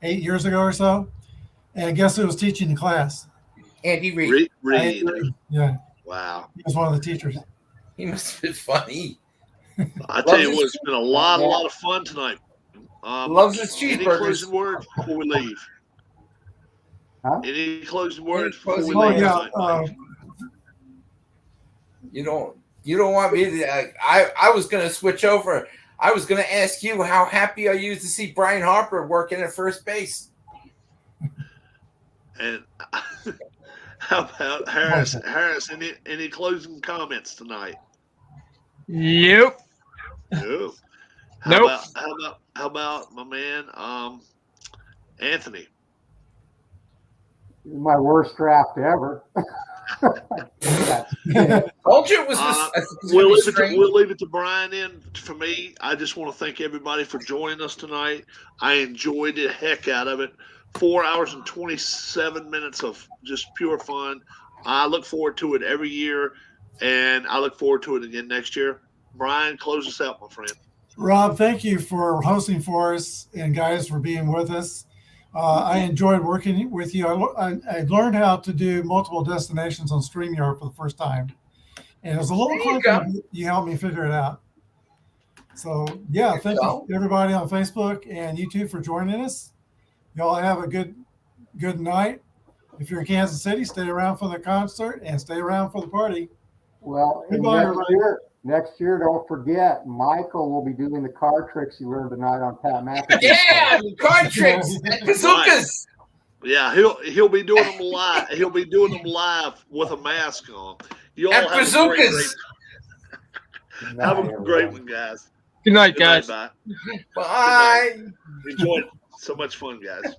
8 years ago or so. And guess who was teaching the class? Andy Reid. Reid. Yeah, Wow. he was one of the teachers. He must have been funny. I tell you what, it's been a lot of fun tonight. Loves his Any cheeseburgers. closing words before we leave? Huh? Any closing words Any before we closing leave Oh, yeah. tonight? You don't want me to. I was going to switch over. I was going to ask you how happy are you to see Brian Harper working at first base? And how about Harris? Harris, any closing comments tonight? Yep. No. Nope. How about my man, Anthony? My worst draft ever. Told you it was. We'll leave it to Brian. In for me, I just want to thank everybody for joining us tonight. I enjoyed the heck out of it. 4 hours and 27 minutes of just pure fun. I look forward to it every year, and I look forward to it again next year. Brian, close us out, my friend. Rob, thank you for hosting for us, and guys for being with us. I enjoyed working with you. I learned how to do multiple destinations on StreamYard for the first time. And it was a little clunky, but you helped me figure it out. So, yeah, thank you everybody on Facebook and YouTube for joining us. Y'all have a good night. If you're in Kansas City, stay around for the concert and stay around for the party. Well, Goodbye, next year, don't forget, Michael will be doing the card tricks you learned tonight on Pat McAfee. Yeah, card tricks and bazookas. Yeah, he'll be doing them live. He'll be doing them live with a mask on. You all And have bazookas. Have a great one, guys. Good night, guys. Bye. Bye. Enjoyed it. So much fun, guys.